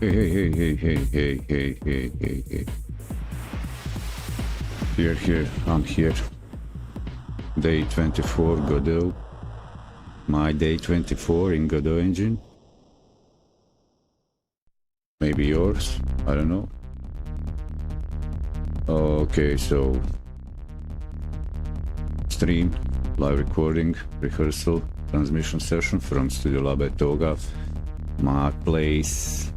Hey. Here, I'm here. Day 24 Godot. My day 24 in Godot engine. Maybe yours, I don't know. Okay, so stream, live recording, rehearsal, transmission session from Studio Lab Edoga. My place.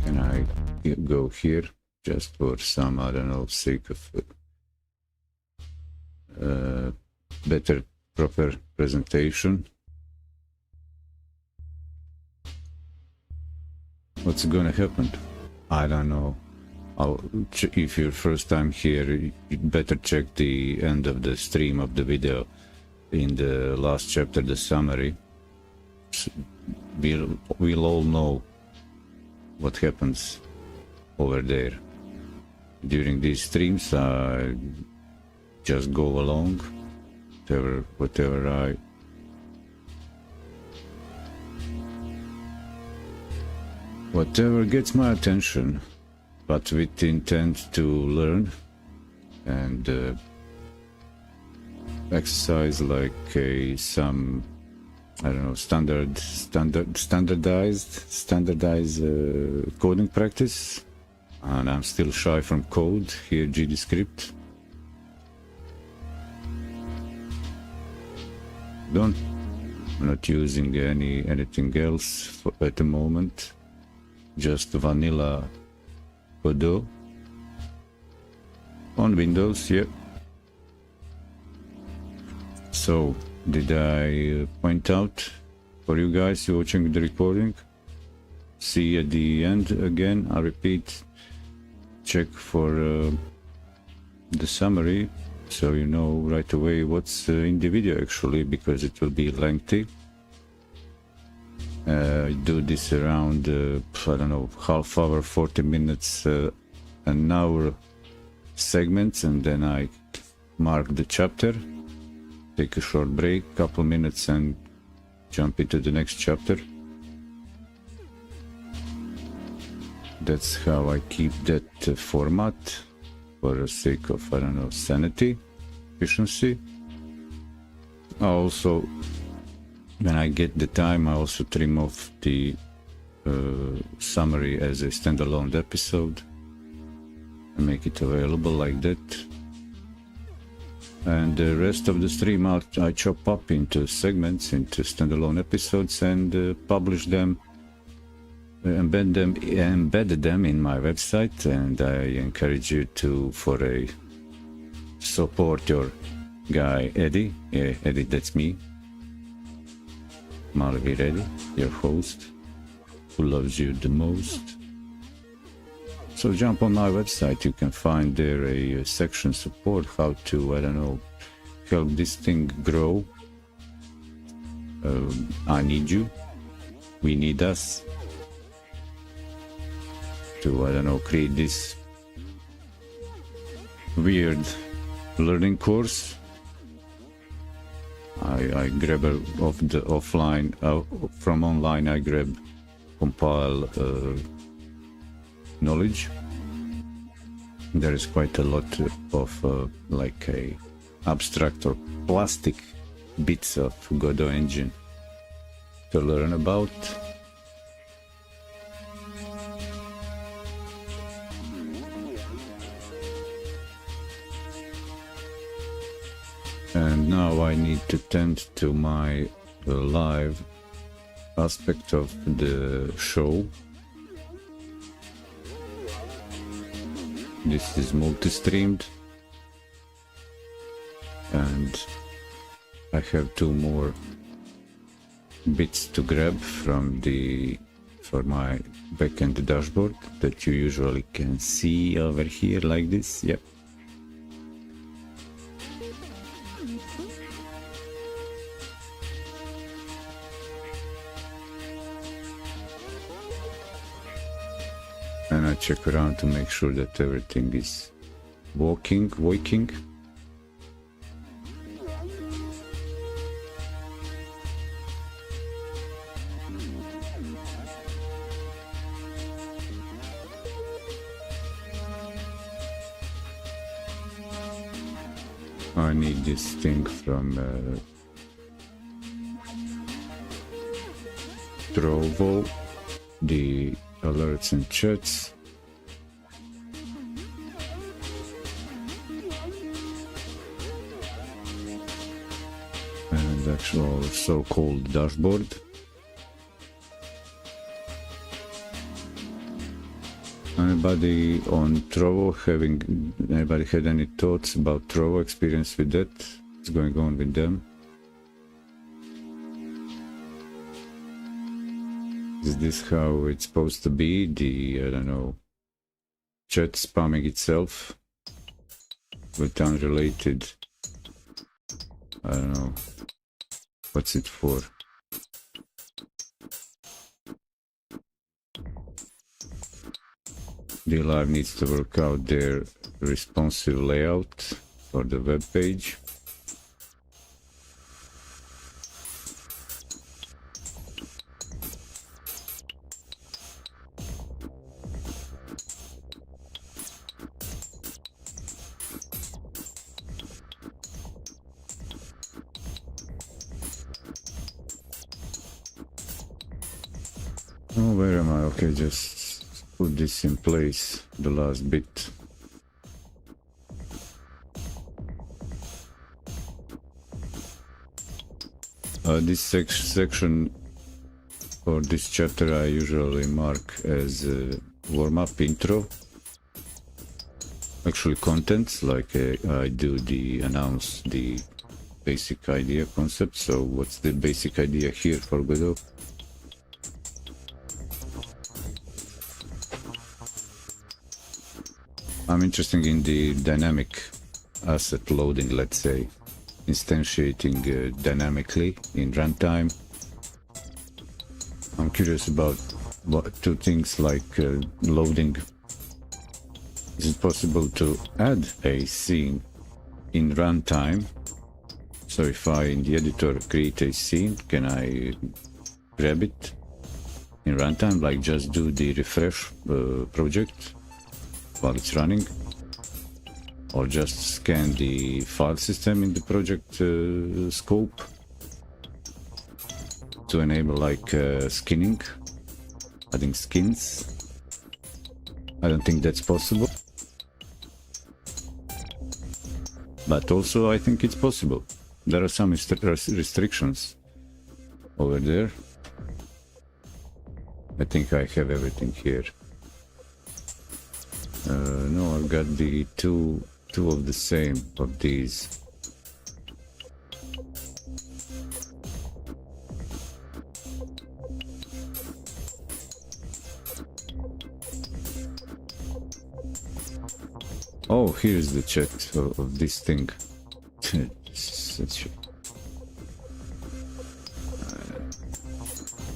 Can I go here just for some, I don't know, sake of better, proper presentation? What's gonna happen? I don't know. If you're first time here, you better check the end of the stream of the video. In the last chapter, the summary. We'll all know what happens over there. During these streams, I just go along, whatever gets my attention, but with the intent to learn and exercise like some, I don't know, standardized coding practice. And I'm still shy from code here, GD script. I'm not using anything else at the moment. Just vanilla Godot on Windows, yeah. So, did I point out for you guys watching the recording? See at the end again, I repeat, check for the summary so you know right away what's in the video actually, because it will be lengthy. I do this around, I don't know, half hour, 40 minutes, an hour segments, and then I mark the chapter, take a short break, couple minutes, and jump into the next chapter. That's how I keep that format for the sake of, I don't know, sanity, efficiency. Also, when I get the time, I also trim off the summary as a standalone episode and make it available like that. And the rest of the stream I chop up into segments, into standalone episodes, and publish them, embedded them in my website. And I encourage you to support your guy Eddy. Yeah, Eddy, that's me. Eddy, your host, who loves you the most. So jump on my website, you can find there a section support, how to, I don't know, help this thing grow. I need you, we need us to, I don't know, create this weird learning course. I grab off the offline, from online I grab, compile knowledge. There is quite a lot of like a abstract or plastic bits of Godot engine to learn about. And now I need to tend to my live aspect of the show. This is multi-streamed, and I have two more bits to grab for my backend dashboard that you usually can see over here like this. Yep. And I check around to make sure that everything is working. I need this thing from Trovo, the alerts and chats. And actual so-called dashboard. Anybody on Trovo anybody had any thoughts about Trovo experience with that? What's going on with them? Is this how it's supposed to be? The, I don't know, chat spamming itself with unrelated, I don't know, what's it for? EddyLive needs to work out their responsive layout for the web page. Oh, where am I? Okay, just put this in place, the last bit. This section or this chapter I usually mark as warm-up intro. Actually contents, like I do announce the basic idea concept. So what's the basic idea here for Godot? I'm interested in the dynamic asset loading, let's say, instantiating dynamically in runtime. I'm curious about two things like loading. Is it possible to add a scene in runtime? So if I in the editor create a scene, can I grab it in runtime, like just do the refresh project while it's running, or just scan the file system in the project scope to enable like skinning, adding skins? I don't think that's possible, but also I think it's possible. There are some restrictions over there. I think I have everything here. No, I've got the two of the same of these. Oh, here's the chat of this thing.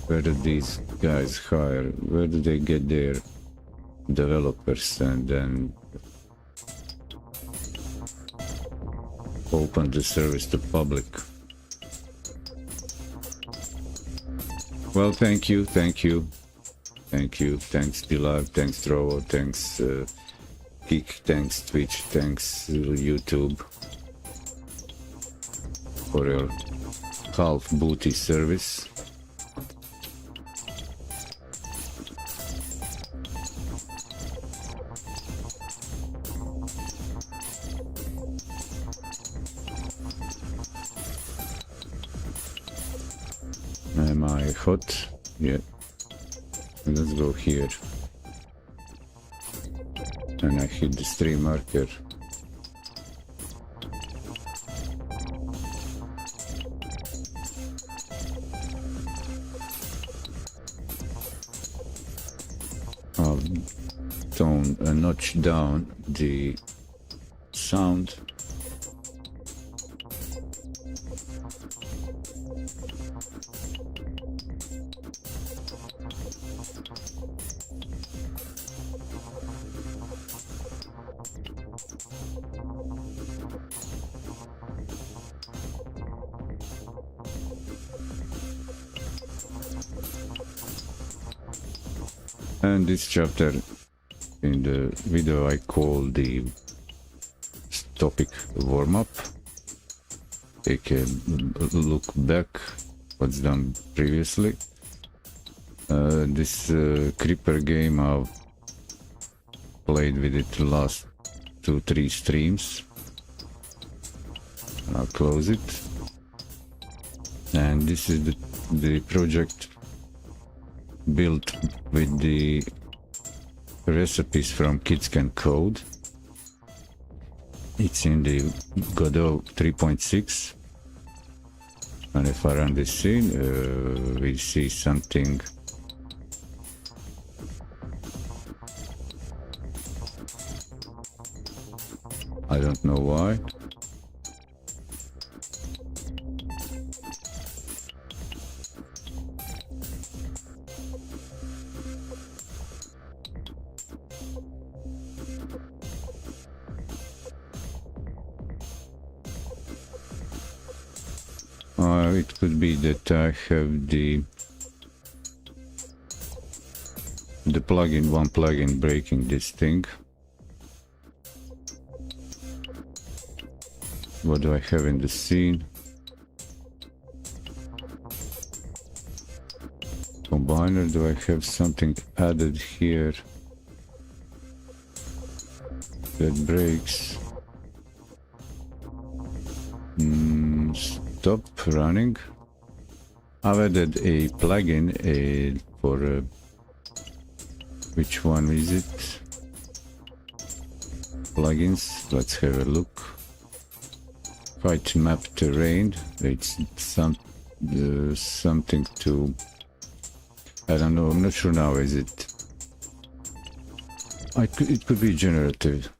Where do these guys hire? Where do they get their developers and then open the service to public? Well, thank you, thanks EddyLive, thanks Trovo, thanks Kik, thanks Twitch, thanks YouTube for your half booty service. Am I hot? Yeah. Let's go here. And I hit the stream marker. I'll tone a notch down the sound. And this chapter in the video I call the topic warm-up, take a look back what's done previously. This creeper game I've played with it the last 2-3 streams. I'll close it. And this is the project built with the recipes from Kids Can Code. It's in the Godot 3.6. And if I run this scene, we see something. I don't know why. It could be that I have the plugin, one plugin breaking this thing. What do I have in the scene? Combiner, do I have something added here that breaks? Stop running. I've added a plugin for which one is it? Plugins, let's have a look. Height map terrain, it's something to, I don't know, I'm not sure now, is it? It could be generative,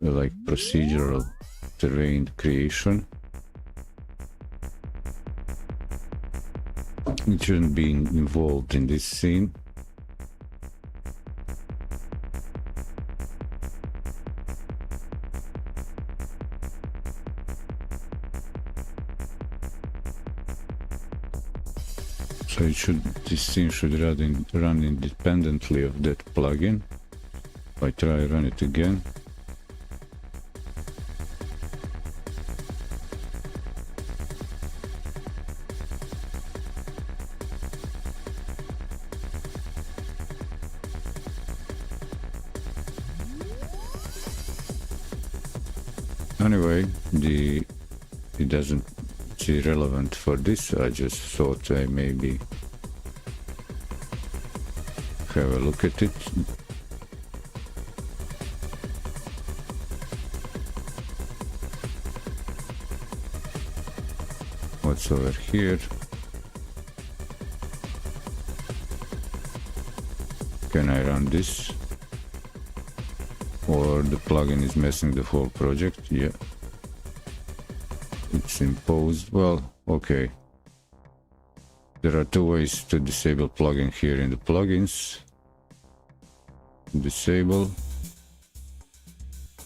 like procedural terrain creation. It shouldn't be involved in this scene. So this scene should run independently of that plugin. If I try run it again. Anyway, it doesn't. It's irrelevant for this. I just thought I maybe have a look at it. What's over here? Can I run this? Or the plugin is messing the whole project? Yeah. It's imposed. Well, okay. There are two ways to disable plugin here in the plugins. Disable.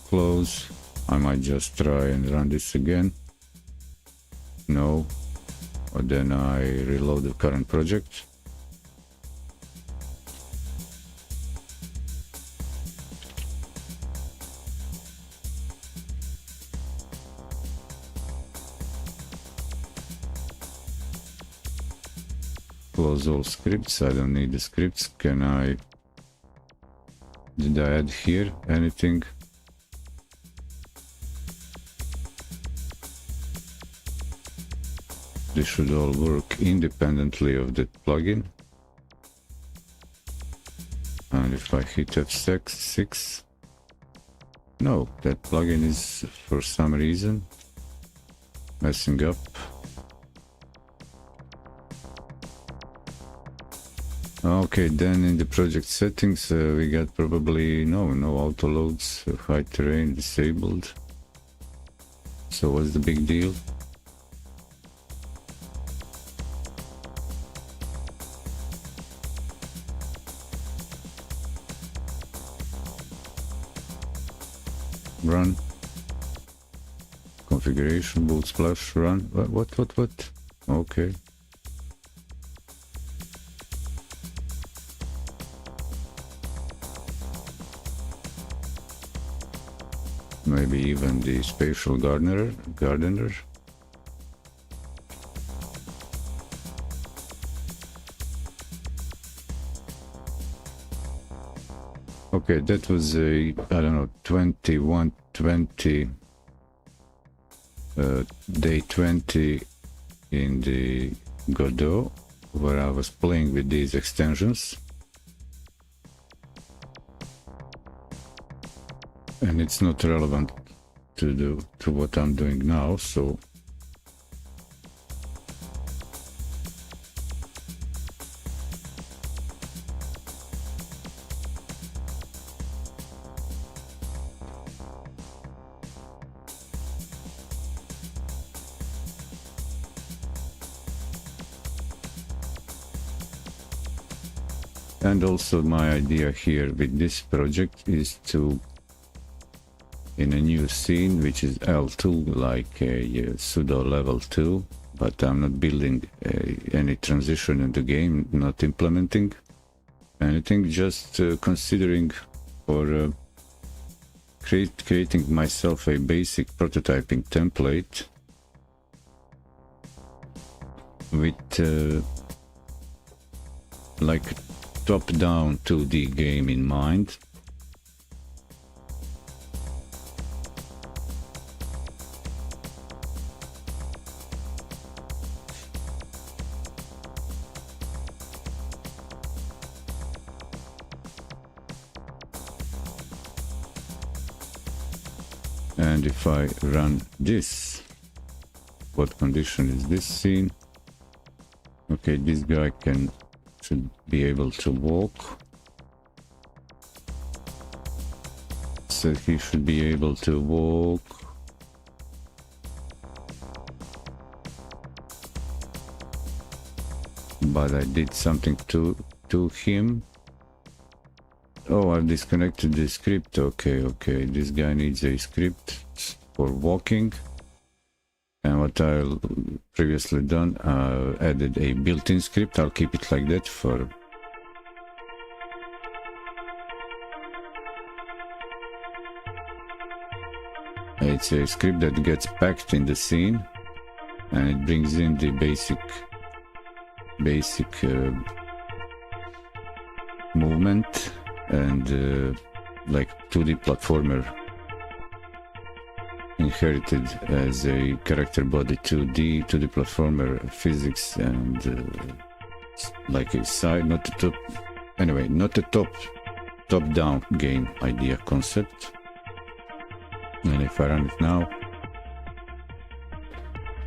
Close. I might just try and run this again. No. Or then I reload the current project. Close all scripts. I don't need the scripts. Did I add here anything? This should all work independently of that plugin. And if I hit F6, no, that plugin is for some reason messing up. Okay, then in the project settings we got probably no auto loads, high terrain disabled. So what's the big deal? Run. Configuration, boot splash, run. What? Okay. maybe even the spatial gardener. Okay, that was a, I don't know, 20, day 20 in the Godot, where I was playing with these extensions. And it's not relevant to what I'm doing now, so and also my idea here with this project is to, in a new scene, which is L2, like a pseudo level 2, but I'm not building any transition in the game, not implementing anything, just considering or creating myself a basic prototyping template with like top-down 2D game in mind. And if I run this, what condition is this scene? Okay, this guy should be able to walk. So he should be able to walk. But I did something to him. Oh, I've disconnected the script. Okay, this guy needs a script for walking. And what I previously done, added a built-in script. I'll keep it like that for it's a script that gets packed in the scene, and it brings in the basic movement and like 2D platformer inherited as a character body, 2D platformer physics, and like a side, not a top, anyway, not a top-down game idea concept. And if I run it now,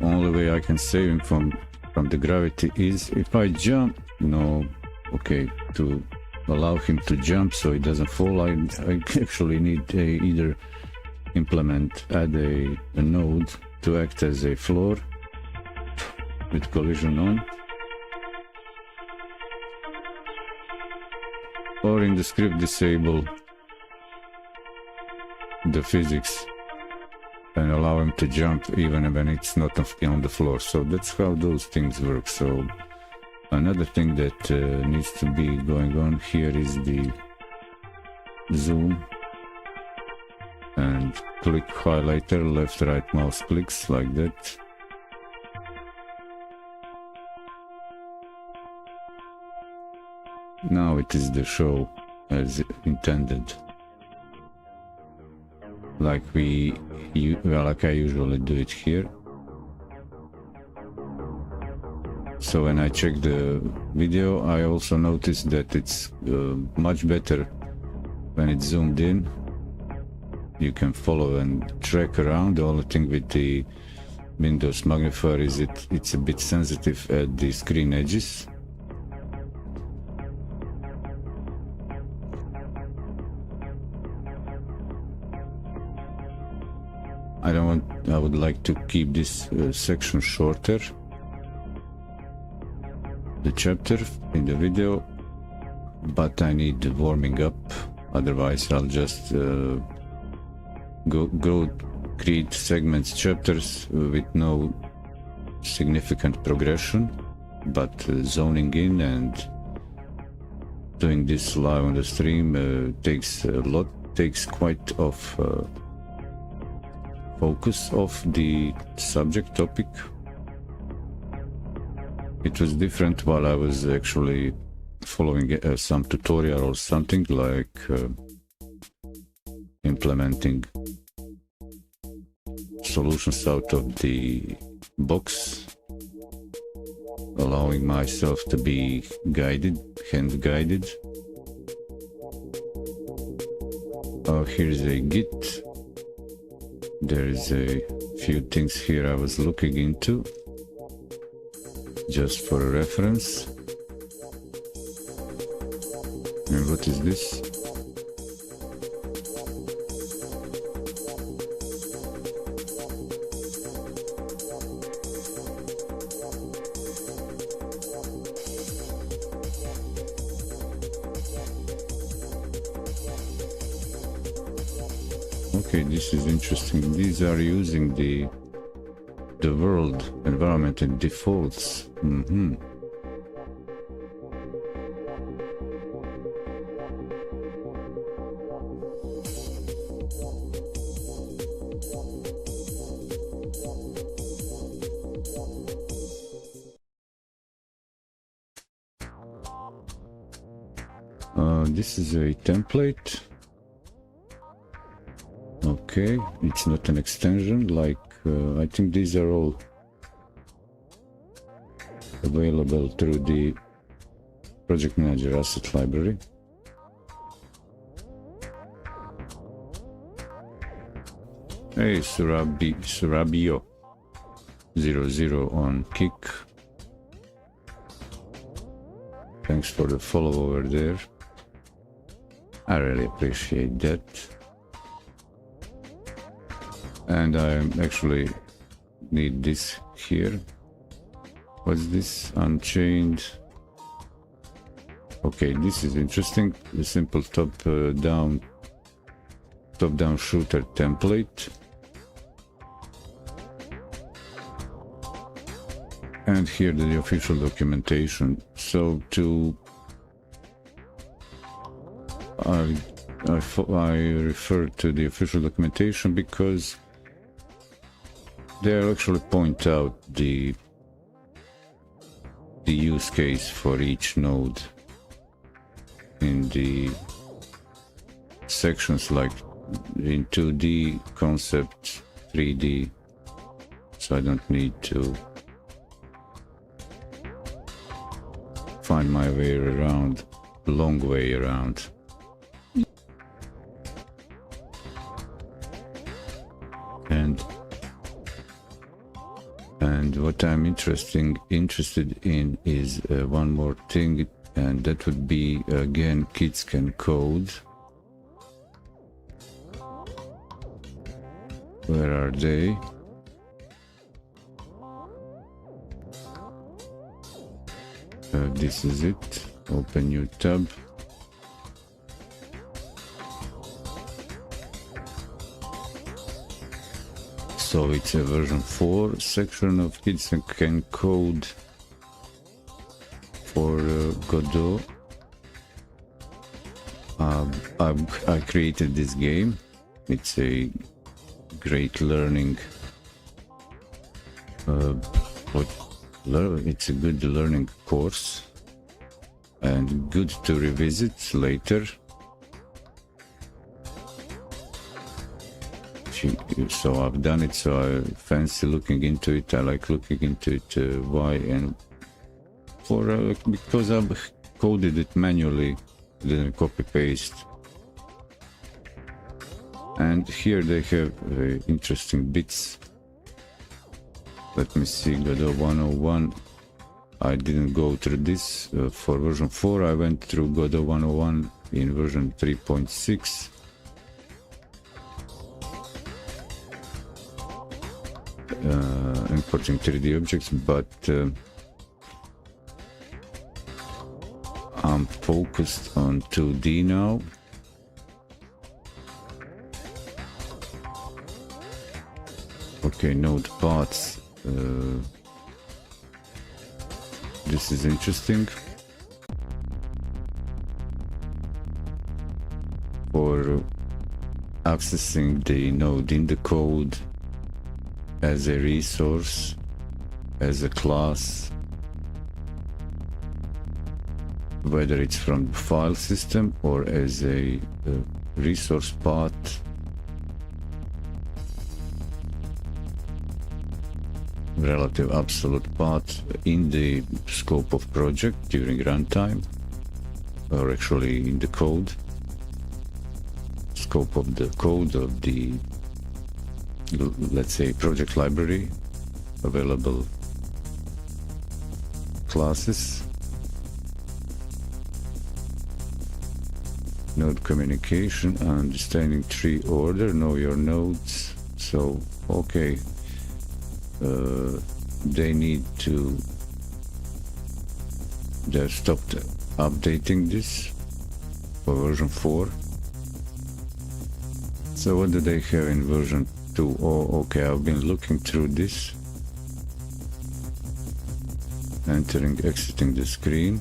only way I can save him from the gravity is if I jump. No, okay, to allow him to jump so he doesn't fall, I actually need either add a node to act as a floor with collision on, or in the script disable the physics and allow him to jump even when it's not on the floor. So that's how those things work. So another thing that needs to be going on here is the zoom and click highlighter, left right mouse clicks like that. Now it is the show as intended, like like I usually do it here. So when I check the video, I also noticed that it's much better when it's zoomed in. You can follow and track around. The only thing with the Windows magnifier is it's a bit sensitive at the screen edges. I would like to keep this section shorter, the chapter in the video, but I need warming up, otherwise I'll just go create segments, chapters with no significant progression, but zoning in and doing this live on the stream takes quite of focus of the subject topic. It was different while I was actually following some tutorial or something, like implementing solutions out of the box, allowing myself to be guided, hand guided. Here's a Git. There's a few things here I was looking into, just for a reference. And what is this? Okay, this is interesting. These are using the world environment and defaults. This is a template. Okay, it's not an extension, like I think these are all available through the Project Manager Asset Library. Hey, Surabio 00 on Kick. Thanks for the follow over there. I really appreciate that. And I actually need this here. What's this? Unchained. Okay, this is interesting. The simple top-down shooter template. And here the official documentation. So I refer to the official documentation because they actually point out the use case for each node in the sections, like in 2D, concept, 3D, so I don't need to find my way around, long way around. And what I'm interested in is one more thing, and that would be, again, kids can code. Where are they? This is it. Open new tab. So it's a version 4 section of Kids Can Code for Godot. I created this game. It's a great learning. It's a good learning course and good to revisit later. So I've done it, so I fancy looking into it. I like looking into it. Why? And for because I've coded it manually, didn't copy paste. And here they have interesting bits. Let me see, Godot 101. I didn't go through this for version 4. I went through Godot 101 in version 3.6. Importing 3D objects, but I'm focused on 2D now. Okay, node paths. This is interesting. For accessing the node in the code, as a resource, as a class, whether it's from the file system or as a resource path, relative absolute path in the scope of project during runtime, or actually in the code, scope of the code of the, let's say, project library, available classes, node communication, understanding tree order, know your nodes. So okay, they need to, they've stopped updating this for version 4. So what do they have in version 2? Oh, okay, I've been looking through this, entering, exiting the screen.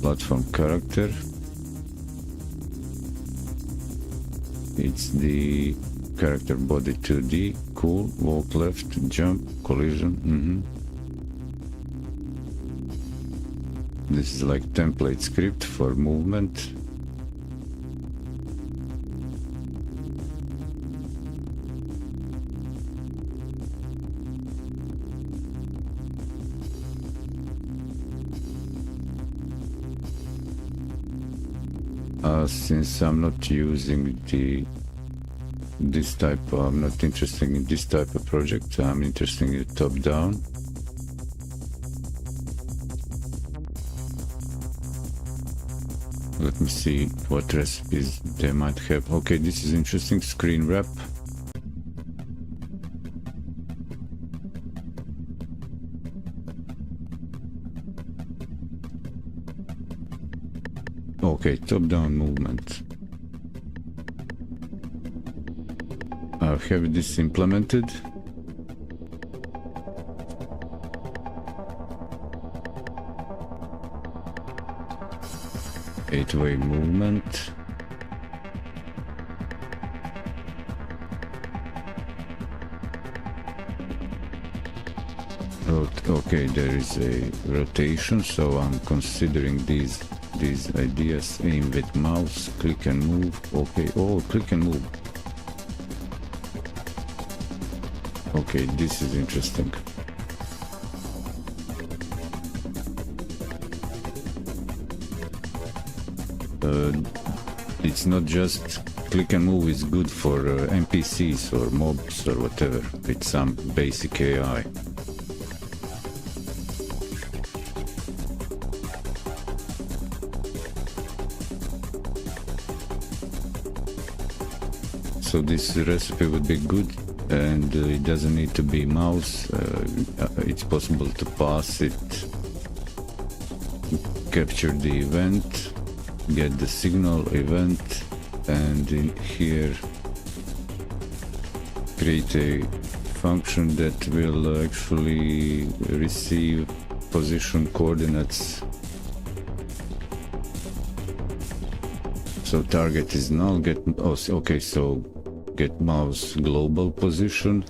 Platform character. It's the character body 2D. Cool. Walk left, jump, collision. This is like template script for movement. Since I'm not using this type, I'm not interested in this type of project. I'm interested in top down. Let me see what recipes they might have. Okay, this is interesting. Screen wrap. Okay, top-down movement. I have this implemented. Eight-way movement. Okay, there is a rotation, so I'm considering these ideas. Aim with mouse, click and move. Okay, oh, click and move. Okay, this is interesting. It's not just click and move is good for NPCs or mobs or whatever. It's some basic AI. So this recipe would be good, and it doesn't need to be mouse. It's possible to pass it, capture the event, get the signal event, and in here create a function that will actually receive position coordinates. So target is null, get, oh, okay, so get mouse global position,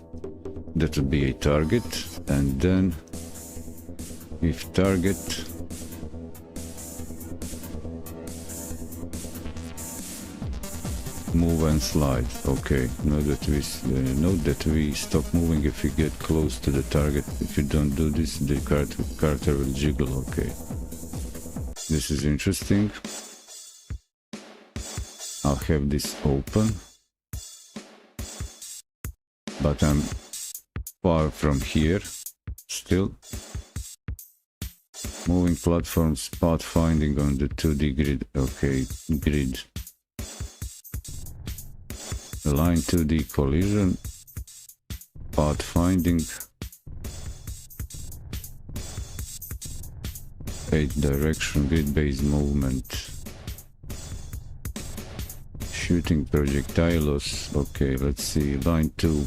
that would be a target, and then if target move and slide. Okay, note that we stop moving if we get close to the target. If you don't do this, the character will jiggle. Okay, this is interesting. I'll have this open, but I'm far from here still. Moving platforms, path finding on the 2D grid. Okay, grid. Line 2D collision, path finding, 8 direction grid-based movement, shooting projectiles. Okay, let's see, line 2.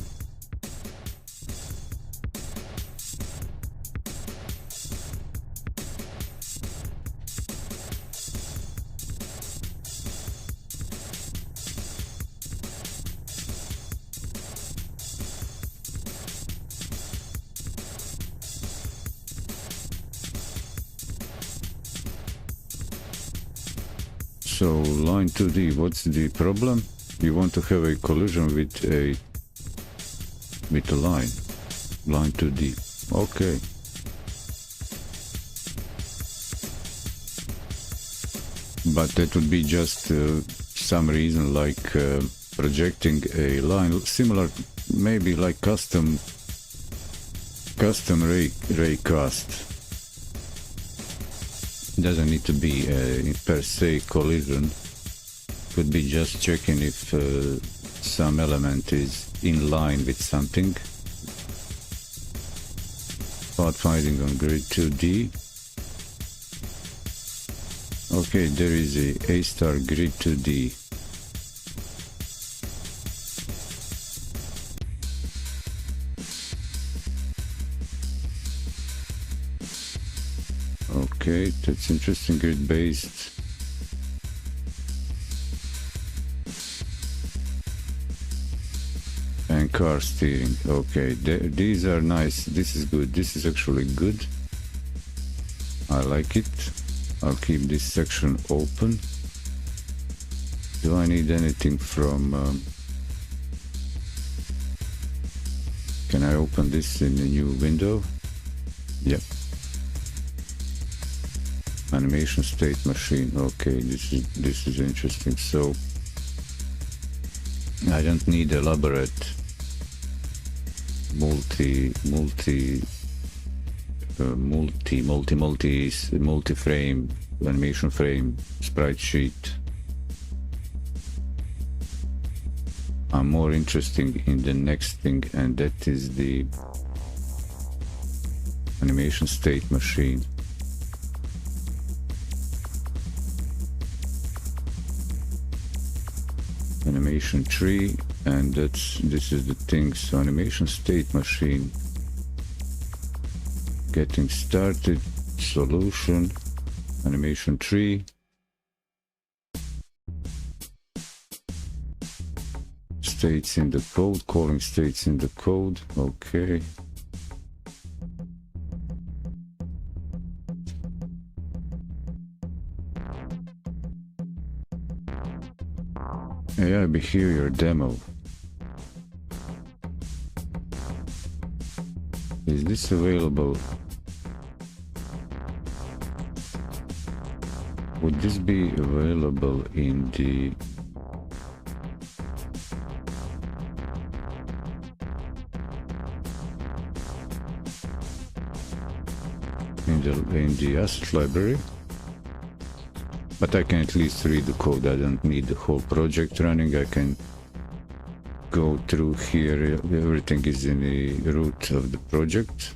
So line 2D, what's the problem? You want to have a collision with a line 2D. Okay. But that would be just some reason like projecting a line similar, maybe like custom ray cast. Doesn't need to be a per se collision. Could be just checking if some element is in line with something. Pathfinding on grid 2D. Okay, there is a star grid 2D. Okay, that's interesting, grid based. And car steering. Okay, these are nice. This is good. This is actually good. I like it. I'll keep this section open. Do I need anything from... Can I open this in a new window? Yep. Animation state machine. Okay, this is interesting. So I don't need elaborate multi-frame animation frame sprite sheet. I'm more interested in the next thing, and that is the animation state machine. Animation tree, and this is the thing. So animation state machine, getting started, solution, animation tree, states in the code, calling states in the code. Okay. AI behavior demo. Is this available? Would this be available in the asset library? But I can at least read the code. I don't need the whole project running. I can go through here. Everything is in the root of the project,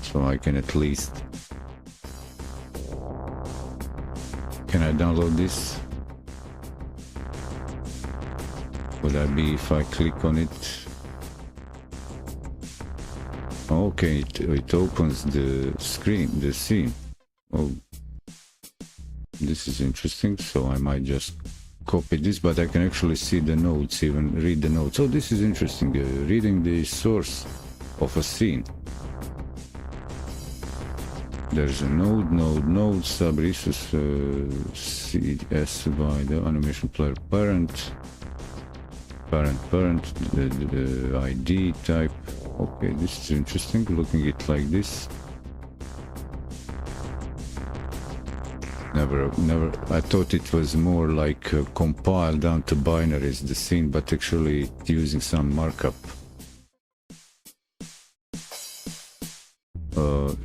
so I can at least... Can I download this? Would I be if I click on it? Okay, it opens the screen, the scene. Oh, this is interesting. So I might just copy this, but I can actually see the notes, even read the notes. So this is interesting, reading the source of a scene. There's a node, sub resource CS by the animation player parent, the ID type. Okay, this is interesting, looking at it like this. Never, I thought it was more like compiled down to binaries, the scene, but actually using some markup.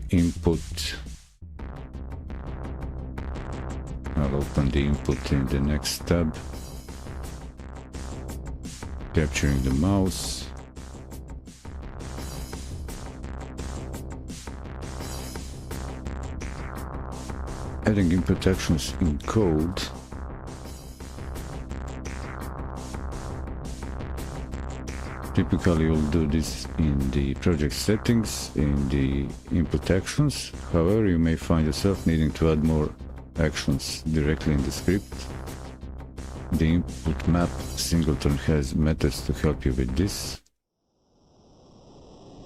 Input. I'll open the input in the next tab. Capturing the mouse. Adding input actions in code. Typically, you'll do this in the project settings, in the input actions. However, you may find yourself needing to add more actions directly in the script. The input map singleton has methods to help you with this.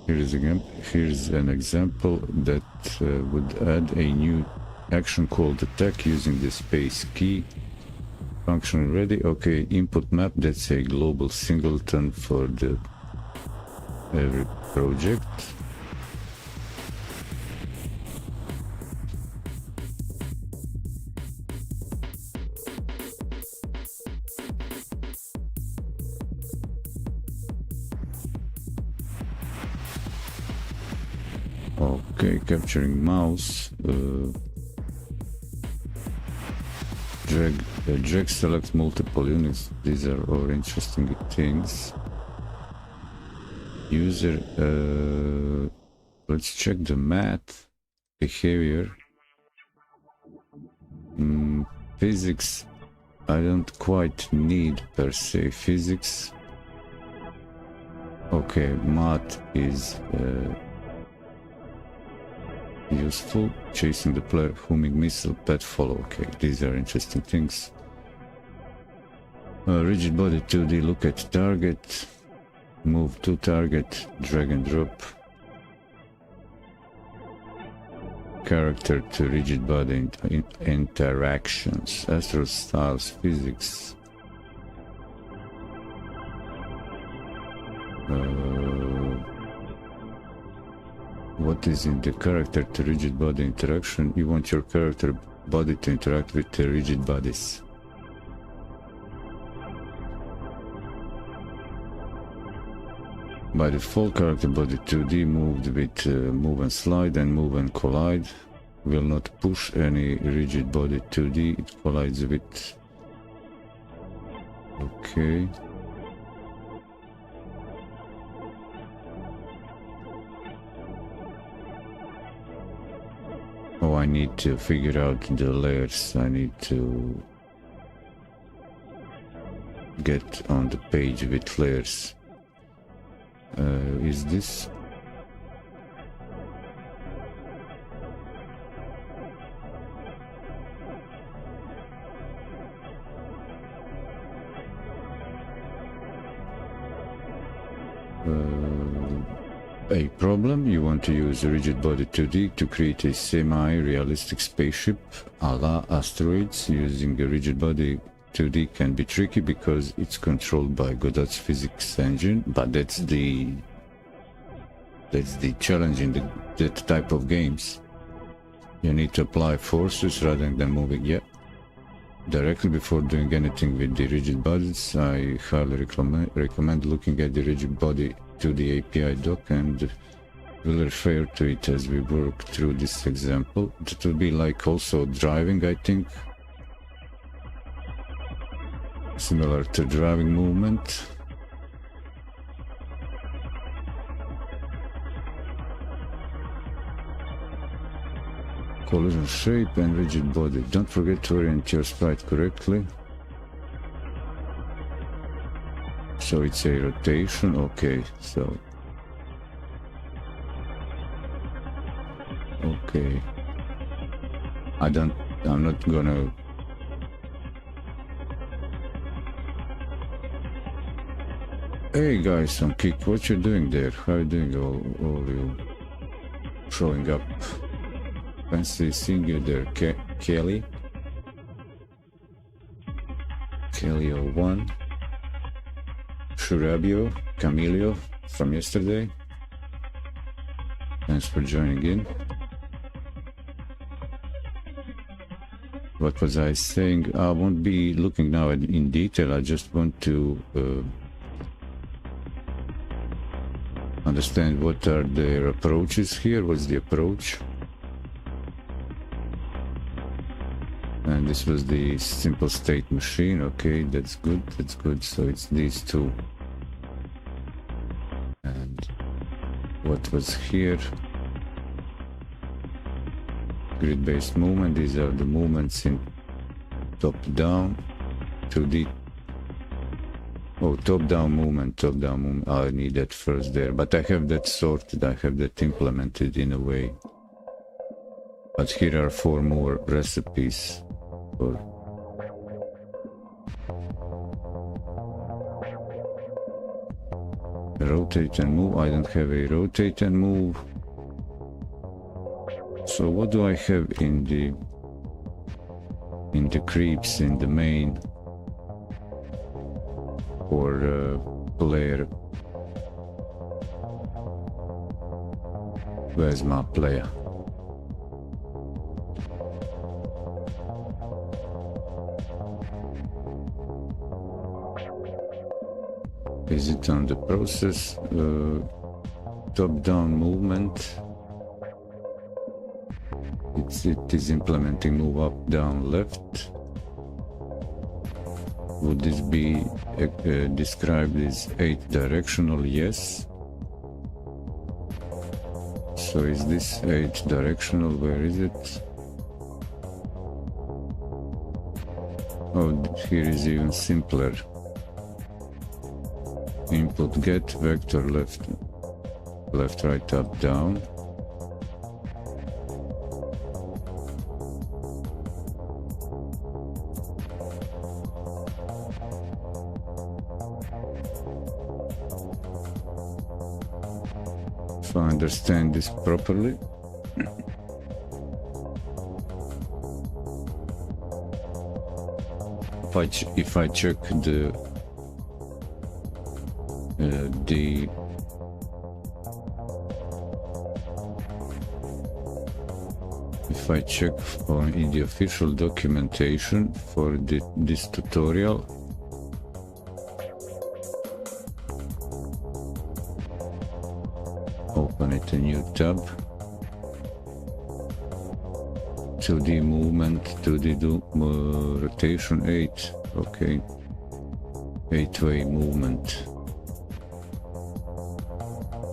Here's an example that would add a new action called attack using the space key. function ready. Okay, input map, that's a global singleton for the every project. Okay, capturing mouse. Drag select multiple units. These are all interesting things. User, let's check the math behavior. Physics, I don't quite need per se physics. Okay, math is useful. Chasing the player, homing missile, pet follow. Okay, these are interesting things. Rigid body 2D, look at target, move to target, drag and drop. Character to rigid body interactions, astral styles, physics. What is in the character to rigid body interaction? You want your character body to interact with the rigid bodies. By default, character body 2D moved with move and slide and move and collide. Will not push any rigid body 2D, it collides with. Okay. Oh, I need to figure out the layers. I need to get on the page with layers. Is this? A problem. You want to use a rigid body 2D to create a semi-realistic spaceship a la asteroids. Using a rigid body 2D can be tricky because it's controlled by Godot's physics engine, but that's the challenge in that type of games. You need to apply forces rather than moving. Yeah, directly before doing anything with the rigid bodies, I highly recommend looking at the rigid body to the API doc, and we'll refer to it as we work through this example. It will be like also driving, I think. Similar to driving movement. Collision shape and rigid body. Don't forget to orient your sprite correctly. So it's a rotation, okay, so. Okay. I'm not gonna. Hey guys on Kick, what you doing there? How you doing, all you showing up? Fancy seeing you there, Kelly. Kelly01. Shurabio, Camilio from yesterday. Thanks for joining in. What was I saying? I won't be looking now in detail. I just want to understand what are their approaches here. What's the approach? And this was the simple state machine. Okay, that's good. That's good. So it's these two. And what was here? Grid-based movement. These are the movements in top-down, 2D. Oh, top-down movement, top-down movement. I need that first there. But I have that sorted. I have that implemented in a way. But here are 4 more recipes. For rotate and move. I don't have a rotate and move. So what do I have in the creeps in the main? for player. Where's my player? Is it on the process? Top-down movement. It is implementing move up, down, left. Would this be described as 8 directional? Yes. So is this 8 directional? Where is it? Oh, here is even simpler. Input get vector left, right, up, down. If I understand this properly. If I check if I check in the official documentation for this tutorial, open it, a new tab, 2D movement, 2D rotation 8, okay, 8-way movement.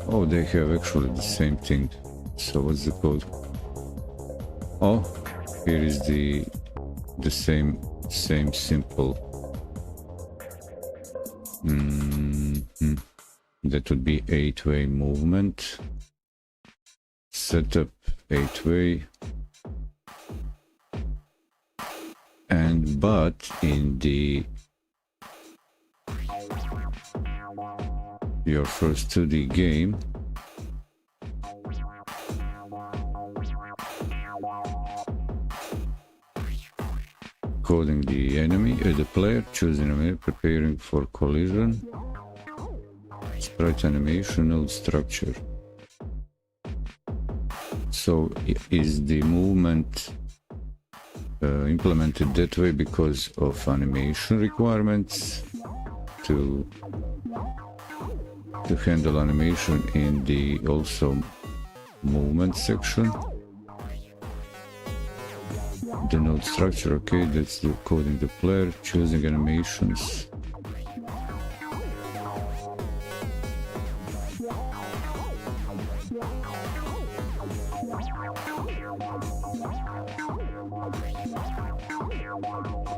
Oh, they have actually the same thing. So what's the code? Oh, here is the same simple. That would be 8-way movement. Setup 8-way. And but in your first 2D game, calling the enemy, the player, choosing enemy, preparing for collision, sprite animation, node structure. So is the movement implemented that way because of animation requirements to handle animation in the also movement section? The node structure, okay, that's the coding the player, choosing animations.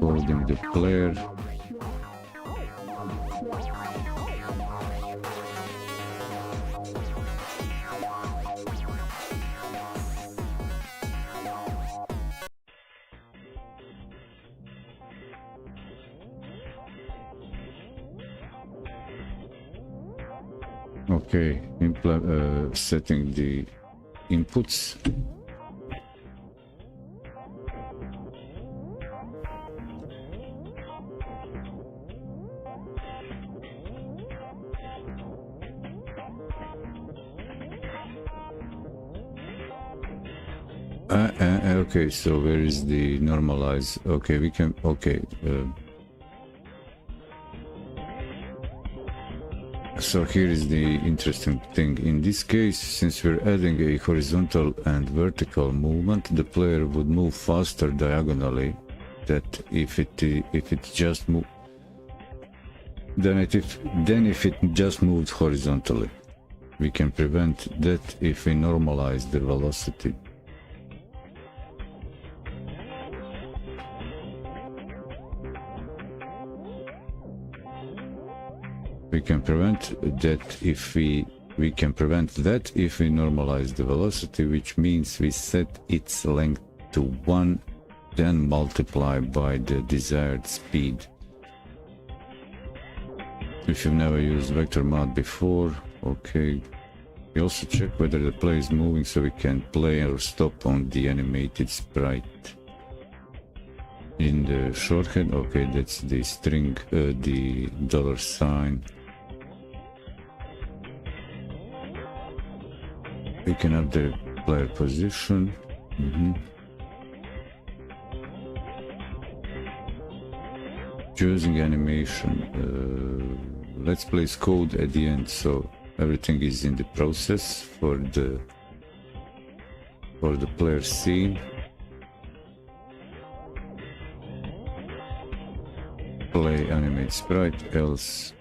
Coding the player. Okay, setting the inputs. Okay, so where is the normalize? Okay, we can, okay. So here is the interesting thing. In this case, since we're adding a horizontal and vertical movement, the player would move faster diagonally. That if it just move, then if it just moves horizontally, we can prevent that if we normalize the velocity. We can prevent that if we normalize the velocity, which means we set its length to 1, then multiply by the desired speed. If you've never used vector mod before, okay. We also check whether the player is moving so we can play or stop on the animated sprite. in the shorthand. Okay, that's the string, the $sign. Picking up the player position. Choosing animation. Let's place code at the end, so everything is in the process for the player scene. Play animate sprite, else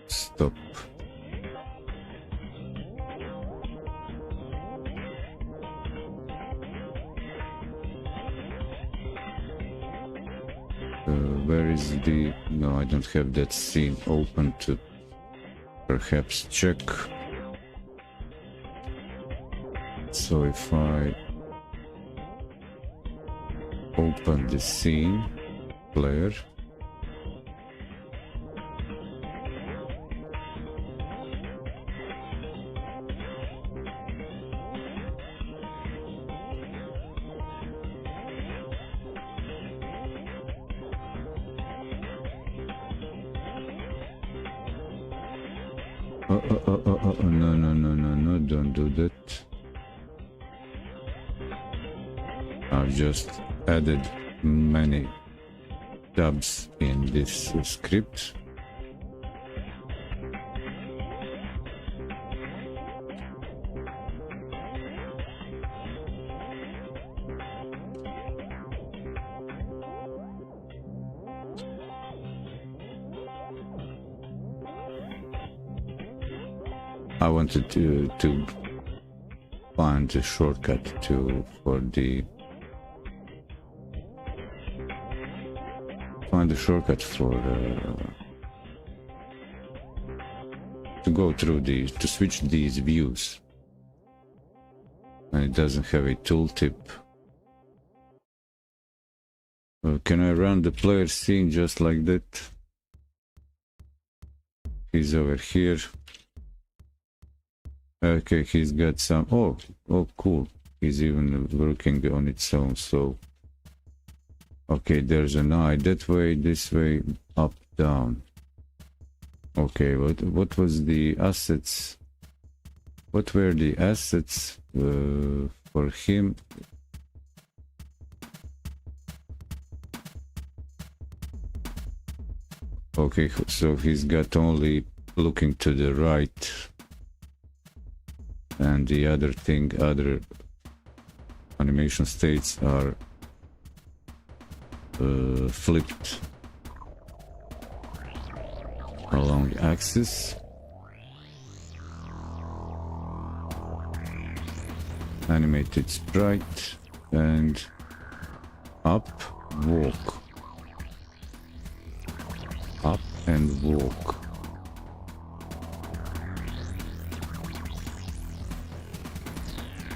stop. Where is the... No, I don't have that scene open to perhaps check. So if I open the scene player, no, don't do that. I've just added many tabs in this script. I wanted to find a shortcut to to go through to switch these views, and it doesn't have a tooltip. Can I run the player scene just like that? He's over here. Okay, he's got some... Oh, cool. He's even working on its own, so... Okay, there's an eye that way, this way, up, down. Okay, what was the assets? What were the assets for him? Okay, so he's got only looking to the right. And the other animation states are flipped along axis. Animated sprite and up, walk. Up and walk.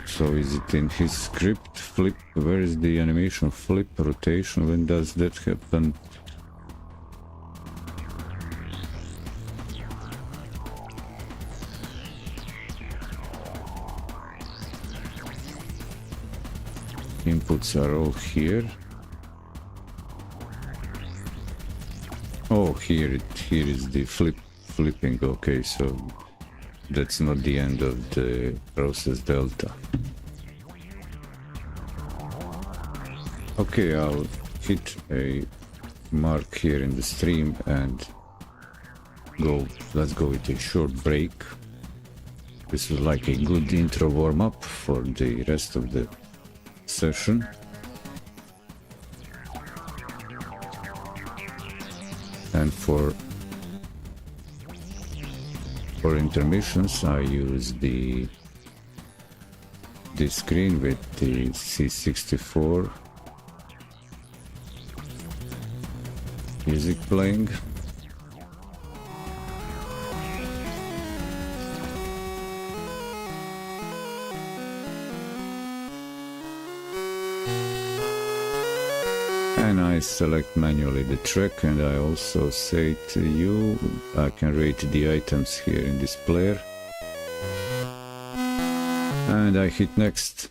So is it in his script? Flip, where is the animation? Flip, rotation, when does that happen? Inputs are all here. Oh, here is the flipping. Okay, so that's not the end of the process delta. Okay, I'll hit a mark here in the stream and let's go with a short break. This is like a good intro warm-up for the rest of the session. And for intermissions, I use the screen with the C64 music playing. And I select manually the track, and I also say to you, I can rate the items here in this player. And I hit next.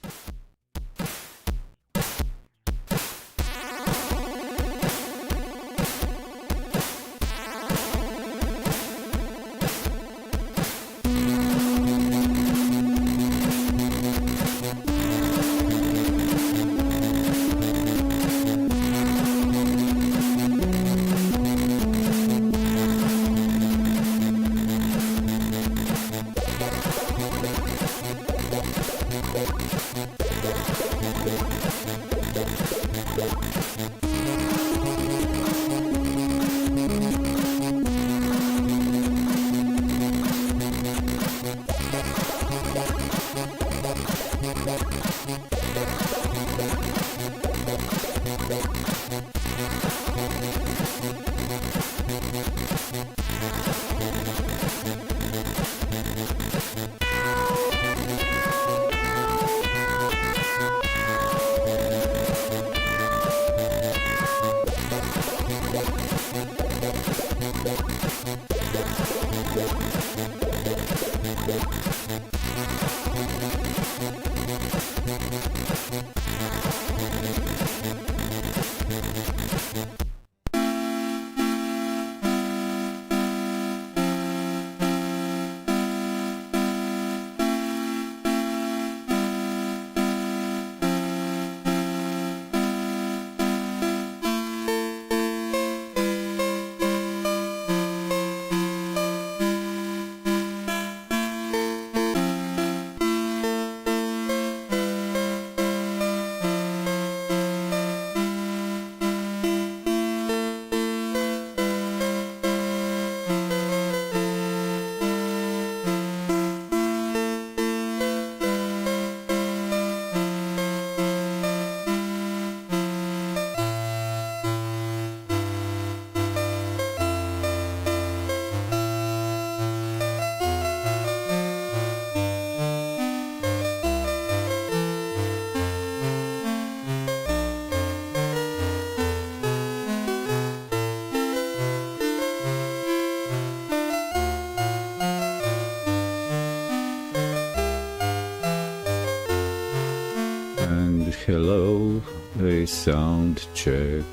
And hello, a sound check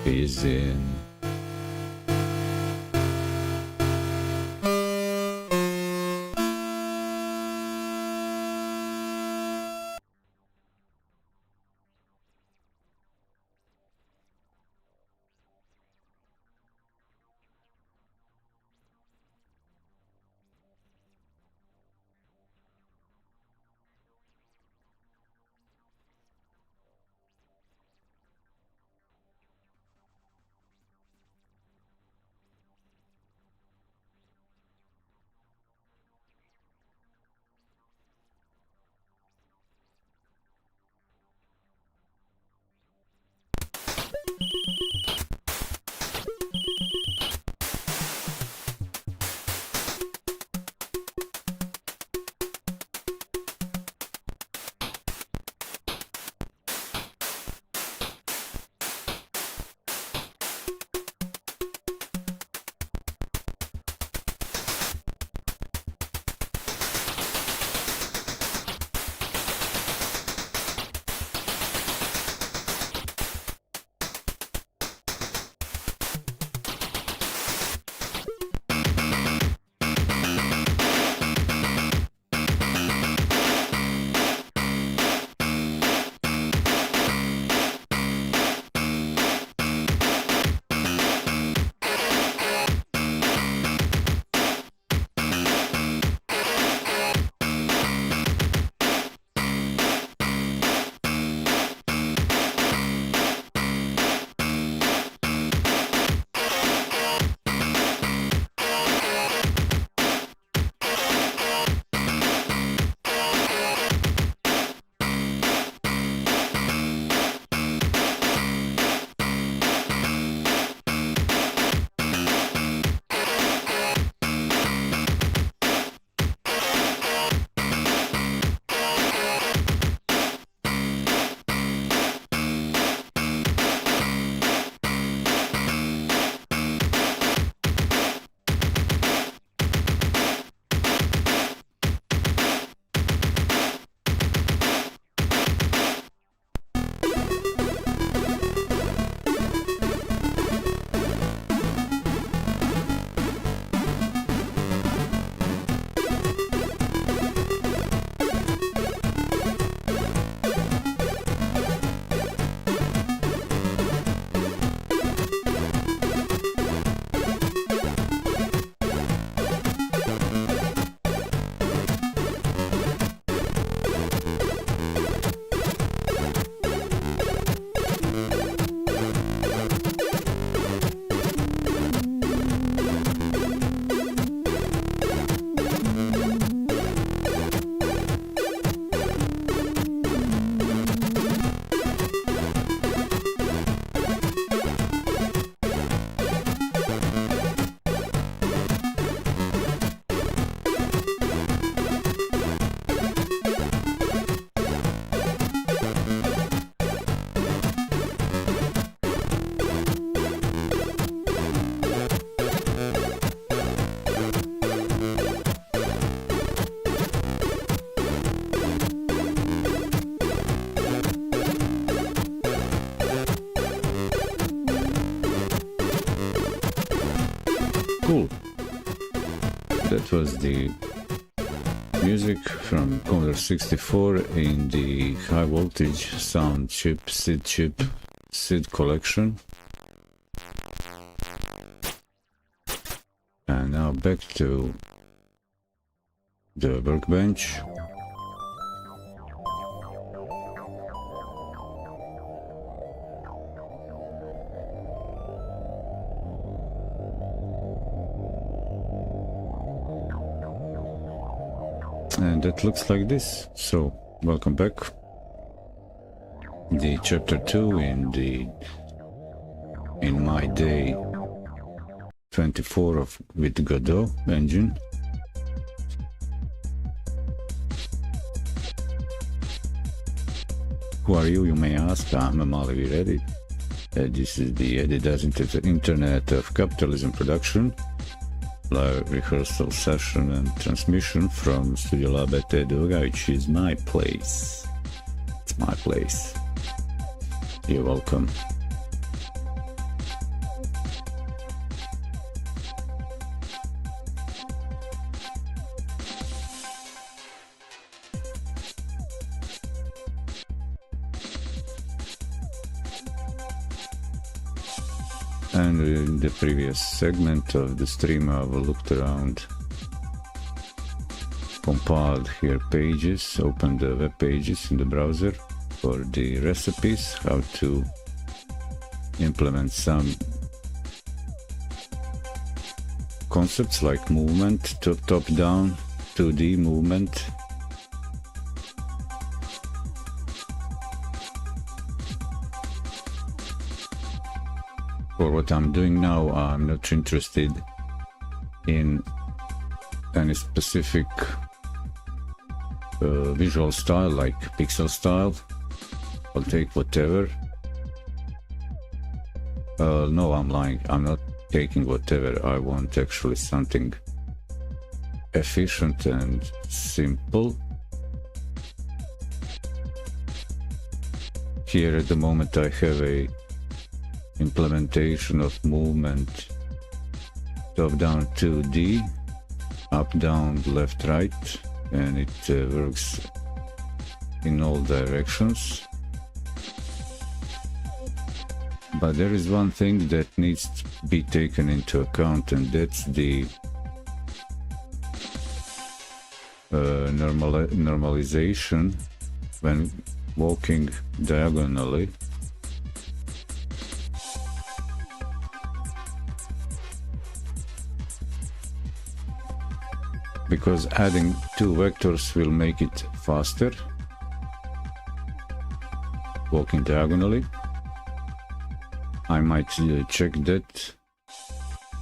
is in. cool. That was the music from Commodore 64 in the high voltage sound chip, SID collection. And now back to the workbench. And that looks like this. So welcome back. The chapter 2 in my day 24 with Godot engine. Who are you may ask? I'm a mveddylive Eddy. This is the Eddy Does Internet of Capitalism production. Live rehearsal session and transmission from Studio Lab at Edoga, which is my place. It's my place. You're welcome. And in the previous segment of the stream, I've looked around, compiled here pages, opened the web pages in the browser for the recipes, how to implement some concepts like movement, top-down, 2D movement. For what I'm doing now, I'm not interested in any specific visual style like pixel style. I'll take whatever. No, I'm lying. I'm not taking whatever. I want actually something efficient and simple. Here at the moment I have a implementation of movement top-down 2D, up-down, left-right, and it works in all directions. But there is one thing that needs to be taken into account, and that's the normalization when walking diagonally. Because adding two vectors will make it faster, walking diagonally. I might check that.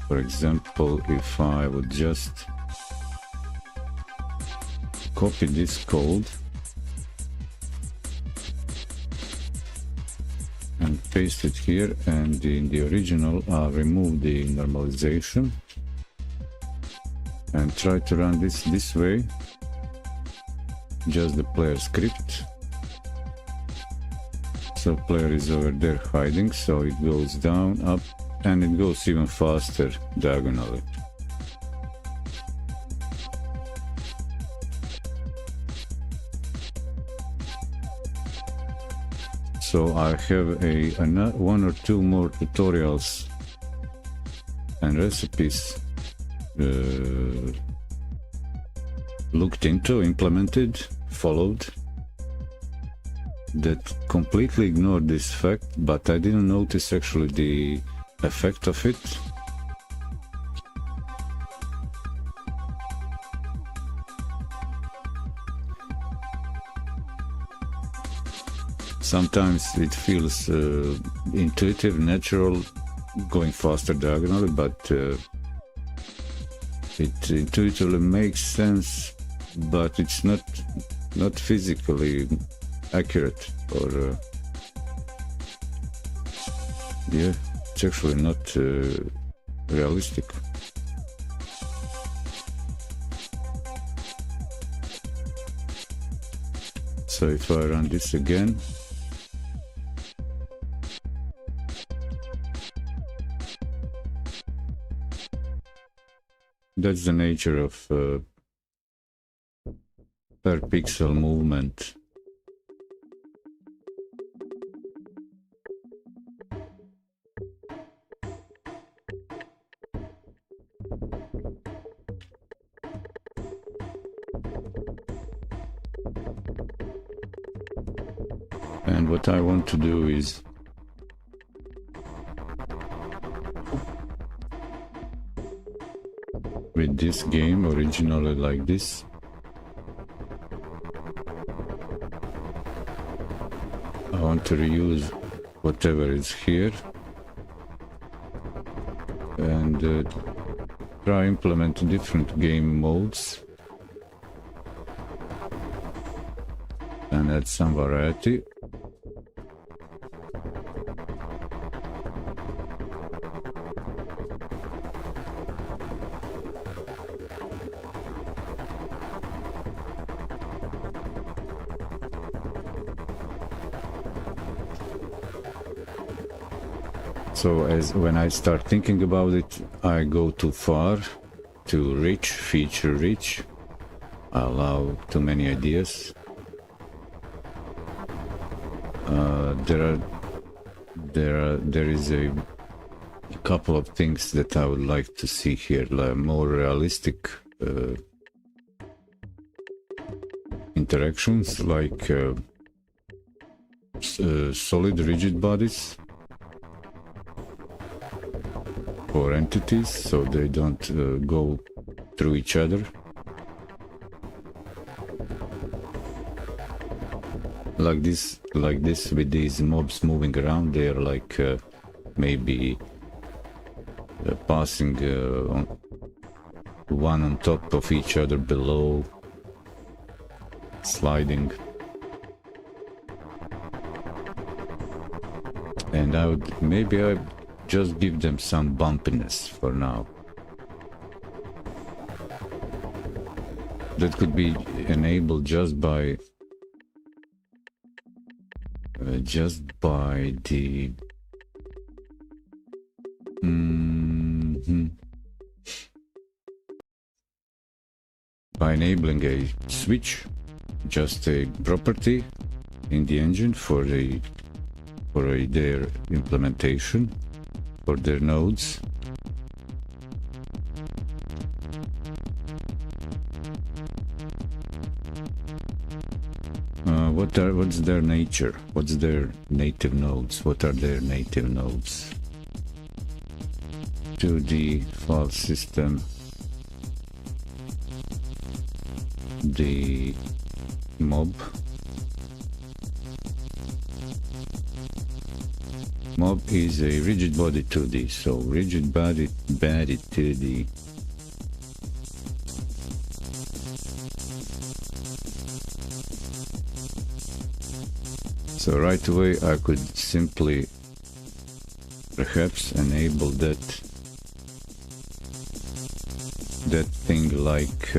For example, if I would just copy this code and paste it here, and in the original I'll remove the normalization and try to run this way, just the player script. So player is over there hiding, so it goes down, up, and it goes even faster diagonally. So I have one or two more tutorials and recipes looked into, implemented, followed, that completely ignored this fact, but I didn't notice actually the effect of it. Sometimes it feels intuitive, natural, going faster diagonally, but it intuitively makes sense, but it's not physically accurate, or yeah, it's actually not realistic. So if I run this again, That's the nature of per pixel movement. And what I want to do is with this game originally like this, I want to reuse whatever is here and try implement different game modes and add some variety. So when I start thinking about it, I go too far, too rich, feature rich. I allow too many ideas. There is a couple of things that I would like to see here, like more realistic interactions, like solid rigid bodies for entities, so they don't go through each other. Like this with these mobs moving around, they're like maybe passing one on top of each other below, sliding. And maybe I just give them some bumpiness for now. That could be enabled just by the by enabling a switch, just a property in the engine for their implementation, for their nodes. What's their nature? What's their native nodes? What are their native nodes? 2D file system. The mob. Mob is a rigid body 2D, so rigid body 2D. So right away I could simply perhaps enable that thing like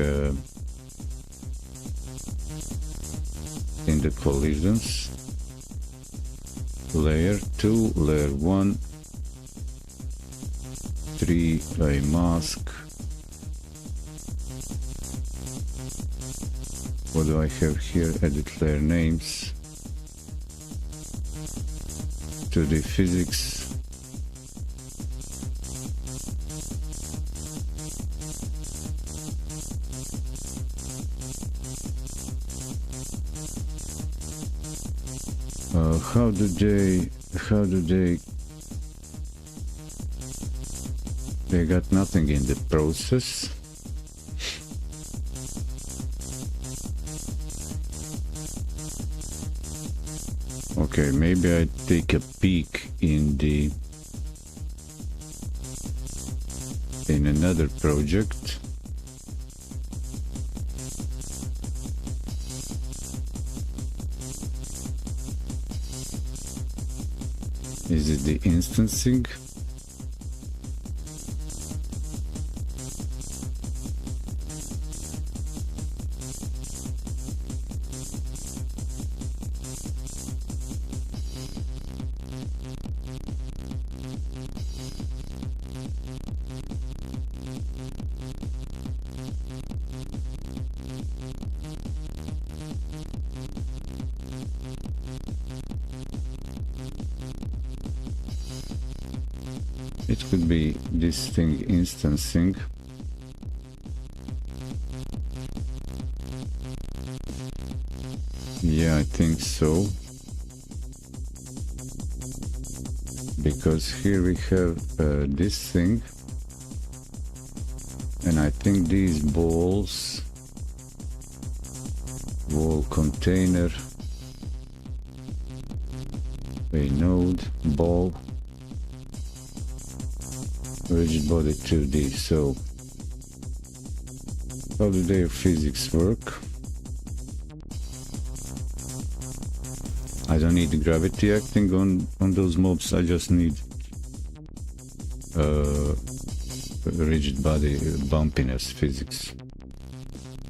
in the collisions. Layer 2, layer 1, 3, a mask. What do I have here? Edit layer names. To the physics. How do they got nothing in the process. Okay, maybe I take a peek in another project. Is it the instancing? It could be this thing instancing. Yeah, I think so. Because here we have this thing, and I think these balls, wall container, a node, ball, rigid body 2D. So how do their physics work? I don't need the gravity acting on those mobs, I just need rigid body bumpiness physics.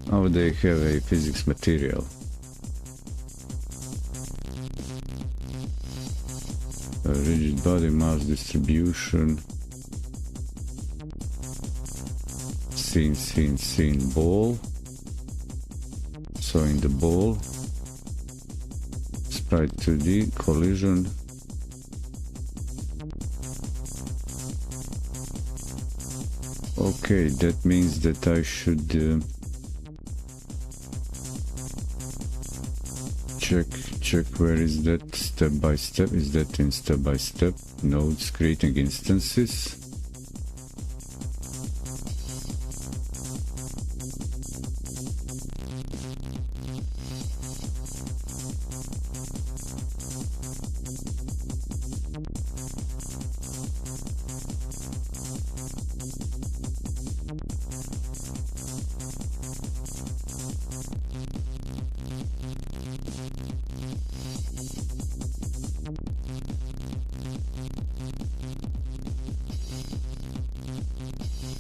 Now they have a physics material. Rigid body mass distribution. Scene ball. So in the ball, sprite 2D, collision. Okay, that means that I should check where is that step by step. Is that in step by step? Nodes, creating instances.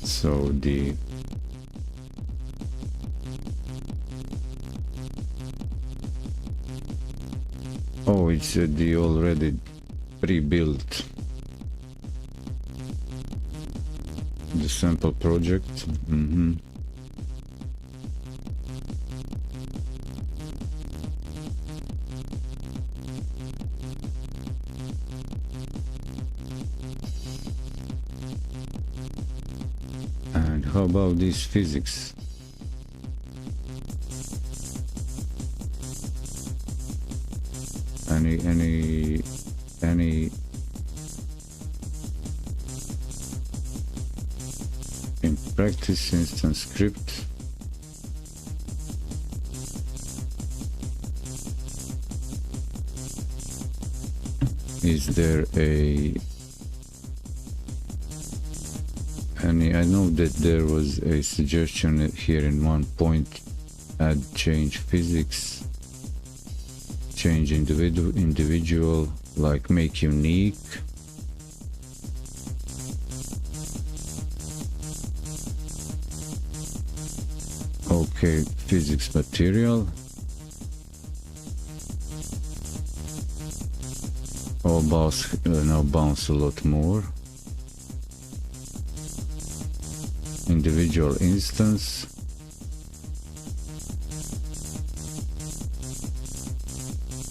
So the it's the already pre-built the sample project. And how about this physics? Any in practice instance script? Is there I know that there was a suggestion here in one point, add change physics, change individual, like make unique. Okay, physics material. Now bounce a lot more. Individual instance.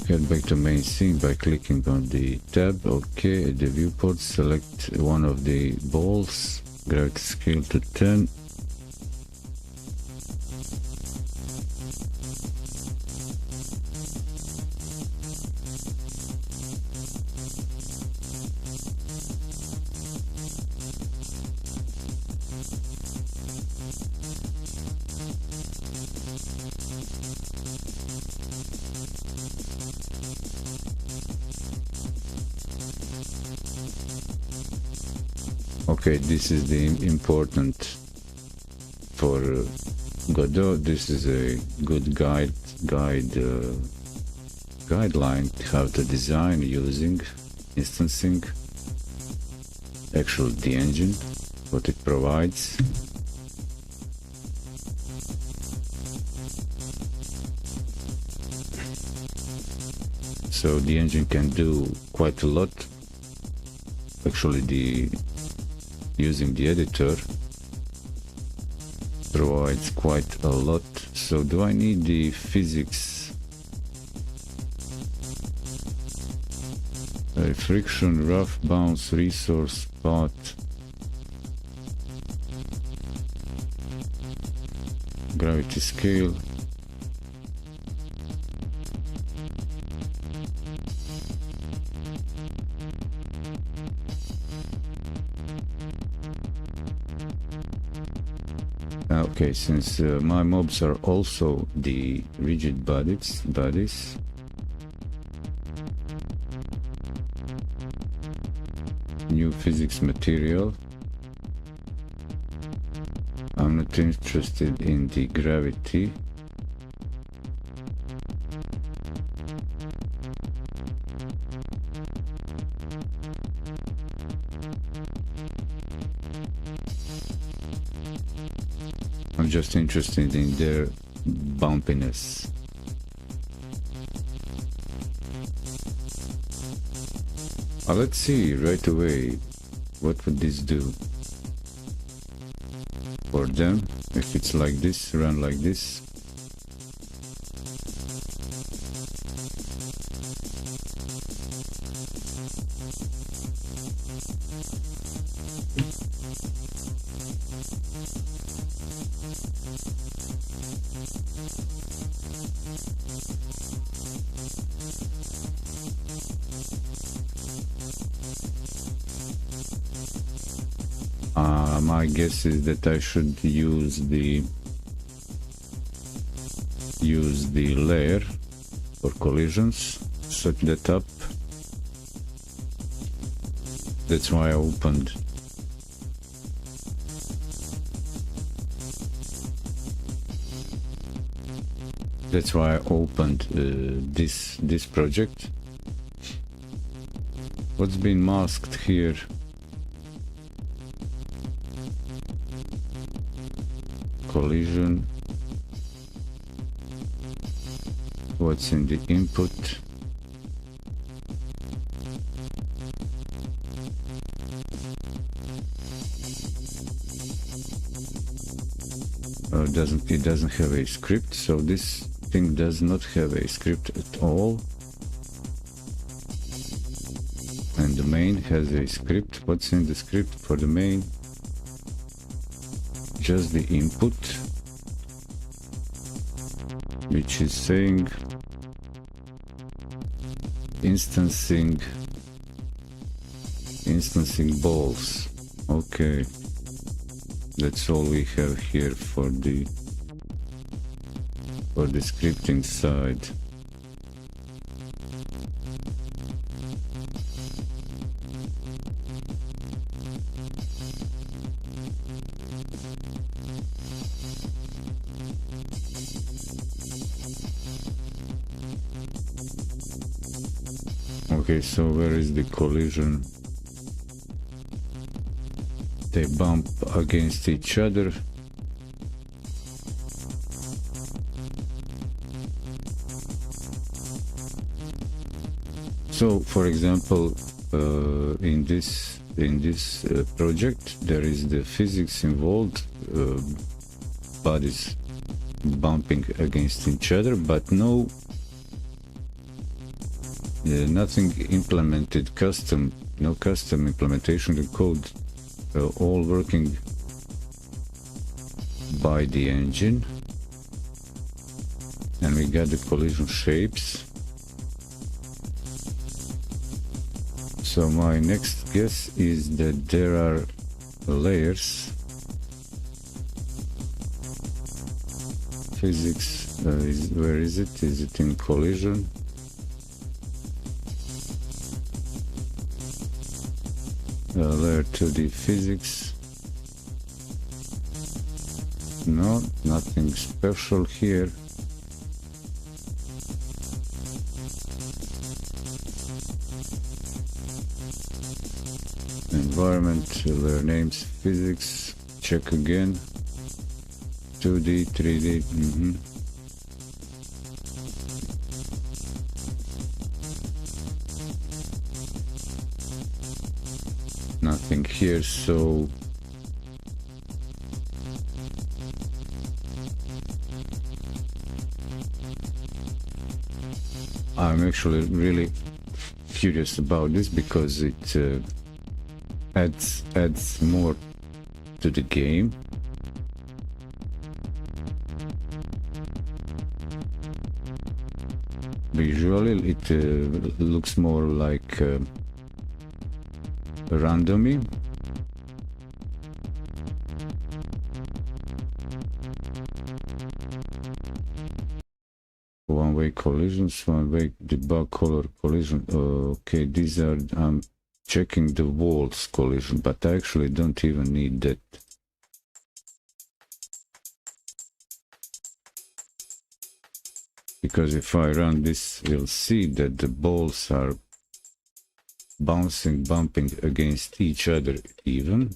Get back to main scene by clicking on the tab. Okay, at the viewport, select one of the balls, gravity scale to 10. Okay, this is the important for Godot. This is a good guideline how to design using instancing, actually the engine, what it provides. So the engine can do quite a lot. Actually, using the editor provides quite a lot. So do I need the physics? Friction, rough, bounce, resource, path, gravity scale. Okay, since my mobs are also the rigid bodies, new physics material. I'm not interested in the gravity. I'm just interested in their bumpiness. Let's see right away what would this do for them if it's like this, run like this. My guess is that I should use the layer for collisions, set that up. That's why I opened this project. What's been masked here? Collision. What's in the input? It doesn't have a script, so this thing does not have a script at all. And the main has a script. What's in the script for the main? Just the input, which is saying instancing balls. Okay, that's all we have here for the scripting side. Okay, so where is the collision? They bump against each other. So, for example, in this project, there is the physics involved, bodies bumping against each other, but nothing implemented no custom implementation of code, all working by the engine. And we got the collision shapes. So my next guess is that there are layers. Physics, where is it? Is it in collision? Layer 2D physics. No, nothing special here. Environment, layer names, physics, check again. 2D, 3D, Nothing here, so I'm actually really curious about this because it adds more to the game. Visually, it looks more like randomly. One-way collisions, one-way debug color collision. Okay, these are, I'm checking the walls collision, but I actually don't even need that. Because if I run this, you'll see that the balls are bouncing, bumping against each other even.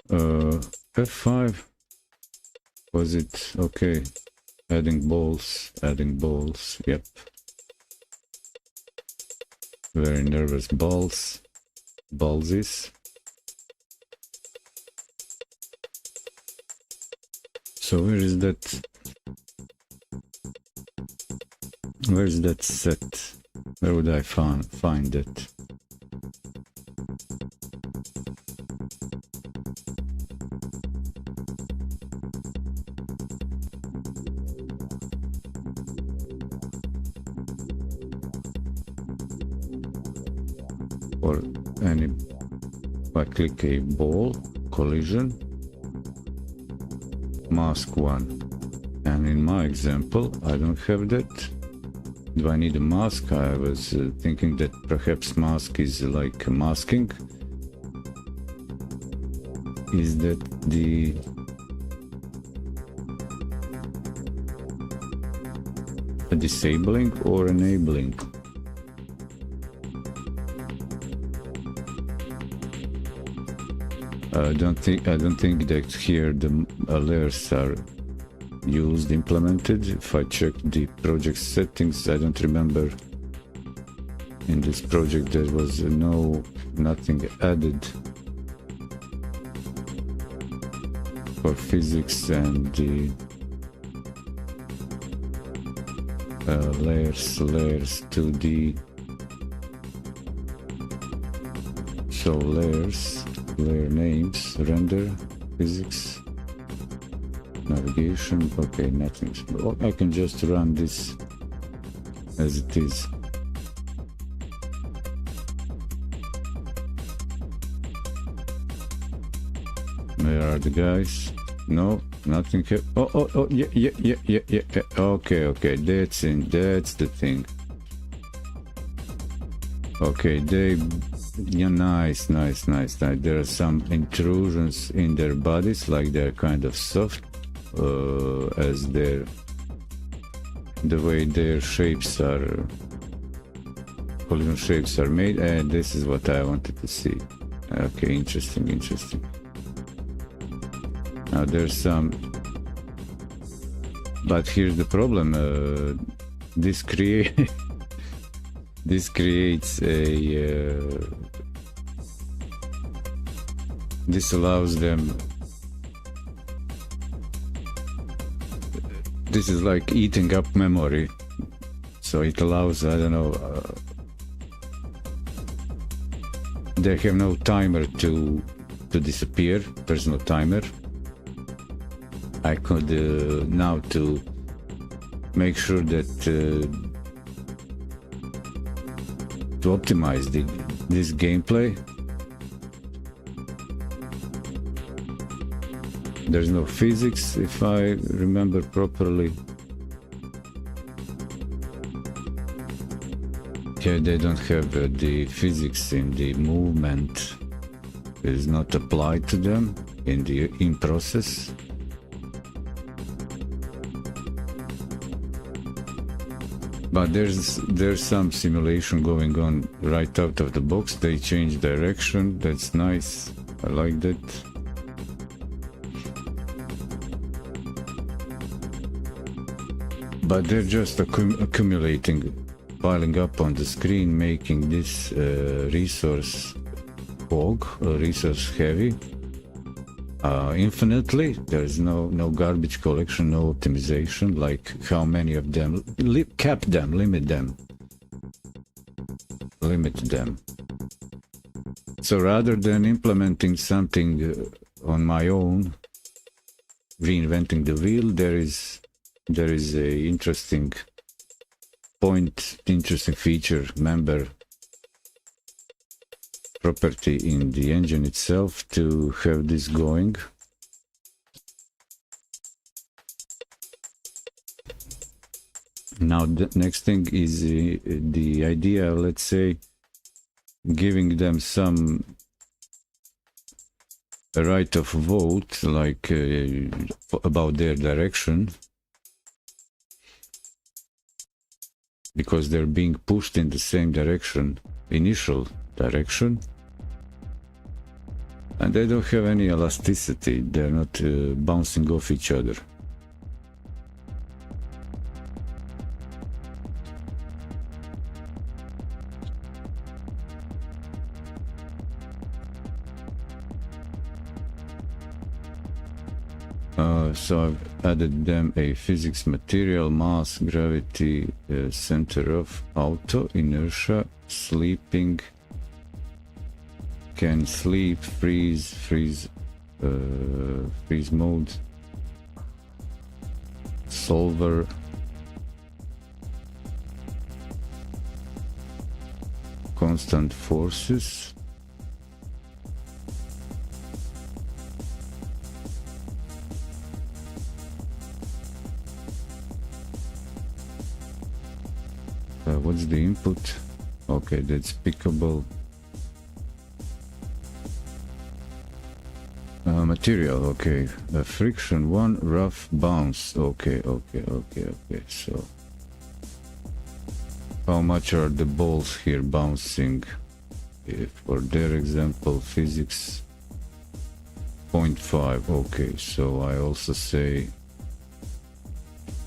F5. Was it okay? Adding balls, yep. Very nervous balls, ballsies. So where is that? Where is that set? Where would I find that? Or any, if I click a ball, collision, mask one. And in my example, I don't have that. Do I need a mask? I was thinking that perhaps mask is like masking. Is that the disabling or enabling? I don't think that here the layers are used, implemented. If I check the project settings, I don't remember in this project there was nothing added for physics and the layers 2D. So layers, layer names, render, physics, navigation. Okay, nothing. I can just run this as it is. Where are the guys? No, nothing here. Oh, yeah. Okay, that's the thing. Okay, nice. There are some intrusions in their bodies, like they're kind of soft, as the way their shapes are, polygon shapes are made, and this is what I wanted to see. Okay, interesting. Now there's some, but here's the problem. This creates a this allows them, this is like eating up memory, so it allows, I don't know, they have no timer to disappear. There's no timer. I could now to make sure that to optimize this gameplay. There's no physics, if I remember properly. Yeah, they don't have the physics in the movement. It is not applied to them in the in-process. But there's some simulation going on right out of the box. They change direction. That's nice. I like that. But they're just accumulating, piling up on the screen, making this resource hog, resource heavy, infinitely. There's no garbage collection, no optimization, like how many of them, cap them, limit them. limit them. So rather than implementing something on my own, reinventing the wheel, there is a interesting feature, member property in the engine itself to have this going. Now the next thing is the idea, let's say, giving them some right of vote, like about their direction, because they're being pushed in the same direction, initial direction, and they don't have any elasticity. They're not bouncing off each other. So I've added them a physics, material, mass, gravity, center of auto, inertia, sleeping, can sleep, freeze mode, solver, constant forces, what's the input? Okay, that's pickable. Material, okay. Friction 1, rough bounce. Okay. So how much are the balls here bouncing? For their example, physics 0.5. Okay, so I also say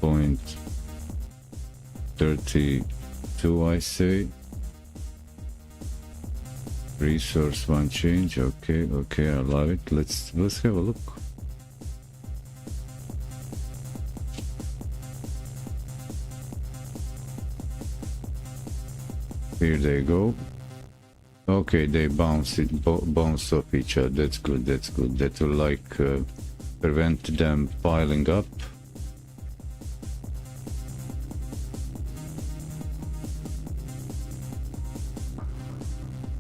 0.32, I say. Resource 1 change. Okay, I love it. Let's have a look. Here they go. Okay, they bounce off each other. That's good. That will like prevent them piling up.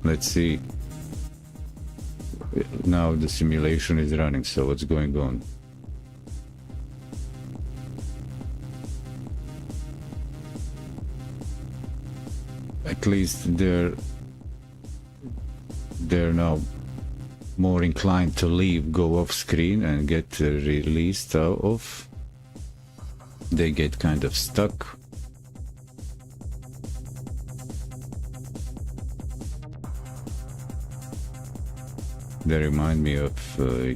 Let's see. Now the simulation is running, so what's going on? At least they're now more inclined to go off screen and get released out of. They get kind of stuck. They remind me of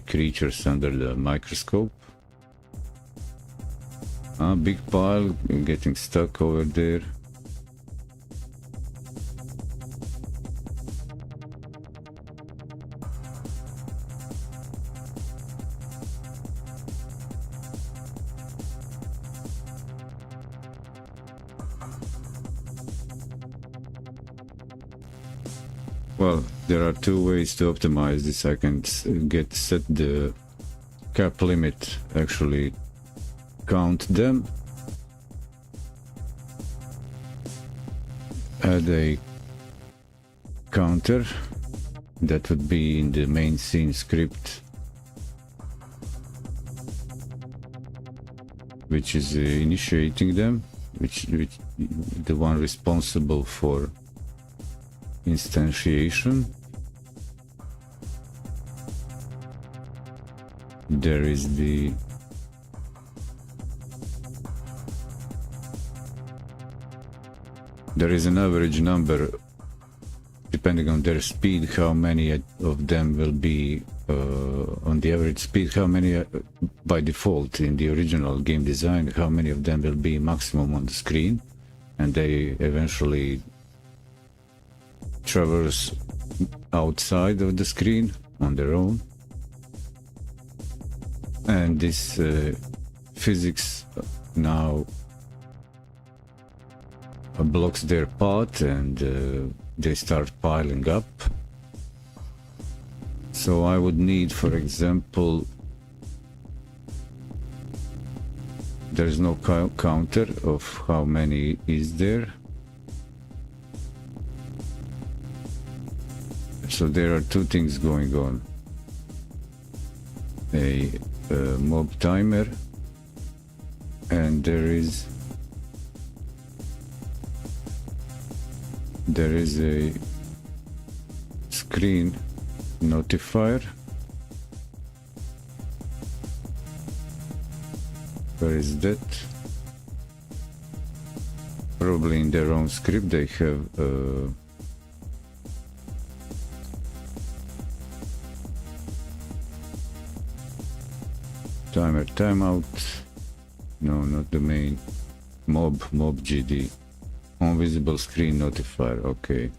creatures under the microscope. Big pile getting stuck over there. Well, there are two ways to optimize this. I can set the cap limit, actually count them, add a counter that would be in the main scene script, which is initiating them, which the one responsible for instantiation. There is an average number depending on their speed, how many of them will be on the average speed, how many by default in the original game design, how many of them will be maximum on the screen, and they eventually traverse outside of the screen on their own. And this physics now blocks their path, and they start piling up. So I would need, for example, there's no counter of how many is there. So there are two things going on. A mob timer, and there is a screen notifier. Where is that? Probably in their own script they have timer timeout. No, not the main. Mob GD. Invisible screen notifier. Okay.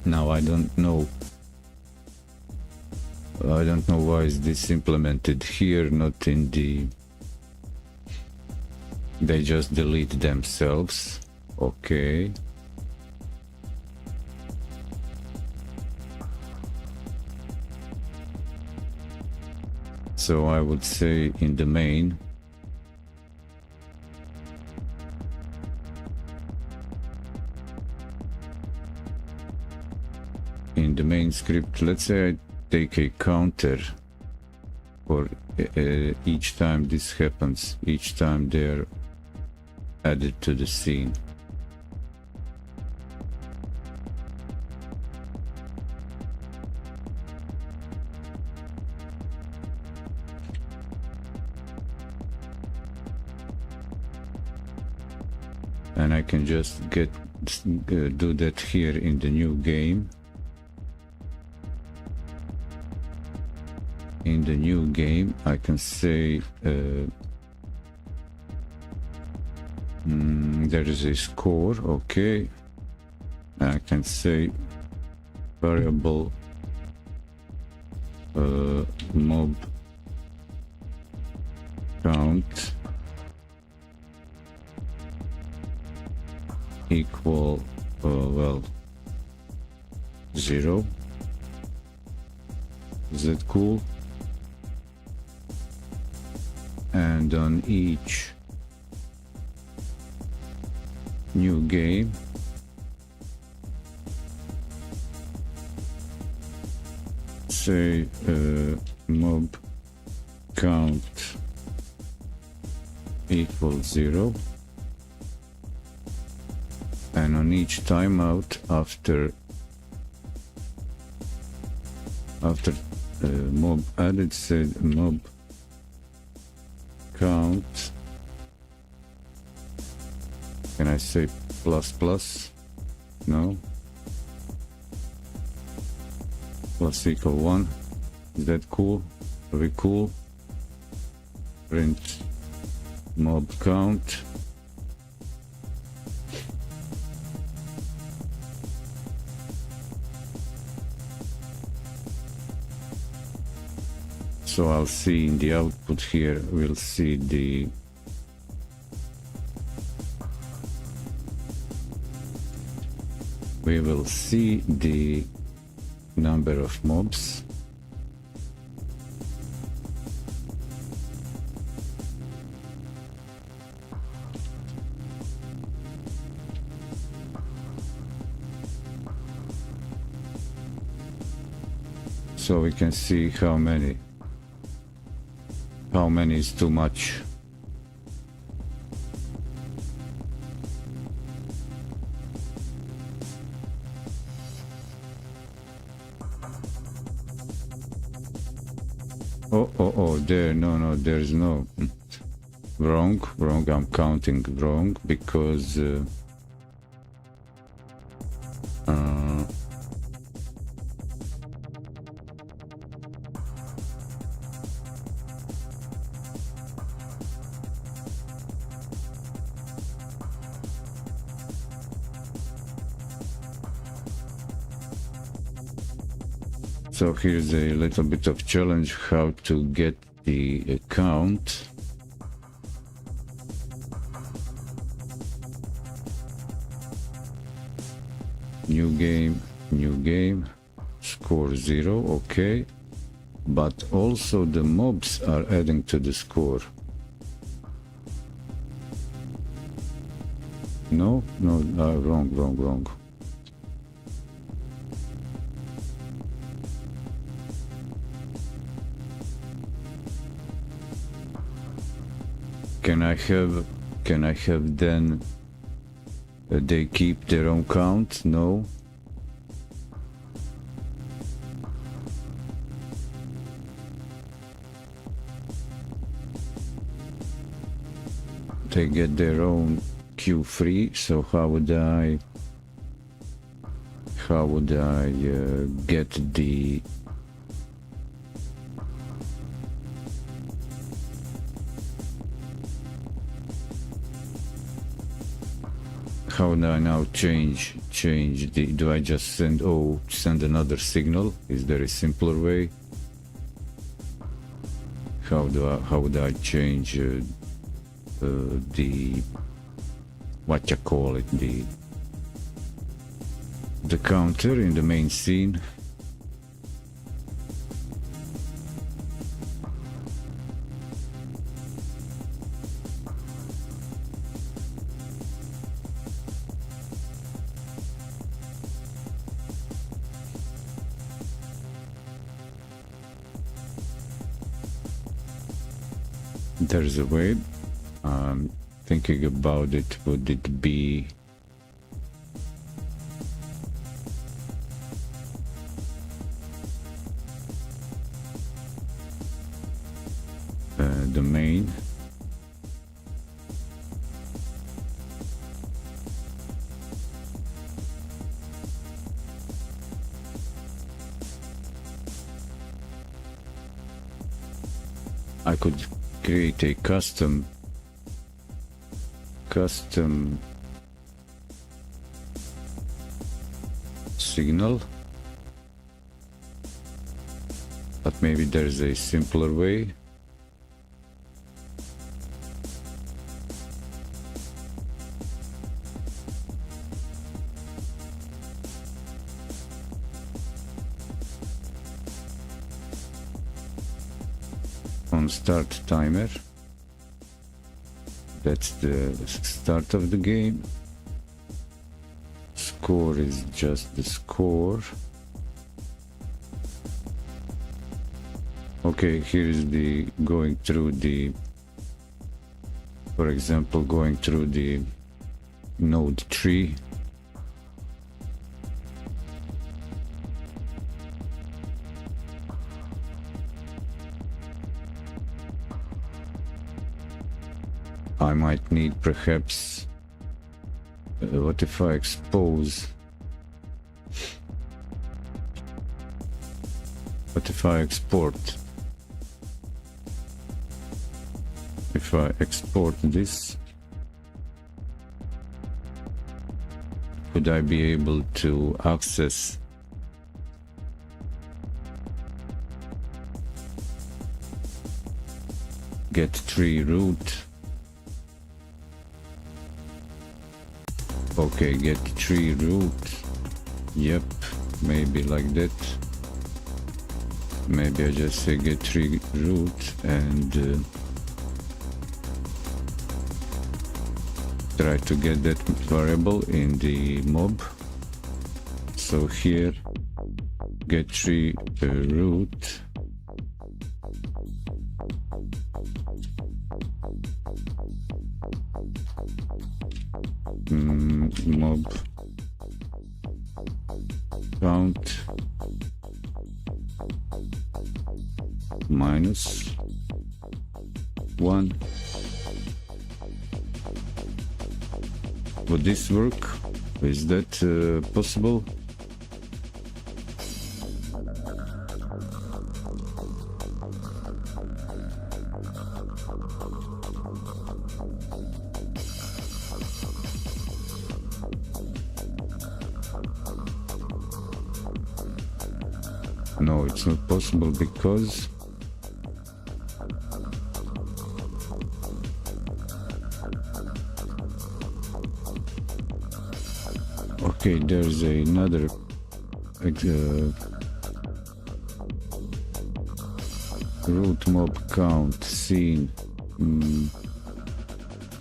Now I don't know why is this implemented here, not in the... They just delete themselves. Okay. So I would say in the main, script, let's say I take a counter for each time this happens, each time they're added to the scene. And I can just do that here in the new game. In the new game, I can say there is a score, okay. I can say variable mob count equal, well, 0. Is that cool? And on each new game, say mob count equals 0, and on each timeout after mob added, said mob count, can I say plus plus? No. Plus equal 1. Is that cool? Very cool. Print mob count. So I'll see in the output here, we'll see the number of mobs. So we can see how many is too much. Oh, there, no, there's no, wrong, I'm counting wrong, because so here's a little bit of challenge how to get the count. new game, score 0, okay, but also the mobs are adding to the score. No, wrong. Can I have then they keep their own count? No. They get their own queue free, so how would I get the how do I now change the, do I just send another signal? Is there a simpler way? How would I change the, what you call it, the counter in the main scene? There's a way. I'm thinking about it. Would it be the main? I could create a custom signal, but maybe there's a simpler way. On start timer, that's the start of the game. Score is just the score. Okay, here is the going through the, for example, going through the node tree. I might need perhaps, what if I expose, what if I export, if I export this, would I be able to access get tree root? Okay, get tree root. Yep, maybe like that. Maybe I just say get tree root and try to get that variable in the mob. So here, get tree root. Mob count -1. Would this work? Is that possible? No, it's not possible because Okay, there's another root mob count scene.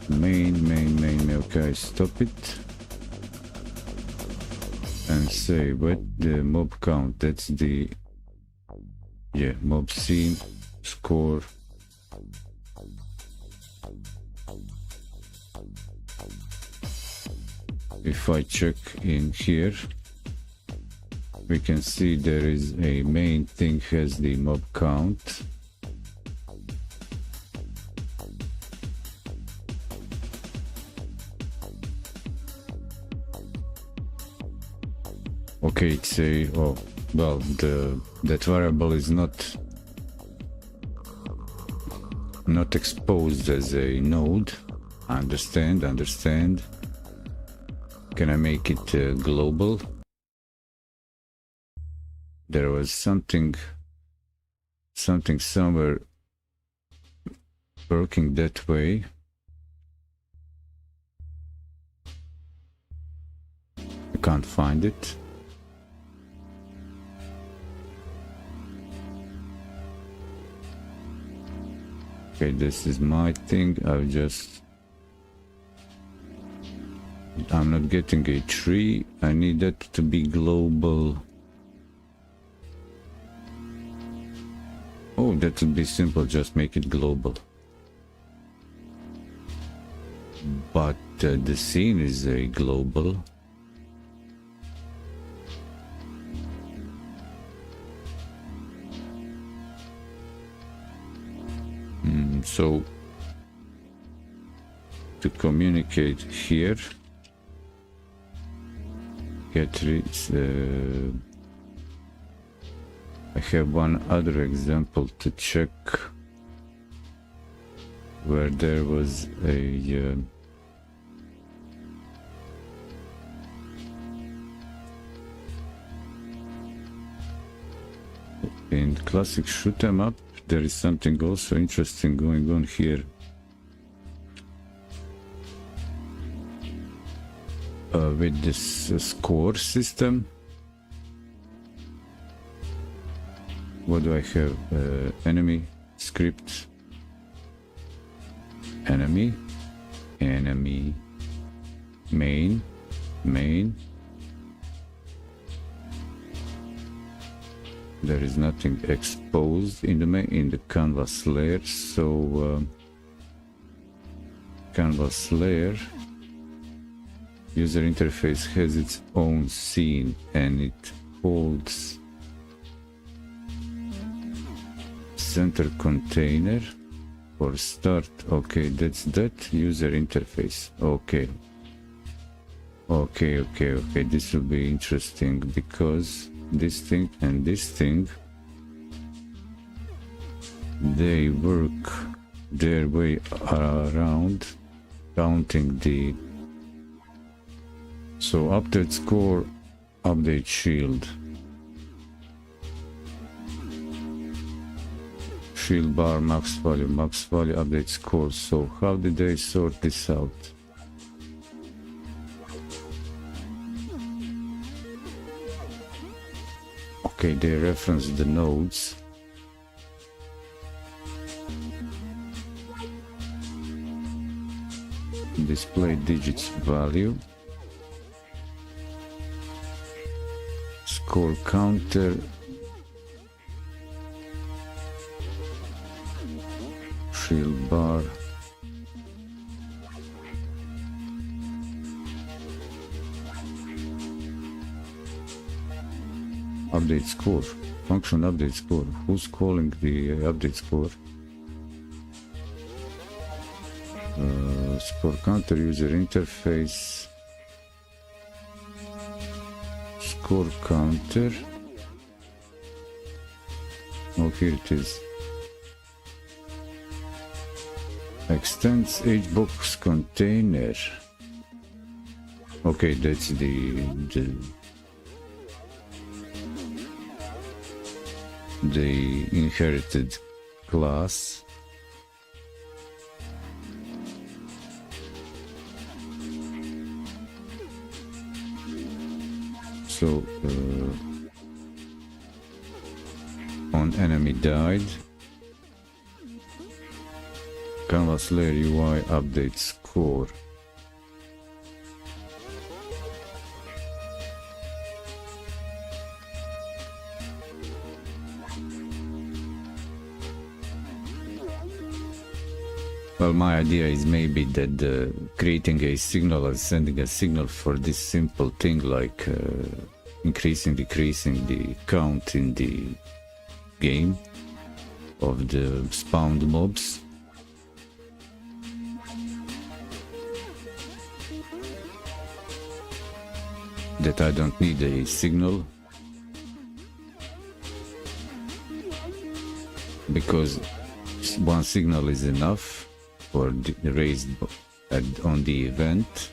Main. Okay, stop it and say what the mob count. That's the mob scene score. If I check in here, we can see there is a main thing has the mob count. Okay, it's a that variable is not exposed as a node. Understand. Can I make it global? There was something somewhere working that way. I can't find it. Okay, this is my thing. I'm not getting a tree. I need that to be global. Oh, that would be simple. Just make it global. But the scene is a global. So to communicate here, I have one other example to check where there was a in classic shoot 'em up. There is something also interesting going on here. With this score system. What do I have? Enemy script. Enemy. Main. There is nothing exposed in the canvas layer, so canvas layer user interface has its own scene and it holds center container for start. Okay, that's that user interface. Okay, this will be interesting because this thing and this thing, they work their way around counting the update score, update shield bar, max value, update score. So how did they sort this out? Okay, they reference the nodes. Display digits value. Score counter. Shield bar. Update score. Function update score. Who's calling the update score? Score counter user interface. Score counter. Oh, here it is. Extends HBox container. Okay, that's the inherited class. So on enemy died, canvas layer UI update score. Well, my idea is maybe that creating a signal or sending a signal for this simple thing like increasing, decreasing the count in the game of the spawned mobs. That I don't need a signal, because one signal is enough for the raised on the event.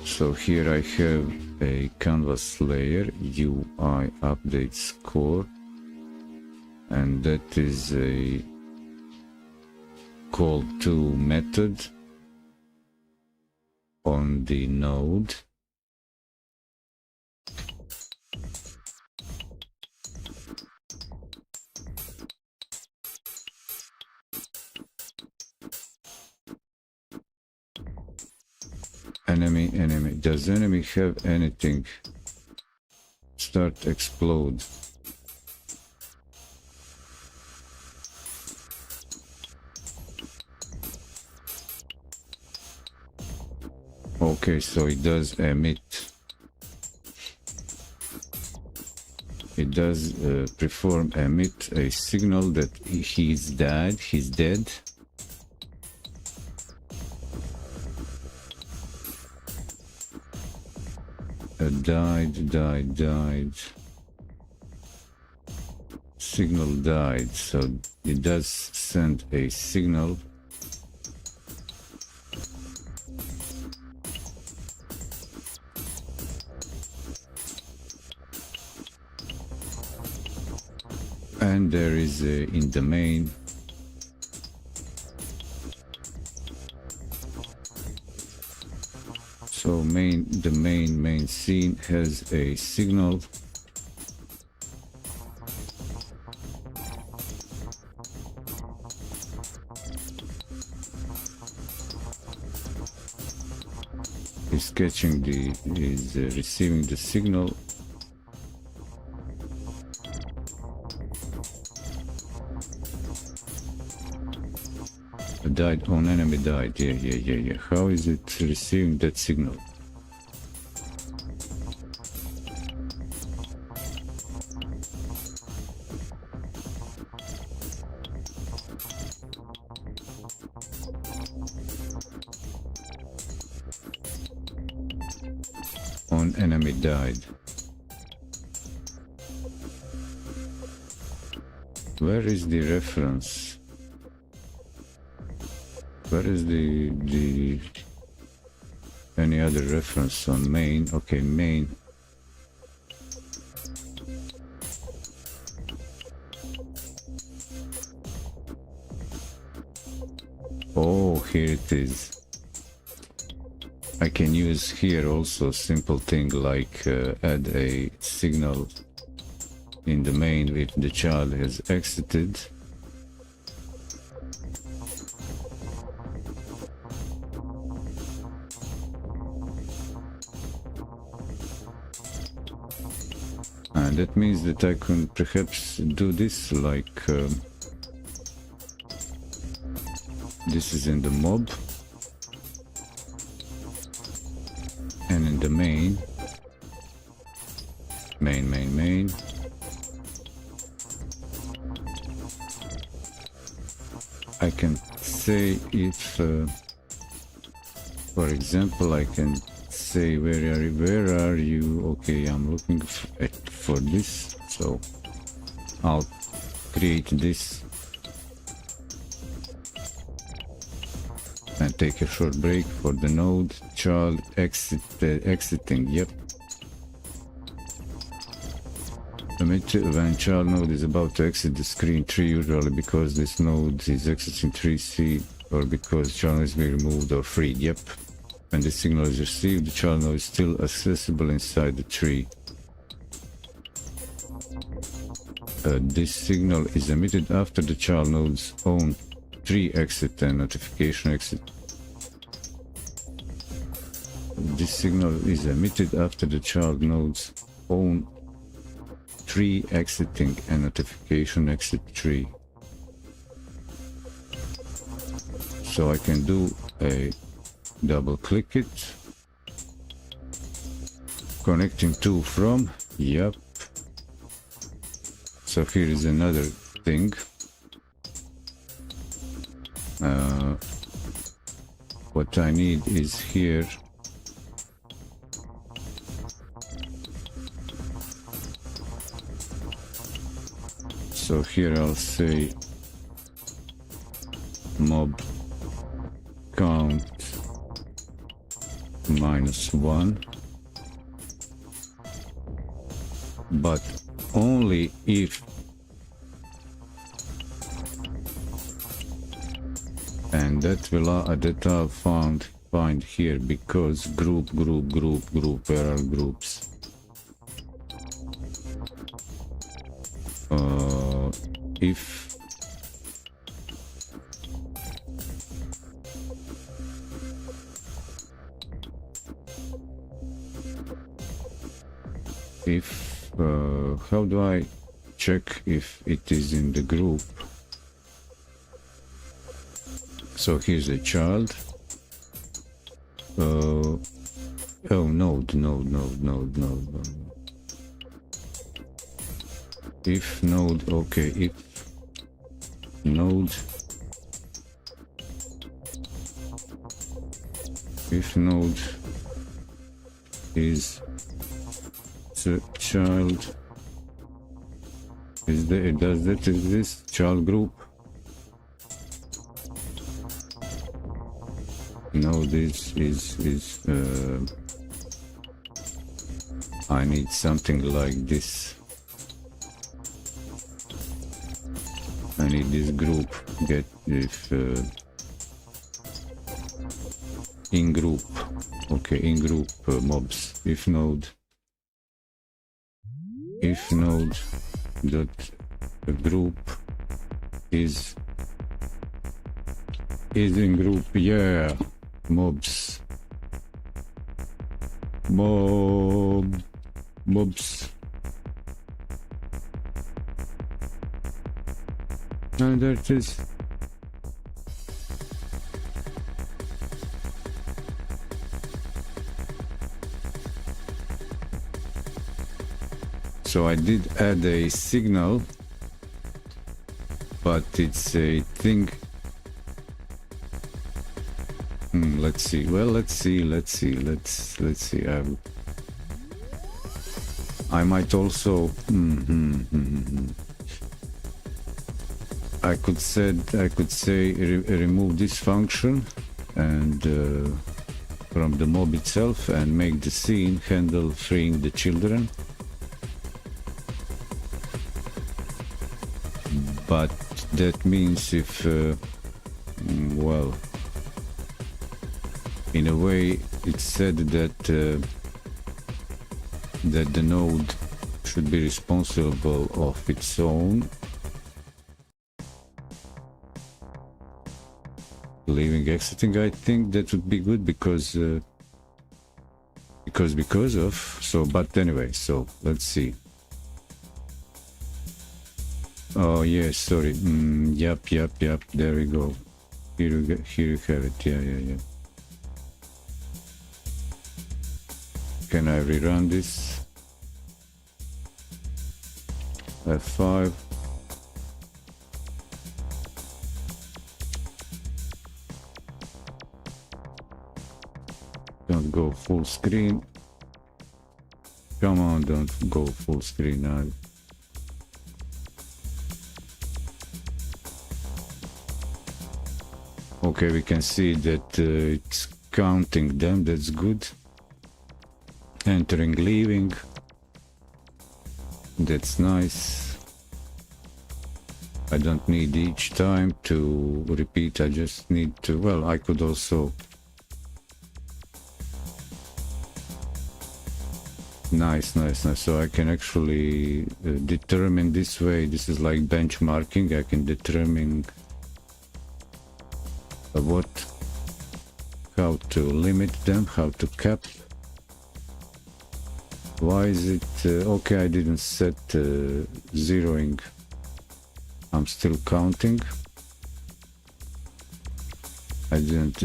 So here I have a canvas layer UI update score, and that is a call to method on the node. Enemy. Does enemy have anything? Start explode. Okay, so it does emit. It does perform emit a signal that he's dead. He's dead. Died. Signal died. So it does send a signal. And there is in the main so the main scene has a signal. Is catching receiving the signal. Died on enemy died. Yeah. How is it receiving that signal? On enemy died. Where is the reference? Where is the any other reference on main? Okay, main. Oh, here it is. I can use here also simple thing like add a signal in the main if the child has exited. And that means that I can perhaps do this like this is in the mob and in the main I can say if for example I can say where are you? Okay, I'm looking for this, so I'll create this and take a short break for the node. Child exiting. Yep. When child node is about to exit the screen tree, usually because this node is exiting tree C or because child is being removed or freed. Yep. When the signal is received, the child node is still accessible inside the tree. This signal is emitted after the child node's own tree exit and notification exit. This signal is emitted after the child node's own tree exiting and notification exit tree. So I can do a double click it, connecting to from, yep. So here is another thing. What I need is here so here I'll say mob count -1, but only if, and that will that I'll find here, because group, where are groups? If how do I check if it is in the group? So here's a child. Oh, node. If node, okay, if node is the child, is there, does that exist, child group? No, this is I need something like this. I need this group, get if in group, okay, in group mobs, if node dot group is in group, yeah, mobs. And there it is. So I did add a signal, but it's a thing. Let's see. Well, let's see. I might also. I could say remove this function and from the mob itself, and make the scene handle freeing the children. But that means if well, in a way it's said that that the node should be responsible of its own. Leaving, exiting, I think that would be good because of, so, but anyway, so let's see. Oh yes, sorry. Yep, there we go. Here you have it. Yeah. Can I rerun this? F5. Don't go full screen. Come on, don't go full screen now. Okay, we can see that it's counting them, that's good. Entering, leaving, that's nice. I don't need each time to repeat, I just need to, well, I could also Nice. So I can actually determine this way. This is like benchmarking. I can determine how to limit them, how to cap. Why is it okay? I didn't set zeroing. I'm still counting. I didn't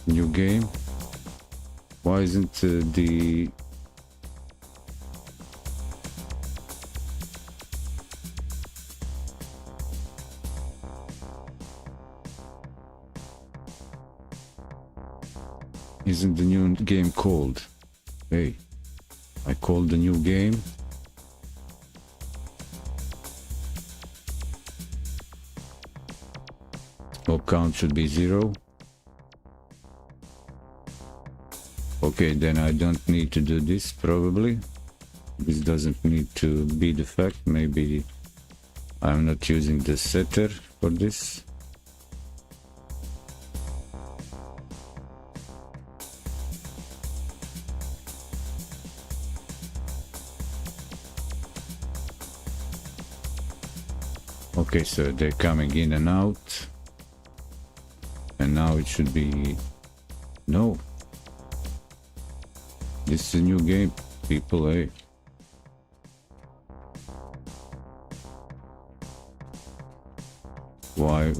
new game. Why isn't the new game called? Hey, I called the new game. Mob count should be 0. Okay, then I don't need to do this probably. This doesn't need to be the fact. Maybe I'm not using the setter for this. Okay, so they're coming in and out. And now it should be... No. This is a new game, people, eh? Why?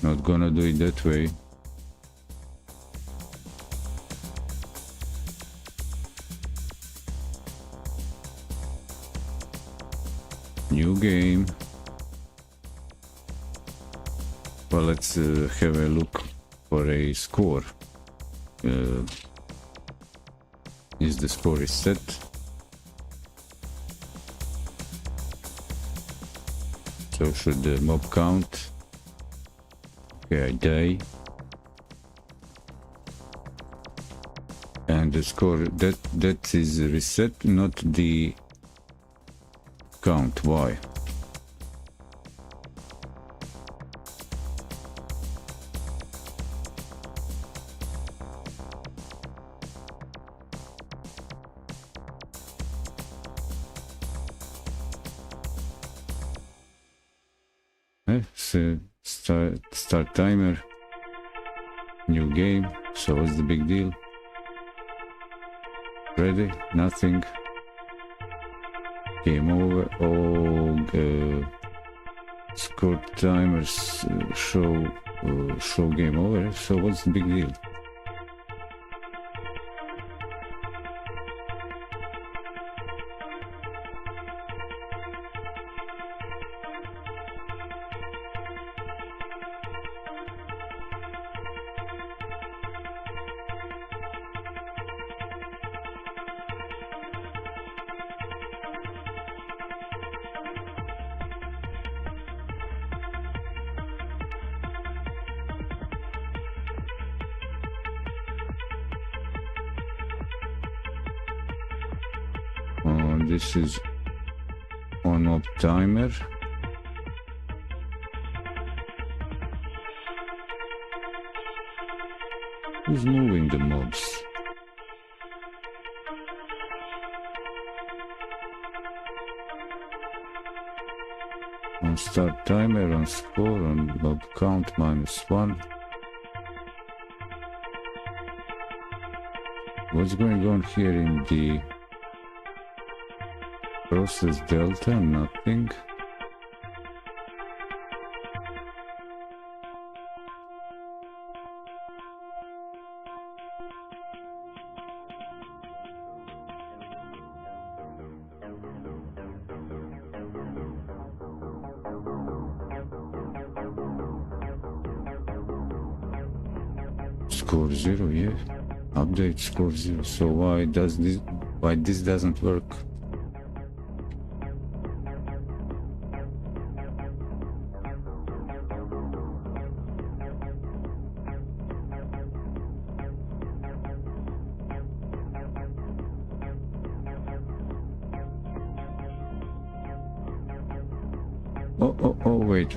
Not gonna do it that way. New game. Well, let's have a look for a score. Is the score is set? So should the mob count? Okay, I die. And the score that is reset, not the count. Why? So start timer, new game. So what's the big deal? Ready? Nothing. Game over. Oh, score timers show game over. So what's the big deal? This is on-off timer. Who's moving the mobs? On start timer, on score, on mob count -1. What's going on here in the process delta? Nothing. Score 0, yeah. Update score 0. So why this doesn't work? Oh, wait.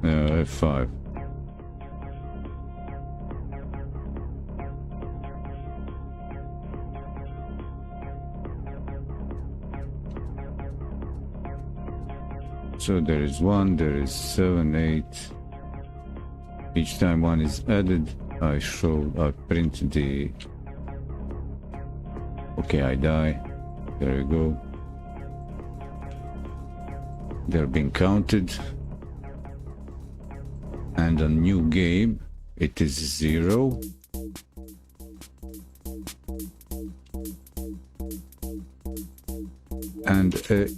F5. So there is 1, there is 7, 8. Each time one is added, I print the... Okay, I die. There we go. They're being counted. And a new game, it is 0. And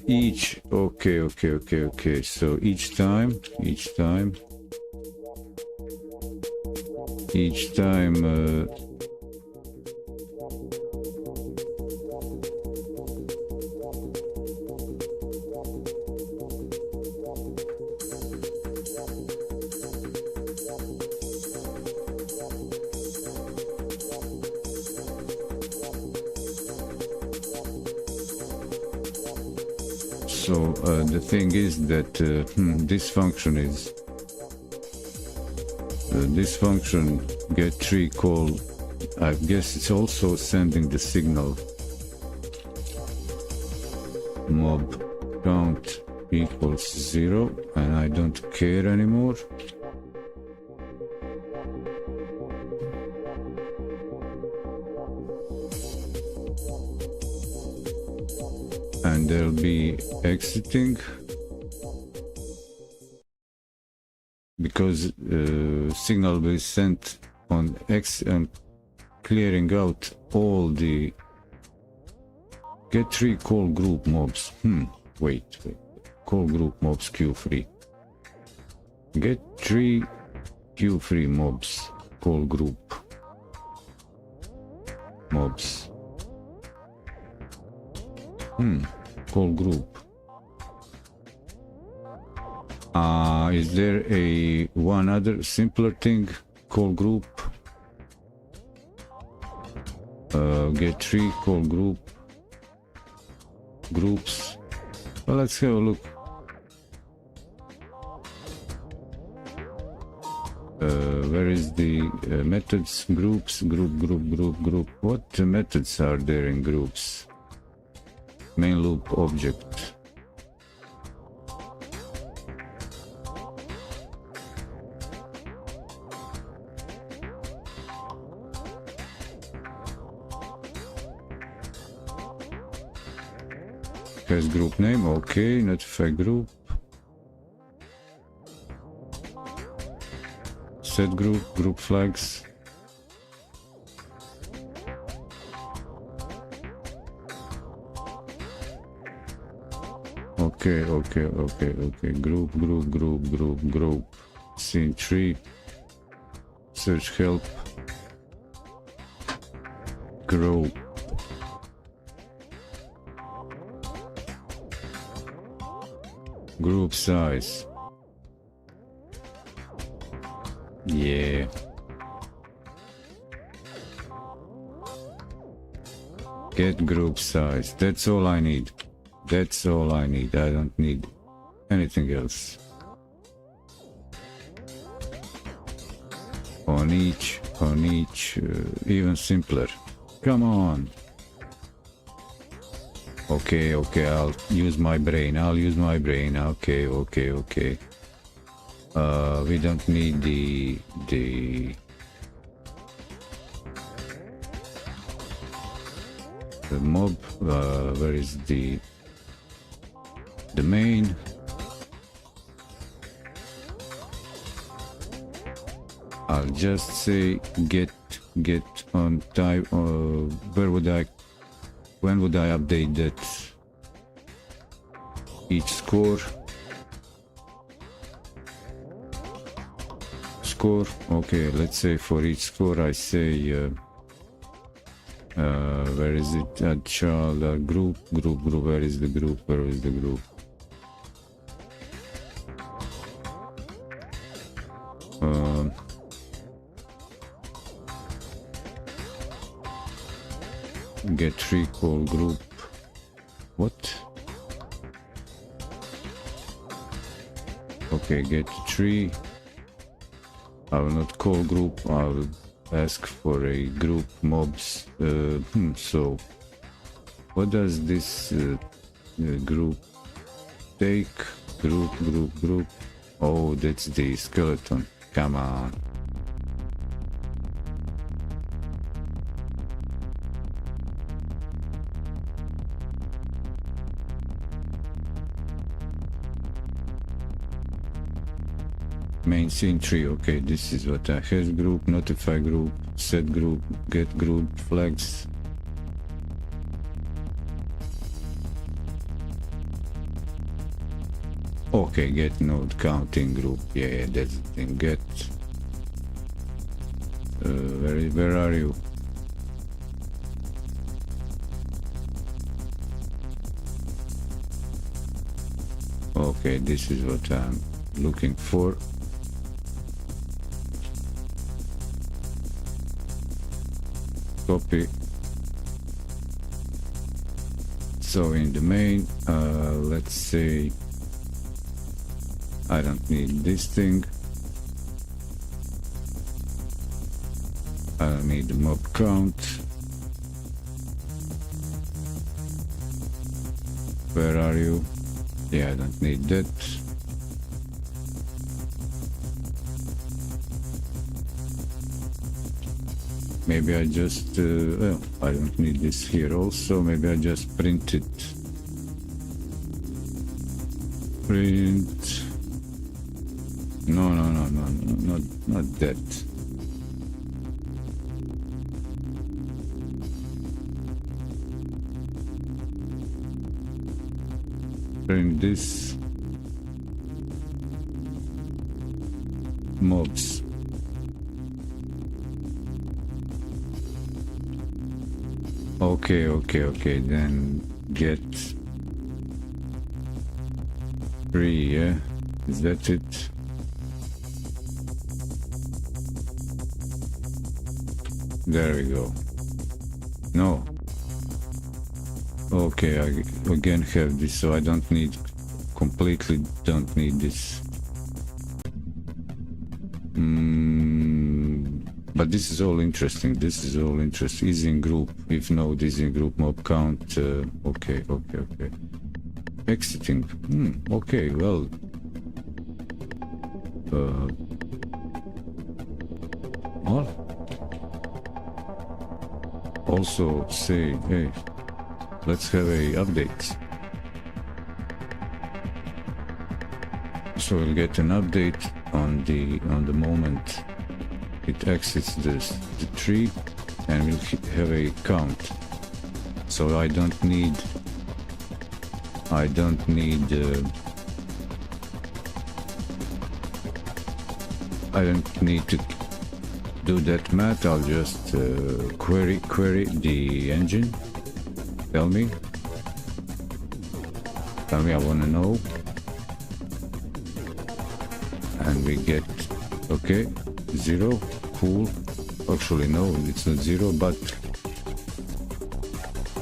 each, okay. So each time, so the thing is that this function is this function get tree call. I guess it's also sending the signal mob count equals 0, and I don't care anymore. And they'll be exiting because signal will be sent on X and clearing out all the get tree call group mobs. Wait. Call group mobs Q3. Get tree Q3 mobs. Call group mobs. Call group. Is there one other simpler thing? Call group. Get tree call group. Groups. Well, let's have a look. Where is the methods? Groups. Group. What methods are there in groups? Main loop object. Has group name, okay, notify group. Set group flags. Okay. Group. Scene tree. Search help. Group. Group size. Yeah. Get group size. That's all I need. I don't need anything else. On each, even simpler. Come on. Okay, I'll use my brain. Okay. We don't need the mob. Where is the main? I'll just say get on time. When would I update that? Each score. Okay, let's say for each score I say where is it? Child group. Where is the group? Get tree call group. What? Okay, get tree. I will not call group, I will ask for a group mobs. So what does this group take? Group. Oh, that's the skeleton. Come on. Main scene tree. Okay, this is what I have. Group, notify group, set group, get group, flags. Okay, get node counting group. Yeah, that's the thing. Get. Where are you? Okay, this is what I'm looking for. Copy. So in the main, let's say I don't need this thing. I don't need the mob count. Where are you? Yeah, I don't need that. Maybe I just, well, I don't need this here also. Maybe I just print it. Print. No, not that. Print this. Mobs. Okay, then get 3, yeah? Is that it? There we go. No. Okay, I again have this, so I don't need, completely don't need this. But this is all interesting. This is all interesting. Is in group. If node is in group, mob count. Okay. Exiting. Okay, well. What? Also say, hey, let's have a update. So we'll get an update on the moment it exits the tree, and we'll have a count. So I don't need to do that math. I'll just query the engine. Tell me, I want to know. And we get, okay, 0, cool. Actually no, it's not 0, but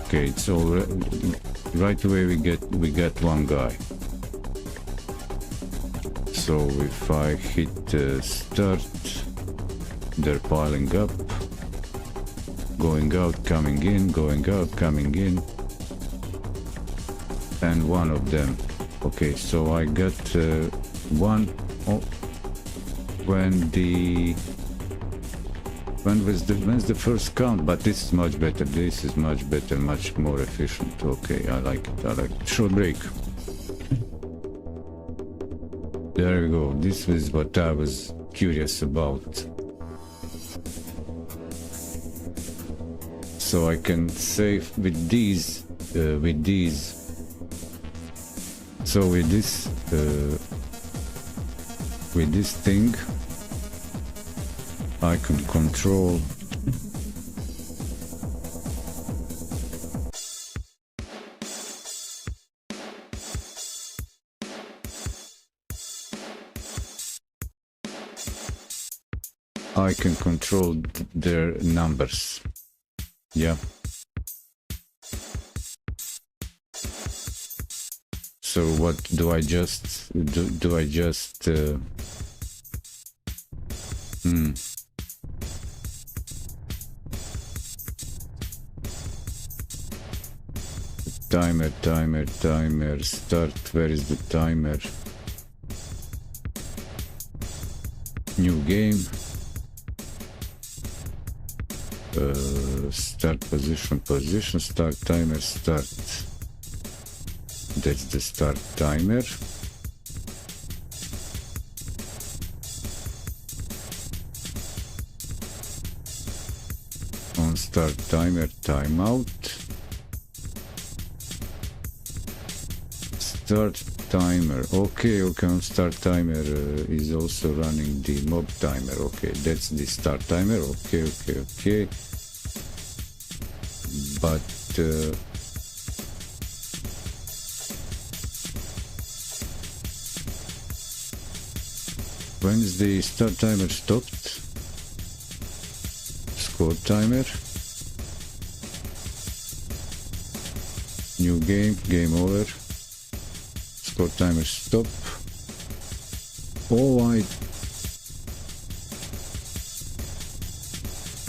okay, it's all right away. We get one guy. So if I hit start, they're piling up, going out, coming in, going out, coming in, and one of them. Okay, so I got one. When's the first count? But this is much better. This is much better, much more efficient. Okay, I like it. Short break. There we go. This is what I was curious about. So I can save with these. So with this thing, I can control their numbers. Yeah. So what do I just do? I just timer start. Where is the timer? New game. Start position, start timer, start. That's the start timer. On start timer, timeout. Start timer. Okay, on start timer is also running the mob timer. Okay, that's the start timer. Okay. But when is the start timer stopped? Score timer. New game, game over. Score timer stop. Oh,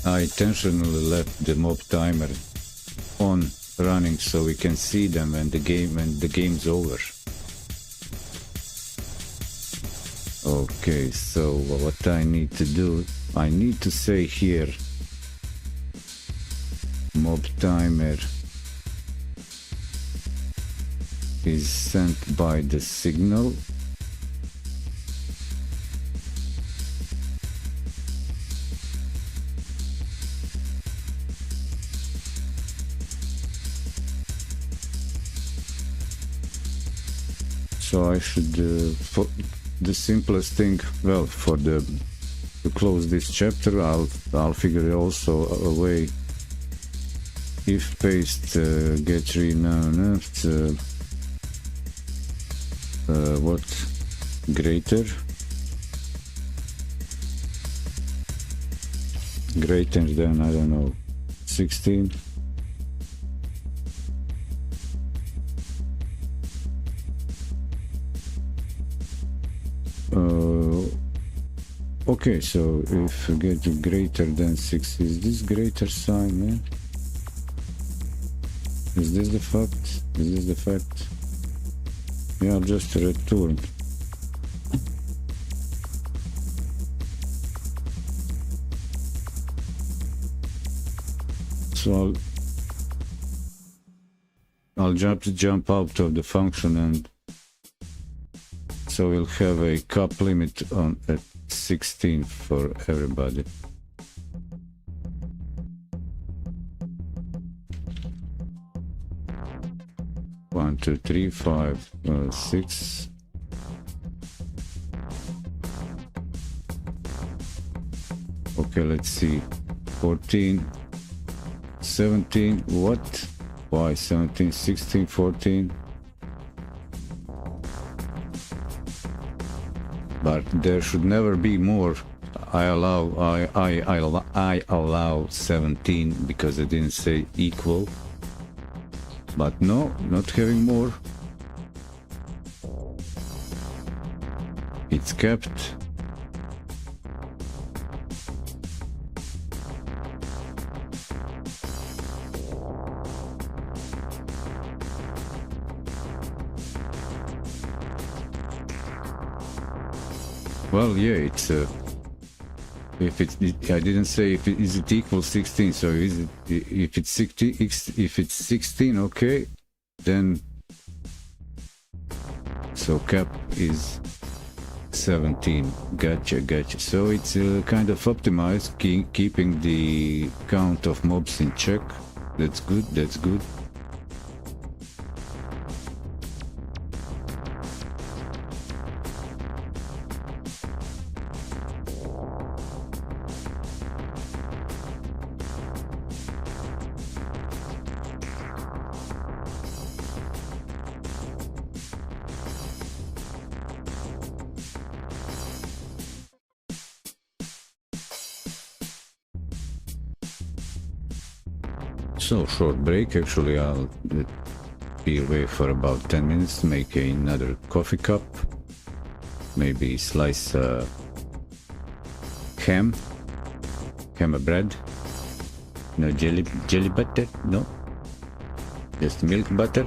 I intentionally left the mob timer on running so we can see them when the game's over. Okay, so what I need to do, I need to say here mob timer is sent by the signal. So I should, for the simplest thing, well, to close this chapter, I'll figure also a way. If paste get renounced, what greater than, I don't know, 16. Okay, so if we get greater than 6, is this greater sign, man? Is this the fact? Yeah, just return. So I'll jump out of the function, and so we'll have a cap limit on at 16 for everybody. One, two, three, 5, 6. Okay, let's see. 14, 17. What? Why 17, 16, 14? But there should never be more. I allow 17 because I didn't say equal. But no, not having more. It's kept. Well, yeah, it's if it's, I didn't say if it is it equal 16, so is it, if it's 16, if it's 16, okay, then so cap is 17. Gotcha. So it's kind of optimized, keeping the count of mobs in check. That's good. So short break, actually. be away for about 10 minutes, make another coffee cup, maybe slice ham bread, no jelly butter, no, just milk butter.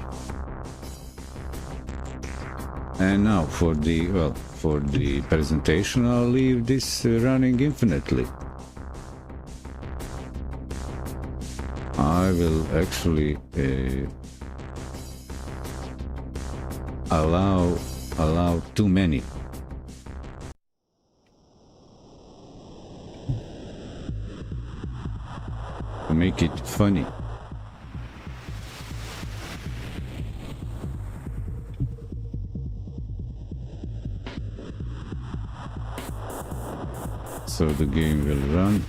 And now for the presentation, I'll leave this running infinitely. I will actually allow too many. To make it funny. So the game will run.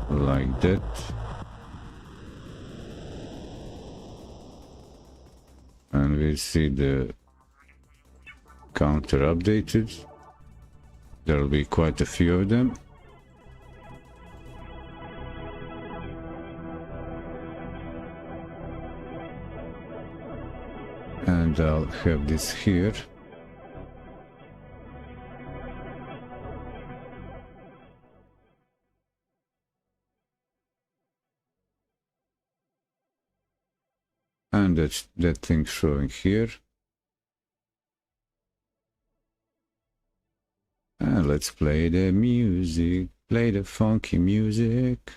Like that. And we'll see the counter updated. There will be quite a few of them. And I'll have this here. And that thing showing here. And let's play the music, play the funky music.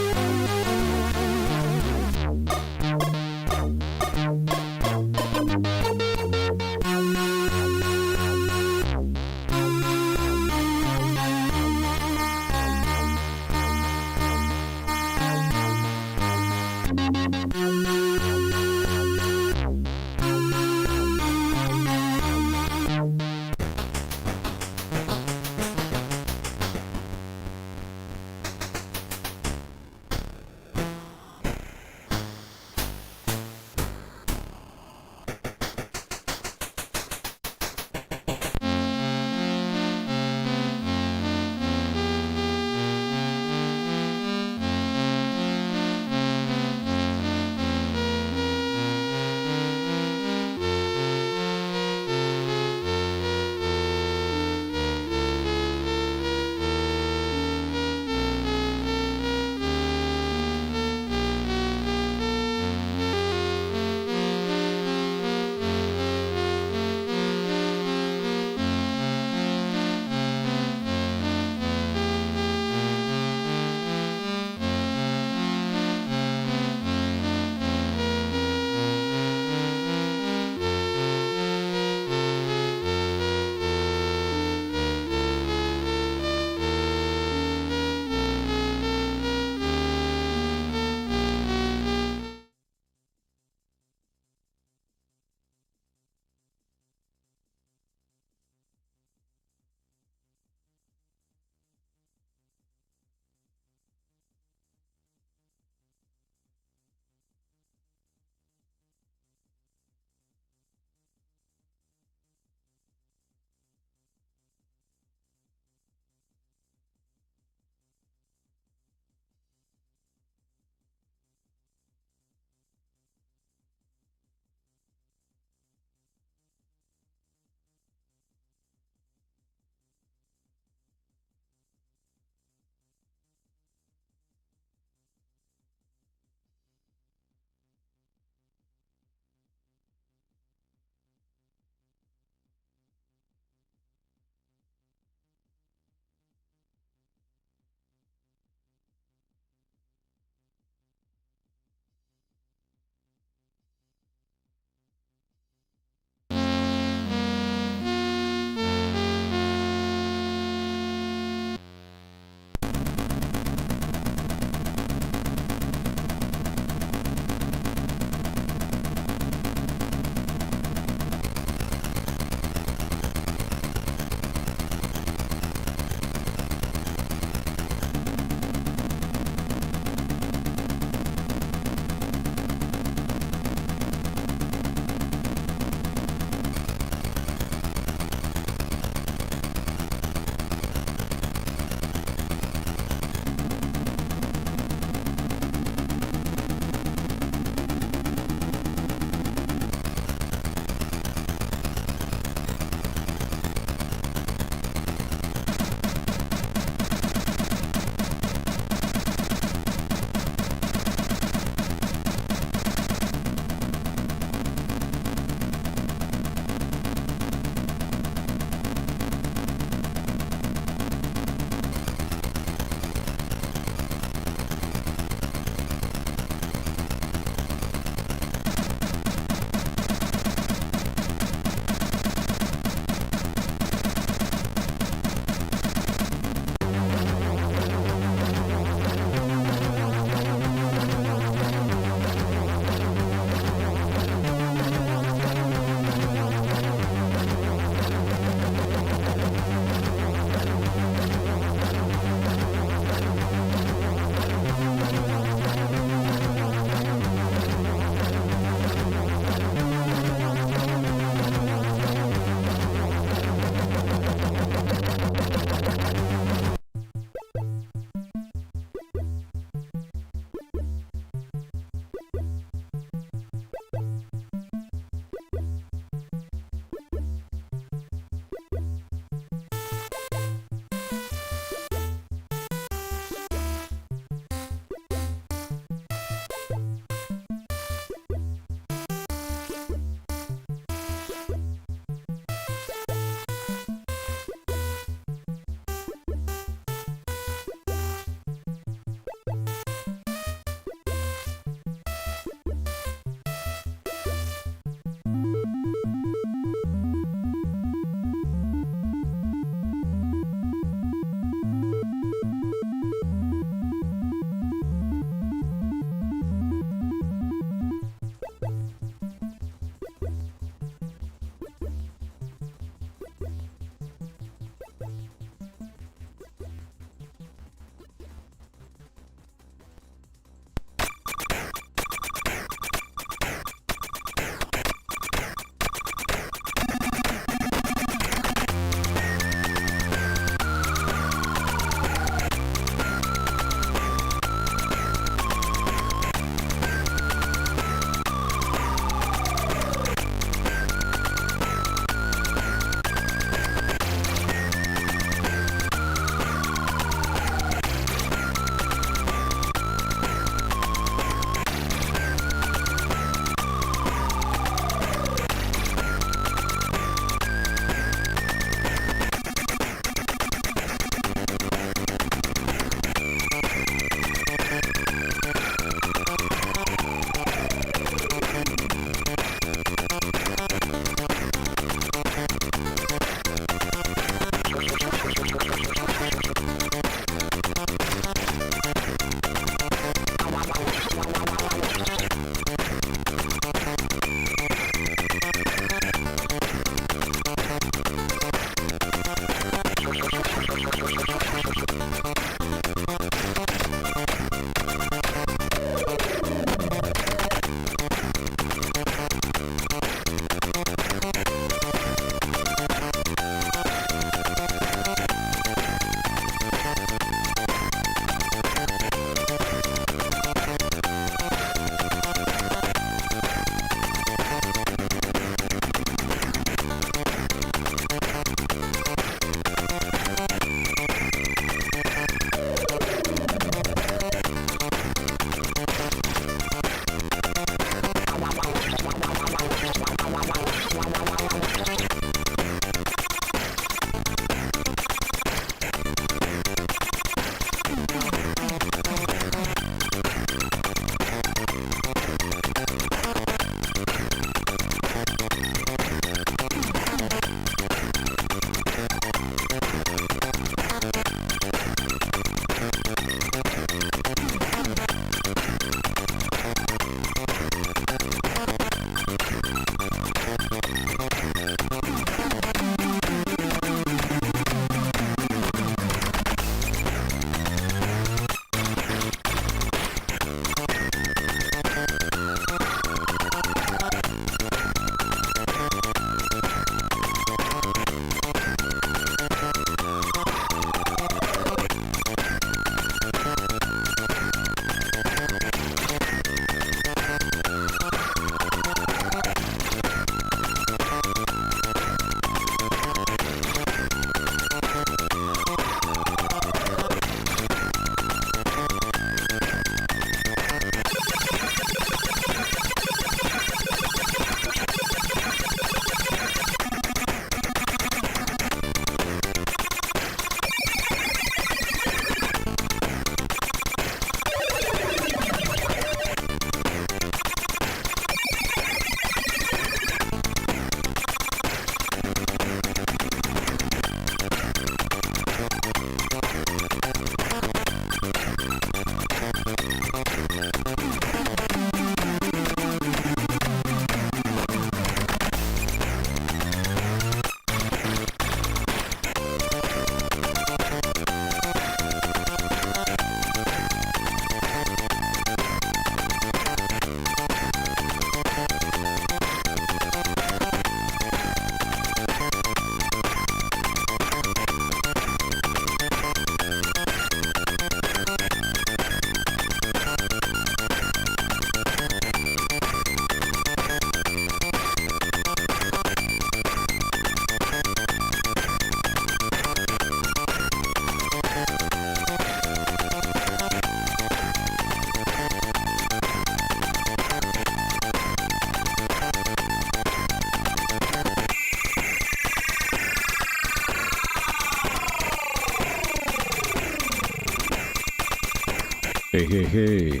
hey.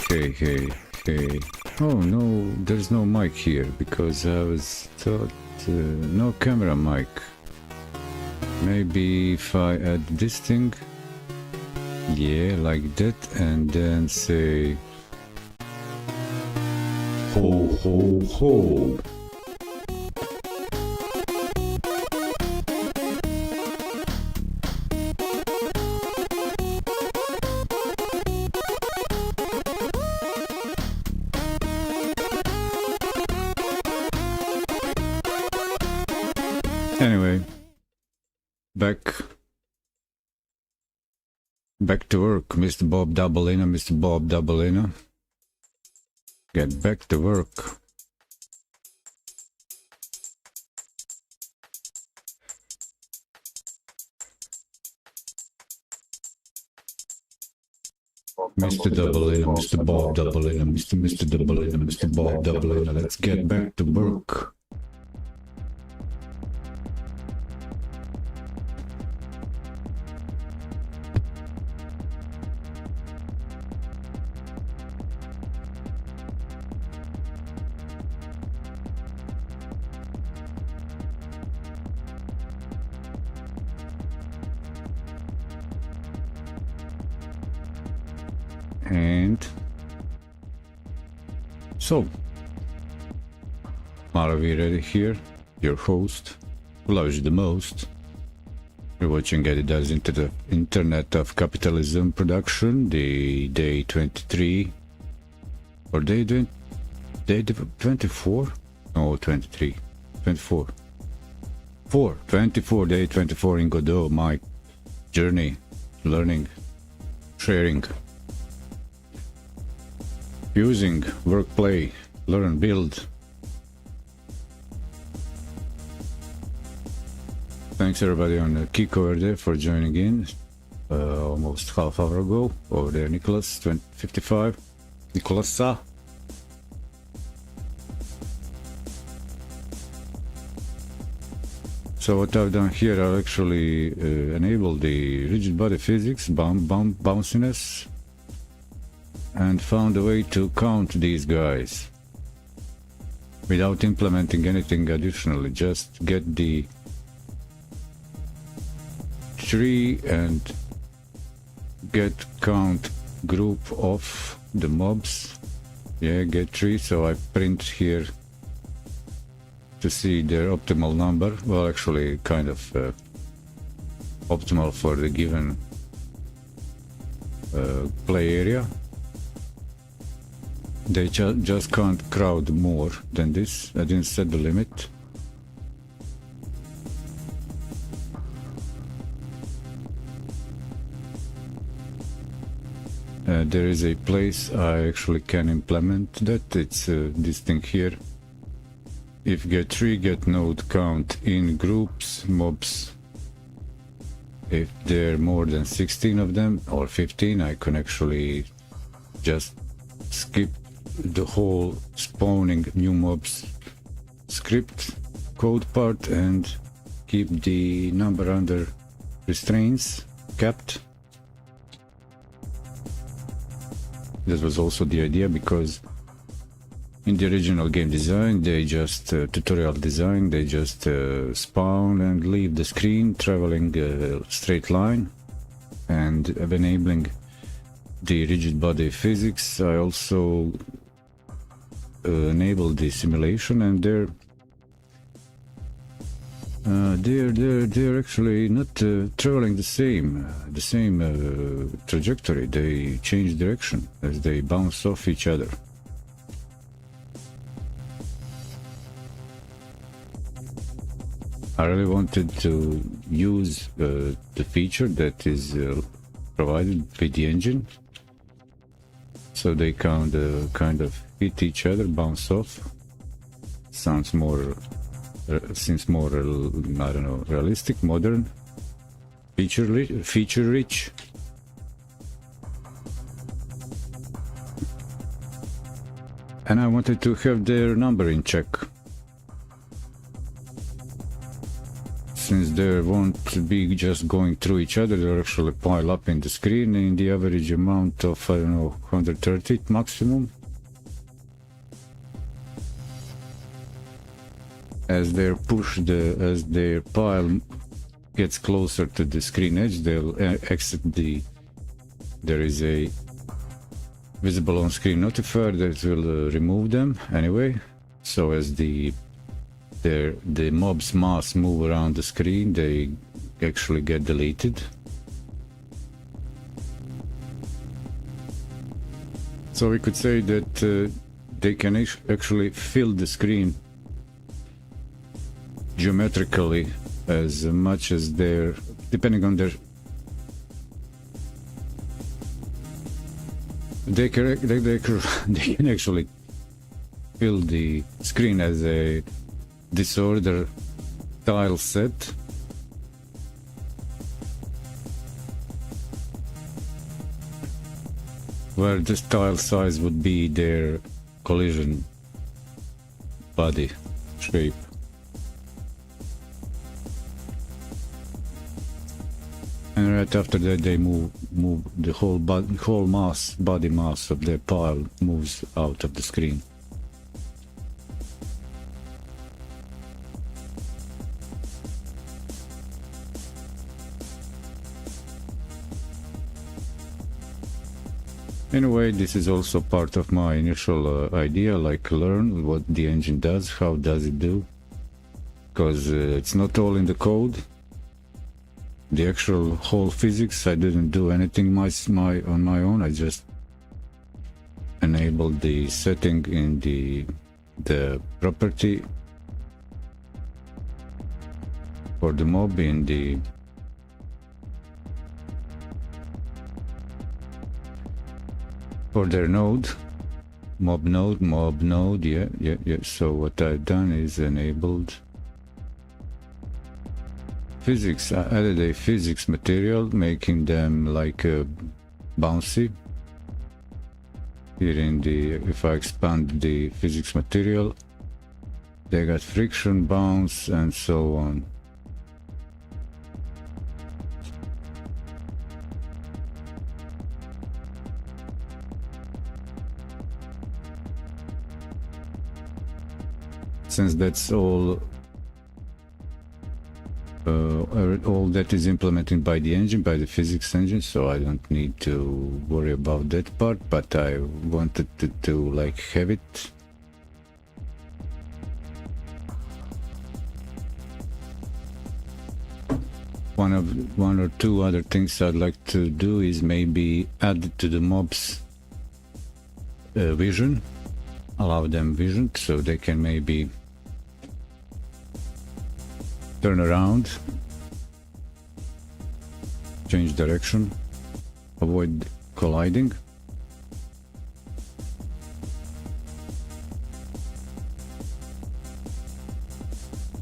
Hey. Oh no, there's no mic here because I was thought no camera mic. Maybe if I add this thing, yeah, like that, and then say ho ho ho. Anyway, back to work, Mr. Bob Doublina, Mr. Bob Doublina. Get back to work. Mr. Doublina, Mr. Bob Doublina, Mr. Doublina, Mr. Bob Doublina. Let's get back to work. And so, Maravi Reddy here, your host, who loves you the most. You're watching Eddy Does into the Internet of Capitalism production, the day 23, or day 24? No, 23, 24. 24, day 24 in Godot, my journey, learning, sharing. Using, work, play, learn, build. Thanks everybody on the kick over there for joining in. Almost half hour ago. Over there, Nicholas, 55. Nicholas Sa. So what I've done here, I've actually enabled the rigid body physics, bounciness, and found a way to count these guys without implementing anything additionally. Just get the tree and get count group of the mobs. Yeah, get tree. So I print here to see their optimal number. Well, actually kind of optimal for the given play area. They just can't crowd more than this. I didn't set the limit. There is a place I actually can implement that. It's this thing here. If get tree, get node count in groups, mobs. If there are more than 16 of them or 15, I can actually just skip the whole spawning new mobs script code part and keep the number under restraints capped. This was also the idea because in the original game design they just tutorial design, they just spawn and leave the screen traveling a straight line, and enabling the rigid body physics I also enable the simulation, and they're actually not traveling the same trajectory. They change direction as they bounce off each other. I really wanted to use the feature that is provided by the engine, so they can kind of hit each other, bounce off. Sounds more, seems more, I don't know, realistic, modern, feature rich. And I wanted to have their number in check. since they won't be just going through each other, they'll actually pile up in the screen in the average amount of, I don't know, 130 maximum. As their pile gets closer to the screen edge, they'll exit there is a visible on screen notifier that will remove them anyway. So as the mob's mass move around the screen, they actually get deleted. So we could say that they can actually fill the screen geometrically as much as they're, depending on their, they can actually fill the screen as a disorder tile set. Where this tile size would be their collision body shape. And right after that they move the whole body mass of their pile moves out of the screen. Anyway, this is also part of my initial idea, like learn what the engine does, how does it do, because it's not all in the code. The actual whole physics, I didn't do anything on my own. I just enabled the setting in the property for the mob in the for their node, mob node, yeah. So what I've done is enabled physics. I added a physics material, making them like bouncy. Here in the, if I expand the physics material, they got friction, bounce, and so on. Since that's all that is implemented by the engine, by the physics engine, so I don't need to worry about that part, but I wanted to like have it. One or two other things I'd like to do is maybe add it to the mob's vision, allow them vision, so they can maybe turn around, change direction, avoid colliding.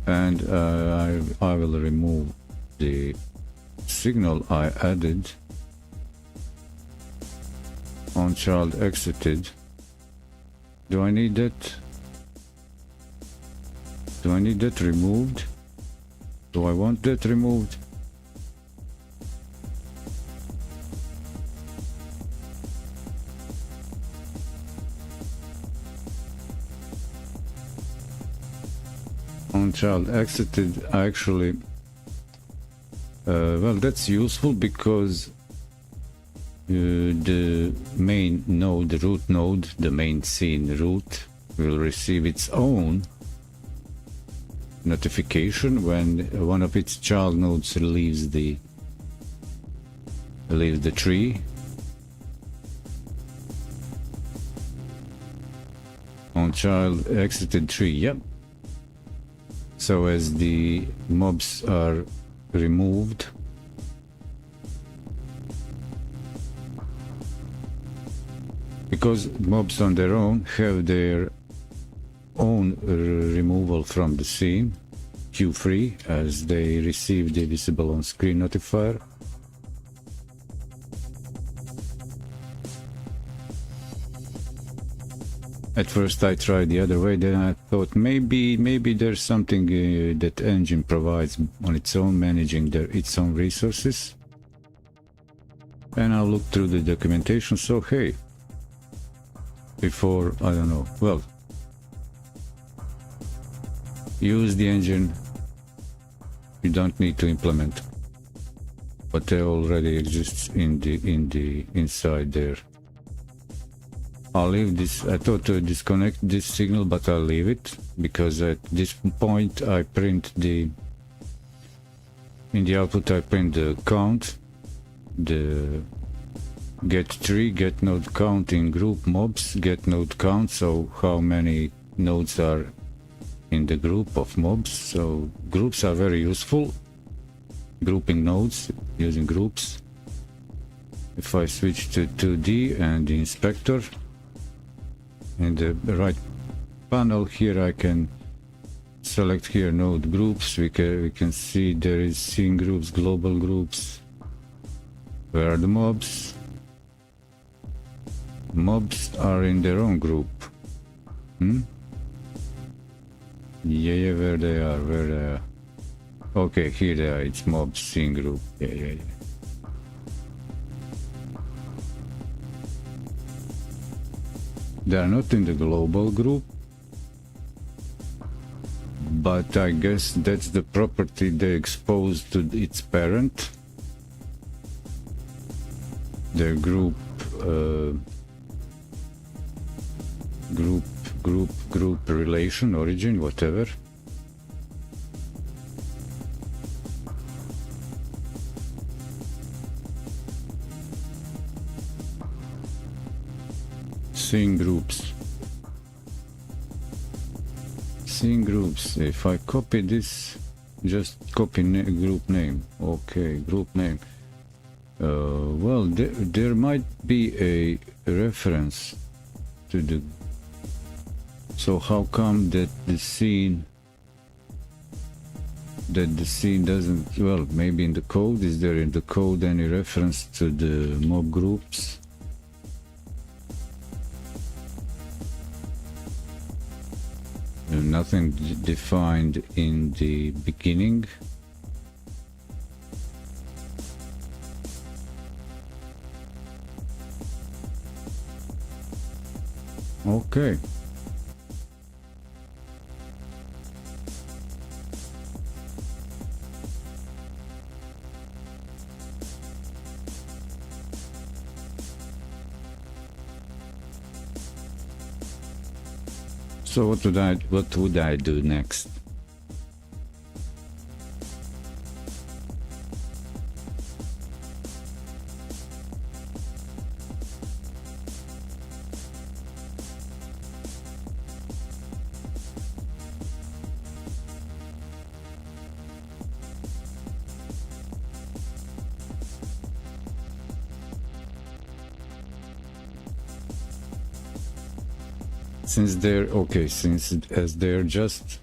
And I will remove the signal I added on child exited. Do I need that? Do I need that removed? Do I want that removed? On child exited, I actually, well, that's useful because the main node, the root node, the main scene root will receive its own notification when one of its child nodes leaves the tree. On child exited tree, yep. So as the mobs are removed, because mobs on their own have their own removal from the scene, queue free, as they receive the visible on screen notifier. At first I tried the other way, then I thought maybe there's something that engine provides on its own, managing its own resources. And I'll look through the documentation. So hey, before, I don't know, well, use the engine. You don't need to implement what already exists inside there. I'll leave this. I thought to disconnect this signal, but I'll leave it because at this point I print in the output I print the count, the get tree, get node count in group mobs, get node count, so how many nodes are in the group of mobs. So groups are very useful, grouping nodes using groups. If I switch to 2D and the inspector, in the right panel here I can select here node groups. We can see there is scene groups, global groups. Where are the mobs? Mobs are in their own group. Yeah, where they are. Okay, here they are. It's mobs scene group. Yeah. They are not in the global group, but I guess that's the property they expose to its parent. Their group relation, origin, whatever. Scene groups. If I copy this, just copy group name. Okay, group name. Well, there might be a reference to the. So how come that the scene doesn't? Well, maybe in the code. Is there in the code any reference to the mob groups? Nothing defined in the beginning. Okay. So what would I do next? Since as they're just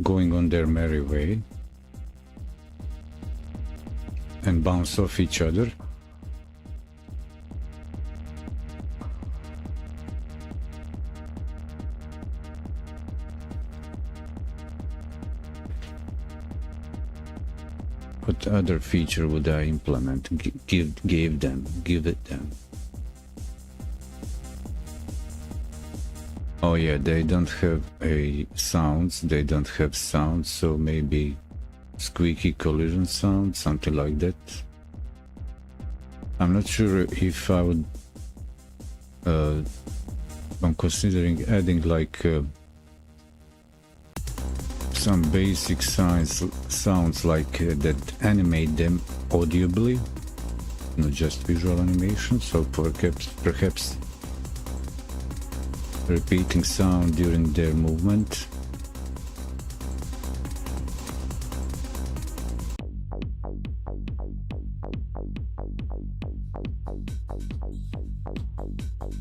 going on their merry way and bounce off each other, what other feature would I implement? Give it them. Oh yeah, they don't have they don't have sounds, so maybe squeaky collision sound, something like that. I'm not sure if I would, I'm considering adding like some basic sounds like that animate them audibly, not just visual animation, so perhaps repeating sound during their movement.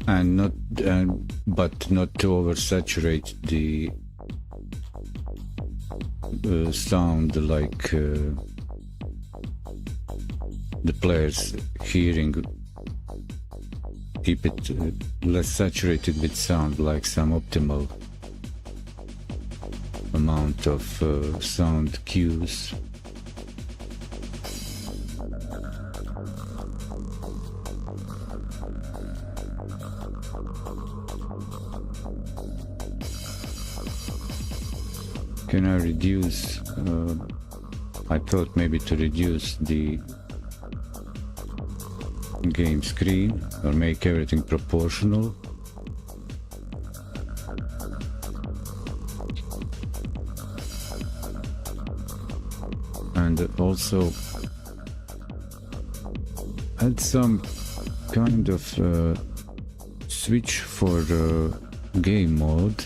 And but not to oversaturate the sound, like the players hearing. Keep it less saturated with sound, like some optimal amount of sound cues. Can I reduce, I thought maybe to reduce the game screen or make everything proportional. And also add some kind of switch for game mode.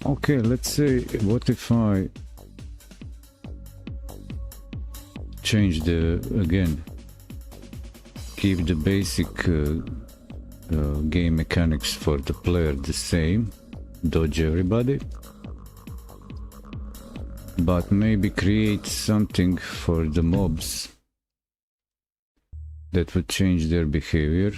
Okay, let's say, what if I change again, keep the basic game mechanics for the player the same, dodge everybody, but maybe create something for the mobs that would change their behavior.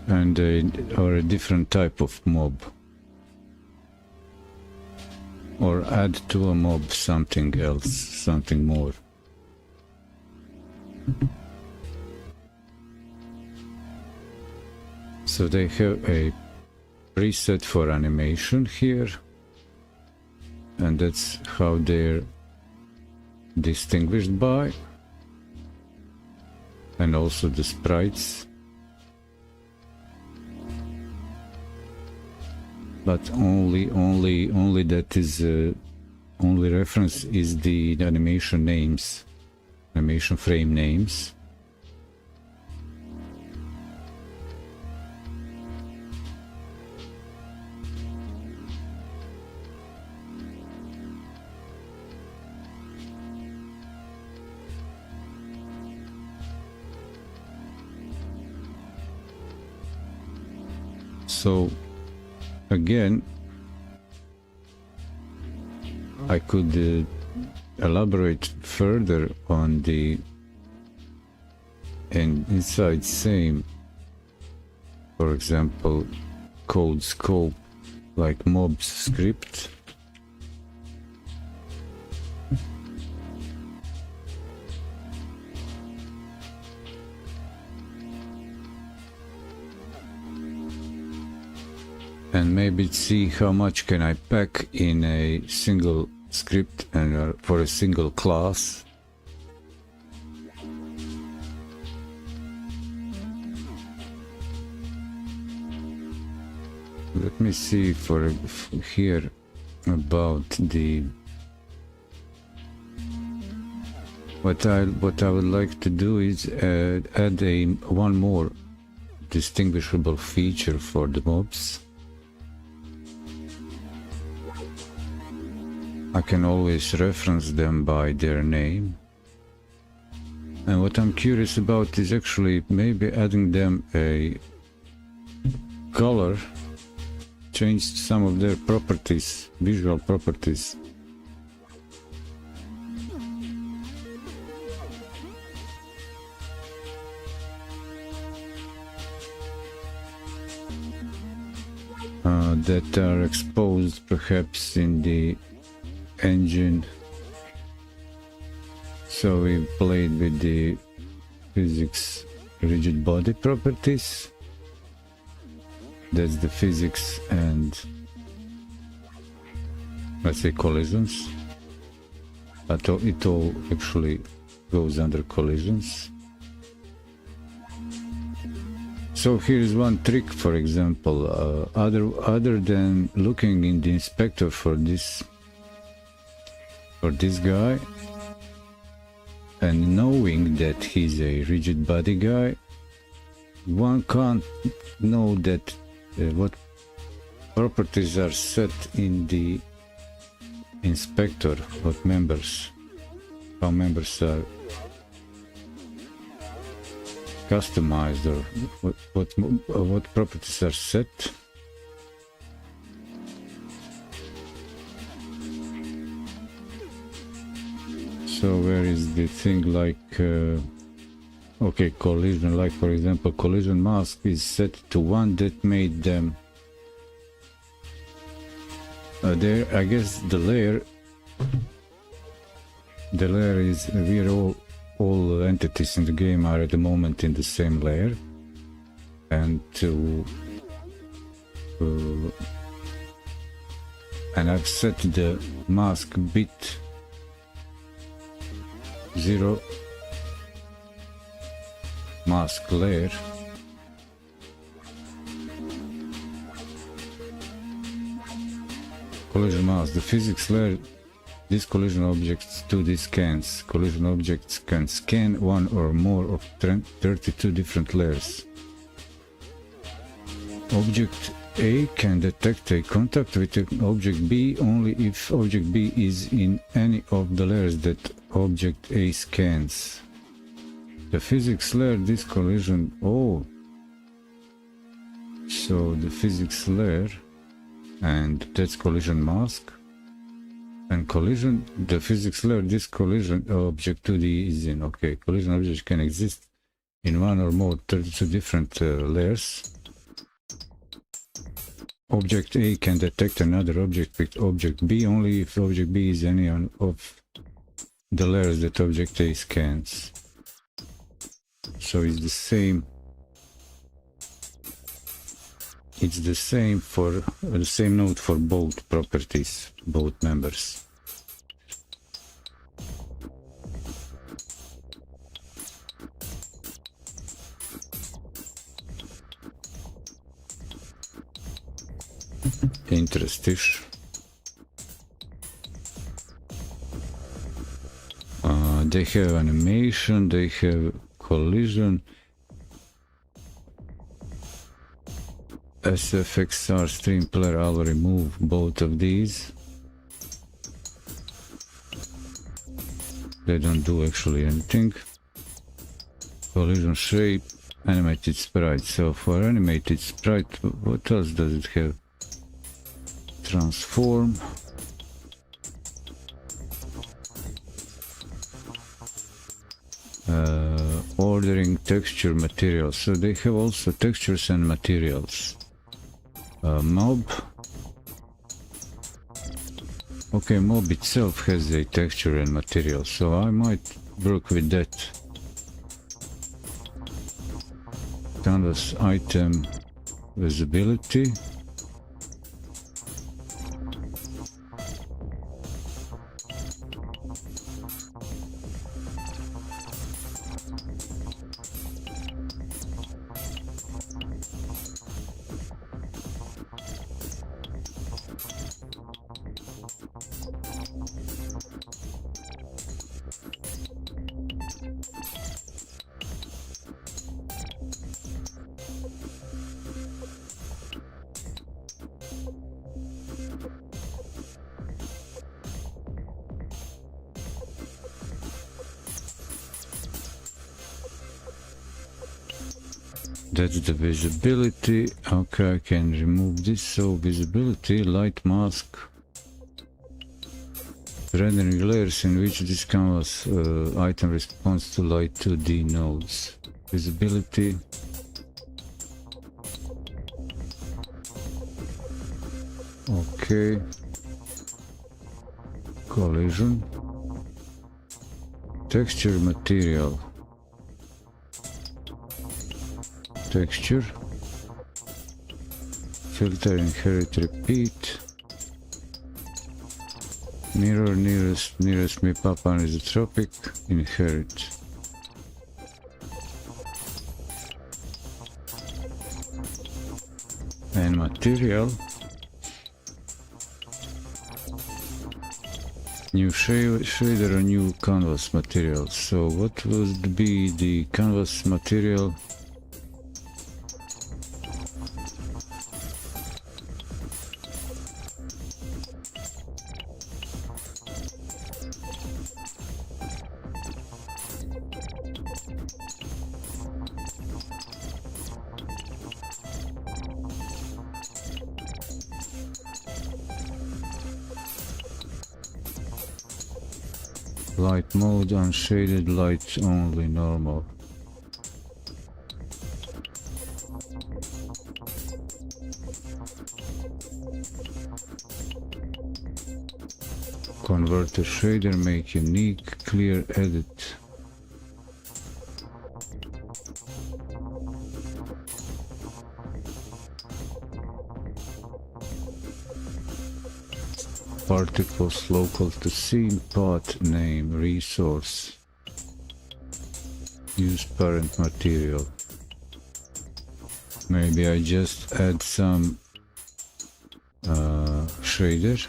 And or a different type of mob, or add to a mob something else, something more. So they have a preset for animation here, and that's how they're distinguished by, and also the sprites. But only that is only reference is the animation names, animation frame names. So again, I could elaborate further on the, and inside same, for example, code scope like mobs script. And maybe see how much can I pack in a single script and for a single class. Let me see for here about the what I would like to do is add one more distinguishable feature for the mobs. I can always reference them by their name. And what I'm curious about is actually maybe adding them a color, change some of their properties, visual properties. That are exposed perhaps in the engine. So we played with the physics rigid body properties. That's the physics and let's say collisions. But it all actually goes under collisions. So here's one trick, for example, other than looking in the inspector for this for this guy, and knowing that he's a rigid body guy, one can't know that what properties are set in the inspector, what members, how members are customized, or what properties are set. So where is the thing like okay, collision, like for example collision mask is set to one that made them there. I guess the layer is, we are all entities in the game are at the moment in the same layer, and to and I've set the mask bit 0 mask layer, collision mask, the physics layer. This collision objects 2D scans. Collision objects can scan one or more of 32 different layers. Object A can detect a contact with an object B only if object B is in any of the layers that object A scans. The physics layer, this collision, oh, so the physics layer, and that's collision mask, and collision, the physics layer, this collision object 2D is in, okay, collision objects can exist in one or more 32 different layers. Object A can detect another object with object B only if object B is any of the layers that object A scans. So it's the same. It's the same for the same node for both properties, both members. Interesting. They have animation, they have collision, SFXR stream player. I'll remove both of these. They don't do actually anything. Collision shape, animated sprite. So for animated sprite, what else does it have? Transform. Ordering texture materials. So they have also textures and materials. Mob. Okay, mob itself has a texture and material, so I might work with that. Canvas item visibility. That's the visibility. Okay, I can remove this. So visibility, light mask, rendering layers in which this canvas item responds to light 2D nodes. Visibility. Okay. Collision. Texture material. Texture, filter, inherit, repeat, mirror, nearest me, papa anisotropic, inherit. And material, New shader or new canvas material. So what would be the canvas material? Light mode, unshaded, light only, normal. Convert to shader, make unique, clear, edit. Particles local to scene, path name, resource. Use parent material. Maybe I just add some shader.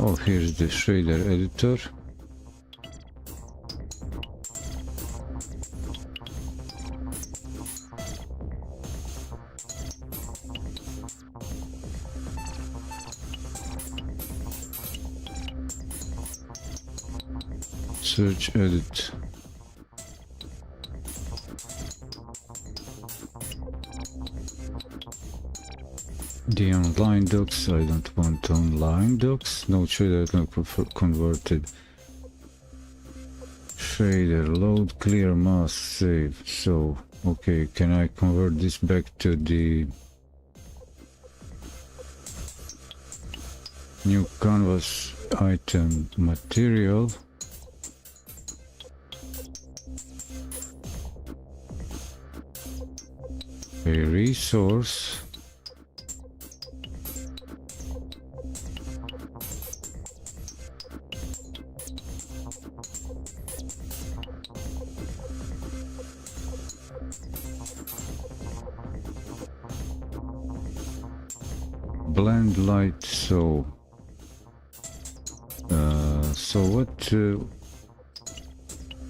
Oh, here's the shader editor. Search edit. The online docs, I don't want online docs. No shader converted. Shader, load, clear, mask, save. So, okay, can I convert this back to the new canvas item material? A resource. Blend light, so what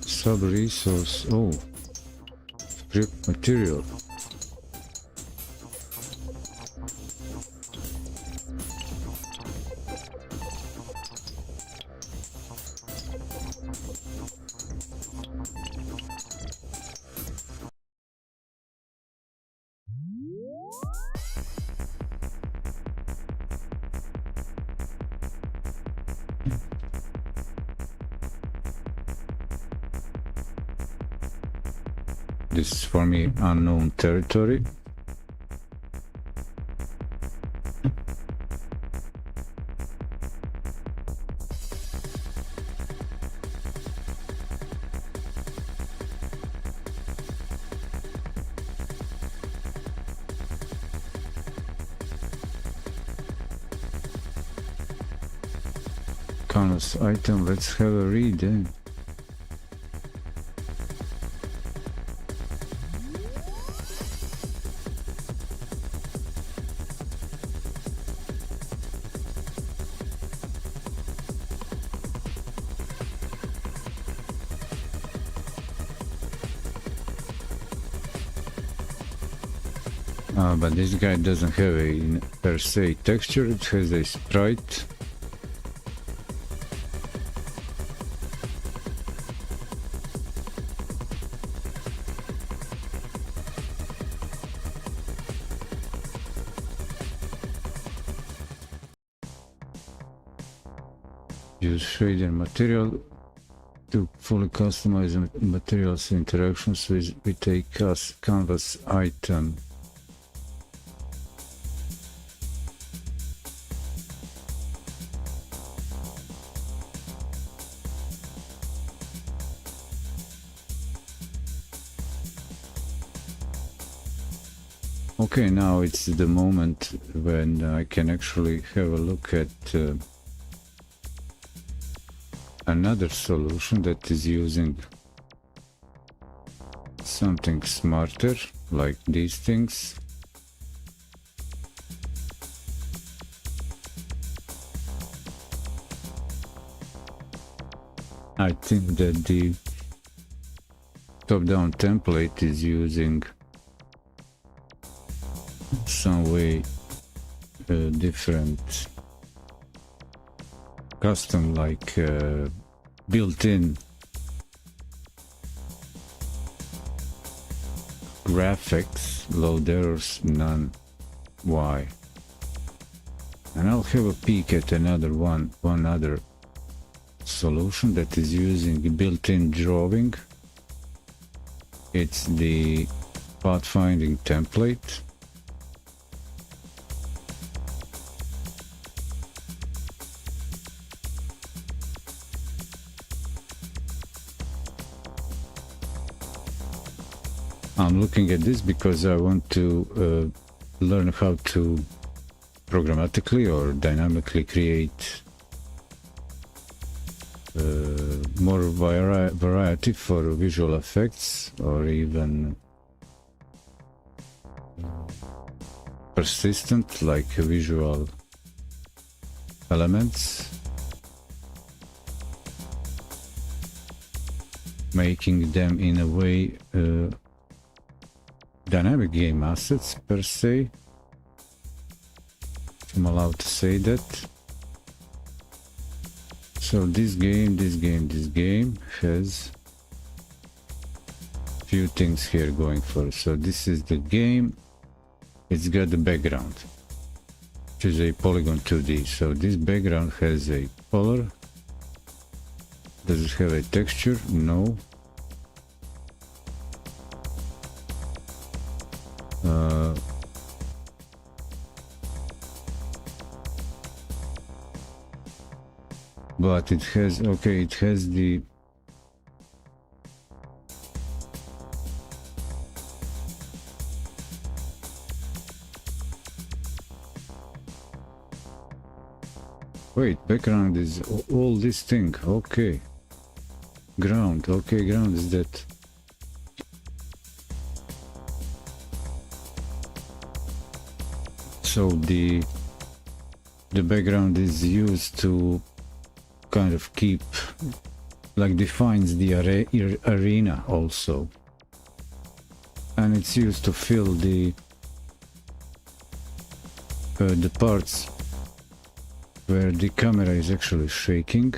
sub resource? Oh, script material. This is for me unknown territory. Canvas item, let's have a read. But this guy doesn't have a per se texture, it has a sprite. Use shader material to fully customize the materials interactions with a canvas item. Okay, now it's the moment when I can actually have a look at another solution that is using something smarter, like these things. I think that the top-down template is using some way different custom, like built-in graphics, load errors, none, why. And I'll have a peek at one other solution that is using built-in drawing. It's the pathfinding template. I'm looking at this because I want to learn how to programmatically or dynamically create more variety for visual effects, or even persistent, like visual elements, making them in a way dynamic game assets per se, if I'm allowed to say that. So this game has few things here going for it. So this is the game. It's got the background, which is a polygon 2D. So this background has a color. Does it have a texture? No. But it has, okay, it has the wait, background is all this thing, okay. Ground, okay, ground is that. So the background is used to kind of keep, like, defines the arena also, and it's used to fill the parts where the camera is actually shaking.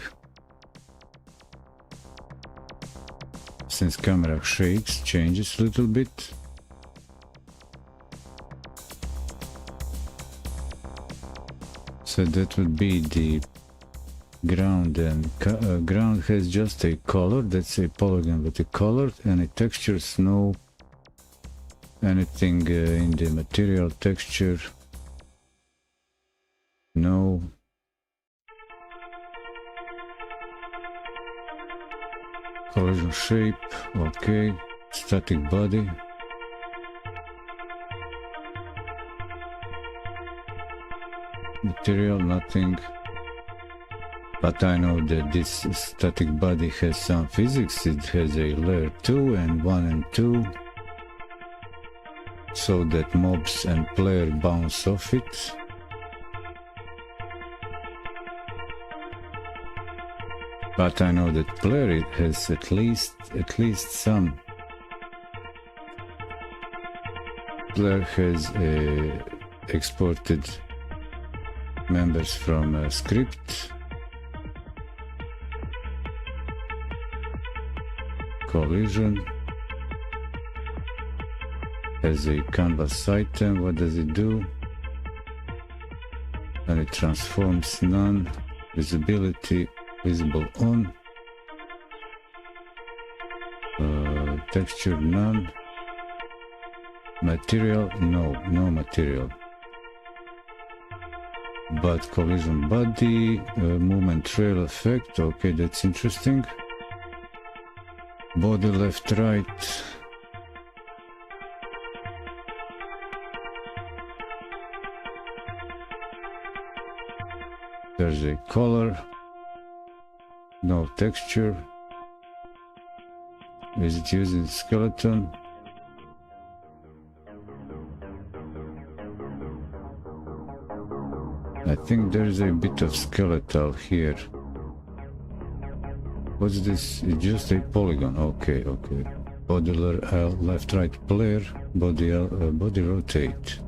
Since camera shakes, changes a little bit. So that would be the ground, and ground has just a color, that's a polygon with a color, and a textures, no anything in the material texture, no. Collision shape, okay. Static body. Material, nothing. But I know that this static body has some physics. It has a layer 2 and 1 and 2, so that mobs and player bounce off it. But I know that player, it has at least some. Player has exported members from a script. Collision has a canvas item. What does it do? And it transforms none. Visibility visible on. Texture none. Material no material. But collision body, movement trail effect. Okay, that's interesting. Body left, right. There's a color. No texture. Is it using skeleton? I think there's a bit of skeletal here. What's this? It's just a polygon. Okay, okay. Body left, right player. Body rotate.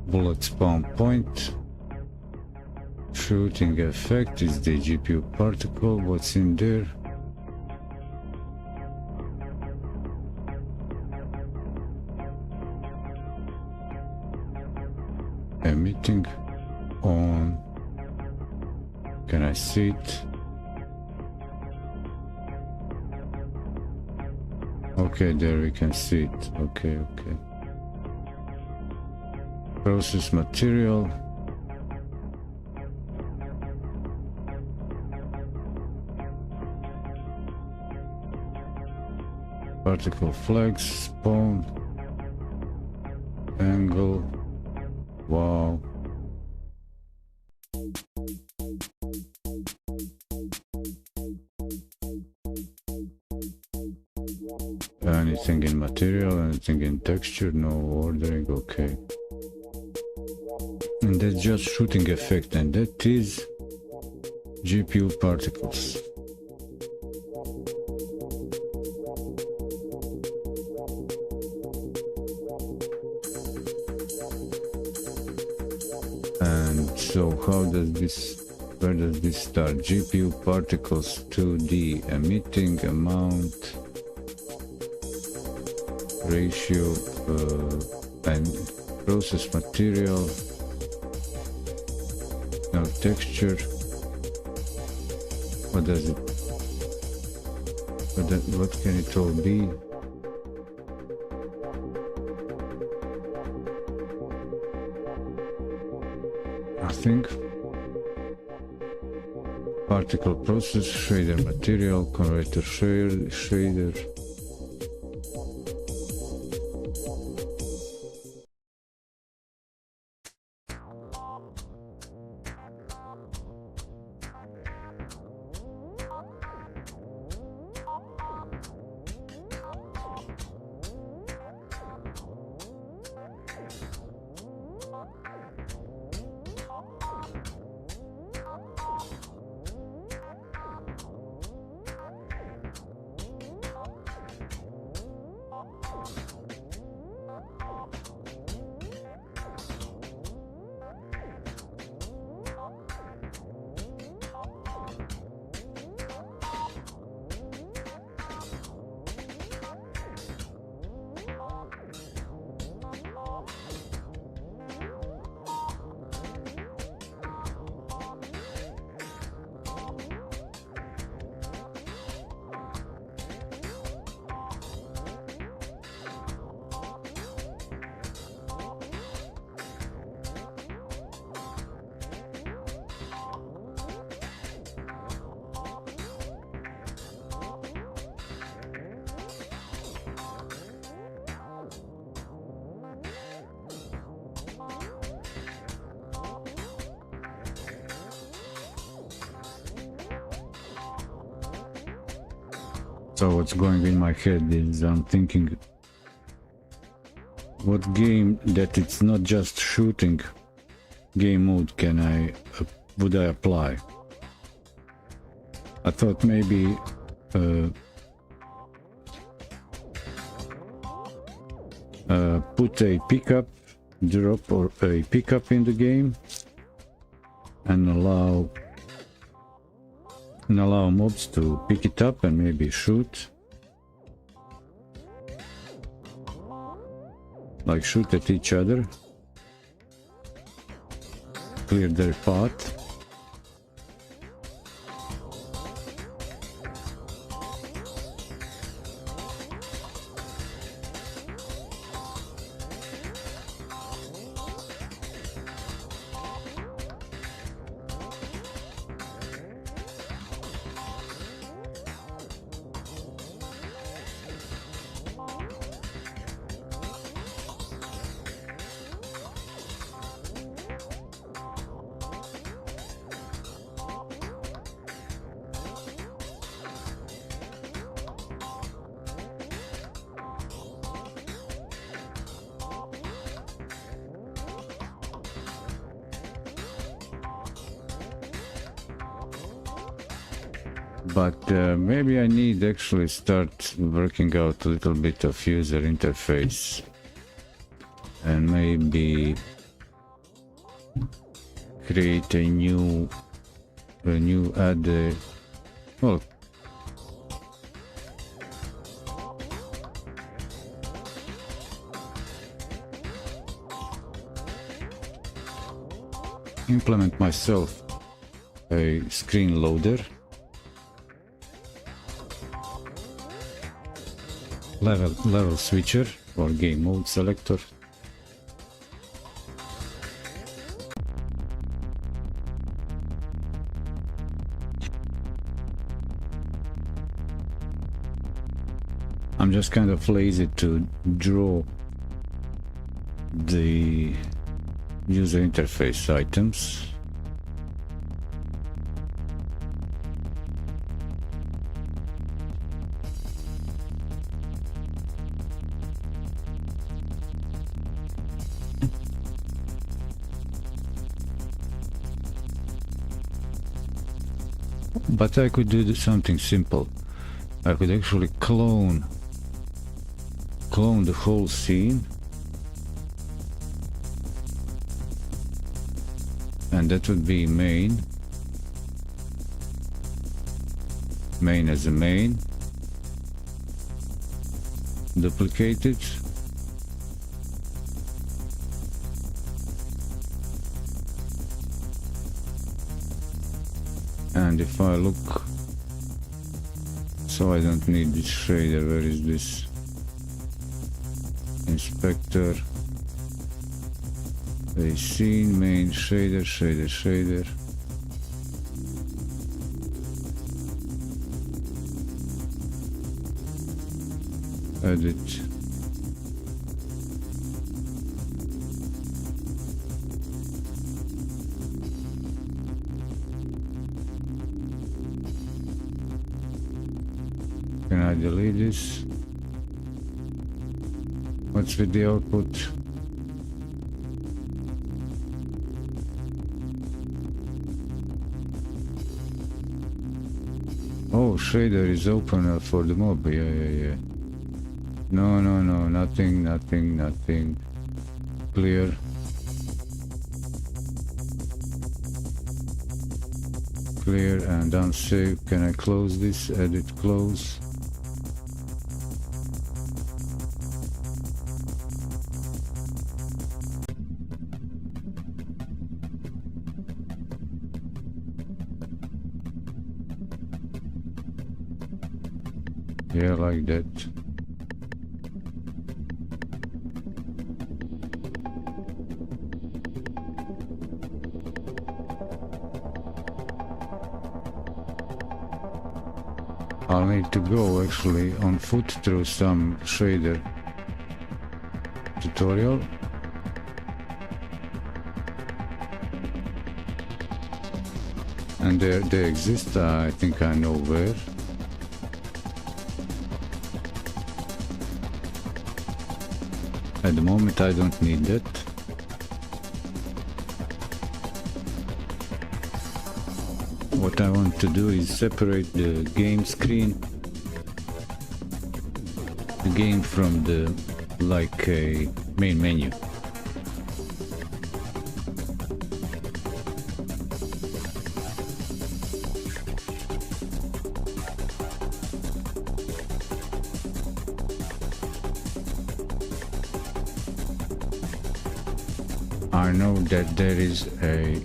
Bullet spawn point. Shooting effect is the GPU particle. What's in there? Emitting on. Can I see it? Okay, there we can see it. Okay, okay. Process material. Particle flags, spawn, angle. Wow. Anything in material, anything in texture, no ordering, okay. And that's just shooting effect, and that is GPU particles. And so how does this, where does this start? GPU particles 2D, emitting amount, ratio, and process material, now texture. What does it, what can it all be? Nothing. Particle process, shader material, converter shader. So what's going in my head is I'm thinking, what game that it's not just shooting game mode would I apply? I thought maybe put a pickup, drop or a pickup in the game and allow mobs to pick it up and maybe shoot. Like shoot at each other. Clear their path. but maybe I need actually start working out a little bit of user interface, and maybe create a new ad. Well, implement myself a screen loader, level switcher or game mode selector. I'm just kind of lazy to draw the user interface items. But I could do something simple. I could actually clone the whole scene, and that would be main as a main, duplicate it, and if I look, so I don't need this shader. Where is this inspector? A scene, main, shader. Edit. Can I delete this? What's with the output? Oh, shader is open for the mob. Yeah. No, nothing. Clear. Clear and unsave. Can I close this? Edit, close. Yeah, like that. I'll need to go actually on foot through some shader tutorial. And they exist, I think I know where. At the moment I don't need that. What I want to do is separate the game screen, the game from the like a main menu. I know that there is a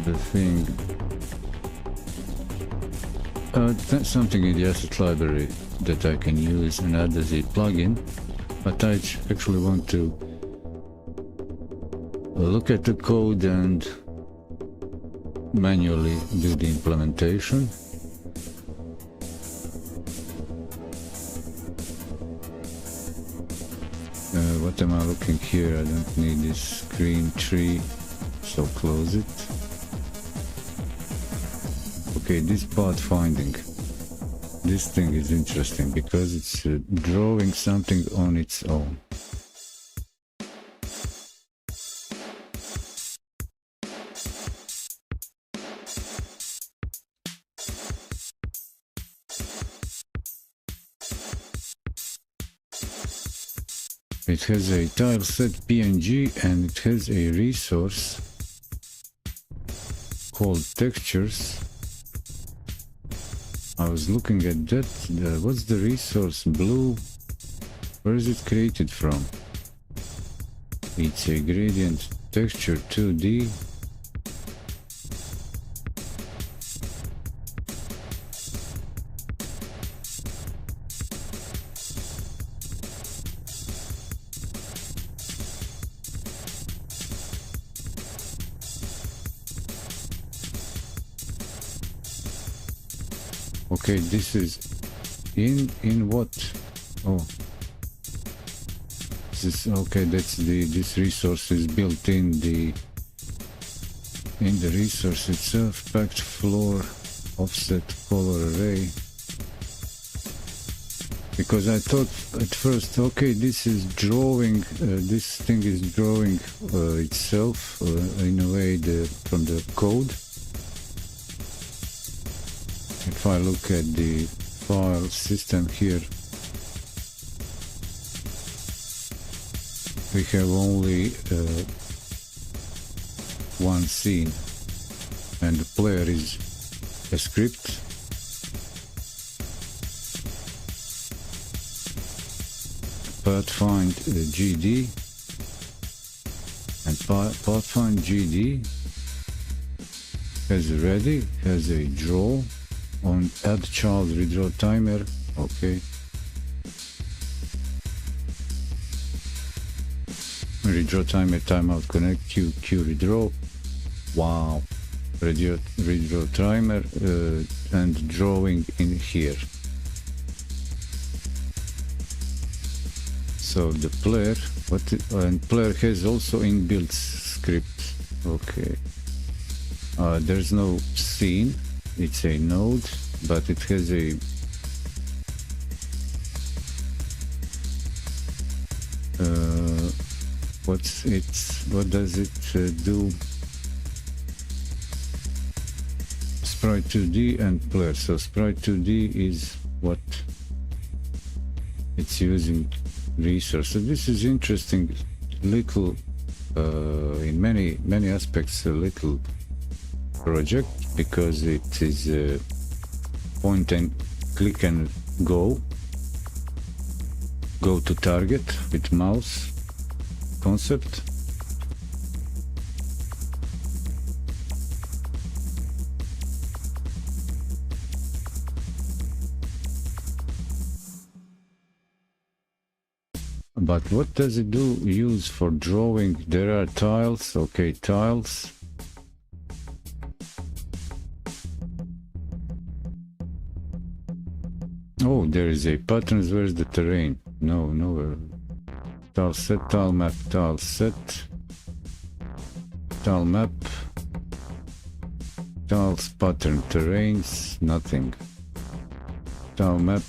the thing, something in the asset library that I can use and add as a plugin, but I actually want to look at the code and manually do the implementation. What am I looking here? I don't need this screen tree, so close it. Okay, this path finding. This thing is interesting because it's drawing something on its own. It has a tile set PNG and it has a resource called textures. I was looking at that. What's the resource? Blue. Where is it created from? It's a gradient texture 2D. Okay, this is in what? Oh, this okay. That's this resource is built in the resource itself. Packed floor, offset color array. Because I thought at first, okay, this is drawing. This thing is drawing itself in a way from the code. If I look at the file system here, we have only one scene, and the player is a script. Pathfind GD, and Pathfind GD has ready, has a draw. On add child redraw timer, okay. Redraw timer, timeout connect, Q redraw. Wow. Redraw timer and drawing in here. So the player, and player has also inbuilt script. Okay. There's no scene. It's a node, but it has a what does it do? Sprite 2D and player. So Sprite 2D is what it's using resources. This is interesting, little in many aspects a little project, because it is a point and click and go to target with mouse concept. But what does it do use for drawing? There are tiles, okay, tiles. Oh, there is a patterns. Where's the terrain? No. Tile set, tile map, tile set, tile map, tiles pattern, terrains, nothing. Tile map,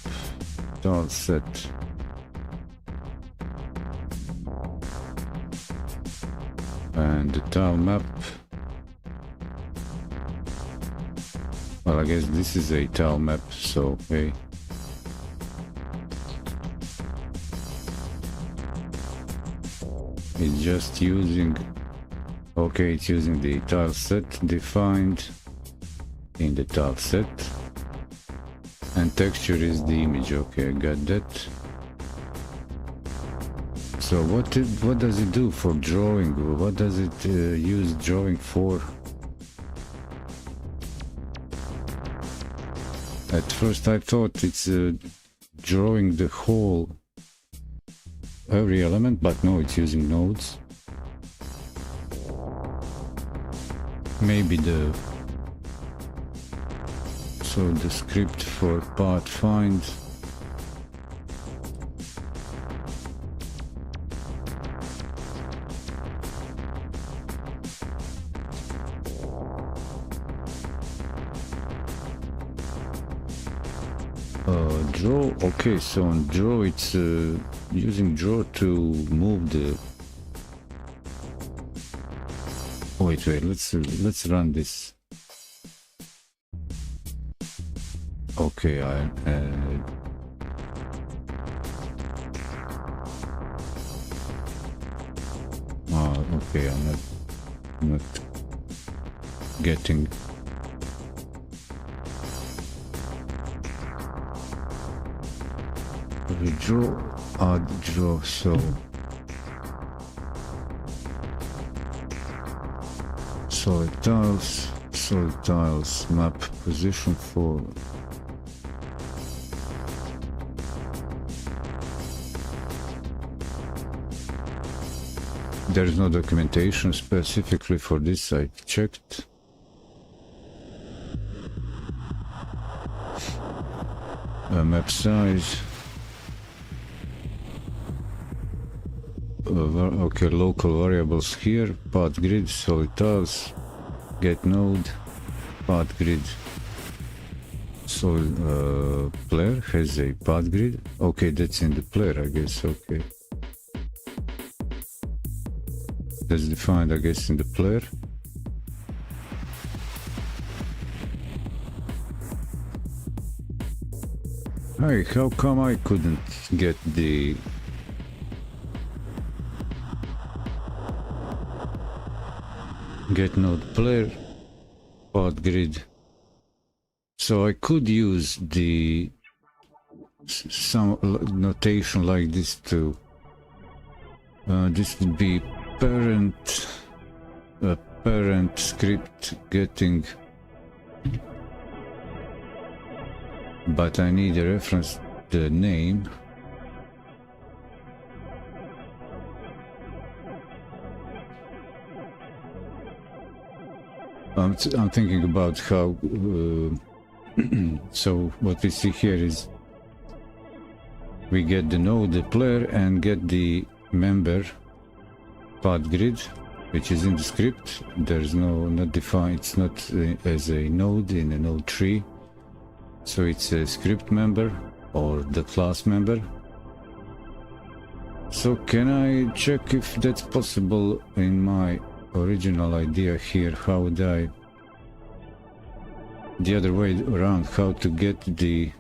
tile set. And the tile map. Well, I guess this is a tile map, so hey. It's just using, okay, it's using the tile set defined in the tile set, and texture is the image. Okay, I got that. So what does it do for drawing? What does it use drawing for? At first I thought it's drawing the whole every element, but no, it's using nodes. Maybe the script for pathfind. Draw. Okay, so on draw it's using draw to move the. Wait, let's run this. Okay, okay, I'm not getting. Redraw, add draw, so solid tiles, map position for. There is no documentation specifically for this, I checked. Map size. Okay, local variables here, path grid, solid tiles, get node, path grid. Solid player has a path grid. Okay, that's in the player, I guess. Okay. That's defined, I guess, in the player. Hey, how come I couldn't get the get node player path grid? So I could use the some notation like this too. This would be parent script getting, but I need a reference the name. I'm thinking about how so what we see here is we get the node, the player, and get the member path grid, which is in the script. There's not defined, it's not as a node in a node tree, so it's a script member or the class member. So can I check if that's possible in my original idea here? How would I, the other way around, how to get the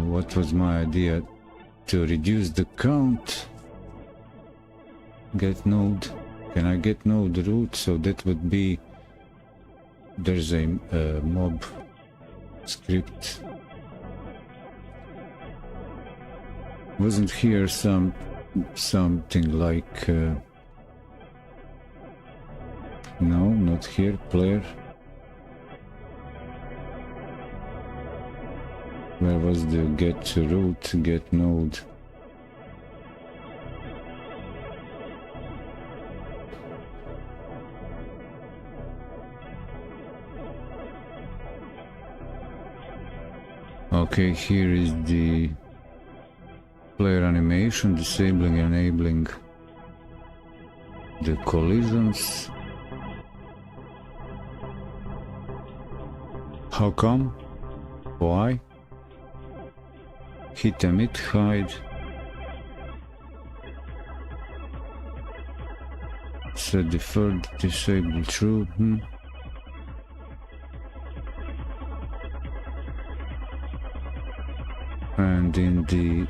what was my idea? To reduce the count, get node. Can I get node root? So that would be, there's a mob script. Wasn't here something like no, not here, player. Where was the get root, get node? Okay, here is the player animation, disabling and enabling the collisions. How come? Why? Hit, emit, hide. Set deferred, disable, true. And in the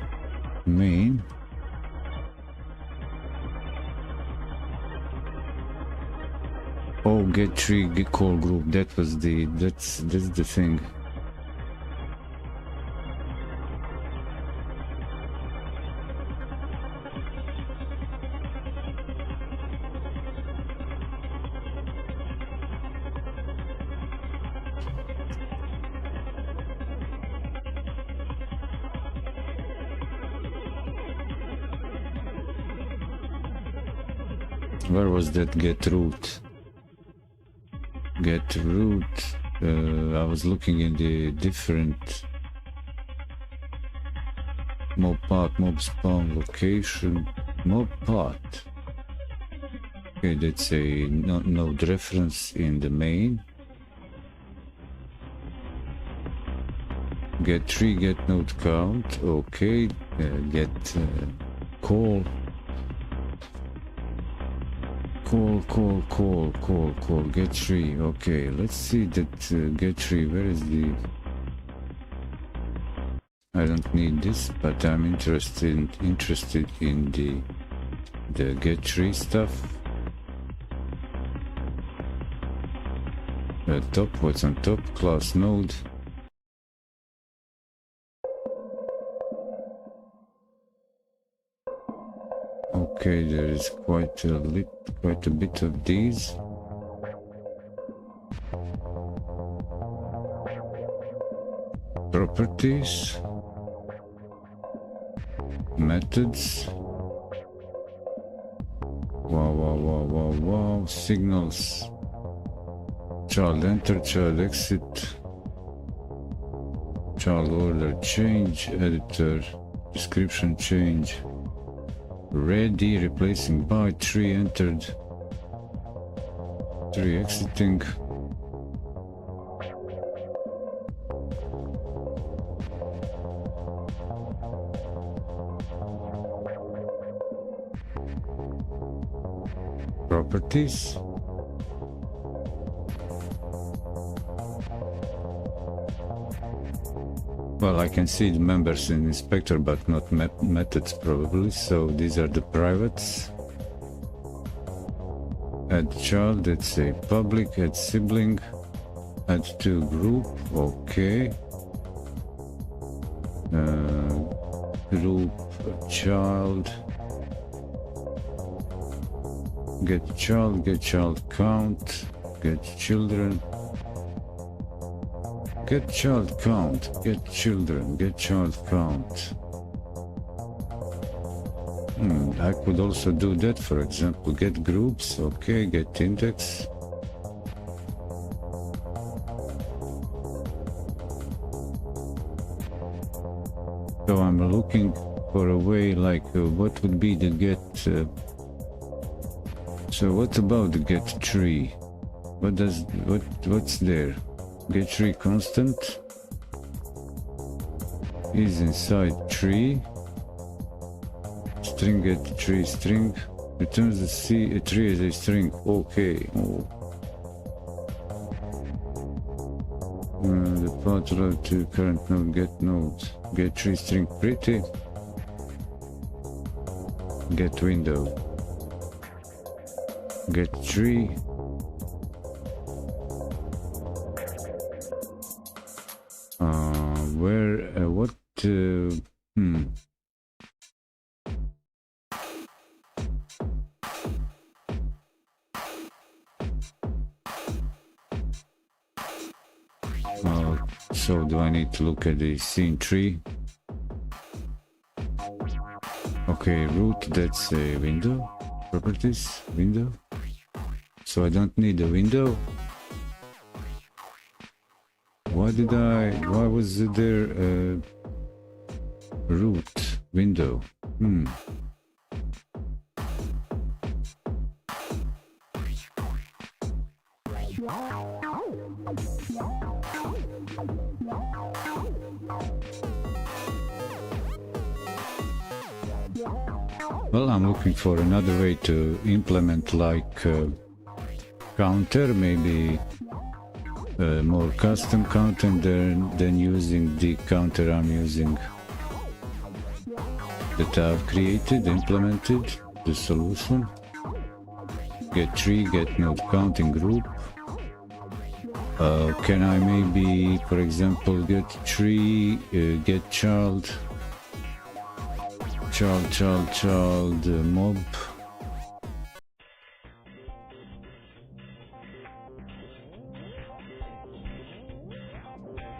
main, oh, get tree, get call group. That was that's the thing. Where was that get root? Get root. I was looking in the different mob path, mob spawn location, mob path. Okay, that's a node reference in the main. Get tree, get node count. Okay, get call. Call. Get tree. Okay, let's see that get tree. Where is the? I don't need this, but I'm interested in the get tree stuff. Top. What's on top? Class node. Okay, there is quite a bit of these. Properties, methods. Wow. Signals. Child enter, child exit. Child order change, editor, description change. Ready, replacing by, tree entered, tree exiting. Properties. Well, I can see the members in inspector, but not methods probably. So these are the privates. Add child, it's a public. Add sibling. Add to group. Okay. Group child. Get child count. Get children. Get child count, get children, get child count. I could also do that, for example, get groups, okay, get index. So I'm looking for a way like what would be the get. So what about the get tree? What's there? Get tree constant is inside tree. String get tree string returns a tree as a string. Okay. The path relative to current node get tree string pretty. Get window. Get tree. So do I need to look at the scene tree? Okay, root, that's a window. Properties, window. So I don't need a window. Why was there a root window? Well, I'm looking for another way to implement like counter, maybe more custom content than using the counter I'm using that I've created, implemented the solution. Get tree, get node counting group. Can I maybe, for example, get tree, get child mob.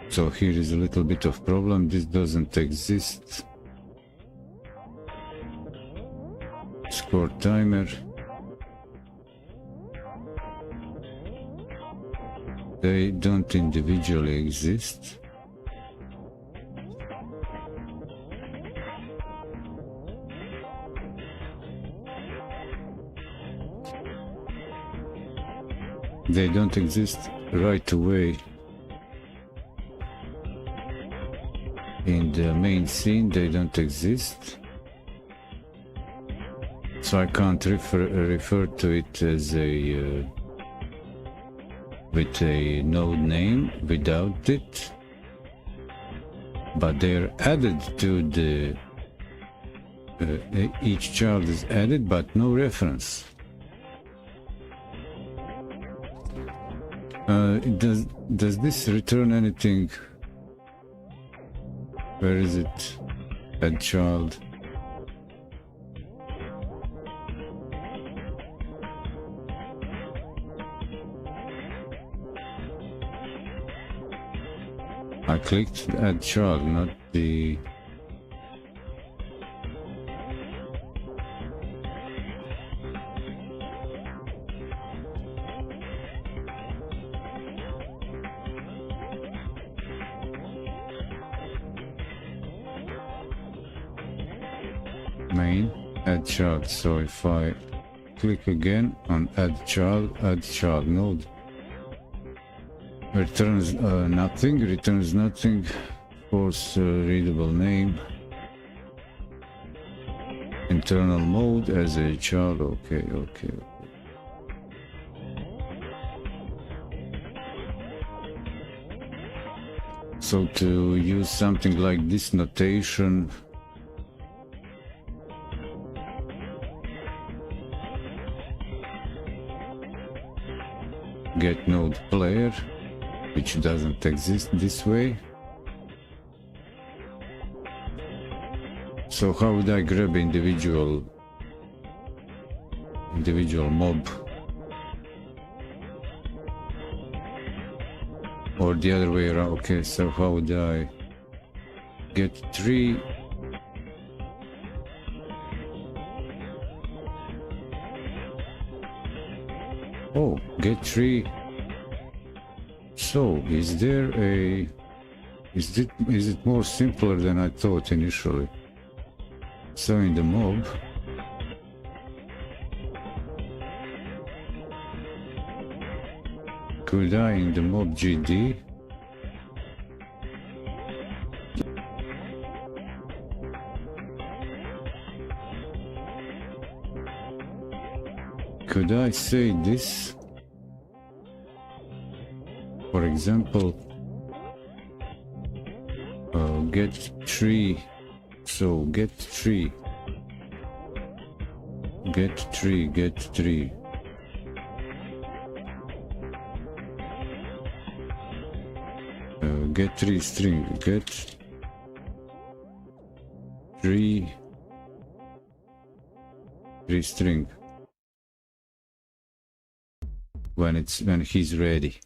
So here is a little bit of problem. This doesn't exist. Score timer. They don't individually exist. they don't exist right away. In the main scene, they don't exist. So I can't refer to it as a with a node name without it, but they're added to the each child is added, but no reference. Does this return anything? Where is it? Add child. I clicked add child, not the... main add child. So if I click again on add child node, returns nothing, force readable name, internal mode as a child. Okay. So to use something like this notation, get node player, which doesn't exist this way. So how would I grab individual mob? Or the other way around? Okay, so how would I get tree? Oh, get tree. So is it more simpler than I thought initially? So in the mob, could I in the mob GD could I say this? For example, get tree. So get tree. Get tree. Get tree string. Get tree string. When he's ready.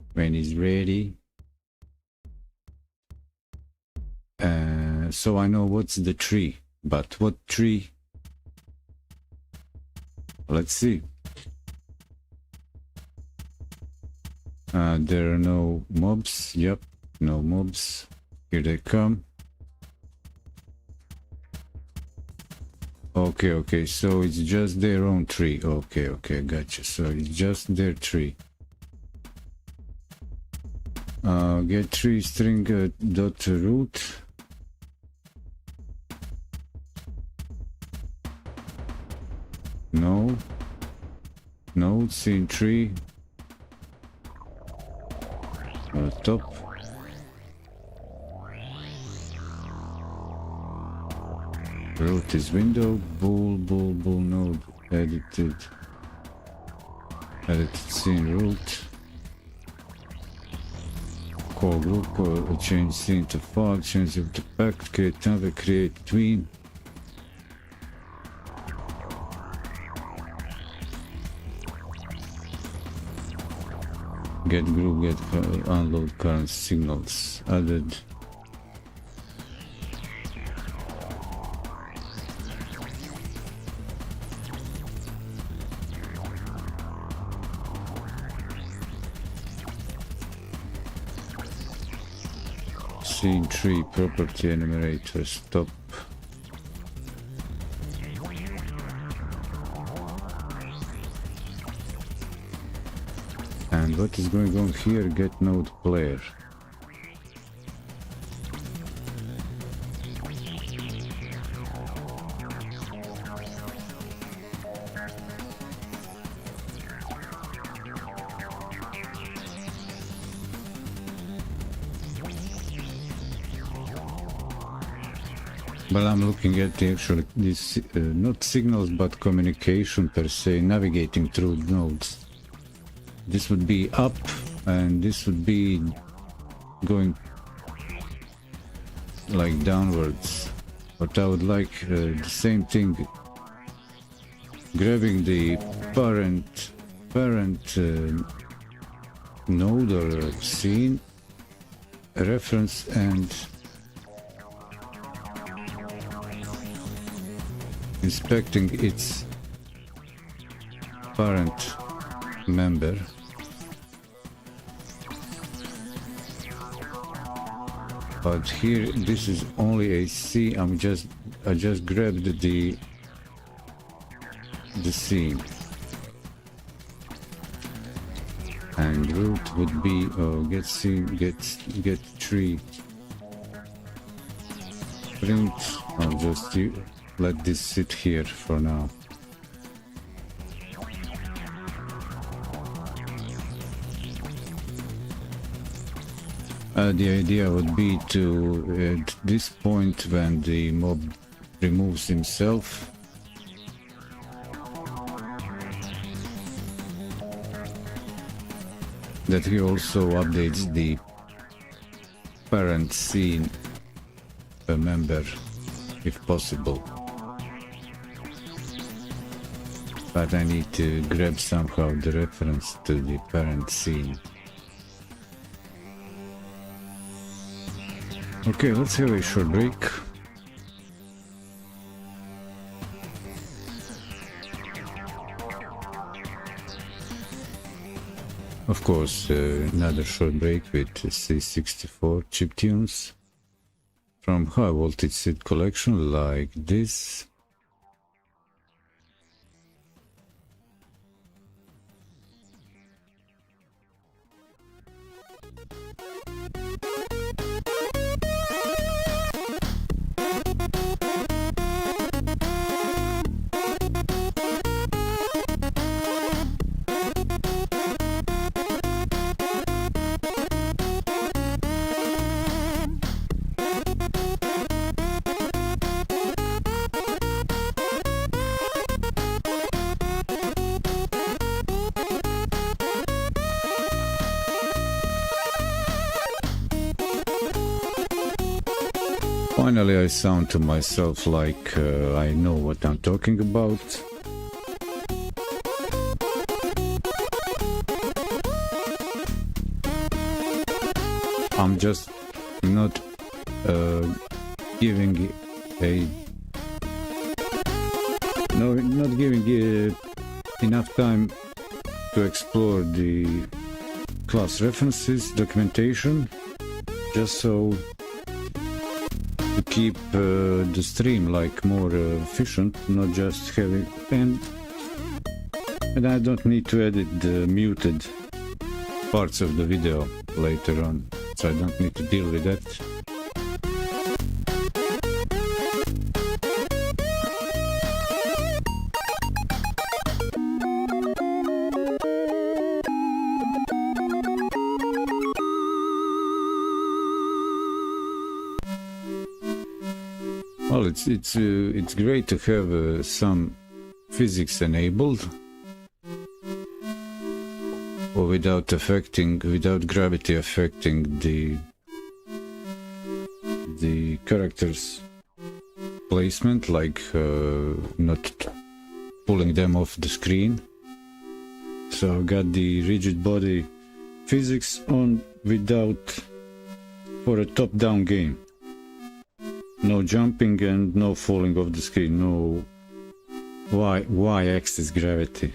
So I know what's the tree, but what tree? Let's see. There are no mobs. Yep, no mobs. Here they come. Okay, so it's just their own tree. Okay, gotcha. So it's just their tree. Get tree string dot root. No. Node scene tree. Top. Root is window. Bool node. Edited scene root. Call group. Change scene to fog. Change it to packed. Create another. Create tween. Get group, get unload current signals added. Scene tree property enumerator stop. And And what is going on here? Get node player. Well, I'm looking at the actual, this, not signals, but communication per se, navigating through nodes. This would be up, and this would be going like downwards. But I would like the same thing, grabbing the parent node or scene reference and inspecting its parent member. But here this is only a C. I just grabbed the scene. And root would be get scene, get tree. Print. I'll just let this sit here for now. The idea would be to, at this point when the mob removes himself, that he also updates the parent scene member if possible. But I need to grab somehow the reference to the parent scene. Okay, let's have a short break. Of course, another short break with C64 chiptunes from high voltage seed collection like this. Finally, I sound to myself like I know what I'm talking about. I'm just not giving enough time to explore the class references, documentation, just so to keep the stream like more efficient, not just having and I don't need to edit the muted parts of the video later on, so I don't need to deal with that. Well, it's great to have some physics enabled, or without gravity affecting the characters' placement, like not pulling them off the screen. So I've got the rigid body physics on for a top-down game. No jumping and no falling off the screen, no y-axis gravity.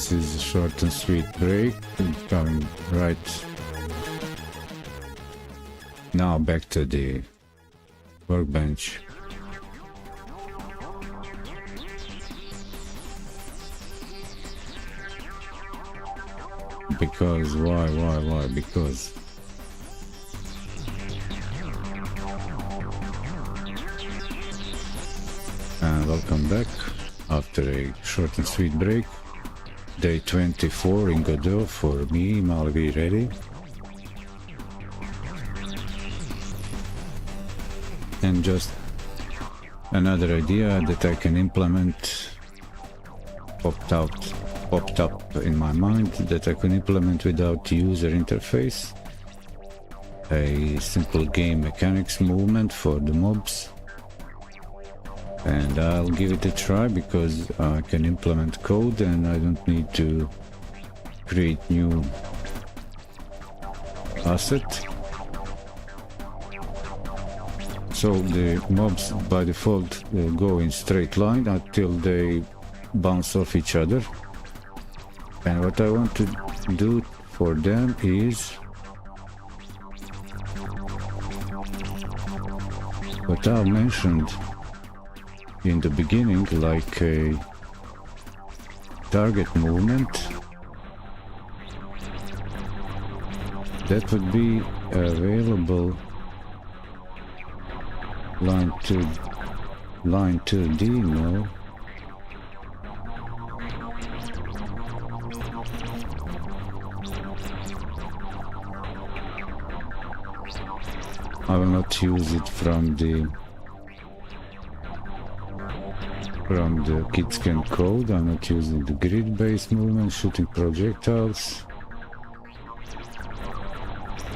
this is a short and sweet break. Coming right now back to the workbench. Because why? Because and welcome back after a short and sweet break. Day 24 in Godot for me, mveddylive. And just another idea that I can implement popped up in my mind that I can implement without user interface. A simple game mechanics movement for the mobs. And I'll give it a try because I can implement code and I don't need to create new asset. So the mobs by default go in straight line until they bounce off each other. And what I want to do for them is what I mentioned in the beginning, like a target movement that would be available line 2D, no. I will not use it from the KitScan code. I'm not using the grid-based movement, shooting projectiles,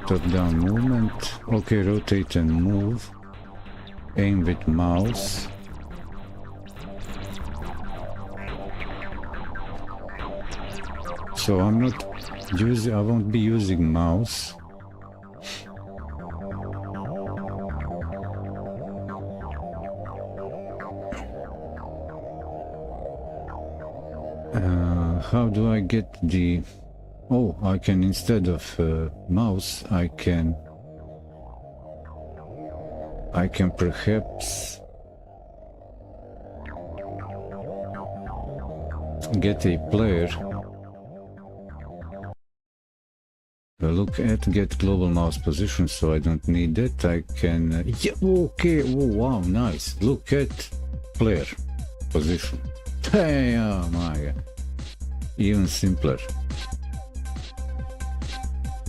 top-down movement. Okay, rotate and move. Aim with mouse. So I won't be using mouse. How do I get the... Oh, I can, instead of mouse, I can perhaps get a player. Get global mouse position, so I don't need that. I can... yeah, okay, oh, wow, nice. Look at player position. Hey, oh my God. Even simpler.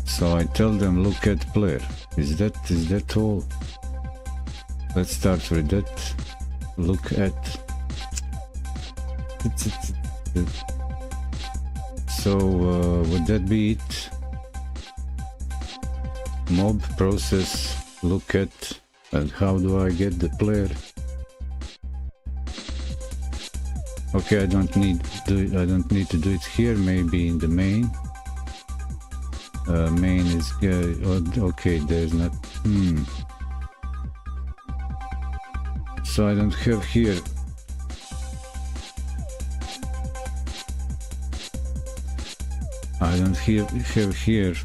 So I tell them, look at player. Is that all? Let's start with that. Look at. So would that be it? Mob process. Look at. And how do I get the player? Okay, I don't need to do it here. Maybe in the main. Main is okay. There's not. So I don't have here. I don't have here.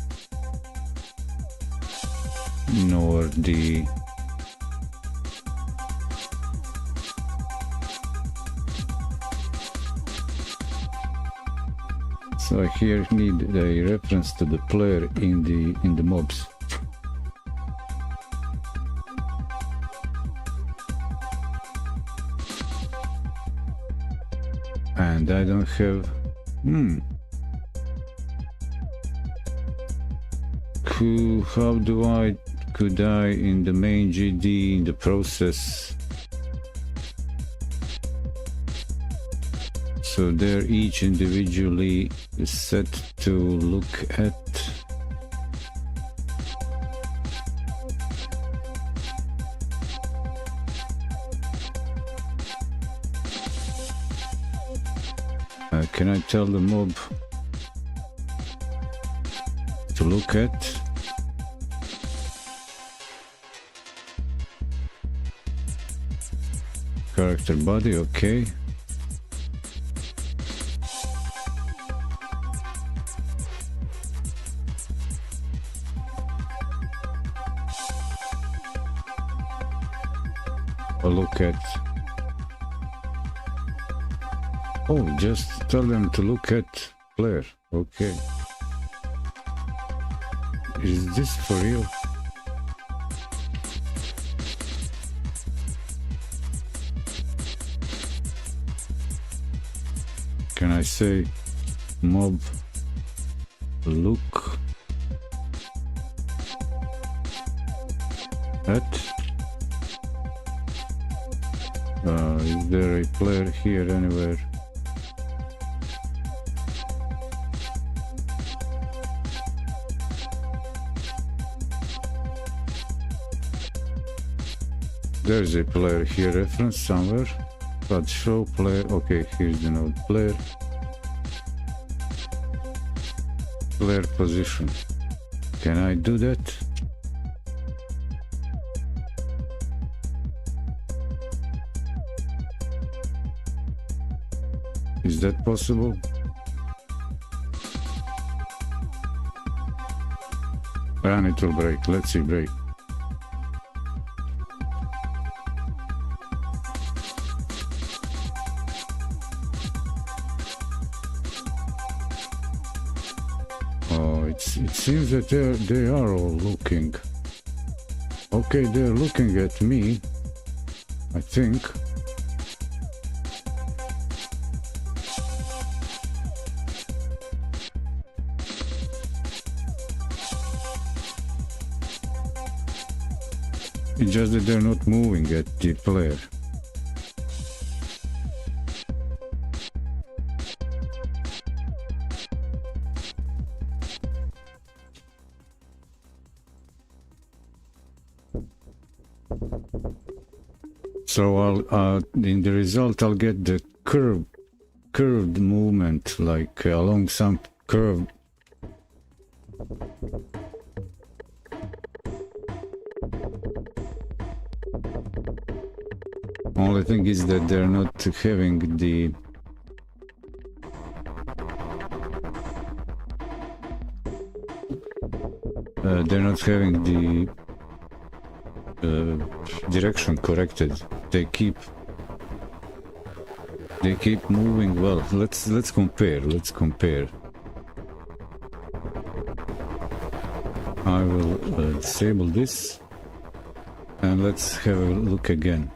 Nor the. So I here need a reference to the player in the mobs. And I don't have could I in the main GD in the process, so they're each individually set to look at. Can I tell the mob to look at? Character body, okay. a look at. Oh, just tell them to look at player. Okay. Is this for real? Can I say mob look at? Is there a player here anywhere? There's a player here, reference somewhere, but show player. Okay, here's the node player. Player position. Can I do that? Is that possible? And it will break. Let's see, break. It seems that they are all looking. Okay, they're looking at me, I think. It's just that they're not moving at the player. So I'll in the result I'll get the curved movement, like along some curve. Only thing is that they're not having the direction corrected. They keep moving. Well, let's compare. I will disable this and let's have a look again.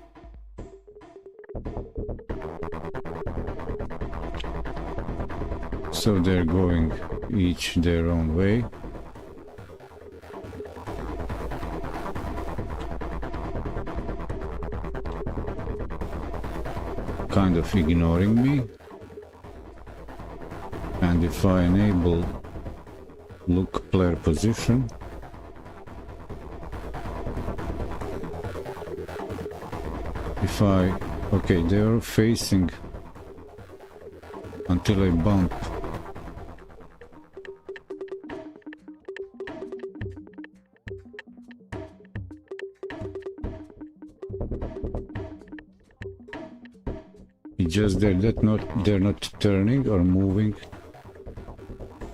So they're going each their own way. Kind of ignoring me. And if I enable look player position, okay, they are facing until I bump. It's just that they're not turning or moving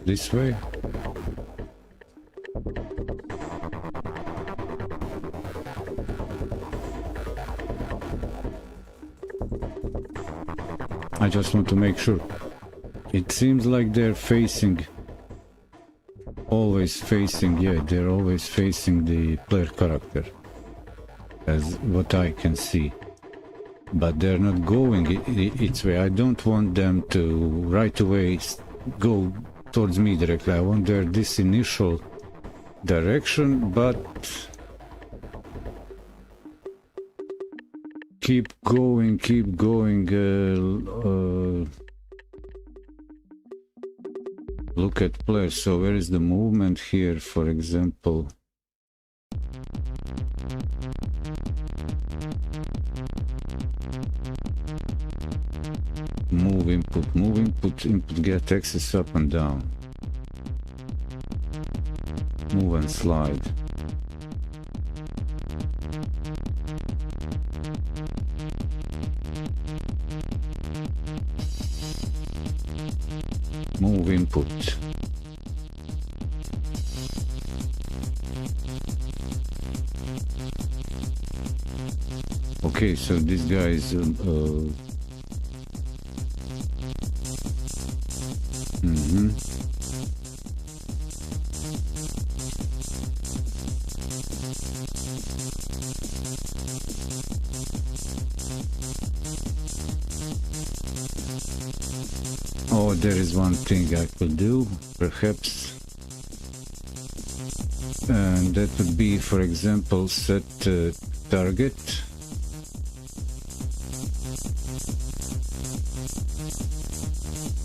this way. I just want to make sure. It seems like they're always facing the player character, as what I can see. But they're not going its way. I don't want them to right away go towards me directly. I want this initial direction, but keep going. Look at players. So where is the movement here, for example? Move input, get axis up and down. Move and slide. Move input. Okay, so this guy is oh, there is one thing I could do, perhaps, and that would be, for example, set target.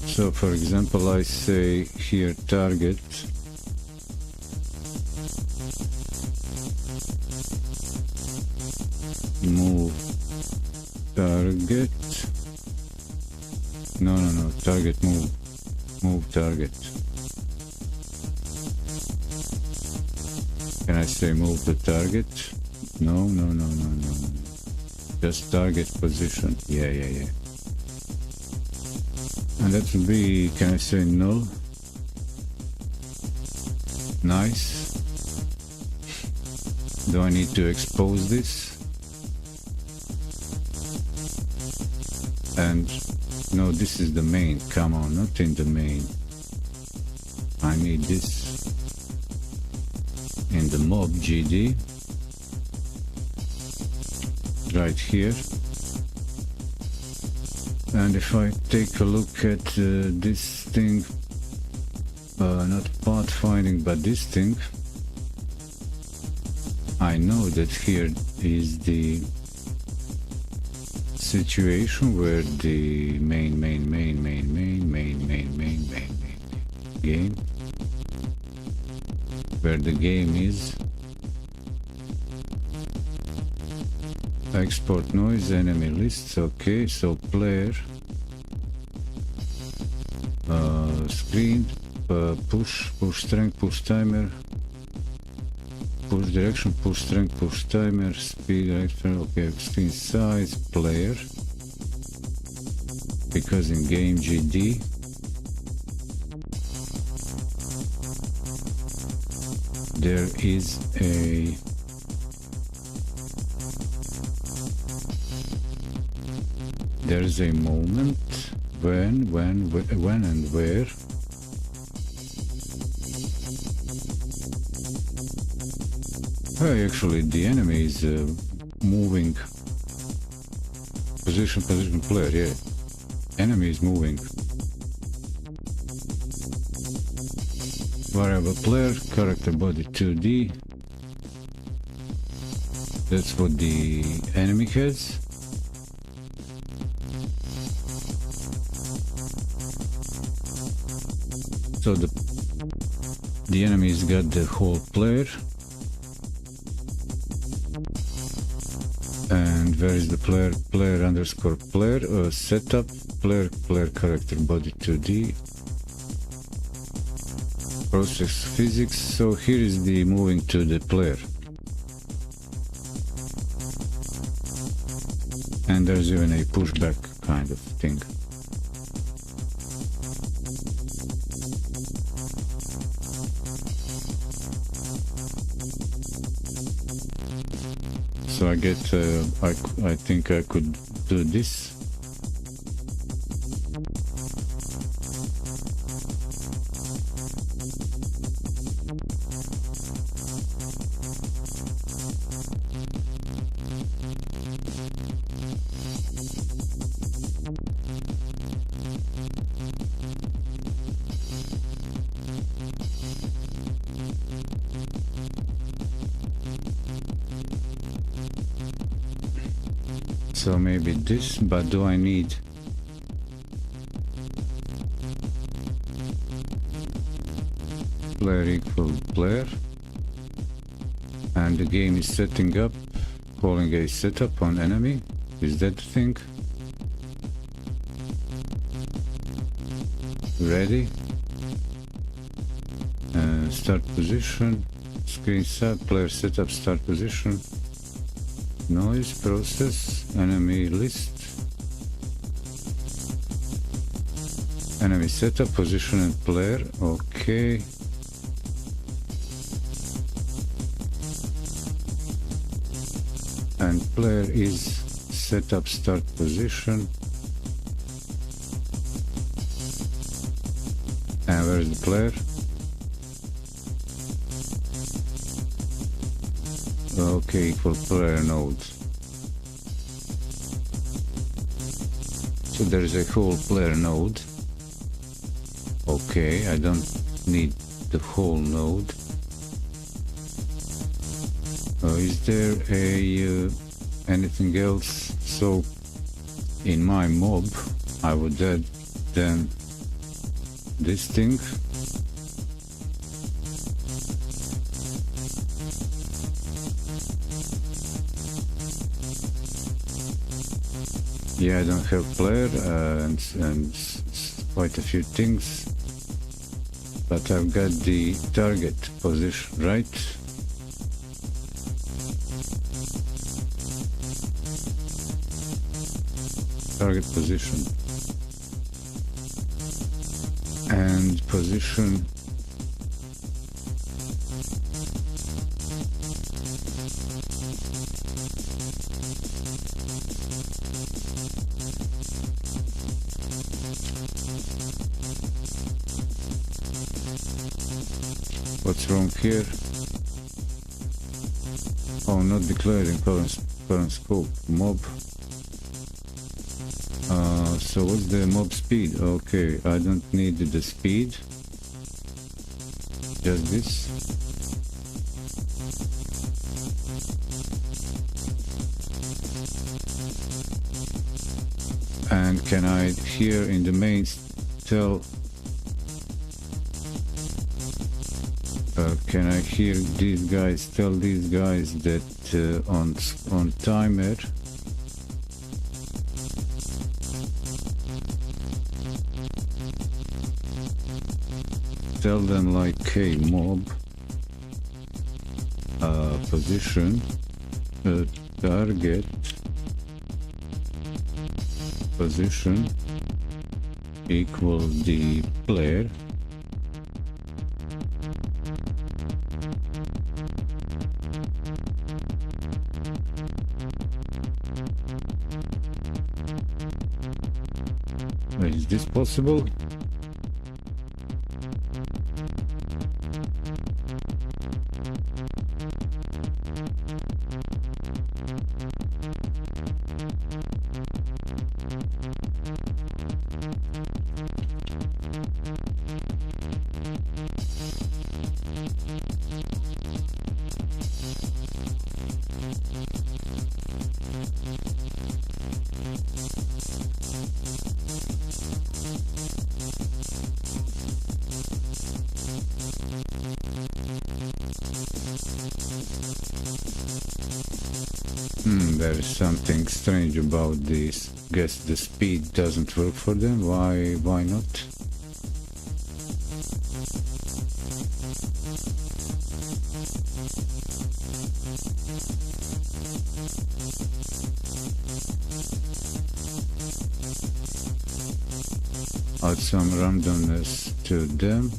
So, for example, I say here target move target. No, target move target. Can I say move the target? No. Just target position. Yeah. And that will be, can I say null? Nice. Do I need to expose this? And no, this is the main. Come on, not in the main. I need this in the mob GD. Right here. And if I take a look at this thing, not pathfinding, but this thing, I know that here is the situation where the main game, where the game is export noise, enemy lists. Okay, so player screen, push strength, push timer, push direction, push strength, push timer, speed, okay, screen size, player, because in game GD there is a moment when and where actually the enemy is moving position player. Yeah, enemy is moving. Variable player, character body 2D. That's what the enemy has. So the enemy's got the whole player. And where is the player? Player underscore player, setup, player character body 2D. Process physics. So here is the moving to the player. And there's even a pushback kind of thing. So I get, I think I could do this. So maybe this, but do I need player equal player? And the game is setting up, calling a setup on enemy. Is that the thing? Ready? Start position, screen set, player setup, start position. Noise, process, enemy list, enemy setup, position and player. Okay. And player is set up start position. And where's the player? Okay, equal player node. So there is a whole player node. Okay, I don't need the whole node. Is there a anything else? So in my mob I would add then this thing. Yeah, I don't have player and quite a few things, but I've got the target position, right? Target position and position. What's wrong here? Oh, not declaring current scope. Mob. So what's the mob speed? Okay, I don't need the speed. Just this. And can I here in the main tell? Can I hear these guys tell these guys that on timer tell them like, hey, mob position target position equal the player Is this possible? There is something strange about this. Guess the speed doesn't work for them. Why not? Add some randomness to them.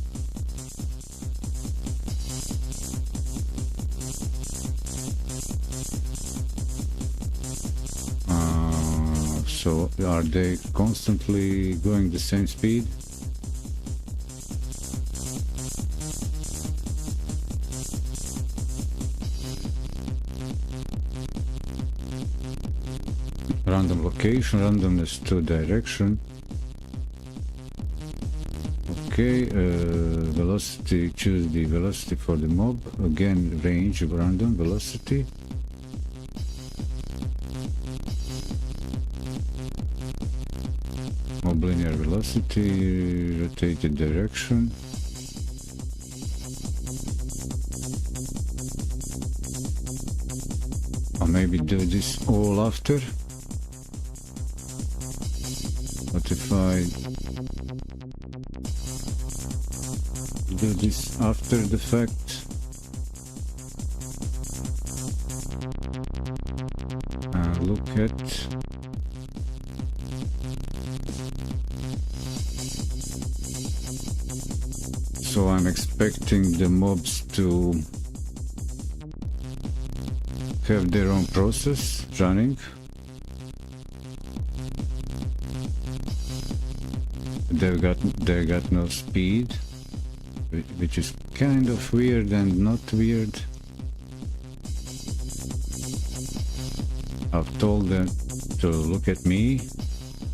So are they constantly going the same speed? Random location, randomness to direction. Okay, velocity, choose the velocity for the mob. Again, range of random velocity. Mob linear velocity, rotated direction. Or maybe do this all after. What if I do this after the fact? Look at so I'm expecting the mobs to have their own process running. they got no speed, which is kind of weird and not weird. I've told them to look at me.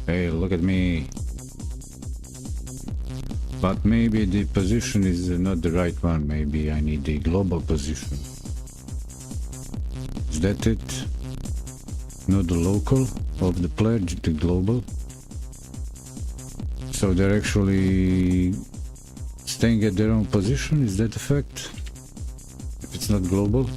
Hey, look at me. But maybe the position is not the right one. Maybe I need the global position. Is that it? Not the local of the player, the global. So they're actually staying at their own position. Is that the fact? If it's not global?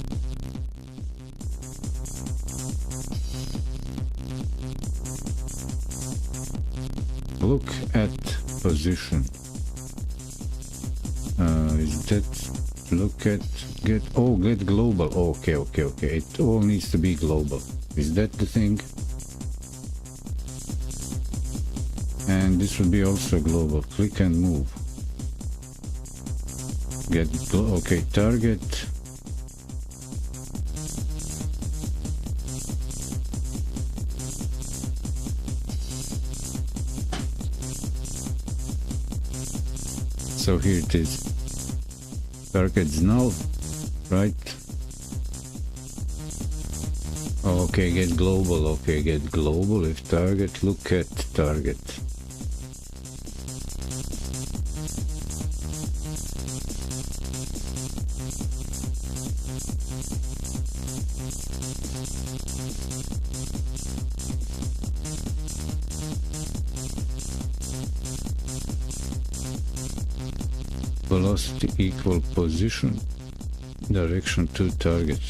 Look at position. Is that look at get global? Okay. It all needs to be global. Is that the thing? And this will be also global. Click and move. Okay, target. So here it is. Target's null, right? Okay, get global. Okay, get global. If target, look at target. Velocity equal position, direction to target.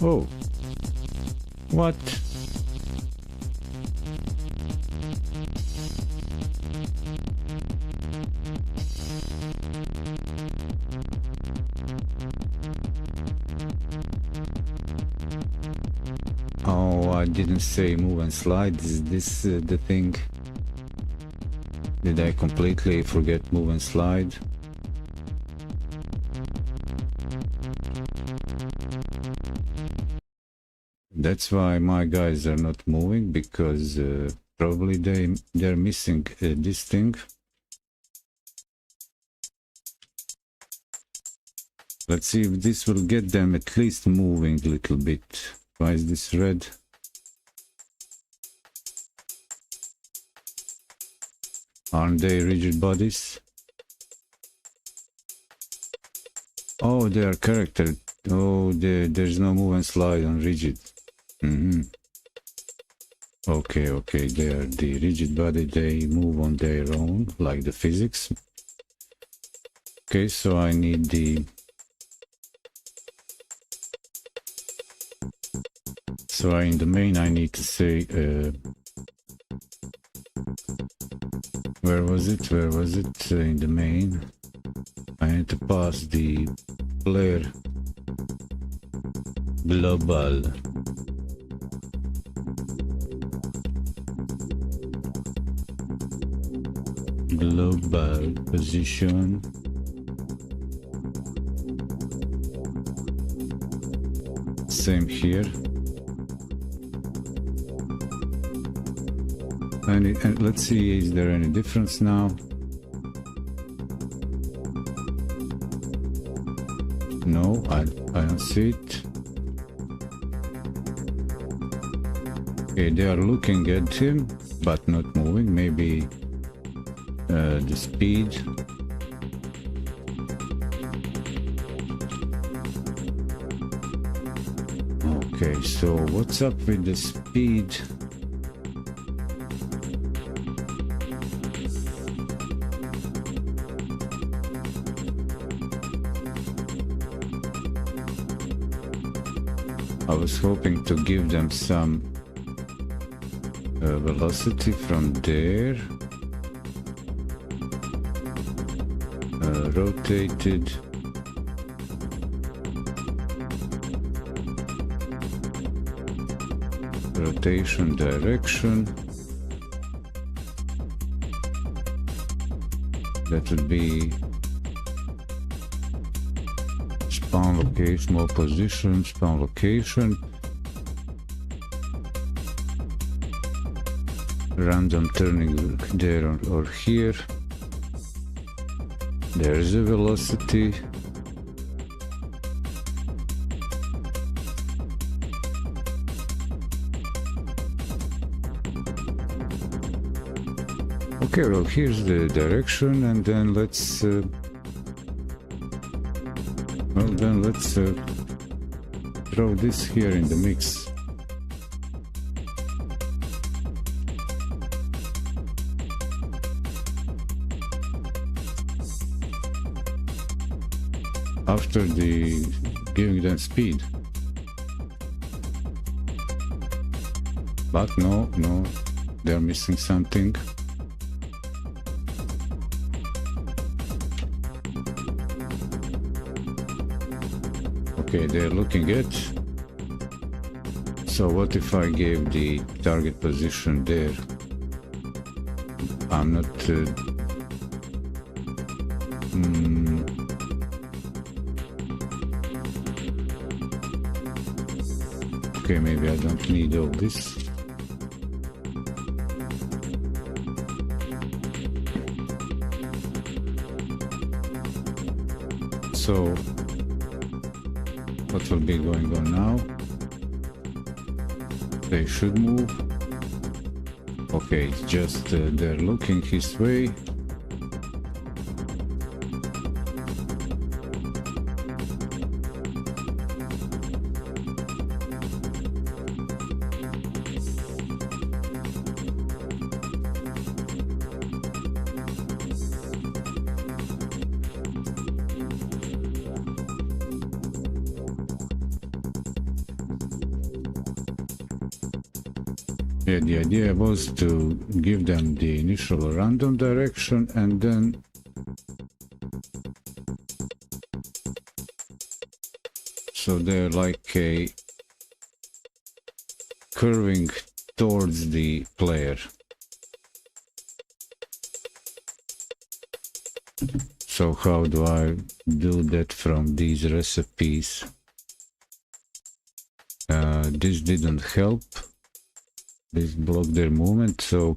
Oh, what? Oh, I didn't say move and slide. Is this the thing? Did I completely forget move and slide? That's why my guys are not moving, because probably they're missing this thing. Let's see if this will get them at least moving a little bit. Why is this red? Aren't they rigid bodies? Oh, they are character. Oh, there's no move and slide on rigid. Okay, they are the rigid body, they move on their own, like the physics. Okay, so I need the... So in the main I need to say... Where was it? In the main I need to pass the player global. Global position. Same here. And let's see, is there any difference now? No, I don't see it. Okay, they are looking at him, but not moving. Maybe the speed. Okay, so what's up with the speed? I was hoping to give them some velocity from there. Rotated. Rotation direction. That would be spawn location, more position, spawn location. random turning there or here. There's a velocity. Okay, well, here's the direction, and then let's throw this here in the mix. After the giving them speed. But no, they're missing something. Okay, they're looking at. So what if I gave the target position there? I'm not... Okay, maybe I don't need all this. So, what will be going on now? They should move. Okay, it's just they're looking his way. Yeah, the idea was to give them the initial random direction and then so they're like a curving towards the player. So how do I do that from these recipes? This didn't help. This blocked their movement, so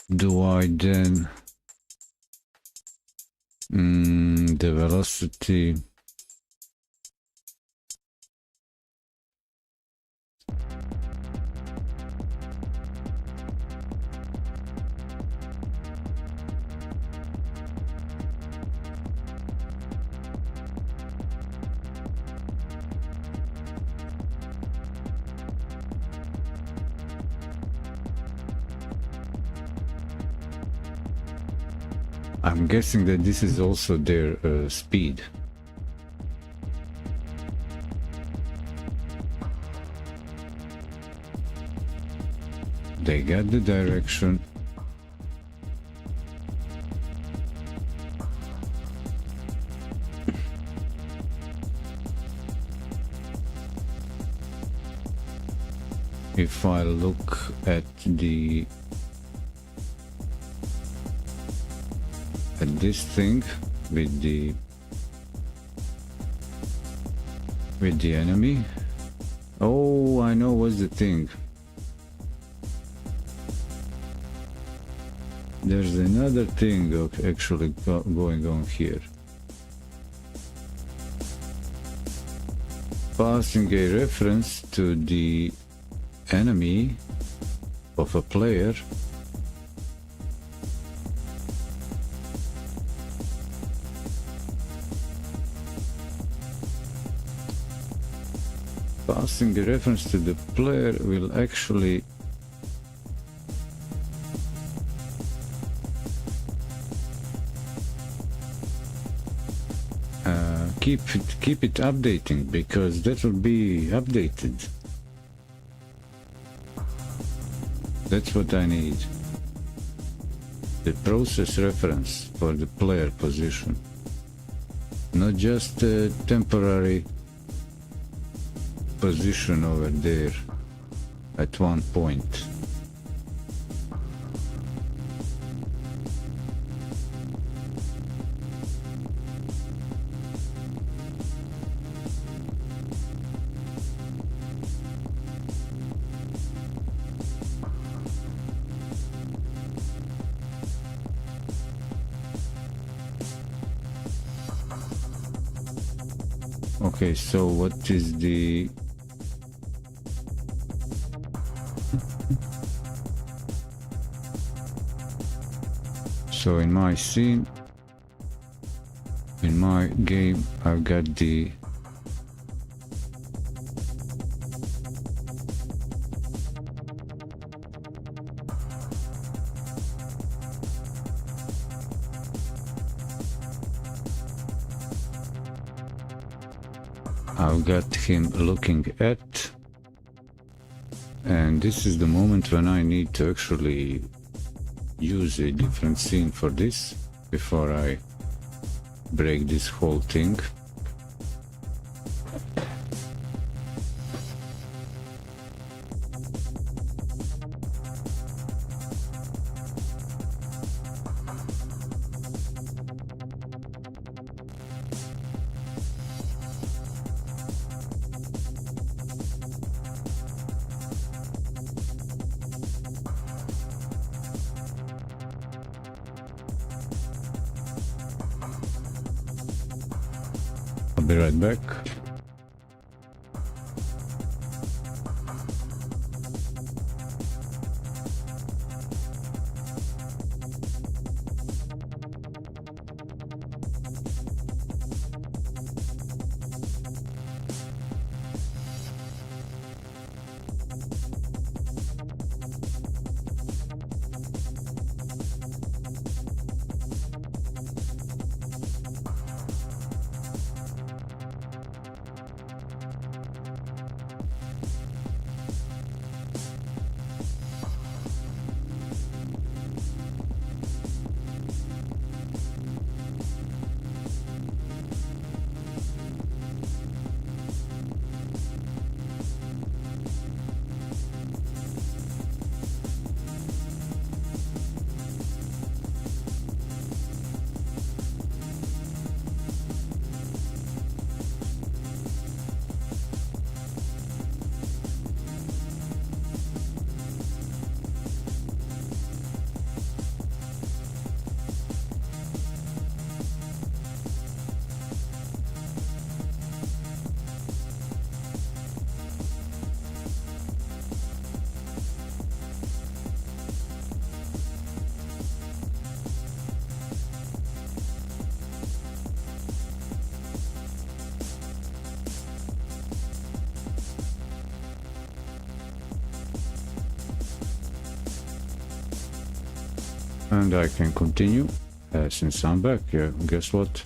do I then the velocity? I'm guessing that this is also their speed. They got the direction. If I look at this thing with the enemy. Oh, I know what's the thing. There's another thing actually going on here. Passing a reference to the enemy of a player passing a reference to the player will actually keep it updating, because that will be updated. That's what I need. The process reference for the player position, not just a temporary position over there at one point. Okay, so what is the... So in my scene, in my game, I've got the I've got him looking at, and this is the moment when I need to actually use a different scene for this before I break this whole thing. I'll be right back. And I can continue since I'm back. Yeah, guess what?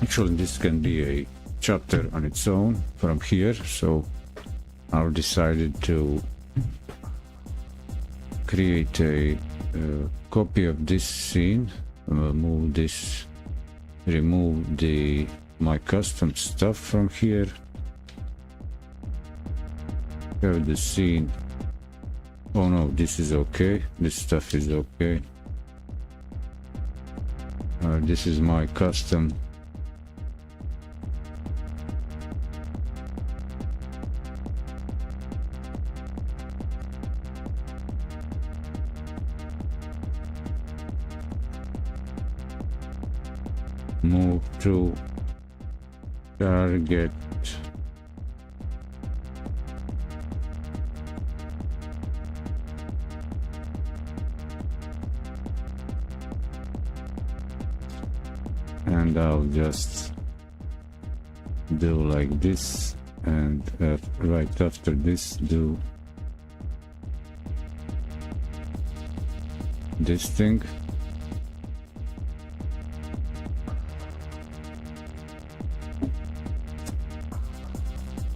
Actually, this can be a chapter on its own from here, so I've decided to create a copy of this scene. Move this, remove my custom stuff from here. Have the scene. Oh no, this is okay. This stuff is okay. This is my custom. Move to target. And I'll just do like this, and right after this do this thing.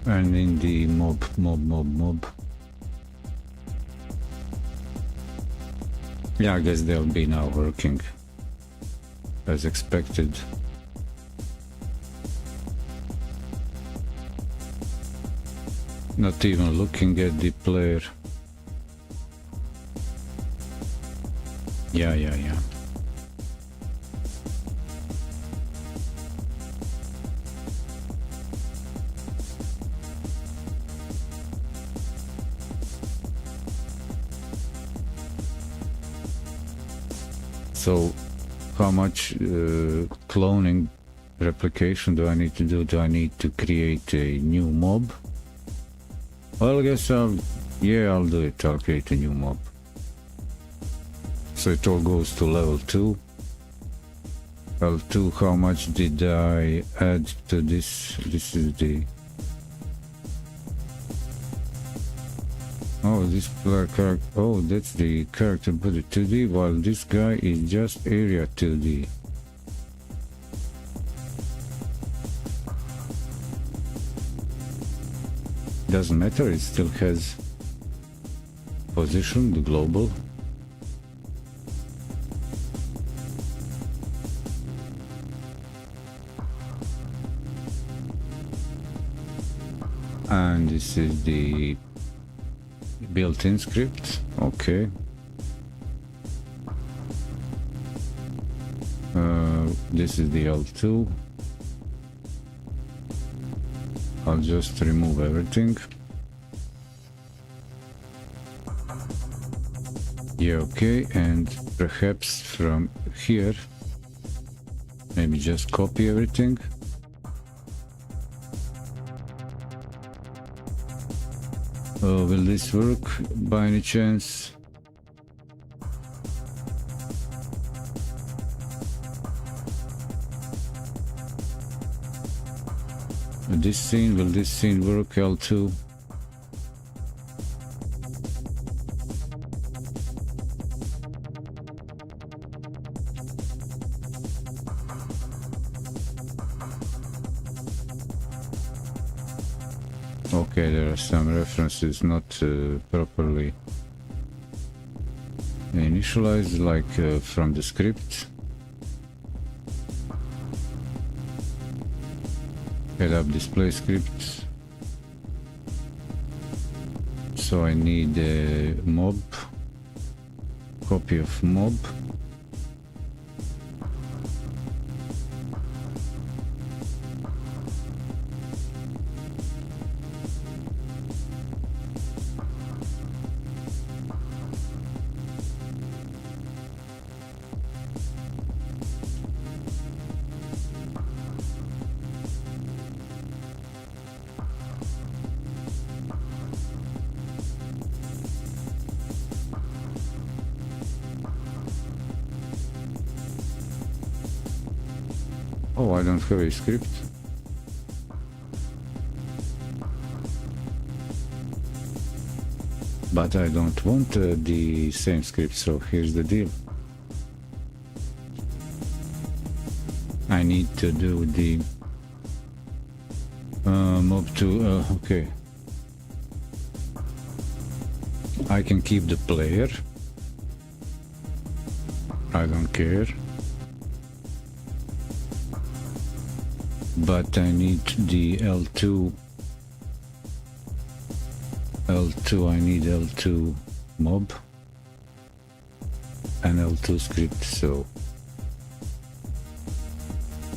And in the mob. Yeah, I guess they'll be now working as expected. Not even looking at the player. Yeah. So how much cloning replication do I need to do? Do I need to create a new mob? Well, I guess I'll do it. I'll create a new mob. So it all goes to level 2. Level 2, how much did I add to this? This is the... Oh, this character... Oh, that's the character body 2D, while this guy is just area 2D. Doesn't matter, it still has position, the global. And this is the built-in script. Okay. This is the L2. I'll just remove everything. Yeah, okay, and perhaps from here, maybe just copy everything. Will this work by any chance? Will this scene work, L2? Okay, there are some references not properly initialized, like from the script. Head up display script. So I need a mob, copy of mob. Oh, I don't have a script. But I don't want the same script, so here's the deal. I need to do the mob to, okay. I can keep the player. I don't care. But I need the L2, I need L2 mob and L2 script, so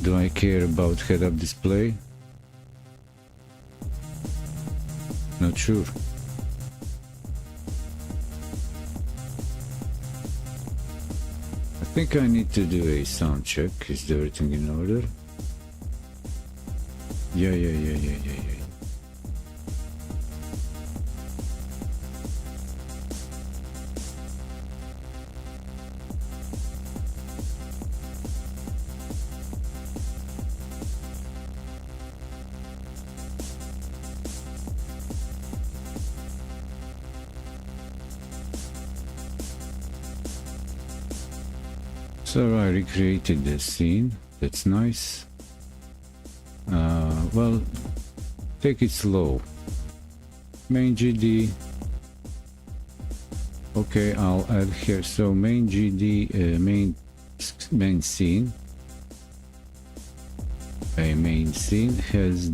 do I care about head-up display? Not sure. I think I need to do a sound check. Is everything in order? Yeah. So I recreated the scene. That's nice. Well, take it slow. Main GD. Okay, I'll add here. So main GD, main scene. A main scene has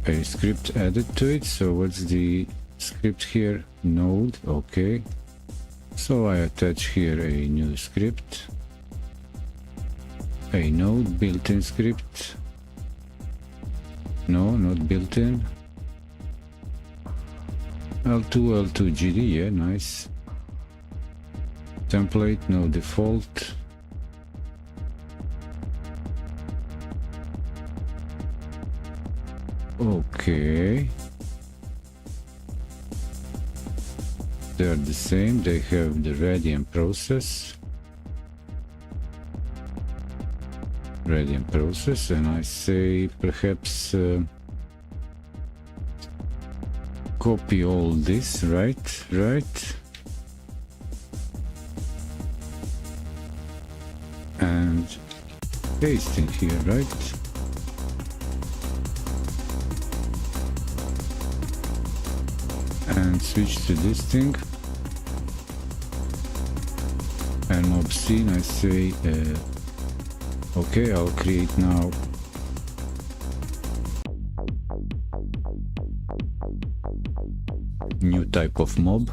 a script added to it. So what's the script here? Node. Okay. So I attach here a new script. A node built-in script. No, not built-in. L2 GD, yeah, nice. template, no default. Okay. They are the same, they have the ready and process. Ready and process, and I say perhaps copy all this, right? And paste in here, right? And switch to this thing. And mob scene, I say, okay, I'll create now new type of mob.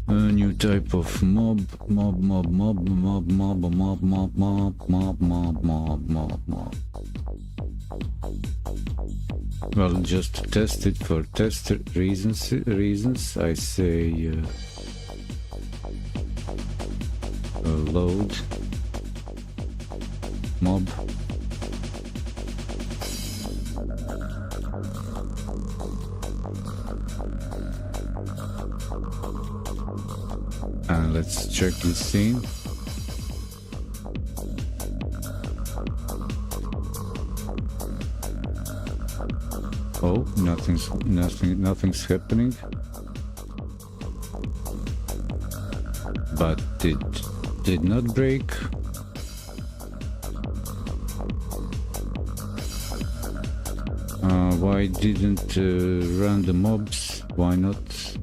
A new type of mob. Well, just to test it for test reasons, I say load mob. And let's check this scene. Oh, nothing's happening. But it did not break. Why didn't run the mobs? Why not?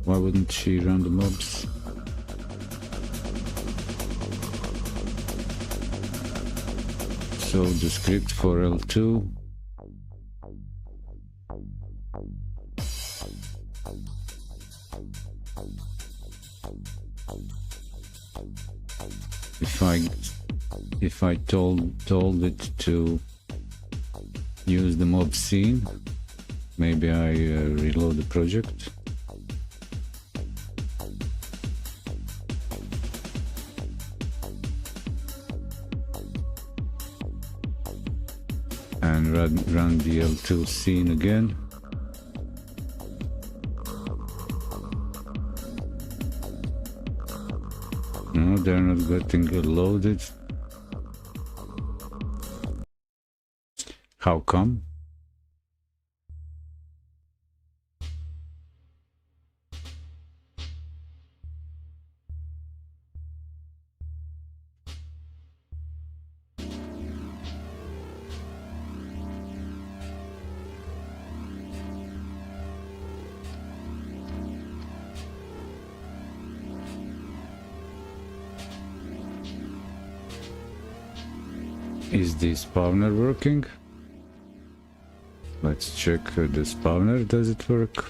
Why wouldn't she run the mobs? So the script for L2. If I told it to use the mob scene, maybe I reload the project. And run the L2 scene again. No, they're not getting loaded. How come? Is the spawner working? Let's check the spawner. Does it work?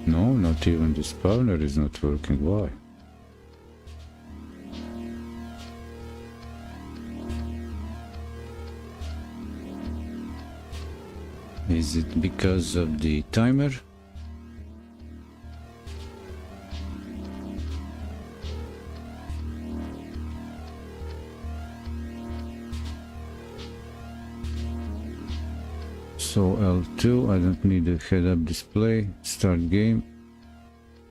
No, not even the spawner is not working. Why? Is it because of the timer? So L2, I don't need a head-up display. Start game.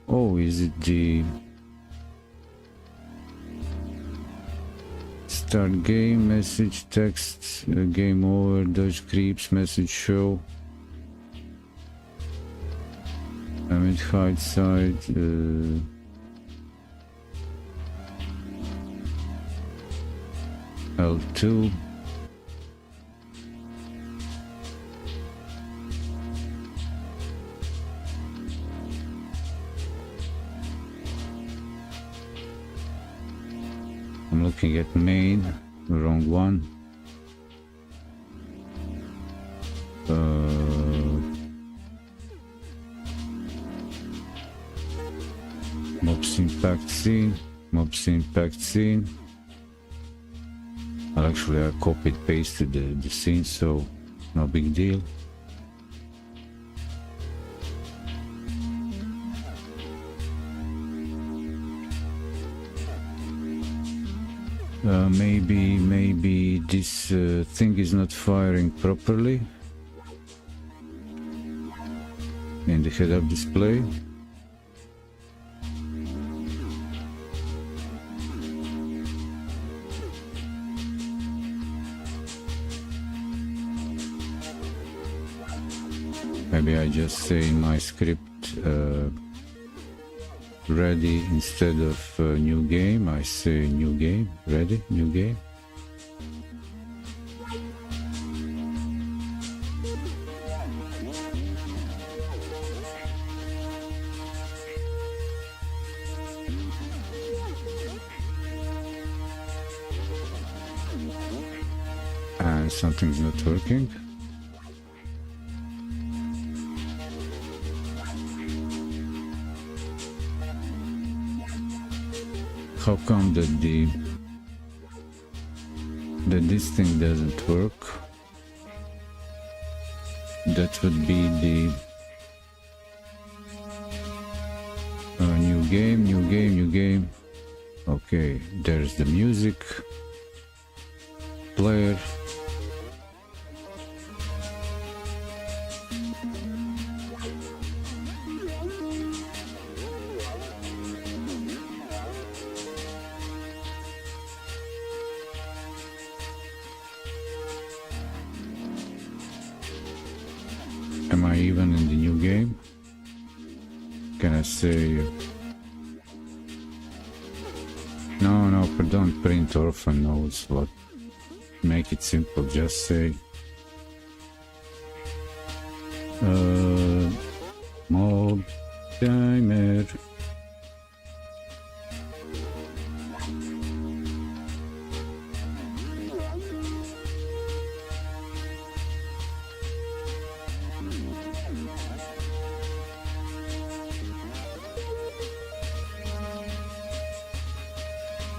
Oh, is it the start game, message, text, game over, dodge creeps, message show. Image hide side. L2. I'm looking at main, wrong one. Mobs impact scene, mobs impact scene. Well, actually I copied pasted the scene, so no big deal. Maybe this thing is not firing properly in the head-up display. Maybe I just say in my script ready instead of new game. I say new game, ready, new game. And something's not working. How come that this thing doesn't work? That would be the new game. Okay, there's the music player. Am I even in the new game? Can I say... No, don't print orphan nodes, but make it simple, just say... mob timer.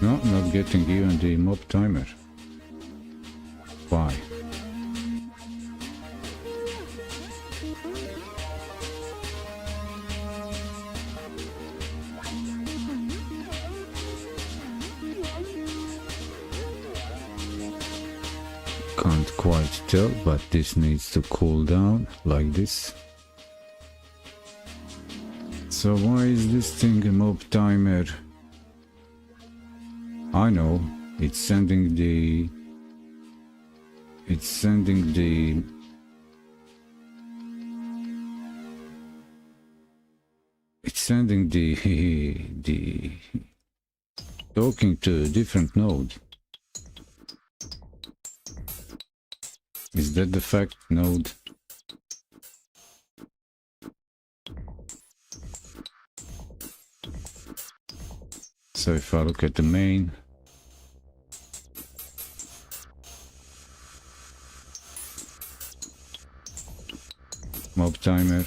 No, not getting even the mob timer. Why? Can't quite tell, but this needs to cool down like this. So why is this thing a mob timer? I know, it's sending the talking to a different node. Is that the fact node? So if I look at the main, mob timer,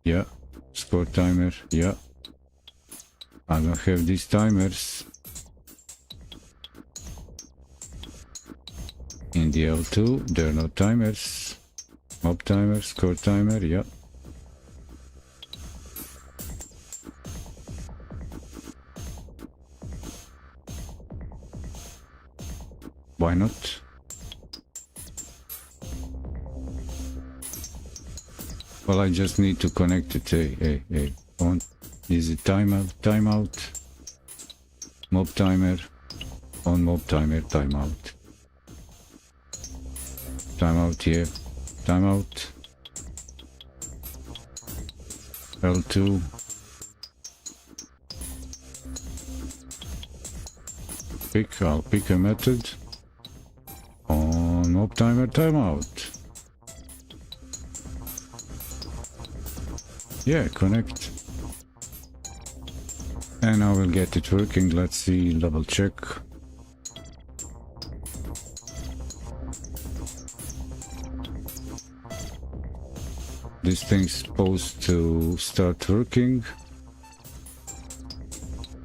yeah, score timer, yeah. I don't have these timers. In the L2, there are no timers. Mob timer, score timer, yeah. Why not? Well, I just need to connect it. Hey, on. Is it timeout, mob timer, on mob timer, timeout. Timeout here, timeout. L2. I'll pick a method. On mob timer, timeout. Yeah, connect. And I will get it working. Let's see, double check. This thing's supposed to start working,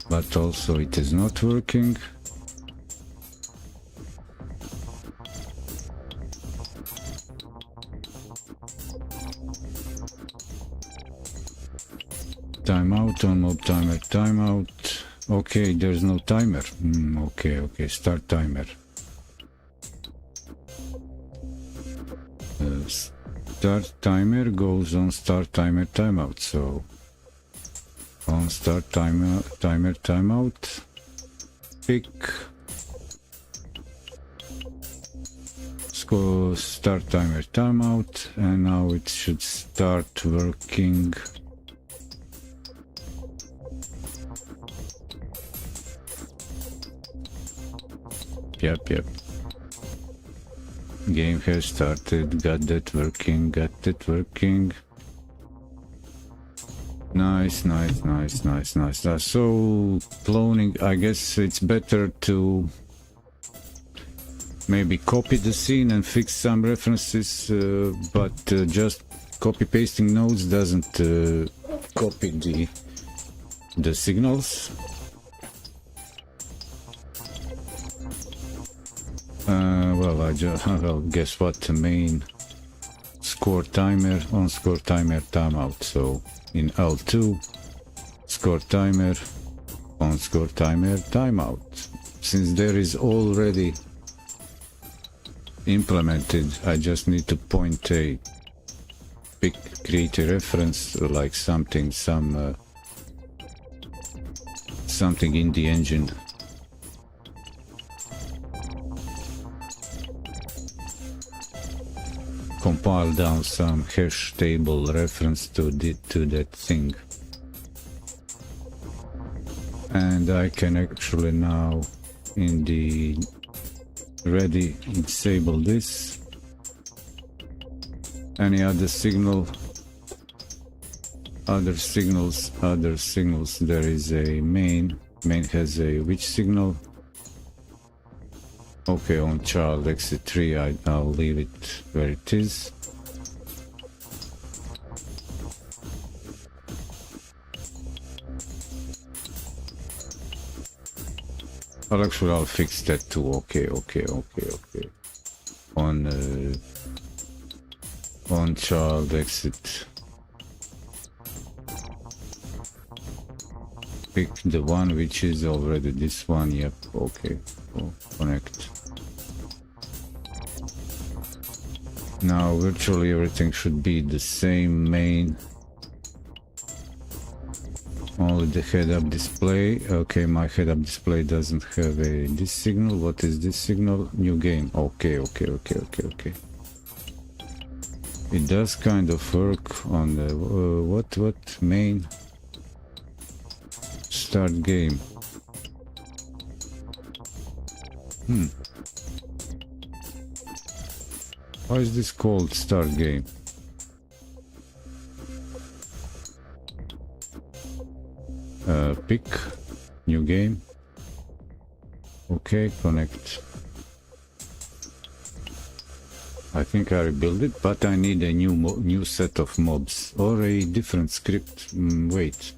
but also it is not working. Select on mob timer, timeout. Okay, there's no timer. Okay, start timer. Start timer goes on start timer timeout. So on start timer timeout, pick start timer timeout, and now it should start working. Yep. Game has started. Got that working. Nice. So cloning, I guess it's better to maybe copy the scene and fix some references, but just copy pasting nodes doesn't copy the signals. Well, guess what? The main score timer on score timer timeout. So in L2, score timer on score timer timeout. Since there is already implemented, I just need to point a create a reference, like something in the engine. Compile down some hash table reference to that thing, and I can actually now in the ready disable this. Any other signal, other signals, there is a main has a which signal? Okay, on child exit 3, I'll leave it where it is. I'll fix that too. Okay. On child exit, pick the one which is already this one. Yep. Okay. Connect. Now virtually everything should be the same main. Only the head-up display. Okay, my head-up display doesn't have this signal. What is this signal? New game. Okay. It does kind of work on the what main start game. Why is this called start game? Pick new game. Okay, connect. I think I rebuild it, but I need a new set of mobs or a different script. Wait.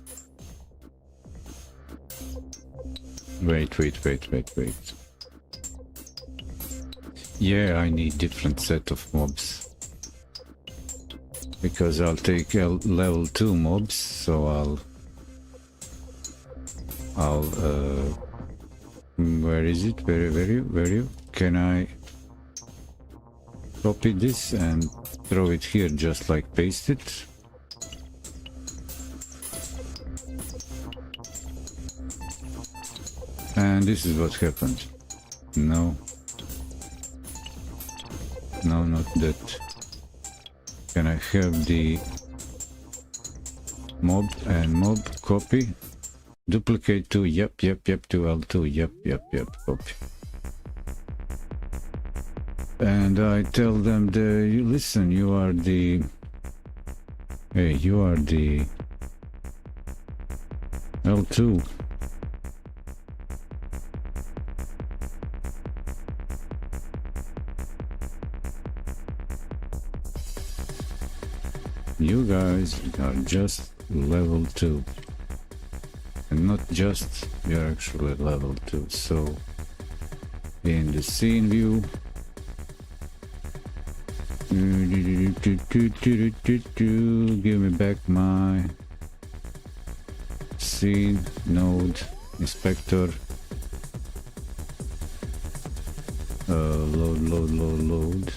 Yeah, I need different set of mobs, because I'll take level 2 mobs, so I'll where is it? Where you? Can I copy this and throw it here, just like paste it? And this is what happened. No, not that. Can I have the mob and mob copy? Duplicate to, yep, to L2, yep, copy. And I tell them, listen, you are the L2. You guys are just level 2. And not just, you're actually level 2. So in the scene view, give me back my scene, node, inspector, load.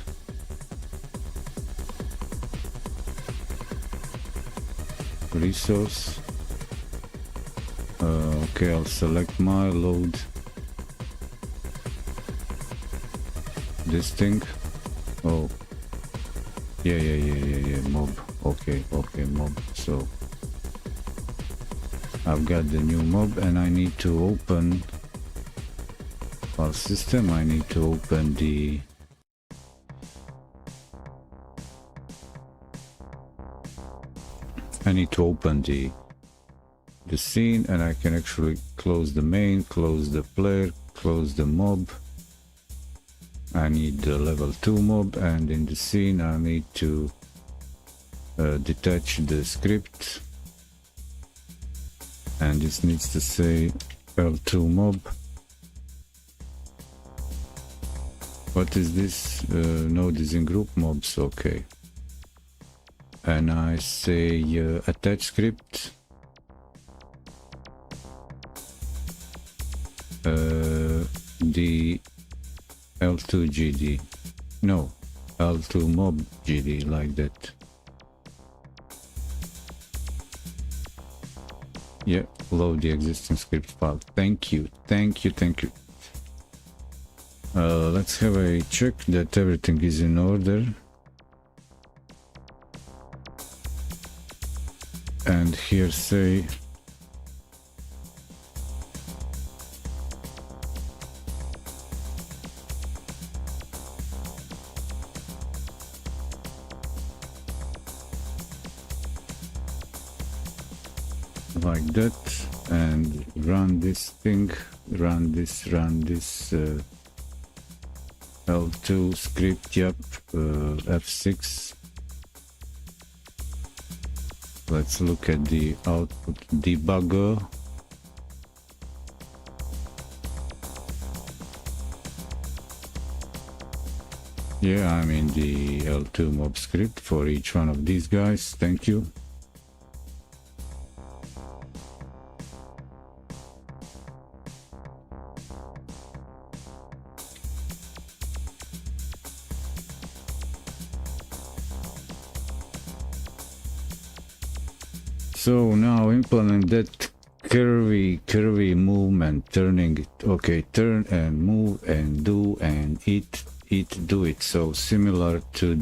Resource. Okay, I'll select my load. This thing. Oh. Yeah. Mob. Okay, mob. So I've got the new mob and I need to open our system. I need to open the scene, and I can actually close the main, close the player, close the mob. I need the level 2 mob, and in the scene I need to detach the script, and this needs to say L2 mob. What is this? Node is in group mobs. Okay. And I say attach script. The L2 GD. No, L2 mob GD, like that. Yeah, load the existing script file. Thank you. Let's have a check that everything is in order. And here say like that, and run this thing, run this L2 script. Yep. F6. Let's look at the output debugger. Yeah, I'm in the L2 mob script for each one of these guys. Thank you. So now implement that curvy movement, turning it. Okay, turn and move and do and do it. So similar to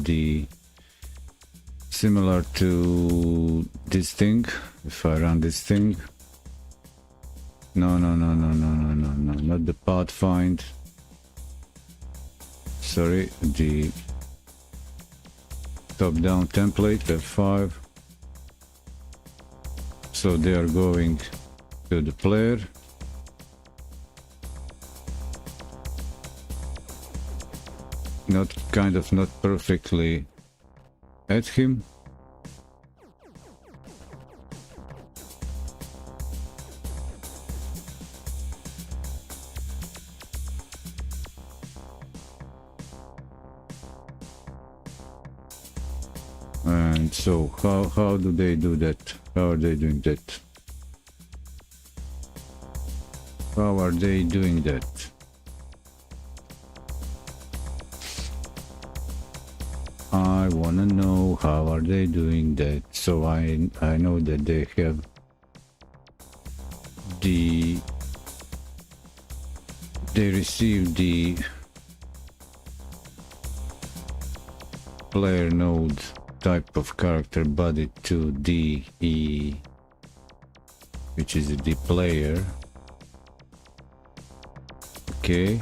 this thing. If I run this thing, no, not the path find. Sorry, the top-down template F5. So they are going to the player. Not perfectly at him. And so how do they do that? How are they doing that? How are they doing that? I wanna know how are they doing that. So I know that they have they receive the player node type of character body to DE, which is the player. Okay.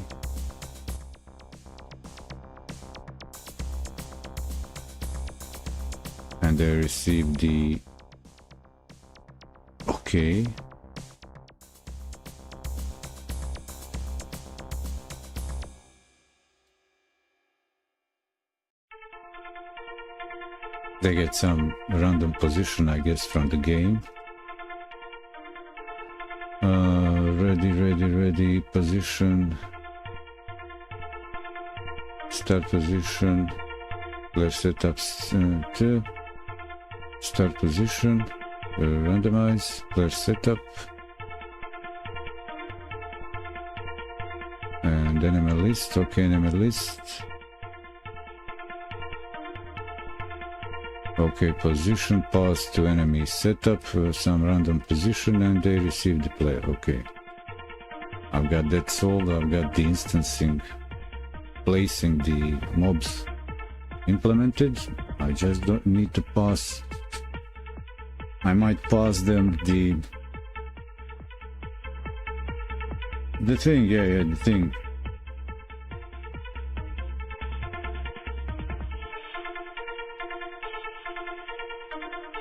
And they receive the okay. They get some random position, I guess, from the game. Ready, position. Start position. Player setups to start position. Randomize. Player setup. And enemy list, okay, enemy list. Okay, position, pass to enemy setup, some random position, and they receive the player, okay. I've got that solved, I've got the instancing, placing the mobs implemented. I just don't need to pass. I might pass them the thing, yeah, the thing.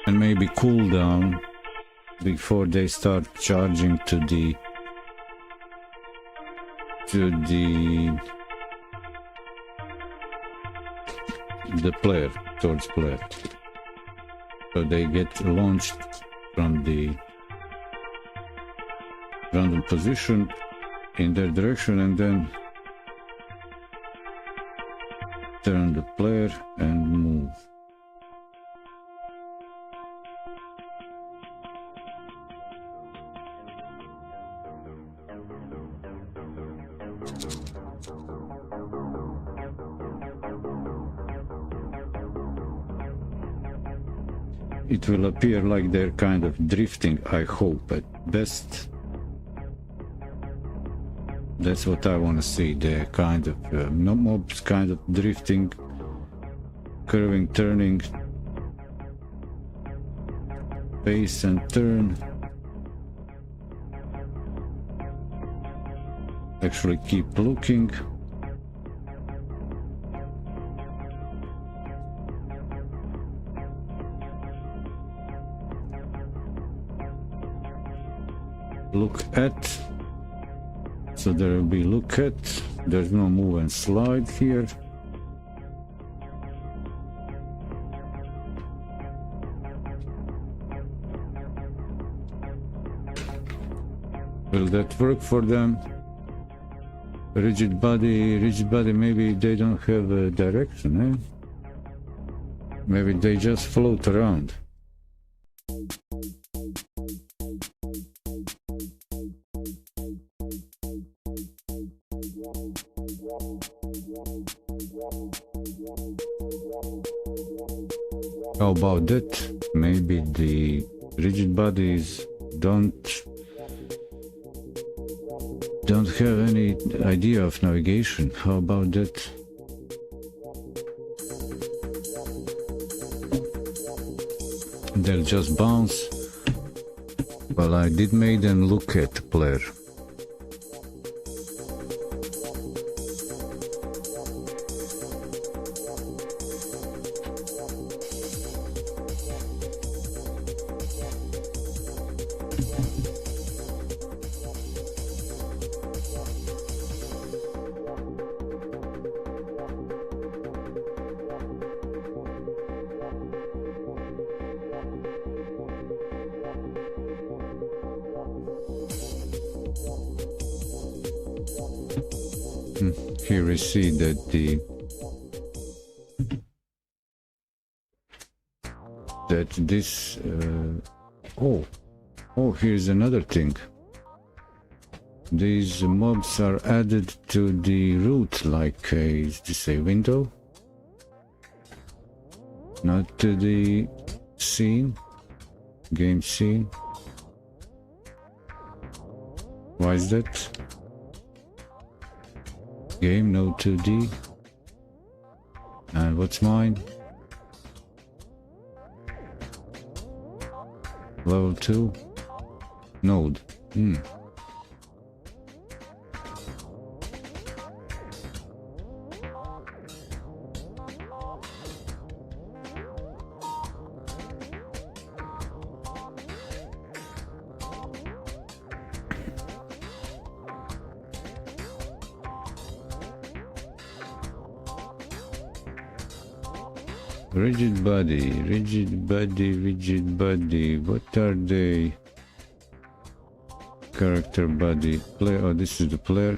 And maybe cool down before they start charging to the player, towards player. So they get launched from the random position in their direction and then turn the player and move. It will appear like they're kind of drifting, I hope, at best. That's what I want to see, they're kind of, no mobs kind of drifting, curving, turning, pace and turn. Actually keep looking. Look at, so there will be look at, there's no move and slide here. Will that work for them? Rigid body, maybe they don't have a direction, eh? Maybe they just float around. How about that? Maybe the rigid bodies don't have any idea of navigation. How about that? They'll just bounce. Well, I did make them look at the player. Here we see that this here's another thing. These mobs are added to the root, like is this a window? Not to the scene, game scene. Why is that? Game, no 2D. And what's mine? Level 2. Node. Rigid body, what are they? Character body, player, oh this is the player,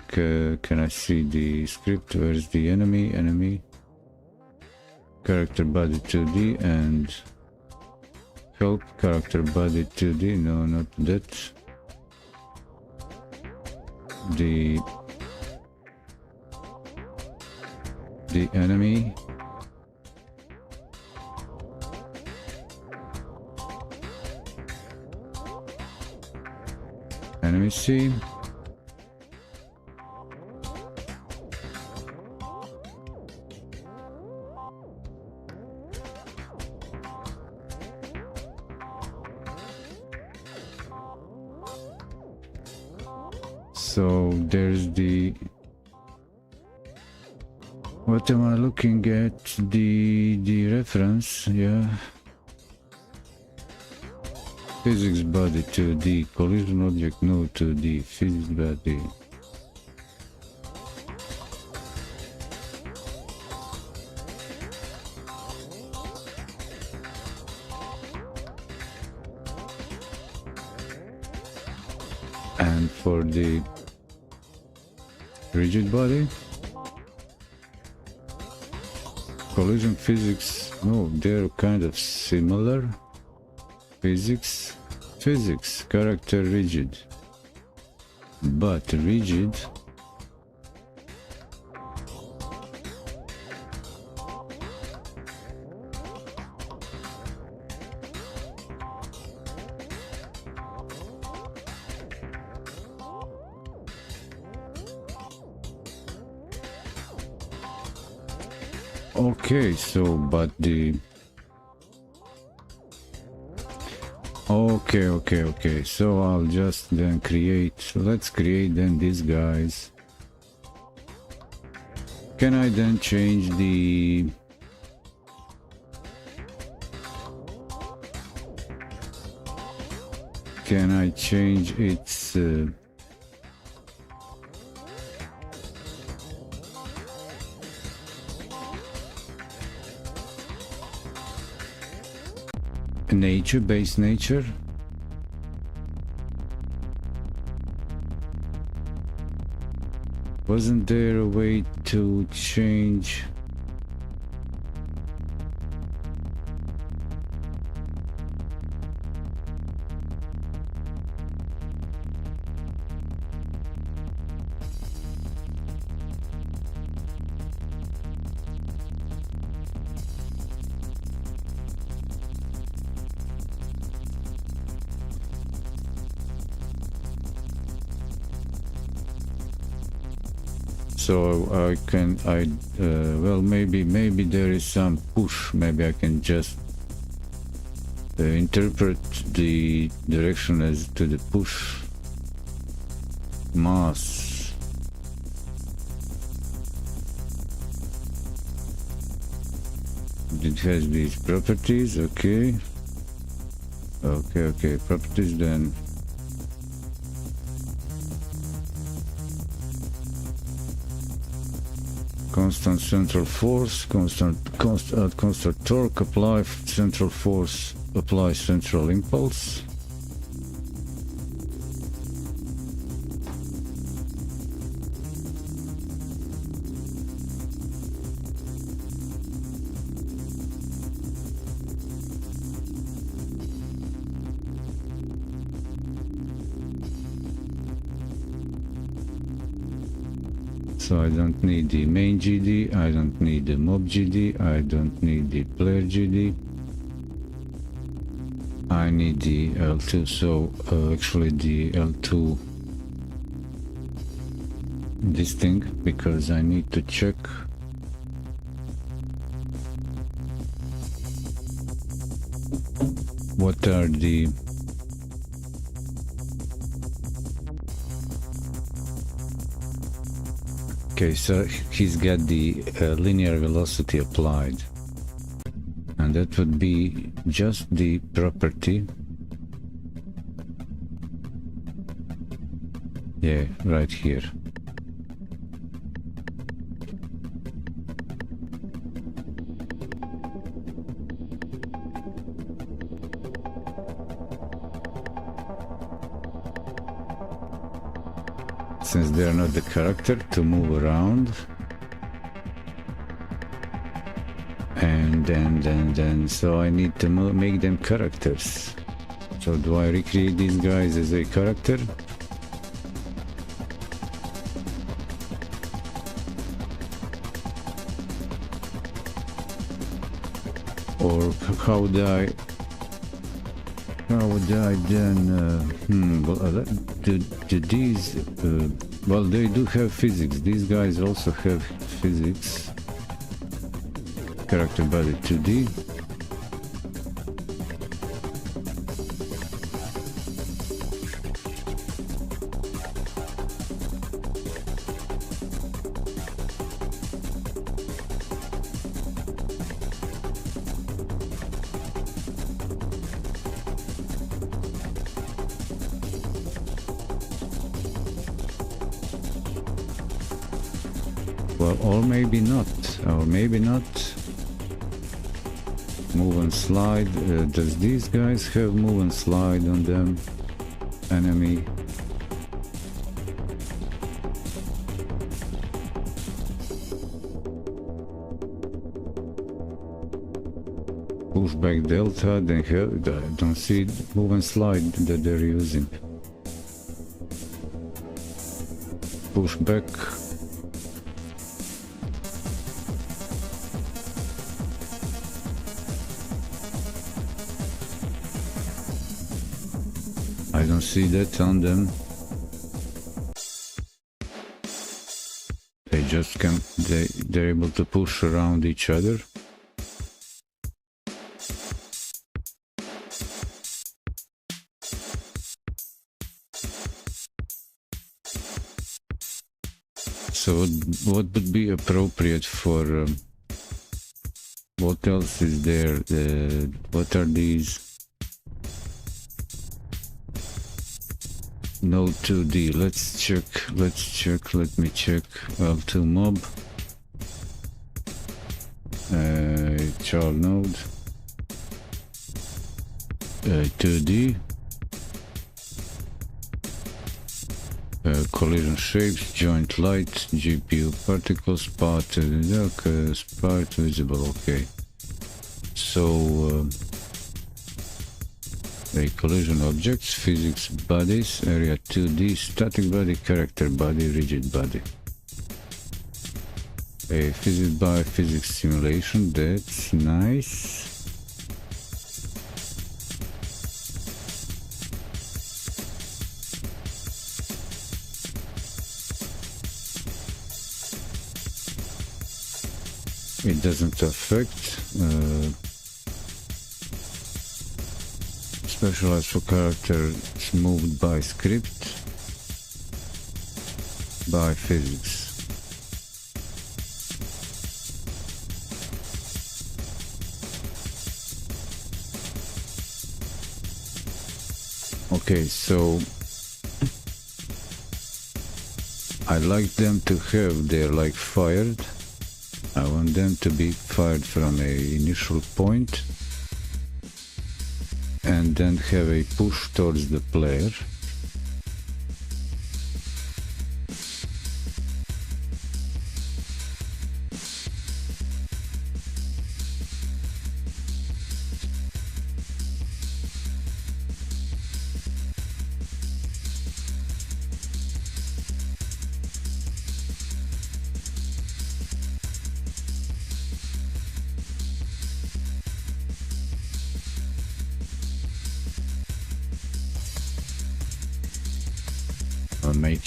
can I see the script, where's the enemy? Character body 2D and help, character body 2D, no not that. The the enemy. Enemy C. So there's the, what am I looking at? The reference, yeah. Physics body to the collision object node to the physics body. And for the rigid body, collision physics, no, they're kind of similar. Physics, character rigid, but rigid okay, so but the okay, so I'll just then create, let's create then these guys. Can I then change the can I change its nature, base nature? Wasn't there a way to change? So well, maybe there is some push. Maybe I can just interpret the direction as to the push mass. It has these properties, okay, properties then. Constant central force, constant torque, apply central force, apply central impulse. So I don't need the main GD, I don't need the mob GD, I don't need the player GD. I need the L2, so actually the L2, this thing, because I need to check what are the okay, so he's got the linear velocity applied, and that would be just the property, yeah, right here. Since they are not the character to move around, and then so I need to make them characters. So do I recreate these guys as a character? Or how would I then do these well, they do have physics. These guys also have physics. Character body 2D. Well, or maybe not, Move and slide. Does these guys have move and slide on them? Enemy. Pushback delta, then have, I don't see move and slide that they're using. Pushback. I don't see that on them. They just can, they're able to push around each other. So what would be appropriate for, what else is there? What are these? No 2D. Let's check. Let me check. L2 mob. Child node. 2D. Collision shapes, joint light, GPU particles, part, part visible. Okay. So. Collision objects, physics bodies, area 2D, static body, character body, rigid body. A physics by physics simulation, that's nice. It doesn't affect. Specialized for characters moved by script, by physics. Okay, so I like them to have, they're like fired. I want them to be fired from a initial point and then have a push towards the player.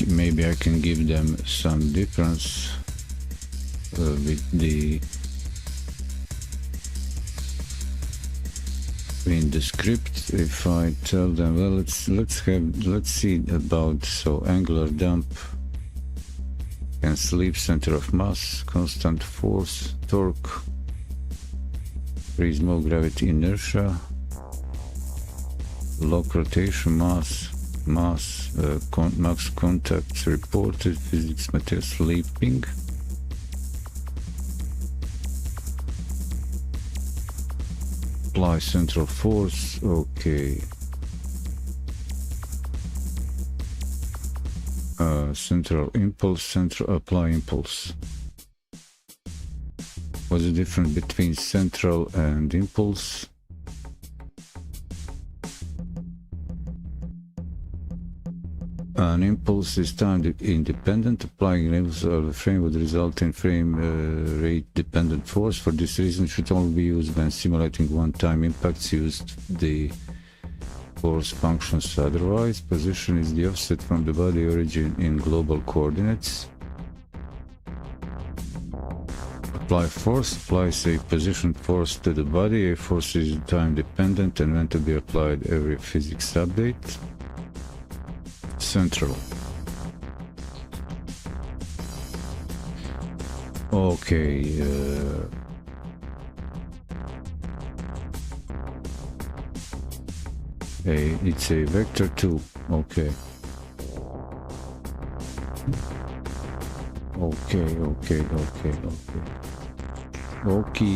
Maybe I can give them some difference with the in the script. If I tell them, well, let's see about, so angular dump and sleep, center of mass, constant force, torque, reasonable gravity, inertia, lock rotation, mass, max contacts reported, physics, material, sleeping. Apply central force, okay. Central impulse, central apply impulse. What's the difference between central and impulse? An impulse is time independent. Applying an impulse of the frame would result in frame rate dependent force. For this reason, it should only be used when simulating one-time impacts. Used the force functions otherwise. Position is the offset from the body origin in global coordinates. Apply force. Applies a position force to the body. A force is time dependent and meant to be applied every physics update. Central. Okay. It's a vector 2. Okay.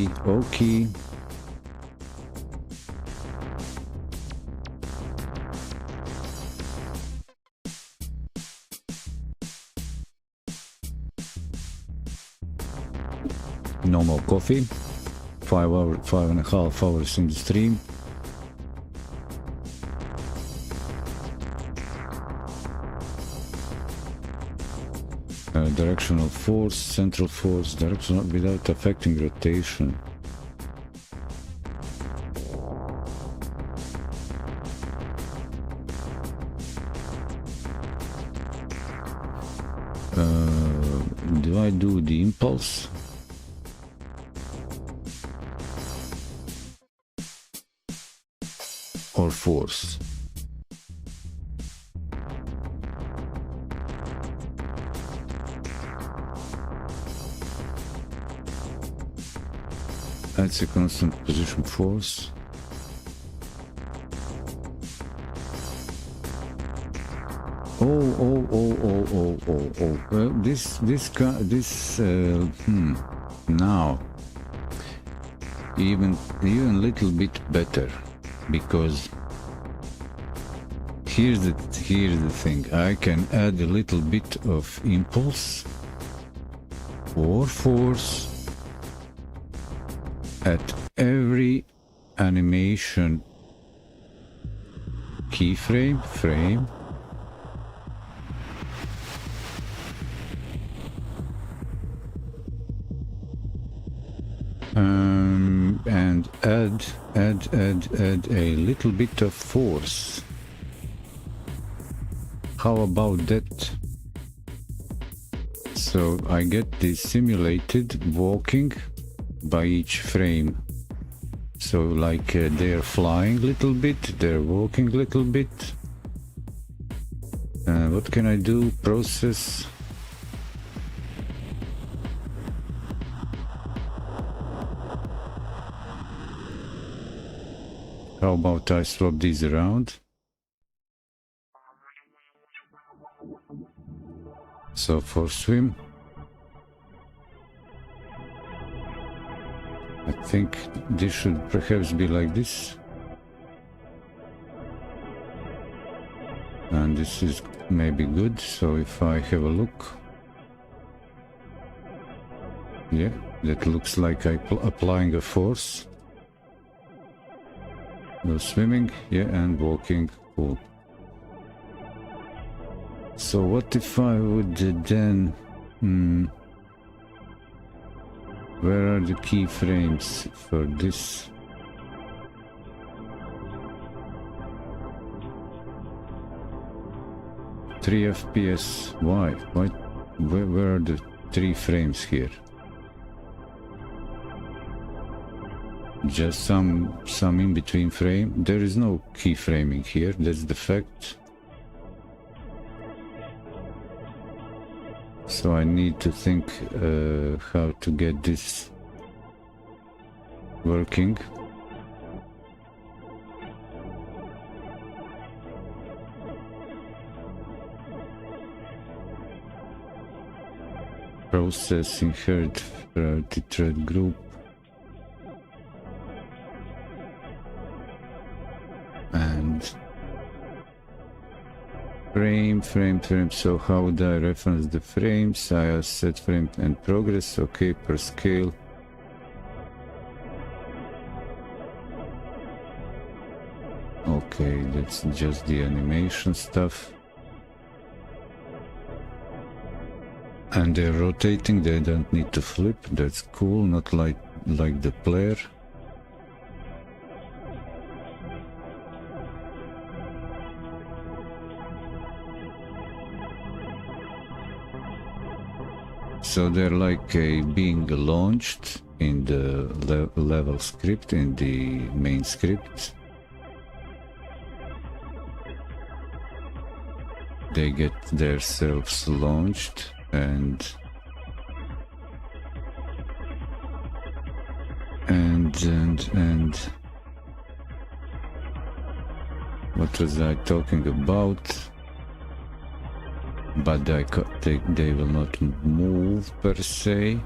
Okay. No more coffee. 5.5 hours in the stream. Directional force, central force, directional without affecting rotation. Do I do the impulse? Or force? That's a constant position force. Well, now even a little bit better, because here's the thing. I can add a little bit of impulse or force at every animation keyframe, frame, and add a little bit of force. How about that? So I get the simulated walking by each frame. So like they're flying a little bit, they're walking a little bit. What can I do? Process. How about I swap these around? So for swim, I think this should perhaps be like this. And this is maybe good. So if I have a look, yeah, that looks like I'm applying a force. No swimming, yeah, and walking, cool. So what if I would then, where are the keyframes for this? Three FPS. Why? Where are the 3 frames here? Just some in between frame. There is no keyframing here. That's the fact. So I need to think how to get this working. Process inherit priority thread group. And frame. So how would I reference the frames? I set frame and progress. Okay, per scale. Okay, that's just the animation stuff. And they're rotating, they don't need to flip. That's cool, not like the player. So they're like being launched in the level script, in the main script. They get themselves launched and what was I talking about? But they will not move per se.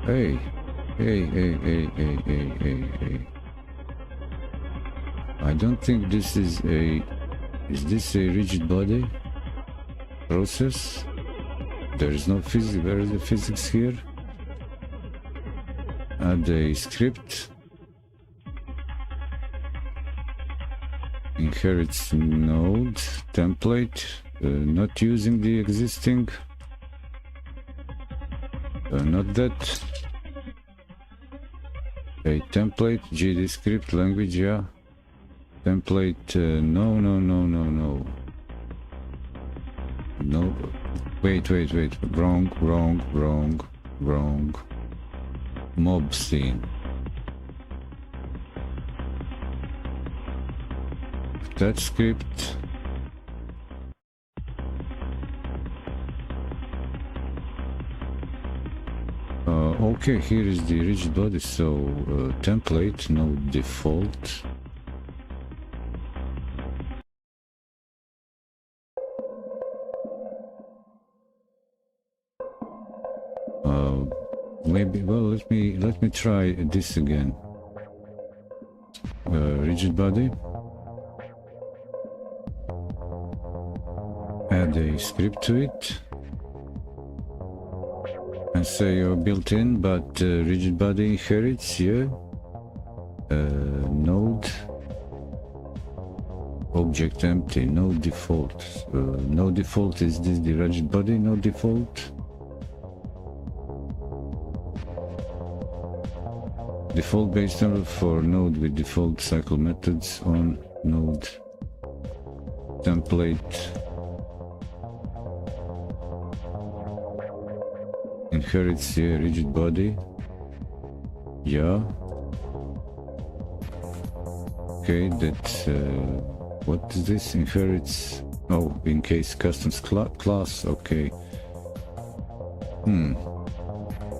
Hey. I don't think this is is this a rigid body process? There is no physics. Where is the physics here? Add a script. Inherits node template. Not using the existing. Not that. A template, GD script language, yeah. Template, no. No, wait. Wrong. Mob scene. That script. Okay, here is the rigid body, so template, no default. Maybe, well, let me try this again. Rigid body. Add a script to it. And say you're built in, but rigid body inherits, yeah. Node. Object empty, no default. No default, is this the rigid body? No default. Default base template for node with default cycle methods on node template. Inherits a rigid body. Yeah. Okay, that's what is this? Inherits. Oh, in case customs class. Okay.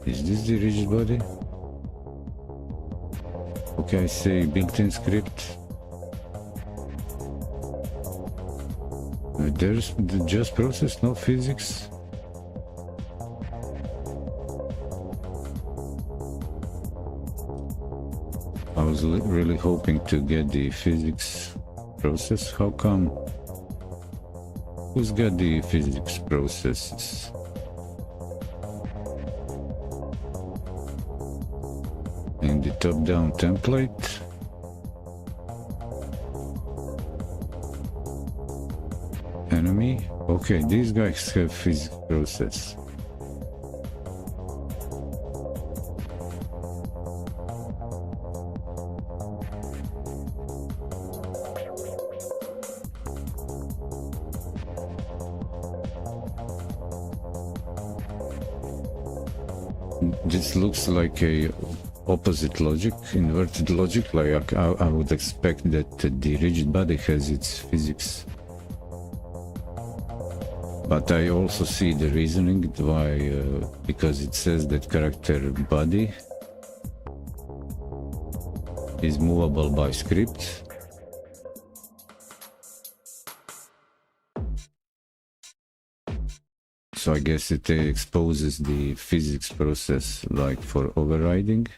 Is this the rigid body? Okay, I say built-in script. There's just process, no physics. I was really hoping to get the physics process. How come? Who's got the physics processes? In the top-down template. Enemy. Okay, these guys have physics process. This looks like a opposite logic, inverted logic, like I would expect that the rigid body has its physics. But I also see the reasoning why, because it says that character body is movable by script. So I guess it exposes the physics process, like for overriding.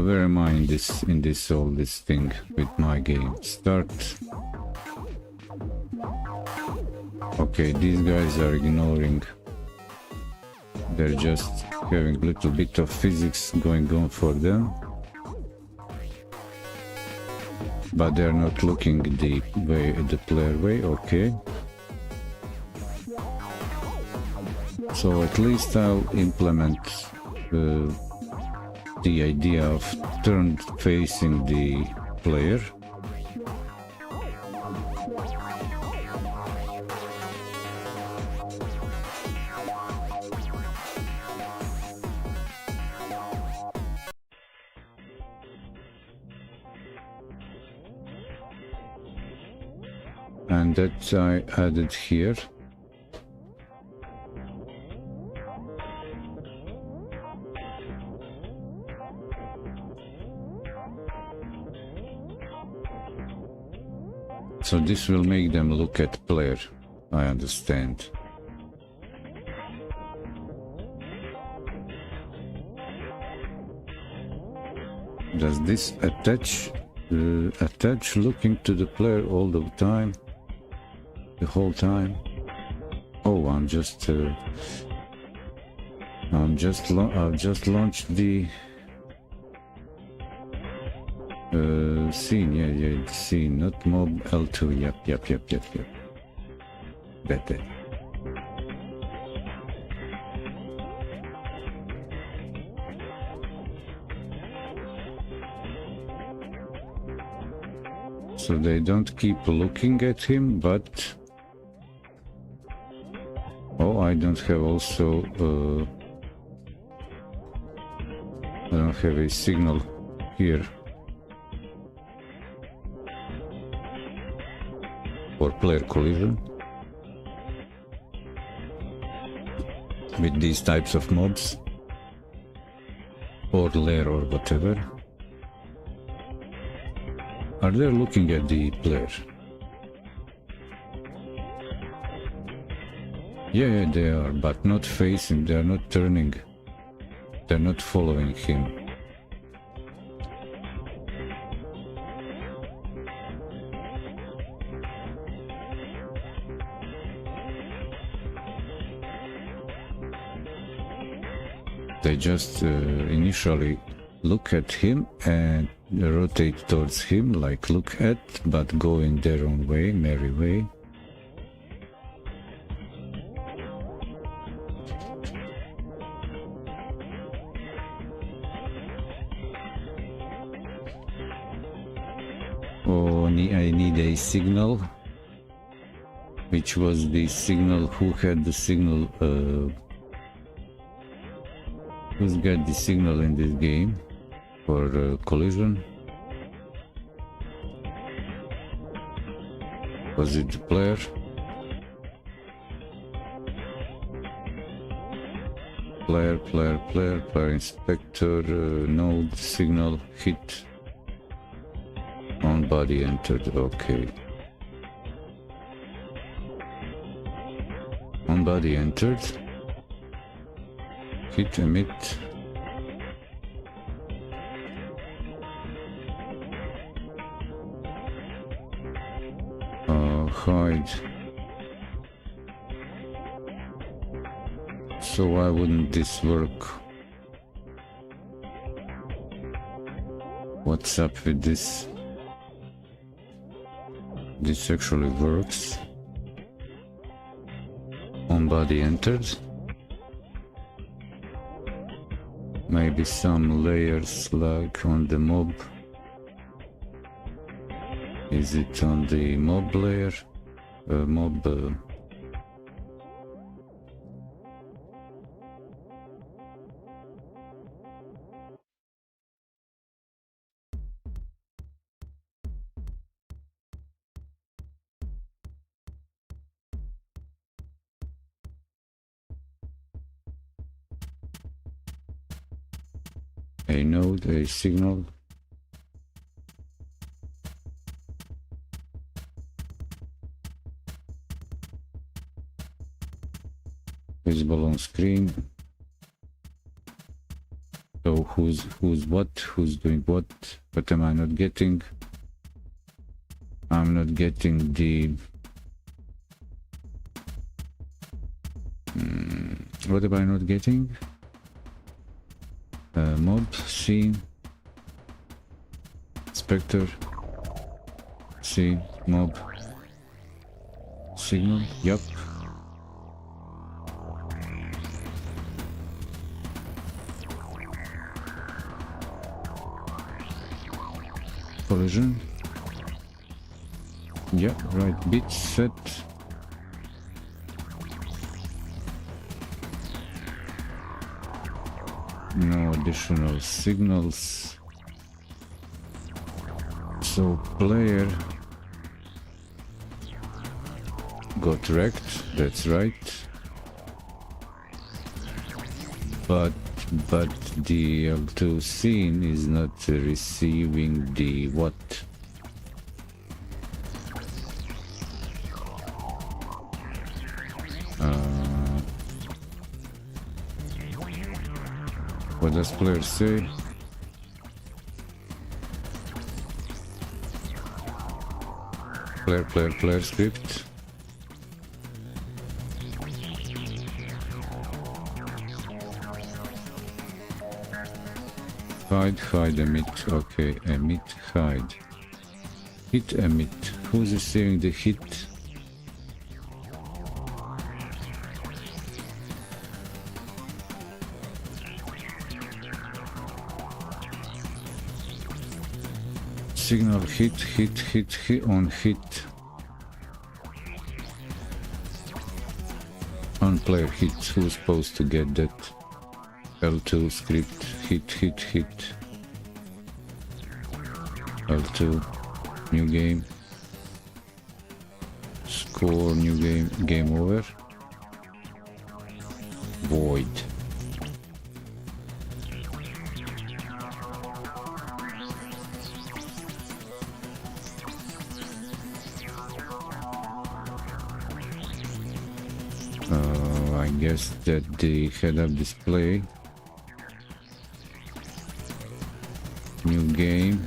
Where am I in this all this thing with my game? Start. Okay, these guys are ignoring. They're just having a little bit of physics going on for them. But they're not looking the way, the player way, okay. So at least I'll implement the idea of turn facing the player. And that I added here. So this will make them look at player, I understand. Does this attach looking to the player all the time? The whole time? Oh, I've just launched the scene, yeah, scene, not mob L2, yep. That. So they don't keep looking at him, but... Oh, I don't have also... I don't have a signal here. For player collision. With these types of mobs. Or lair or whatever. Are they looking at the player? Yeah, they are, but not facing, they are not turning. They're not following him. They just initially look at him and rotate towards him, like look at, but go in their own way, merry way. Oh, I need a signal. Which was the signal? Who had the signal? Who's got the signal in this game for collision? Was it the player? Player inspector, node, signal, hit. On body entered, okay. On body entered. Hit, emit. Hide. So why wouldn't this work? What's up with this? This actually works. On body entered. Maybe some layers like on the mob. Is it on the mob layer? Mob... a node, a signal. visible on screen. So who's what, who's doing what am I not getting? I'm not getting the what am I not getting? Mob, scene, Spectre, scene, mob, signal, yup. Collision. Yeah, right, bit set. No additional signals. So player got wrecked, that's right. But the L2 scene is not receiving the what? What does player say? Player script. Hide, emit. Okay, emit, hide. Hit, emit. Who's receiving the hit? Signal hit on hit. On player hit. Who's supposed to get that? L2 script hit. L2 new game. Score new game over. Void. I guess that the head-up display, new game,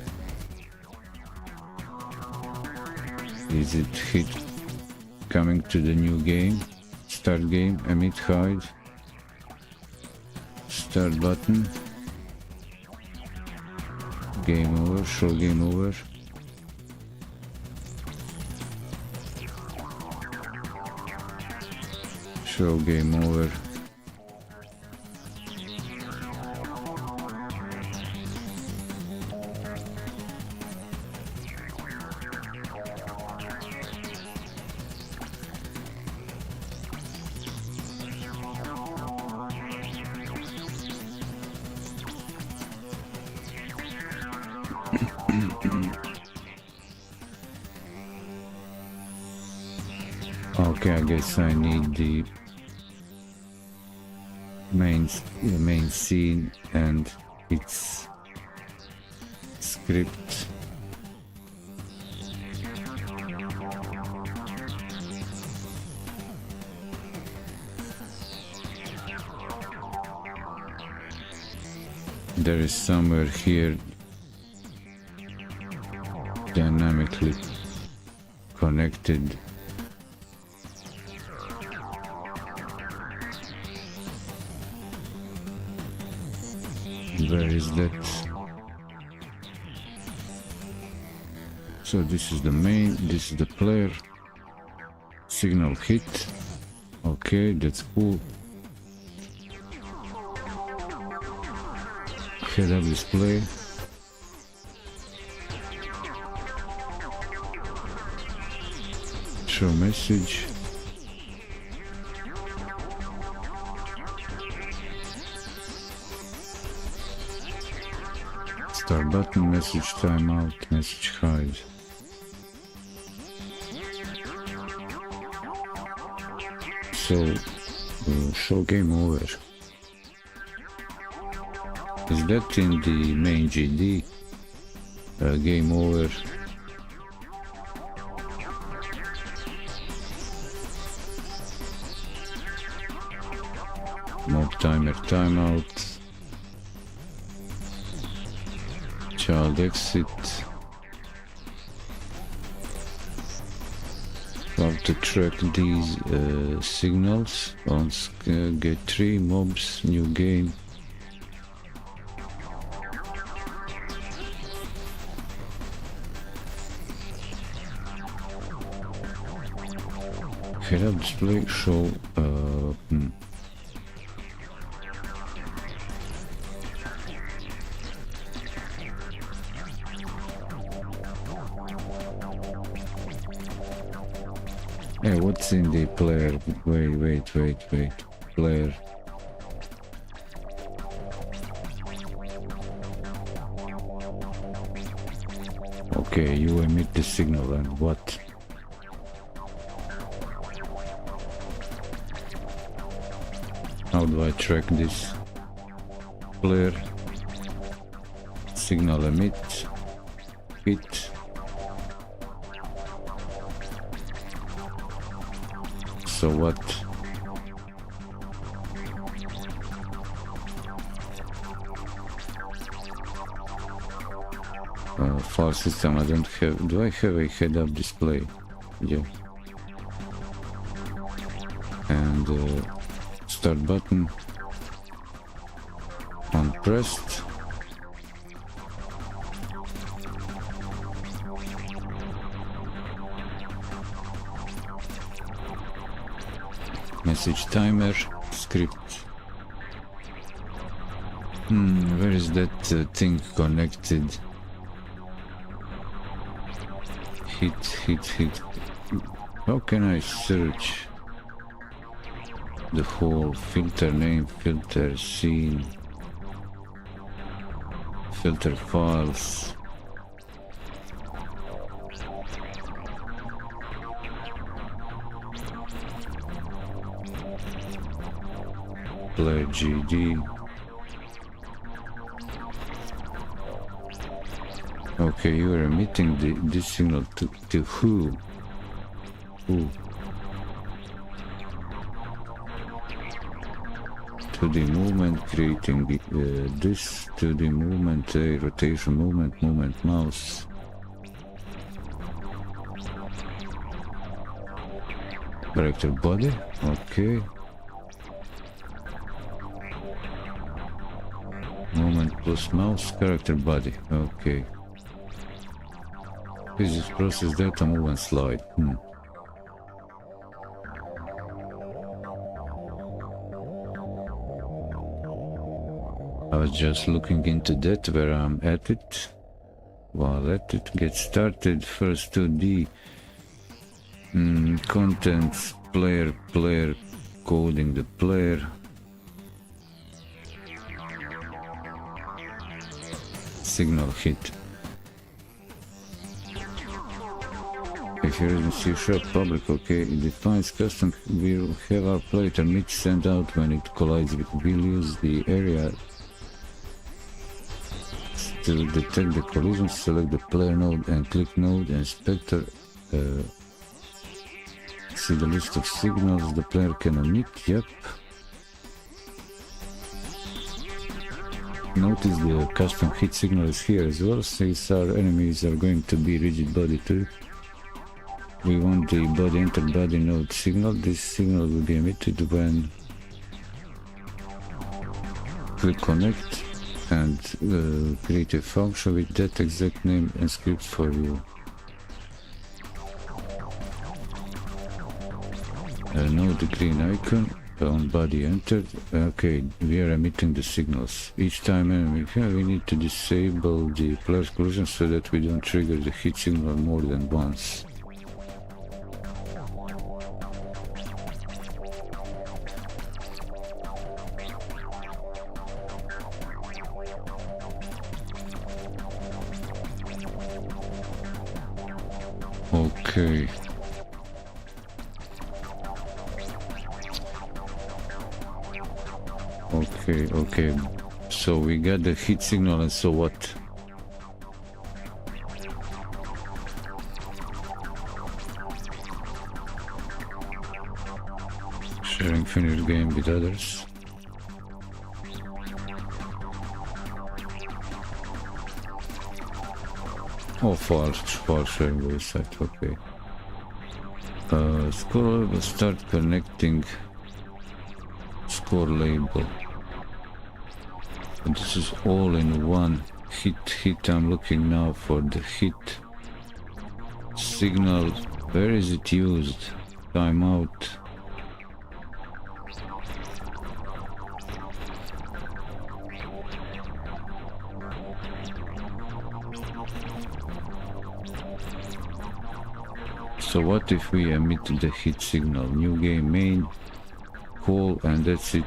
is it hit coming to the new game, start game, emit, hide, start button, game over, show game over. Show game over. Okay, I guess I need the main scene and its script. There is somewhere here dynamically connected where is that? So this is the main, this is the player. Signal hit. Okay, that's cool. Head-up display. Show message. Start button, message timeout, message hide. So, show game over. Is that in the main GD? Game over. Mob timer timeout. Child exit. How to track these signals. On get 3 mobs, new game. Head-up display show. Hey, what's in the player? Wait. Player. Okay, you emit the signal and what? How do I track this? Player. Signal emit. Hit. So what? File system, I don't have. Do I have a head-up display? Yeah. And start button unpressed. Message timer script. Where is that thing connected? Hit. How can I search the whole filter name, filter scene, filter files? Player GD. Okay, you are emitting this signal to who? Who? To the movement, creating this, to the movement, rotation movement mouse. Character body, okay. Movement plus mouse, character body, okay. Physics process data move and slide. I was just looking into that where I'm at it. While at it, get started. First 2D contents, player, coding the player. Signal hit. If you're in C# public, okay, it defines custom. We'll have our player emit send out when it collides with. We'll use the area to detect the collision. Select the player node and click node inspector. See the list of signals the player can emit. Yep. Notice the custom hit signal is here as well, since our enemies are going to be rigid body too. We want the body enter body node signal. This signal will be emitted when click connect and create a function with that exact name and script for you. Node the green icon on body entered. Okay, we are emitting the signals. Each time we need to disable the player's collision so that we don't trigger the hit signal more than once. Okay. Okay. So we got the hit signal, and so what? Sharing finished game with others. Oh, file sharing website, okay. Score label, start connecting score label. And this is all in one hit. I'm looking now for the hit signal. Where is it used? Timeout. So what if we emit the hit signal? New game main call, and that's it.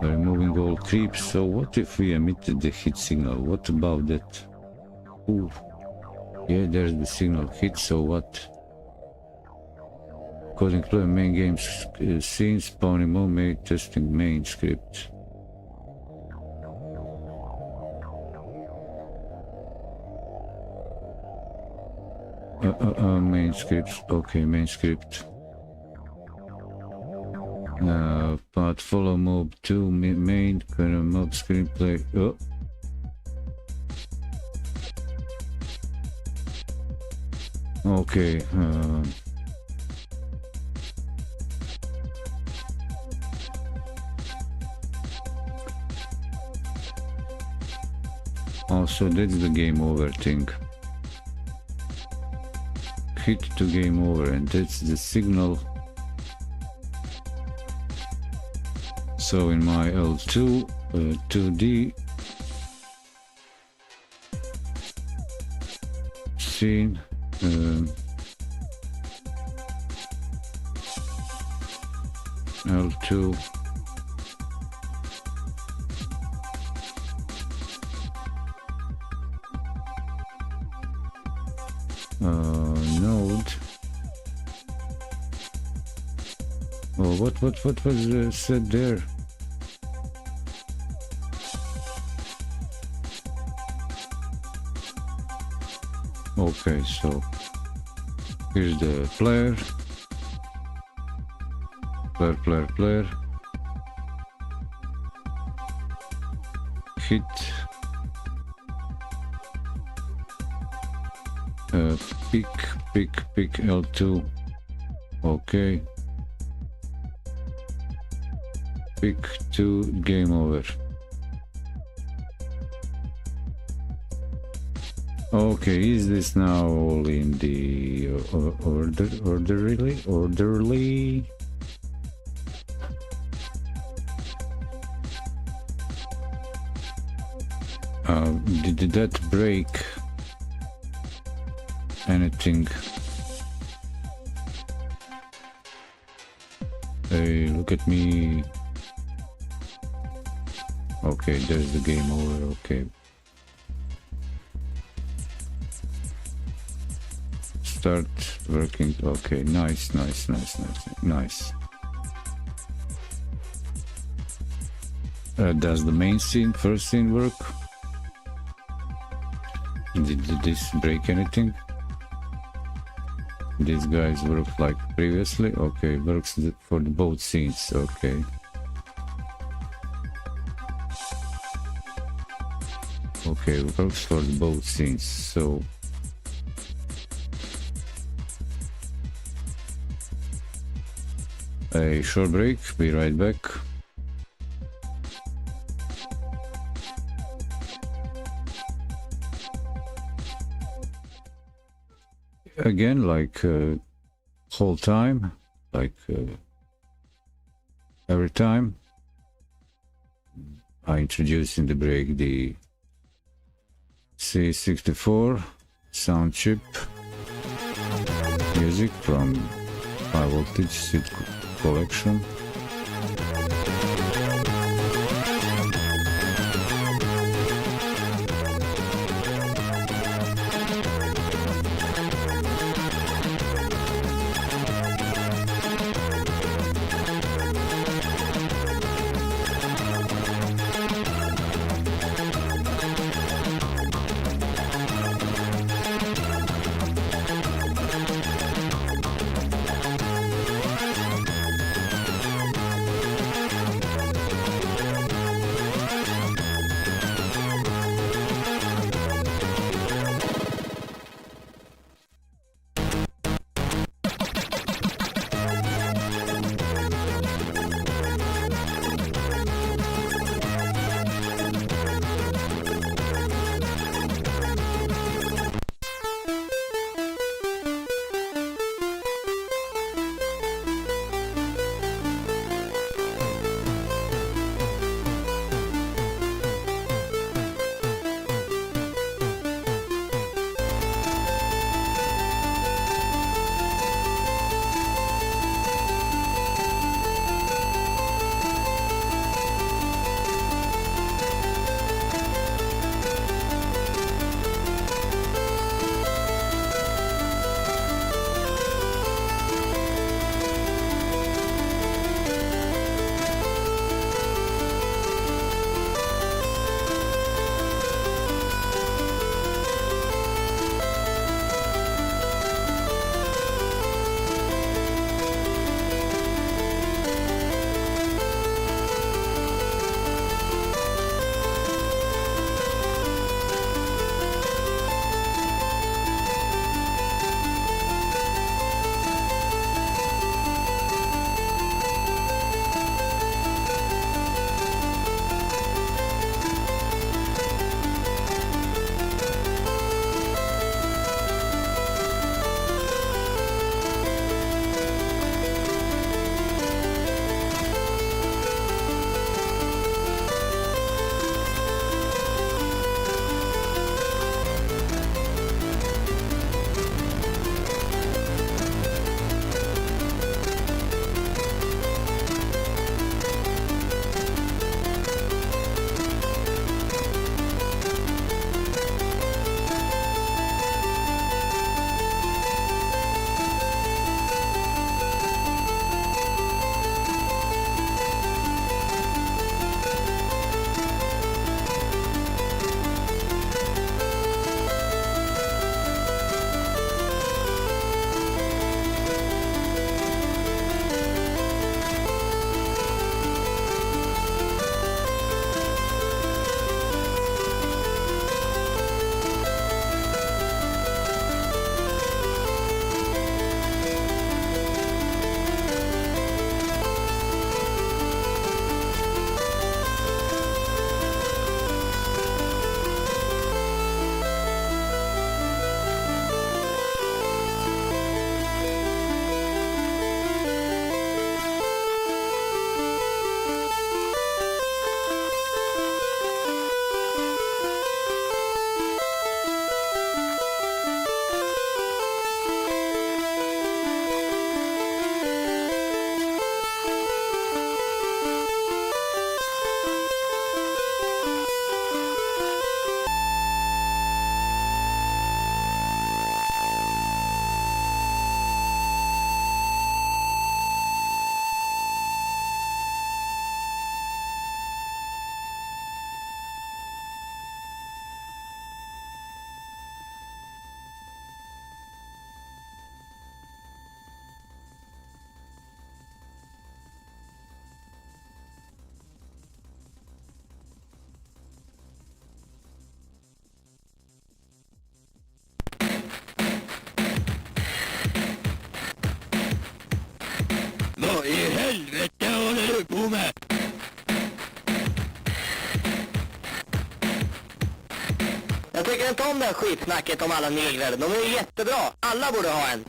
Removing all creeps. So what if we emitted the hit signal? What about that? Ooh. Yeah, there's the signal hit, so what? Coding play main games scene spawning mode main testing main script. Main script. Okay, main script. Path follow mob 2 main current mob screenplay. Oh. Okay. Also, that's the game over thing. Hit to game over, and that's the signal. So in my L2 2D scene, L2 node. Oh, what was said there? Okay, so here's the player. Player. Hit. Pick L2. Okay. Pick 2, game over. Okay, is this now all in the orderly? Did that break anything? Hey, look at me. Okay, there's the game over. Okay. Start working. Okay, nice. Does the main scene, first scene work? Did this break anything? These guys work like previously? Okay, works for the both scenes. Okay. Okay, works for both scenes. So a short break, be right back. Again, like whole time, like every time I introduce in the break the C64 sound chip music from High Voltage SID collection. tycker inte om det här skitsnacket om alla negrer. De är ju jättebra. Alla borde ha en.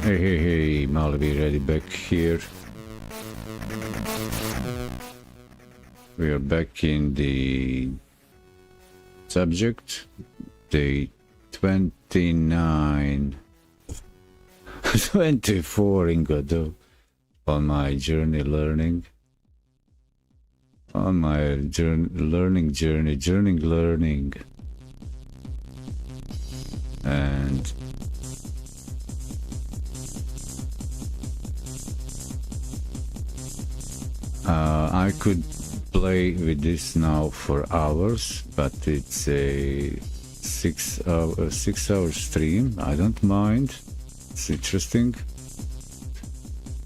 Hey, mveddylive back here. We are back in the subject, day 29, 24 in Godot, on my journey learning. On my learning. And I could play with this now for hours, but it's a 6-hour stream. I don't mind. It's interesting.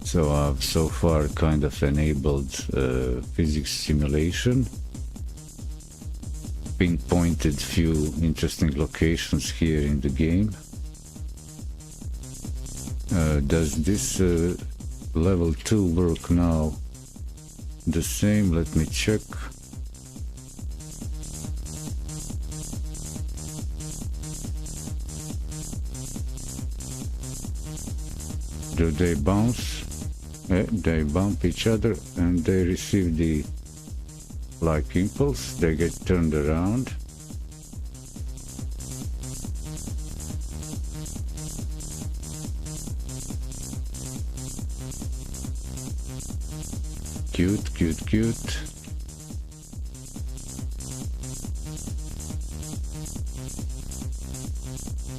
So I've so far kind of enabled physics simulation, pinpointed few interesting locations here in the game. Does this level 2 work now? The same, let me check. Do they bounce? They bump each other and they receive the like impulse. They get turned around. Cute, cute, cute.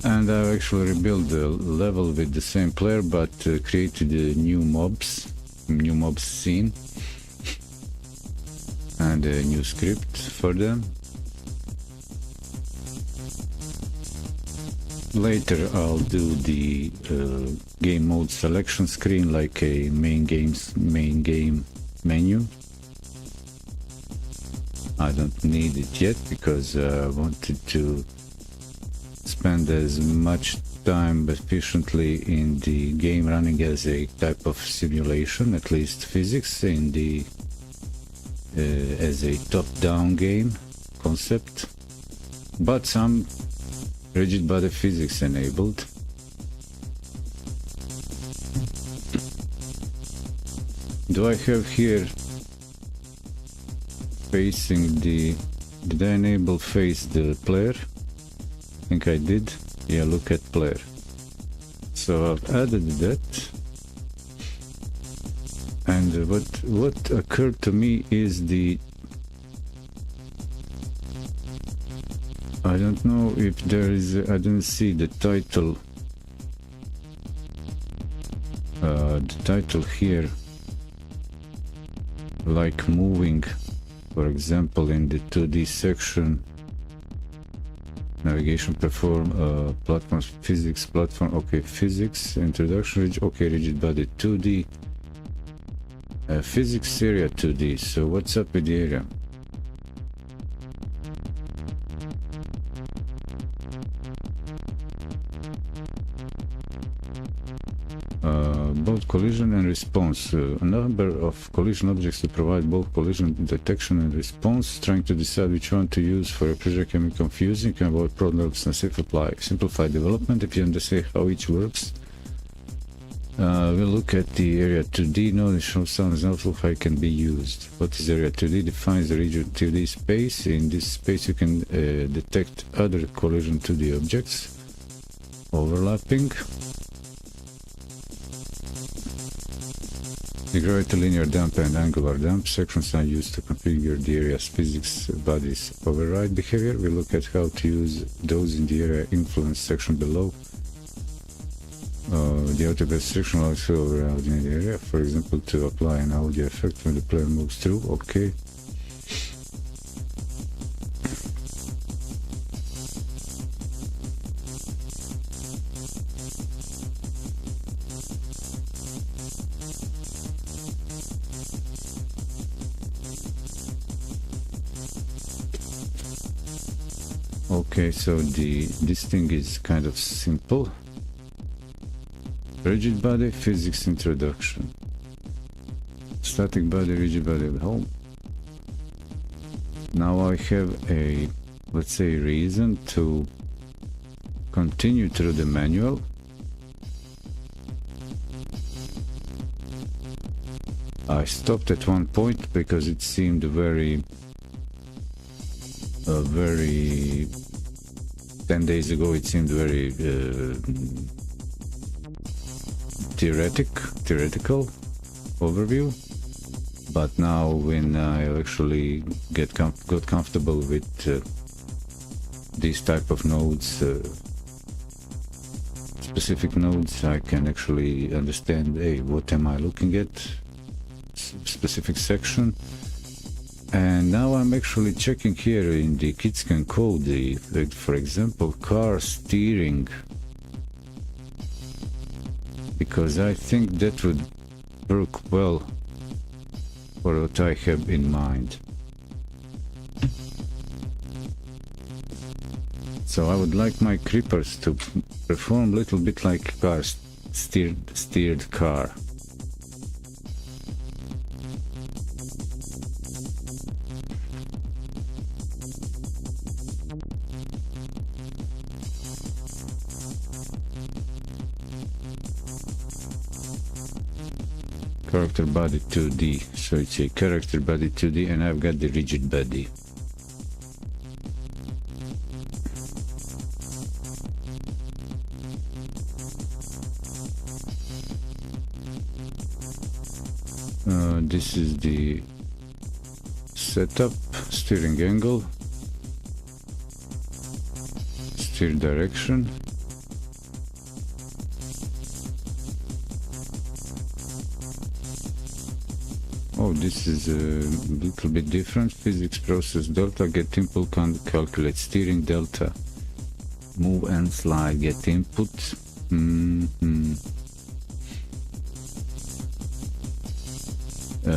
And I've actually rebuilt the level with the same player, but created new mobs scene, and a new script for them. Later I'll do the game mode selection screen, like a main game menu. I don't need it yet because I wanted to spend as much time efficiently in the game running as a type of simulation, at least physics in the as a top-down game concept, but some rigid body physics enabled. Do I have here facing the... Did I enable face the player? I think I did. Yeah, look at player. So I've added that. And what occurred to me is the... I don't know if there is... I didn't see the title. The title here. Like moving, for example, in the 2D section. Navigation platform physics platform. Okay, physics introduction. Okay, rigid body 2D. Physics area 2D. So what's up with the area? Both collision and response. A number of collision objects to provide both collision detection and response. Trying to decide which one to use for a project can be confusing. Can avoid problems and simplify development if you understand how each works. We'll look at the area 2D. Knowledge shows some example of how it can be used. What is area 2D? Defines the region 2D space. In this space you can detect other collision 2D objects. Overlapping. The gravity linear damp and angular damp sections are used to configure the area's physics body's override behavior. We look at how to use those in the area influence section below. The audio section allows you to override in the area, for example, to apply an audio effect when the player moves through. Okay. Okay, so this thing is kind of simple. Rigid body physics introduction. Static body, rigid body at home. Now I have a, let's say, reason to continue through the manual. I stopped at one point because it seemed very 10 days ago it seemed very theoretical overview, but now when I actually got comfortable with these type of nodes, specific nodes, I can actually understand, hey, what am I looking at, specific section. And now I'm actually checking here in the KitScan code, for example, car steering, because I think that would work well for what I have in mind. So I would like my creepers to perform a little bit like a steered car. character body 2D. So it's a character body 2D, and I've got the rigid body. This is the setup, steering angle, steer direction. Oh, this is a little bit different. Physics process delta, get input, calculate steering delta, move and slide, get input.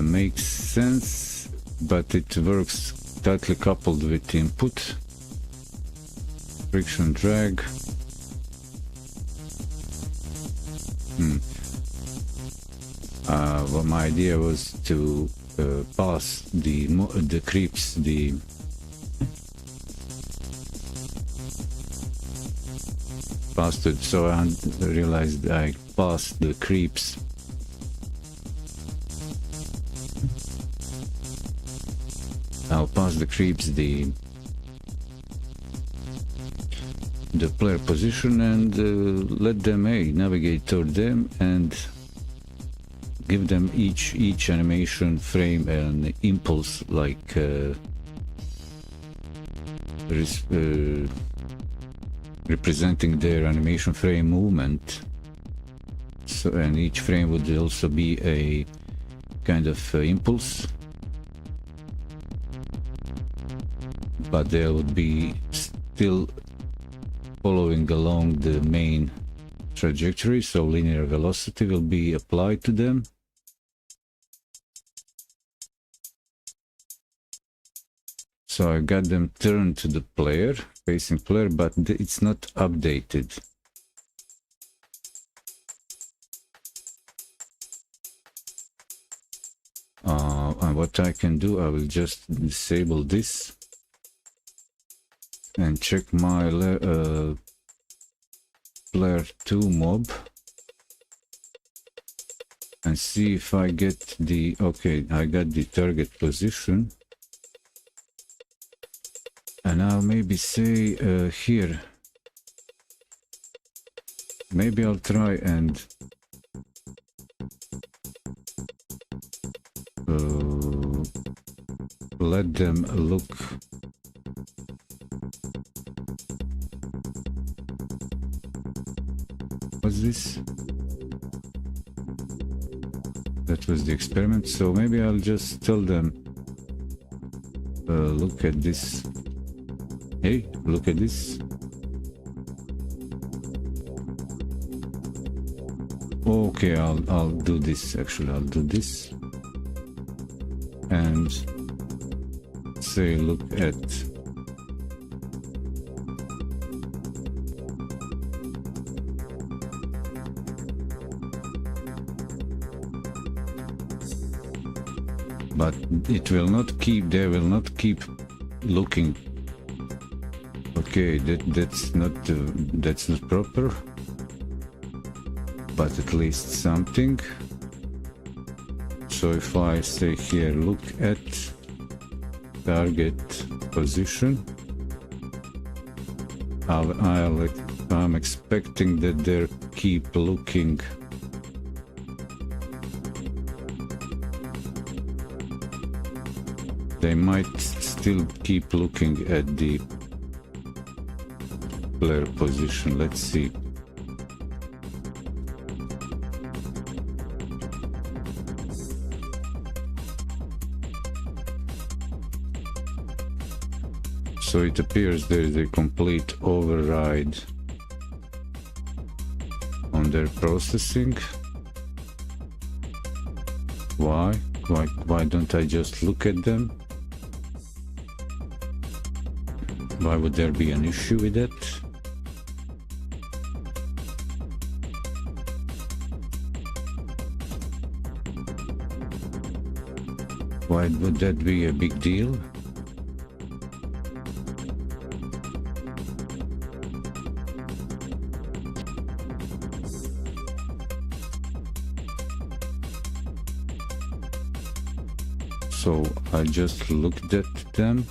Makes sense, but it works tightly coupled with input. Friction drag. Well, my idea was to pass the creeps, so I realized I passed the creeps. I'll pass the creeps the player position and let them navigate toward them and give them each animation frame an impulse, like representing their animation frame movement. So, and each frame would also be a kind of impulse, but they would be still following along the main trajectory, so linear velocity will be applied to them. So I got them turned to the player, facing player, but it's not updated. And what I can do, I will just disable this and check my player 2 mob and see if I get the, okay, I got the target position. And I'll maybe say here, maybe I'll try and let them look. What's this? That was the experiment. So maybe I'll just tell them, look at this. Hey, look at this. Okay, I'll do this. Actually, I'll do this and say, look at. But it will not keep. They will not keep looking. Okay, that's not proper. But at least something. So if I say here, look at target position, I'm expecting that they keep looking. They might still keep looking at the player position. Let's see. So it appears there is a complete override on their processing. Why? Why don't I just look at them? Why would there be an issue with it? Why would that be a big deal? So I just looked at them.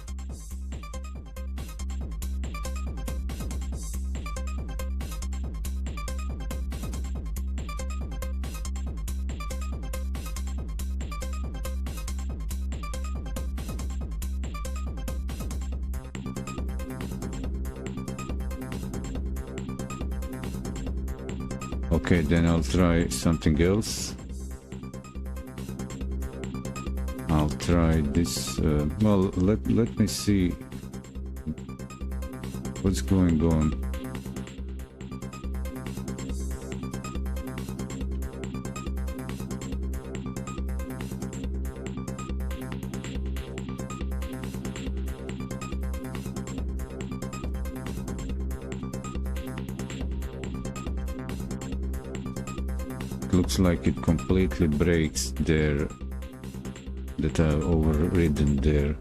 Okay, then I'll try something else. I'll try this. Well, let me see what's going on. Looks like it completely breaks their that are overridden their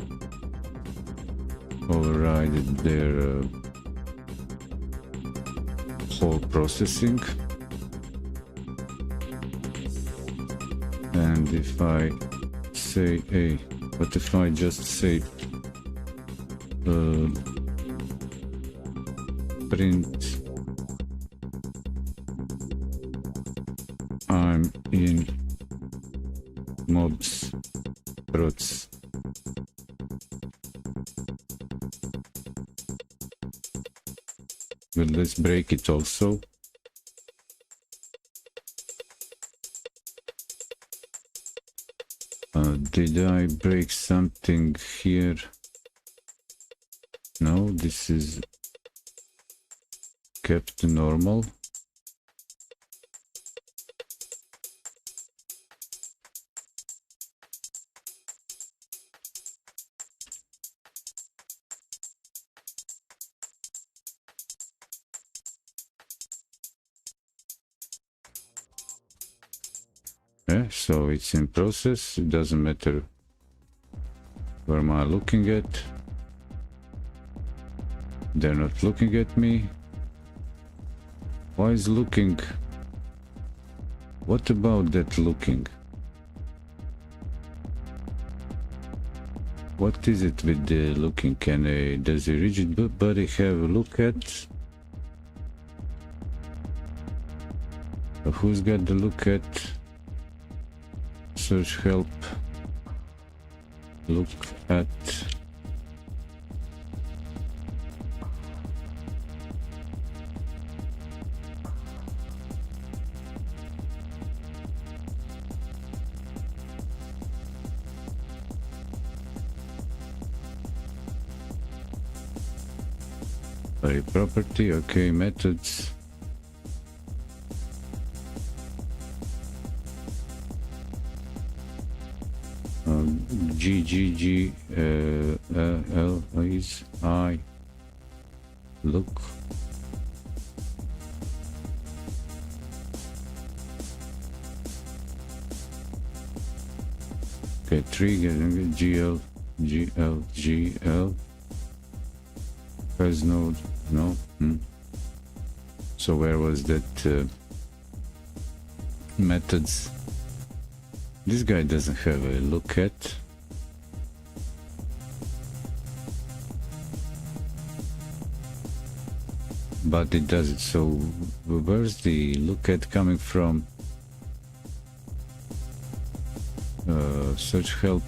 overridden their whole processing. And if I say hey, what if I just say print I'm in mobs prots. But let's break it also. Did I break something here? No, this is kept normal. Yeah, so it's in process. It doesn't matter where am I looking at. They're not looking at me. Why is looking? What about that looking? What is it with the looking? Does a rigid body have a look at? Who's got the look at? Search help. Look at. Property, okay, methods. G L is I look. Okay, trigger GL has node. No. So where was that methods? This guy doesn't have a look at. But it does it. So where's the look at coming from? Search help.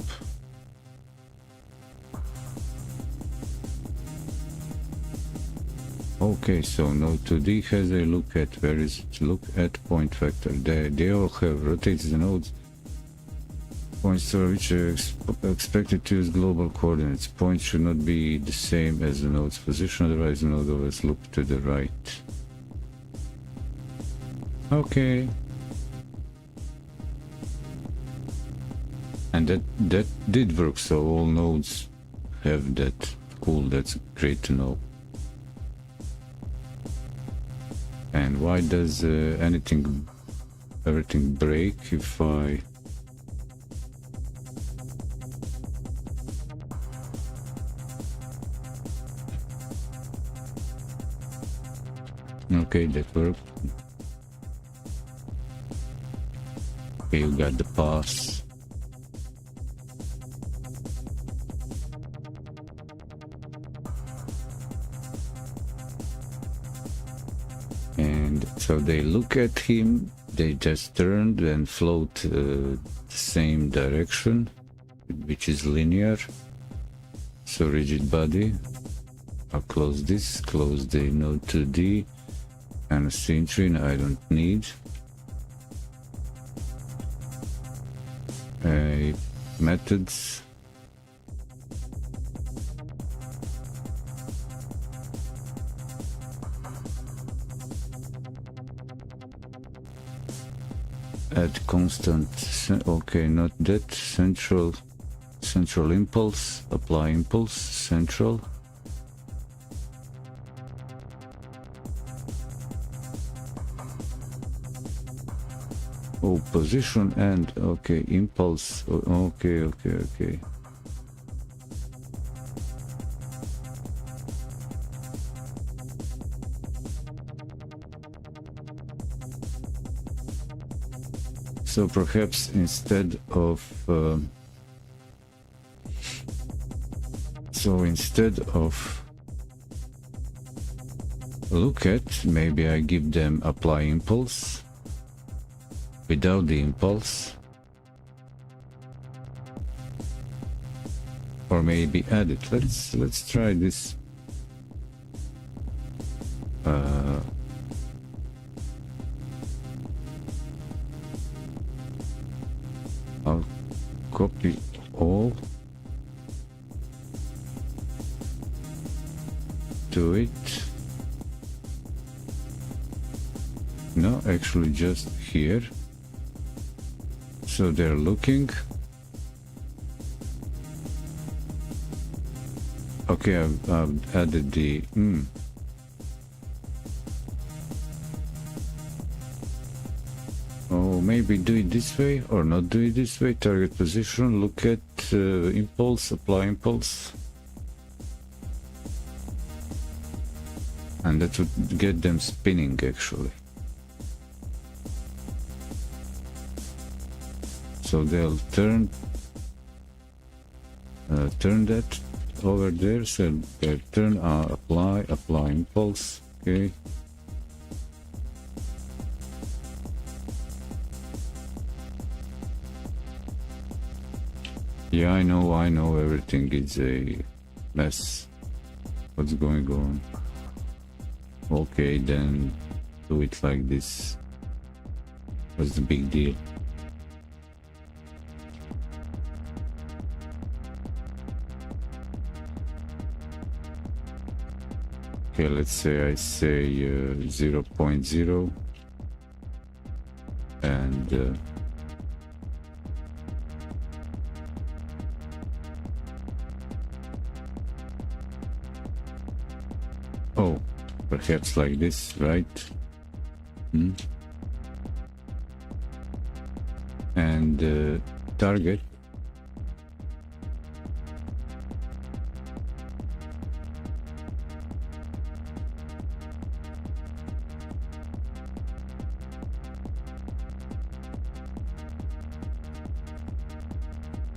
Okay, so node 2D has a look at. Where is it? Look at point factor. They all have rotates the nodes. Points to which are expected to use global coordinates. Points should not be the same as the node's position, otherwise the node always look to the right. Okay. And that did work, so all nodes have that. Cool, that's great to know. And why does everything break if I... Okay, that worked. Okay, you got the pass. So they look at him, they just turn and float the same direction, which is linear. So rigid body. I'll close this, close the node 2D and a symmetry I don't need. Methods. Add constant, okay, not that, central impulse, apply impulse, central. Oh, position and, okay, impulse, okay. So perhaps instead of look at, maybe I give them apply impulse without the impulse, or maybe add it. Let's try this. I'll copy all to it. No, actually just here. So they're looking. Okay, I've added the Oh, maybe do it this way or not do it this way. Target position, look at impulse, apply impulse. And that would get them spinning actually. So they'll turn that over there. So they'll turn, apply impulse. Okay. Yeah, I know everything is a mess. What's going on? Okay, then do it like this. What's the big deal? Okay, let's say I say 0.0 and oh, perhaps like this, right? And target.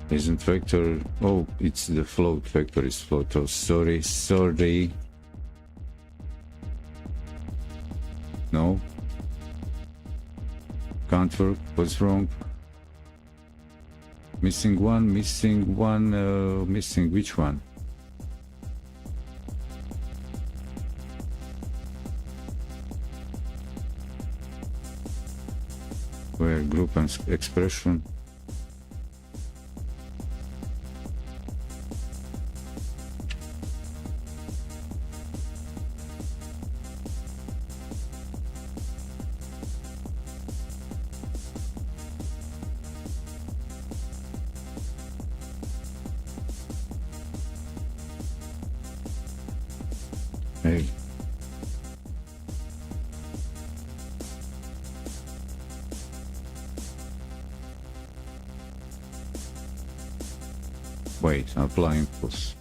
Isn't vector? Oh, it's the float. Vector is float. Oh, sorry. No, can't work. What's wrong? Missing one. Missing which one? Where group and expression? Hey. Wait, apply impulse.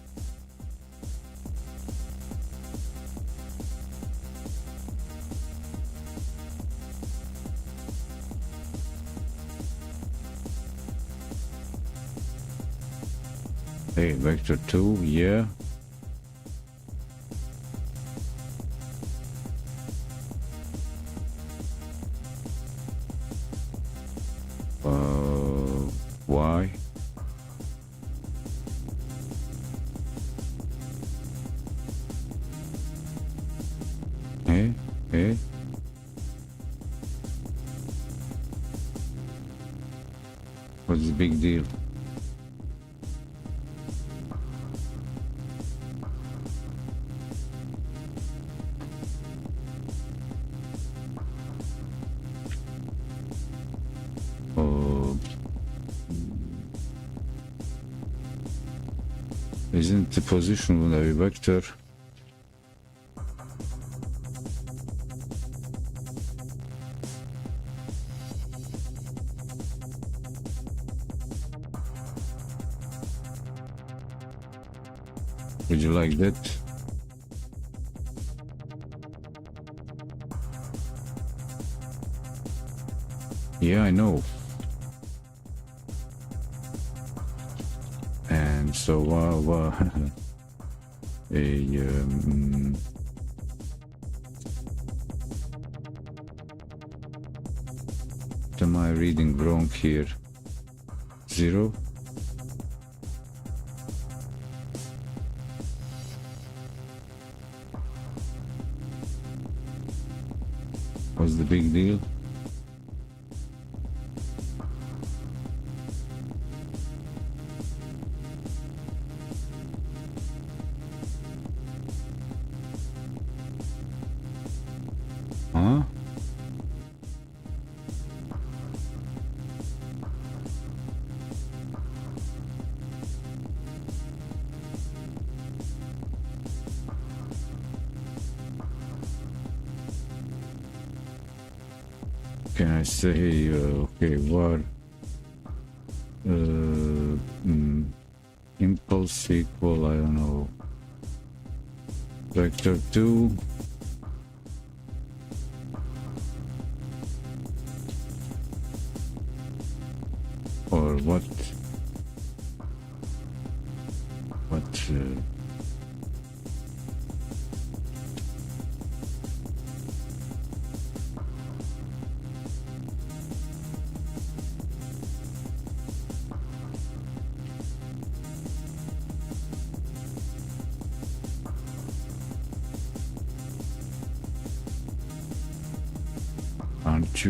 Hey, vector 2, yeah. Okay. What's the big deal? Oh, isn't the positionally vector? Would you like that? Yeah, I know. And so, am I reading wrong here? 0? What's the big deal? Huh? Can I say, okay, what? Impulse equal, I don't know, vector 2. Or what?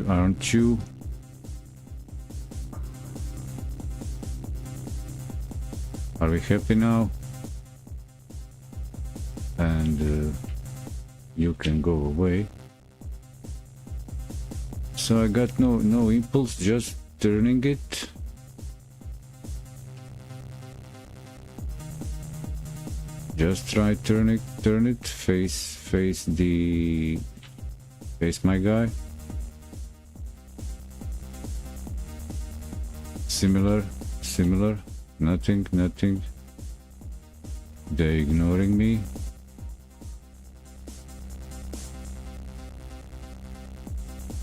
Aren't you? Are we happy now? And you can go away. So I got no impulse, just turning it. Just try turn it, face my guy. Similar, nothing. They're ignoring me.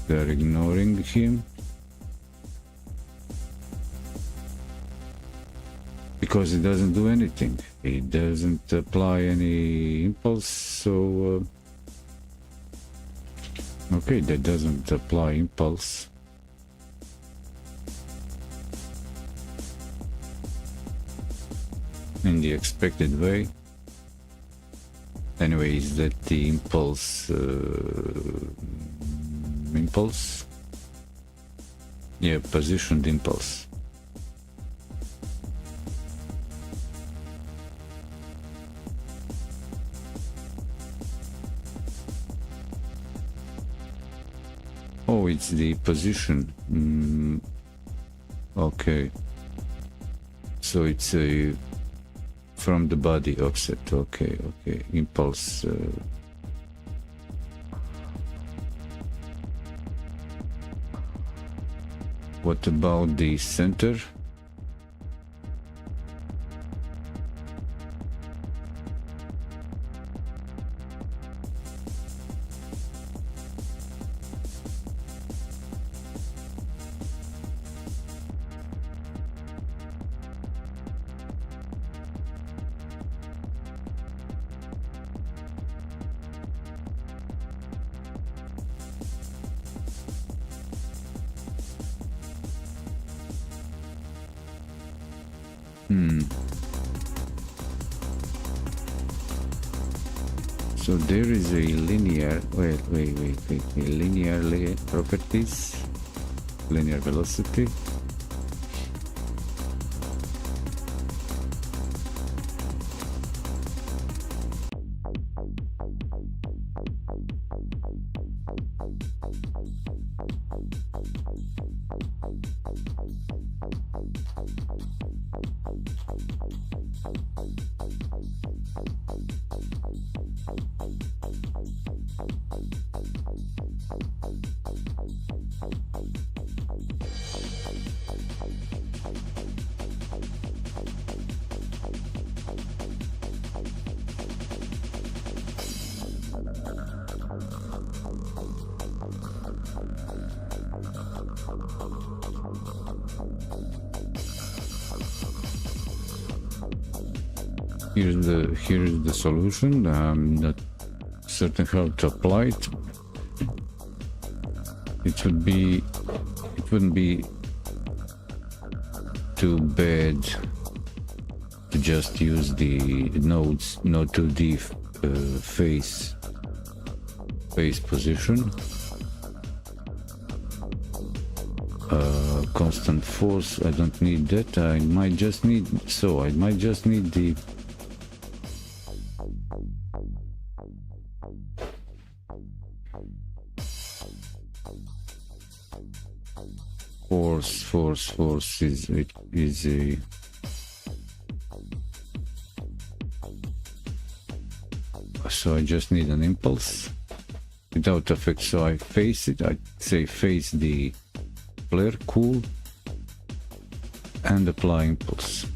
They're ignoring him. Because it doesn't do anything. It doesn't apply any impulse, so... okay, that doesn't apply impulse. In the expected way. Anyway, is that the impulse? Impulse? Yeah, positioned impulse. Oh, it's the position. Okay. So it's a from the body offset. Okay. Impulse. What about the center? So there is a linear, wait, a linear properties, linear velocity. Here's the solution. I'm not certain how to apply it. It wouldn't be too bad to just use the nodes, node 2D face position. Constant force, I don't need that. I might just need the force is a so I just need an impulse without effect. So I face it, I say face the player, cool, and apply impulse.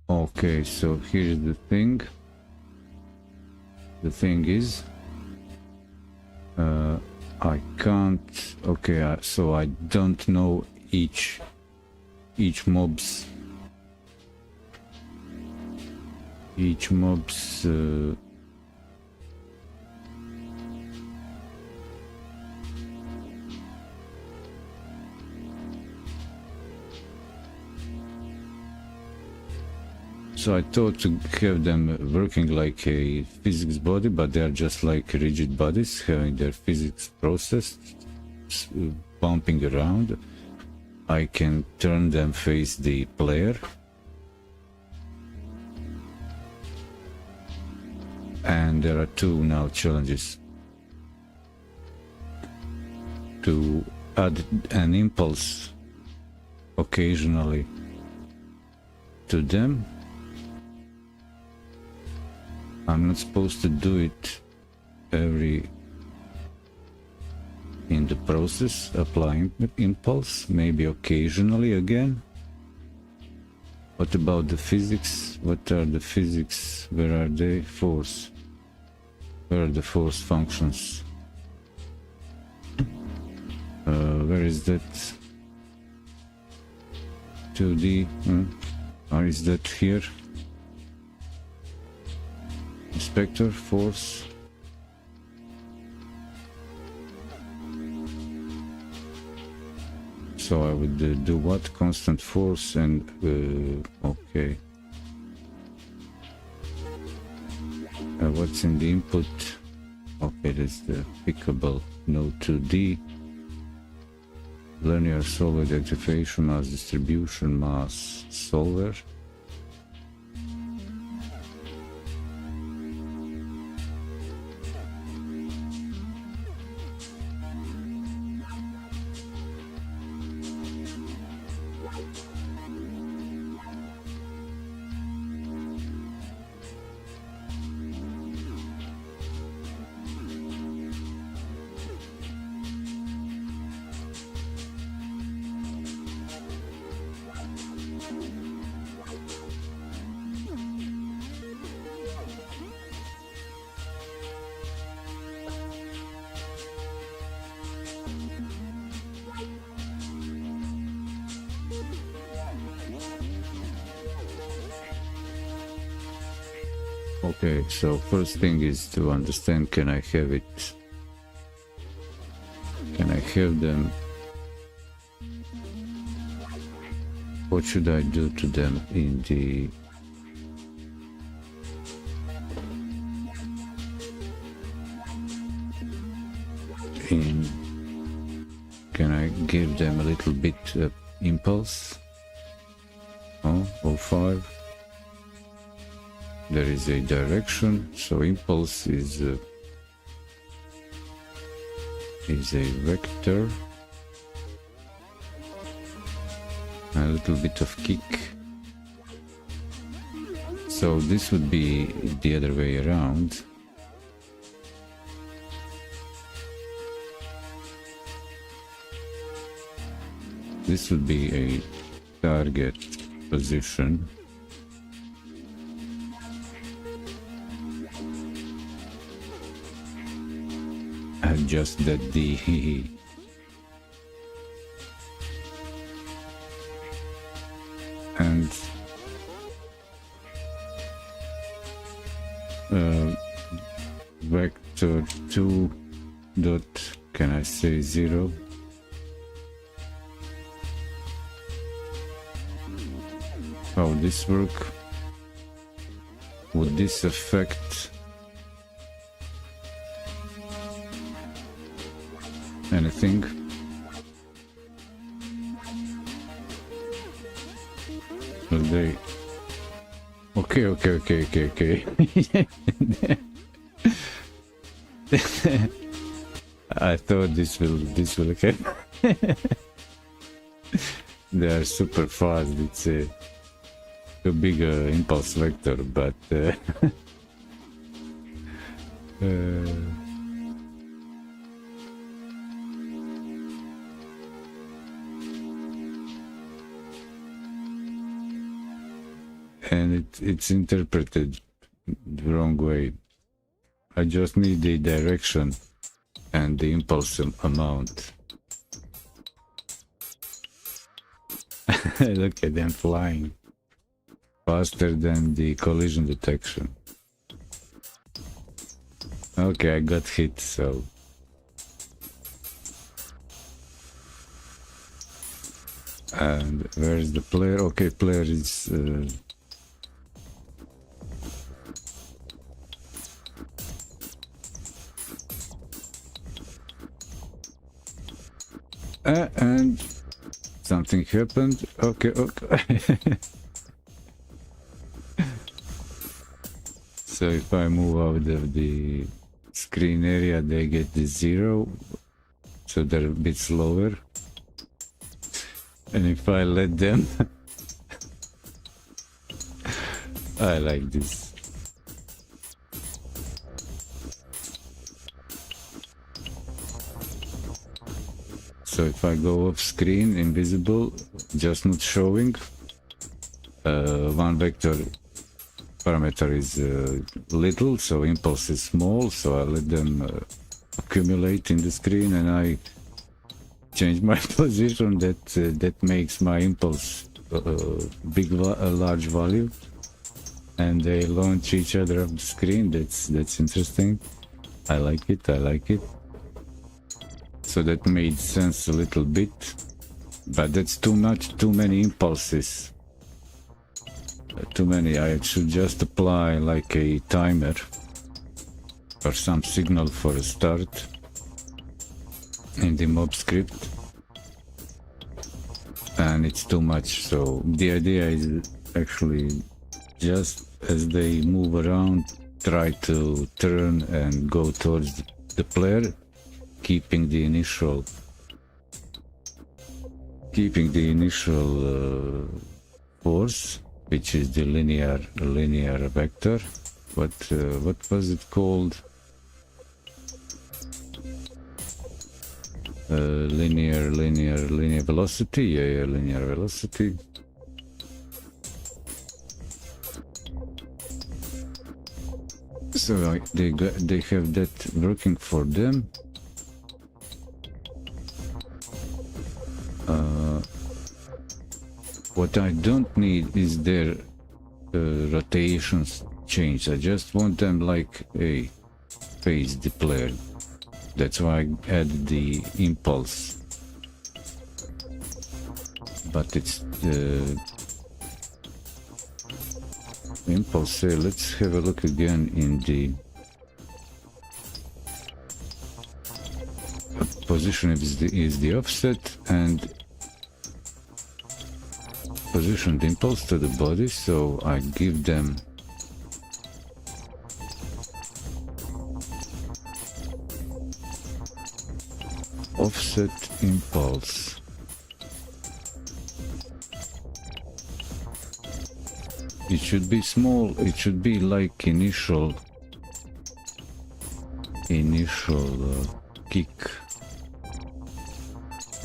Okay, so here's the thing. The thing is, I can't. Okay, so I don't know each mob's so I thought to have them working like a physics body, but they are just like rigid bodies having their physics process bumping around. I can turn them face the player and there are two now challenges: to add an impulse occasionally to them. I'm not supposed to do it in the process, applying impulse, maybe occasionally again. What about the physics? What are the physics? Where are they? Force. Where are the force functions? Where is that? 2D? Or is that here? Inspector, force. So I would do what? Constant force and okay. What's in the input? Okay, that's the pickable node 2D. Linear solid activation mass distribution mass solver. Okay, so first thing is to understand, can I have it? Can I have them? What should I do to them in the... Can I give them a little bit impulse? Oh, 05. There is a direction, so impulse is a vector. A little bit of kick. So this would be the other way around. This would be a target position. Adjust that D. And vector 2 dot, can I say 0? How would this work? Would this affect anything? Will they... Okay. I thought this will happen. They are super fast. It's a too big impulse vector, but and it's interpreted the wrong way. I just need the direction and the impulse amount. Look at them flying faster than the collision detection. Okay, I got hit, so and where's the player? Okay, player is and something happened. Okay. So if I move out of the screen area, they get the 0, so they're a bit slower. And if I let them, I like this. So if I go off screen, invisible, just not showing, one vector parameter is little, so impulse is small, so I let them accumulate in the screen, and I change my position. That makes my impulse a large value, and they launch each other off the screen. That's interesting. I like it. So that made sense a little bit, but that's too many impulses. Too many. I should just apply like a timer or some signal for a start in the mob script, and it's too much. So the idea is actually just as they move around, try to turn and go towards the player, keeping the initial force, which is the linear vector. What was it called? Linear velocity. Yeah, linear velocity. So they have that working for them. What I don't need is their rotations change. I just want them like a phase declared. That's why I add the impulse. But it's the impulse. Let's have a look again in the position is the offset and position the impulse to the body, so I give them offset impulse. It should be small, it should be like initial kick.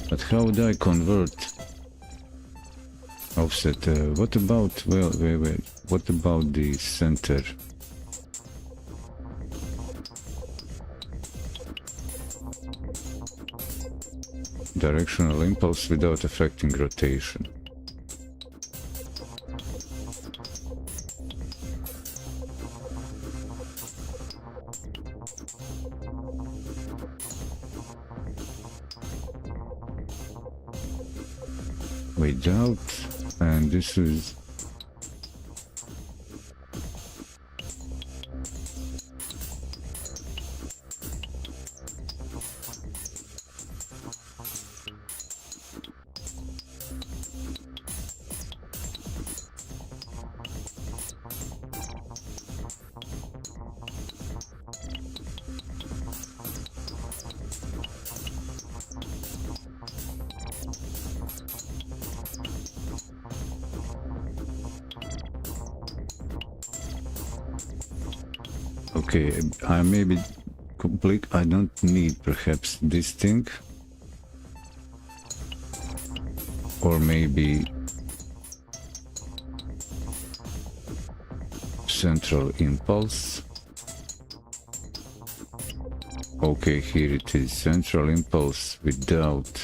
But how do I convert offset? What about, well, wait, what about the center? Directional impulse without affecting rotation. Without, and this is okay. I maybe complete. I don't need perhaps this thing, or maybe central impulse. Okay, here it is, central impulse without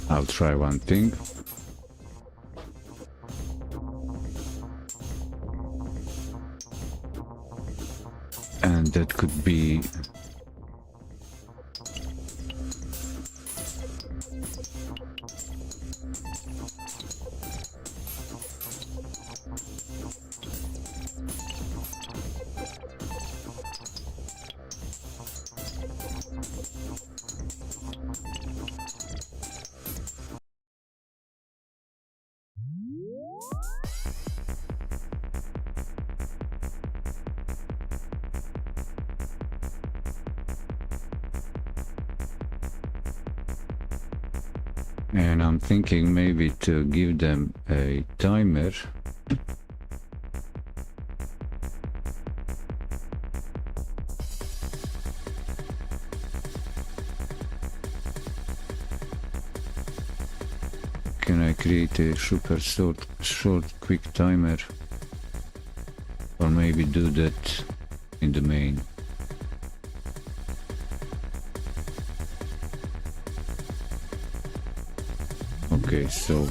I'll try one thing. And that could be and I'm thinking maybe to give them a timer. Can I create a super short quick timer? Or maybe do that in the main. Okay, so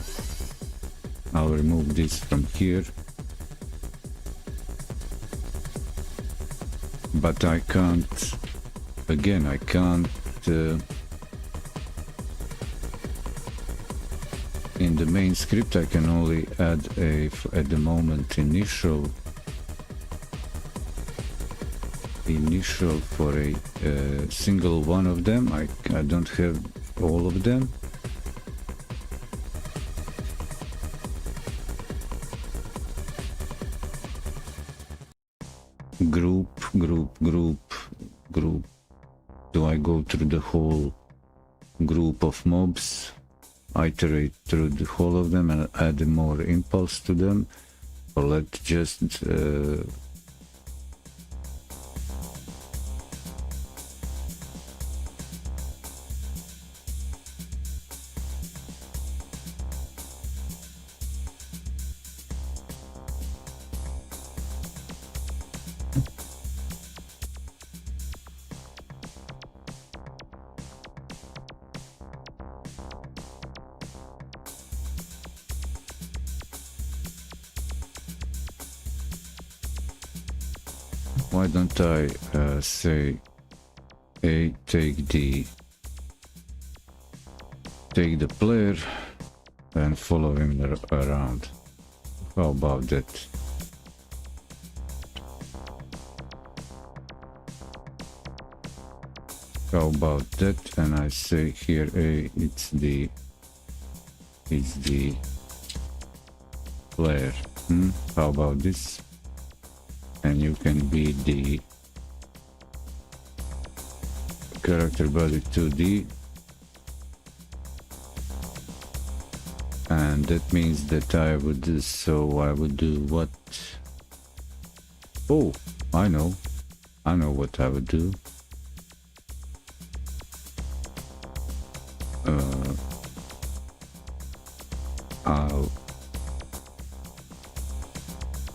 I'll remove this from here, but I can't, again, I can't, in the main script I can only add a, at the moment, initial for a single one of them. I don't have all of them. Group. Do I go through the whole group of mobs, iterate through the whole of them and add more impulse to them, or let's just why don't I say take the player and follow him around? How about that? How about that? And I say here it's the player. How about this? And you can be the character body 2D, and that means that I would do what? Oh, I know what I would do.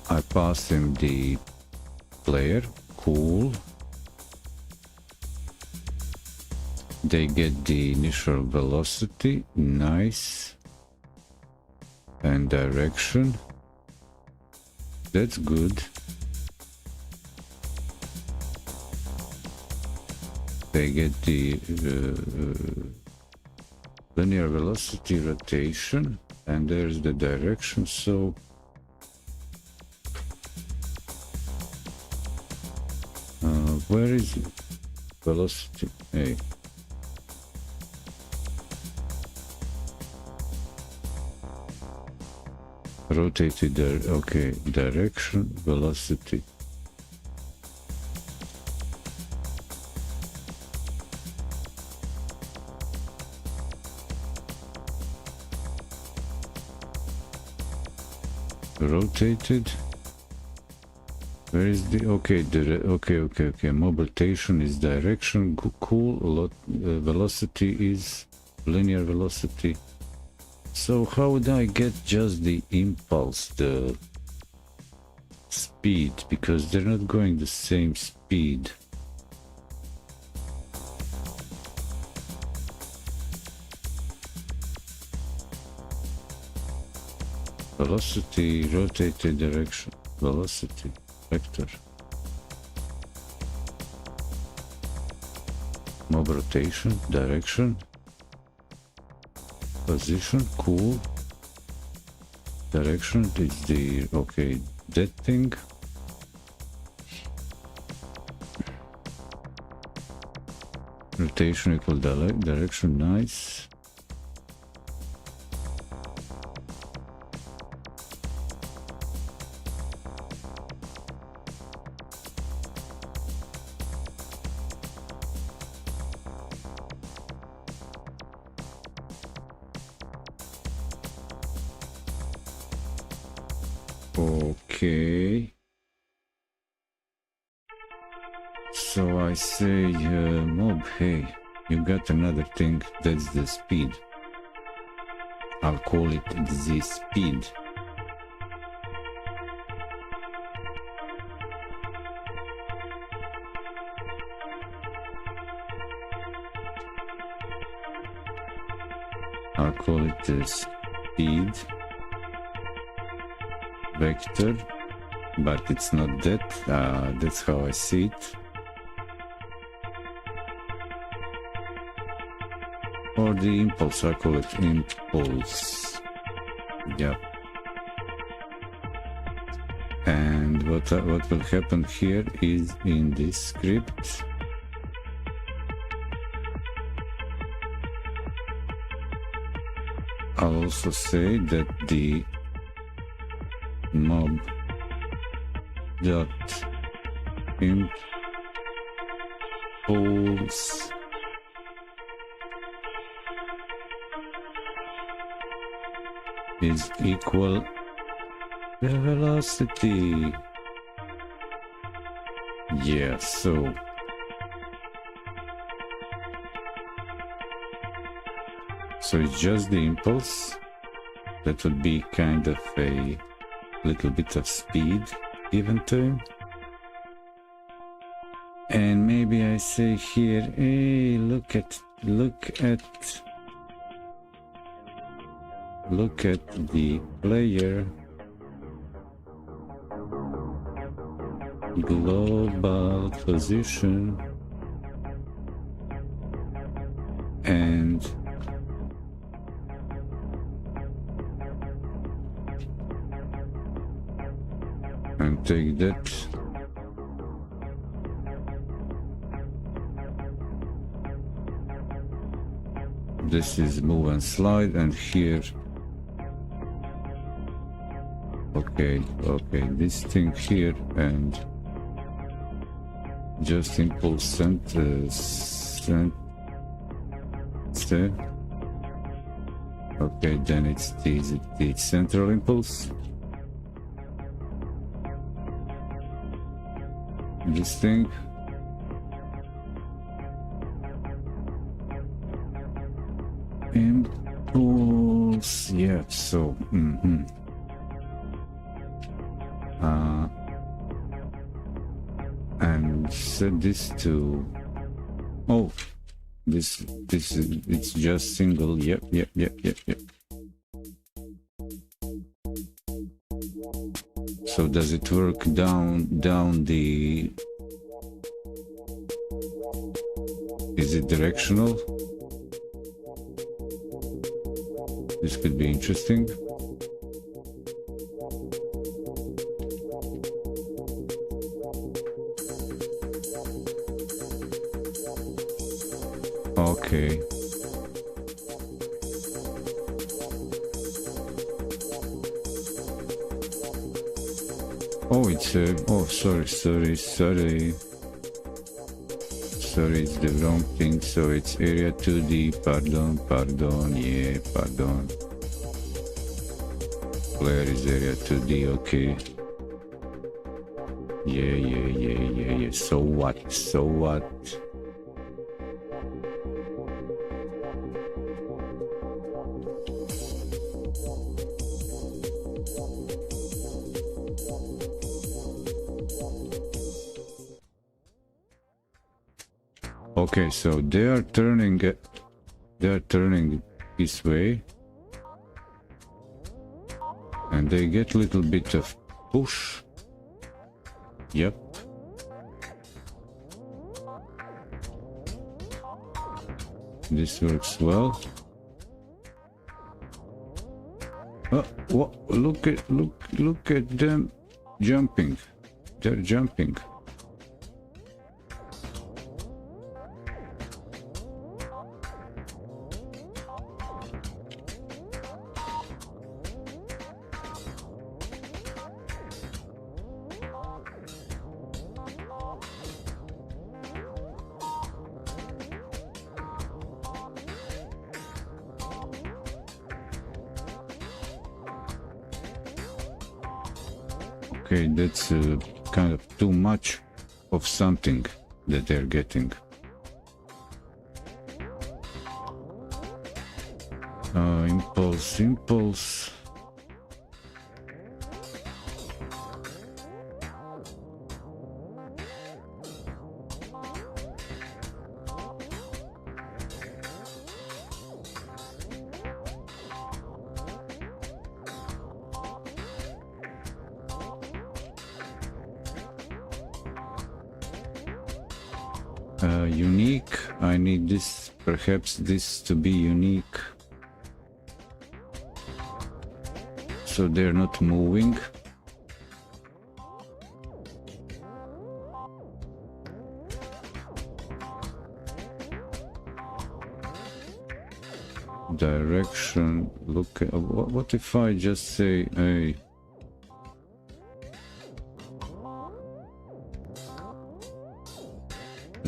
I pass him the player, cool. They get the initial velocity, nice, and direction, that's good. They get the linear velocity, rotation, and there's the direction. So where is velocity? Hey. Rotated there, okay, direction, velocity. Rotated. Where is the okay, mobilization is direction, cool. Velocity is linear velocity. So how would I get just the impulse, the speed, because they're not going the same speed? Velocity, rotated direction, velocity, vector. Mob rotation, direction. Position, cool. Direction is the, okay, that thing. Rotation equal direction, nice. Okay, so I say mob, hey, you got another thing, that's the speed. I'll call it the speed. I'll call it the speed vector, but it's not that. That's how I see it. Or the impulse, I call it impulse. Yeah. And what will happen here is in this script. I'll also say that the mob dot imp impulse is equal the velocity. Yeah, so it's just the impulse. That would be kind of a little bit of speed given to him. And maybe I say here, hey, look at the player global position and take that. This is move and slide, and here, okay, this thing here, and just impulse center. Okay, then it's the central impulse. This thing. Impulse, yeah, so and set this to, oh, this is, it's just single. Yep. So does it work down the, is it directional? This could be interesting. Okay. Oh, it's oh, sorry, it's the wrong thing, so it's area 2D, pardon, yeah, pardon. Player is area 2D, okay. Yeah, so what? Okay, so they are turning this way, and they get a little bit of push. Yep. This works well. Oh, what? Look at them jumping. They're jumping. Okay, that's kind of too much of something that they're getting. Impulse. Unique. I need this, perhaps this to be unique, so they're not moving. Direction. Look at what if I just say, hey,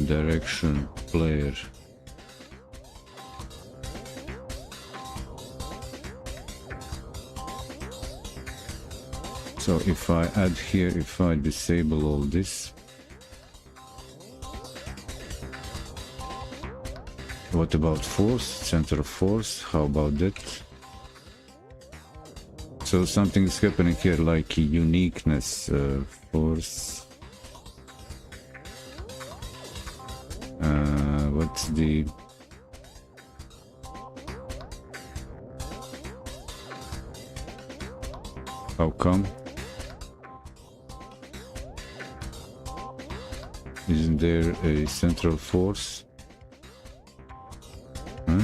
direction player. So if I add here, if I disable all this, what about force, center of force? How about that? So something is happening here, like uniqueness, force. What's the... How come? Isn't there a central force? Huh?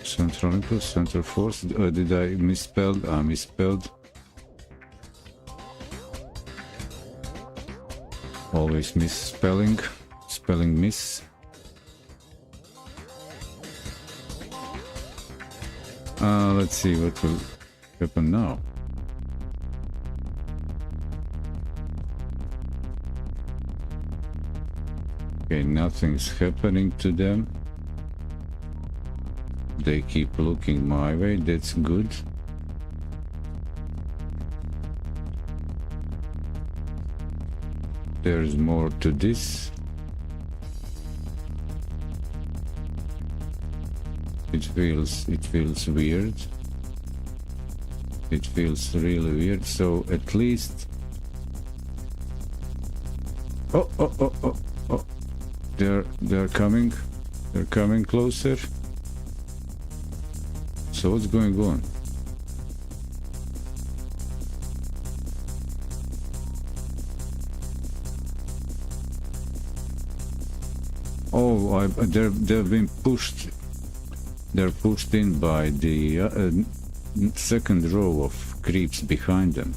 Central impulse, central force. Did I misspell? I misspelled. Always misspelling. Spelling miss. Let's see what will happen now. Okay, nothing's happening to them. They keep looking my way, that's good. There's more to this. It feels weird. It feels really weird, so at least... Oh, they're coming. They're coming closer. So what's going on? Oh, they've been pushed. They're pushed in by the second row of creeps behind them.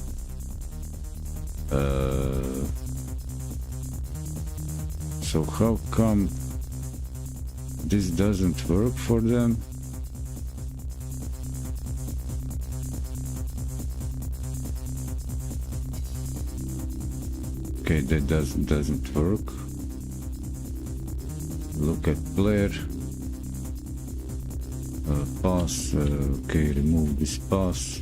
So how come this doesn't work for them? Okay, that doesn't work. Look at player. Pass. Okay, remove this pass.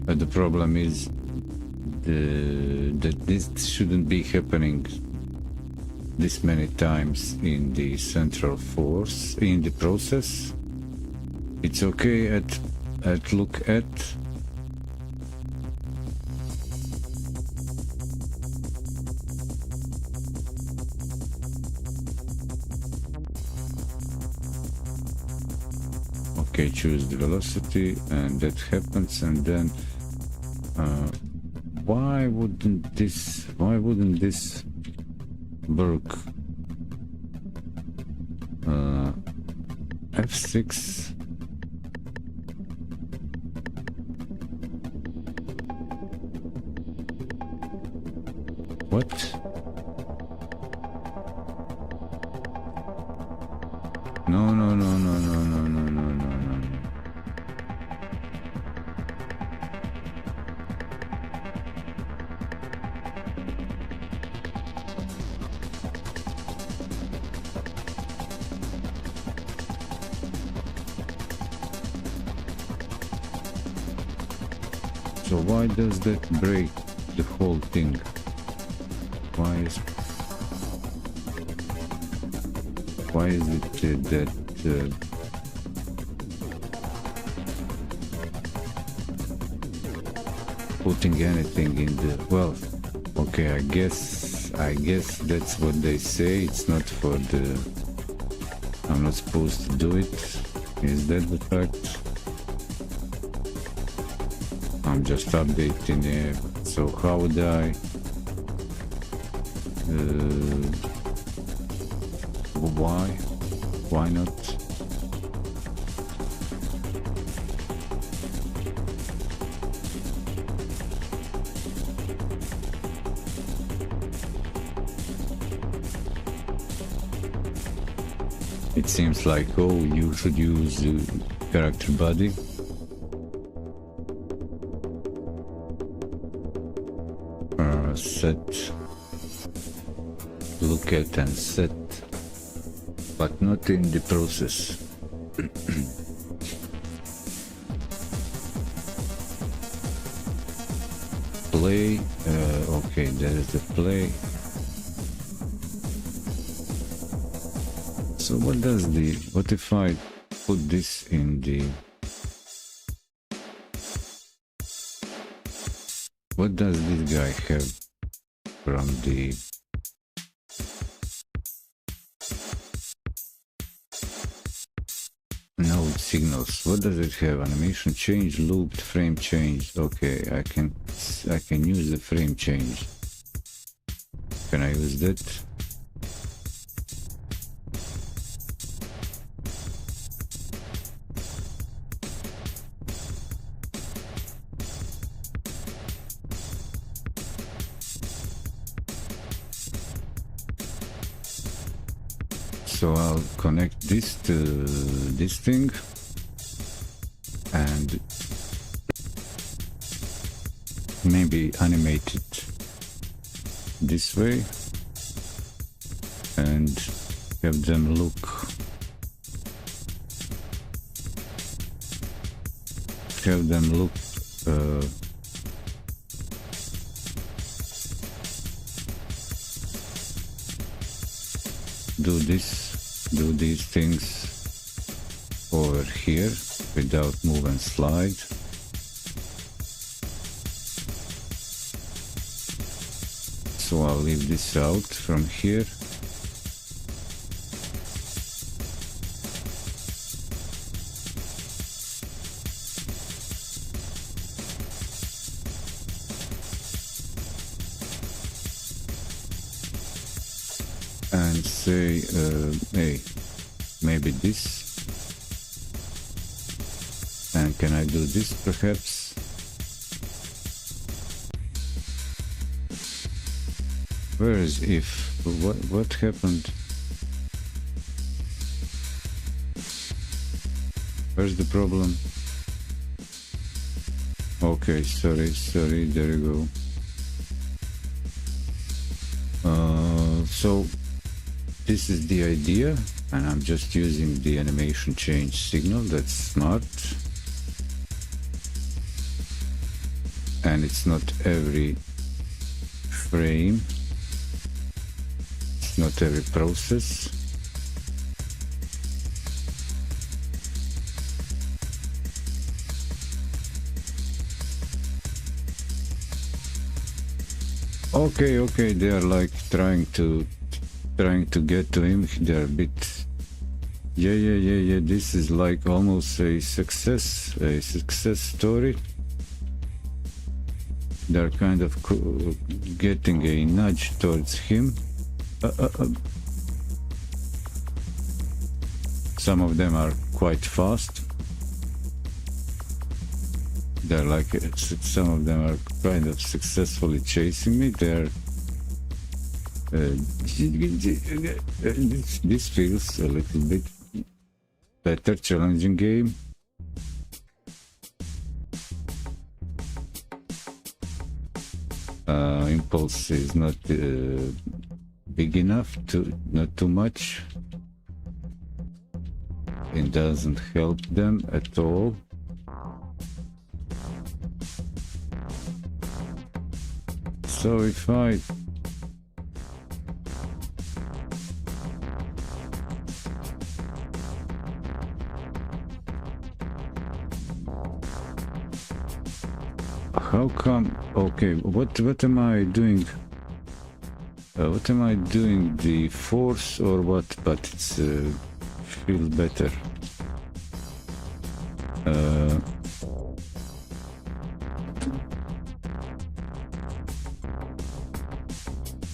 But the problem is that this shouldn't be happening this many times in the central force, in the process. It's okay at look at. Okay, choose the velocity, and that happens, and then why wouldn't this work? F6. What? No. So why does that break the whole thing? Why is it that putting anything in the... Well, okay, I guess that's what they say. It's not for the... I'm not supposed to do it. Is that the fact? I'm just updating it. So how would I why not? It seems like, oh, you should use character body. Set, look at and set, but not in the process. Play, okay, there is the play. So what if I put this in the, what does this guy have from the node signals? What does it have? Animation change, looped, frame change. Okay, I can use the frame change. Can I use that? So I'll connect this to this thing and maybe animate it this way and have them look do these things over here without move and slide. So I'll leave this out from here. And say, hey, maybe this, and can I do this perhaps? Where is if? What happened? Where's the problem? Okay, sorry, there you go. So this is the idea, and I'm just using the animation change signal. That's smart. And it's not every frame, it's not every process. Okay, they are like trying to get to him. They're a bit, yeah, this is like almost a success story. They're kind of getting a nudge towards him. Some of them are quite fast. They're like, some of them are kind of successfully chasing me. They're this feels a little bit better, challenging game. Impulse is not big enough, not too much. It doesn't help them at all. So if I how come? Okay, what am I doing? What am I doing? The force or what? But it's feel better.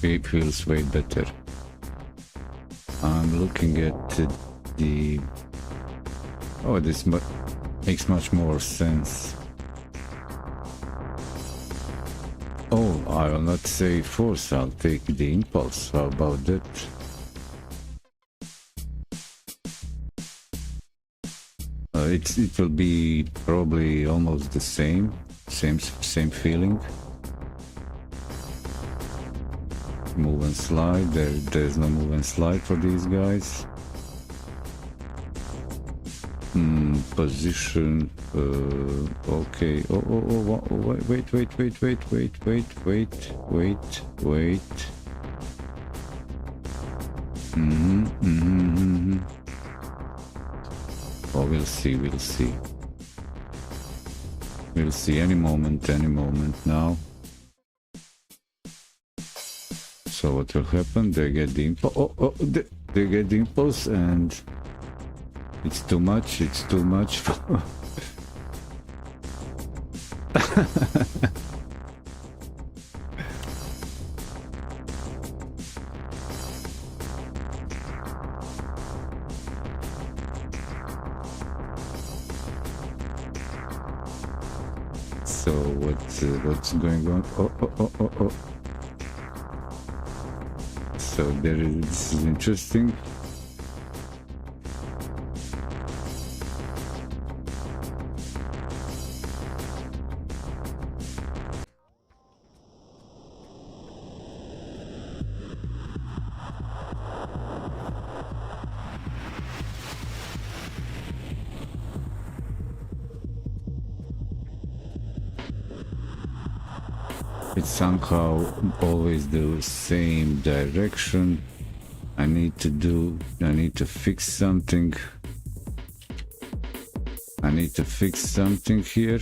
It feels way better. I'm looking at the... Oh, this makes much more sense. Oh, I will not say force, I'll take the impulse. How about that? It will be probably almost the same feeling. Move and slide. There's no move and slide for these guys. Position. Okay. Oh, wait. Oh, we'll see. We'll see any moment now. So what will happen? They get the impulse. They get the impulse, and it's too much. So what's going on? Oh. So this is interesting. It's somehow always the same direction. I need to fix something. Here.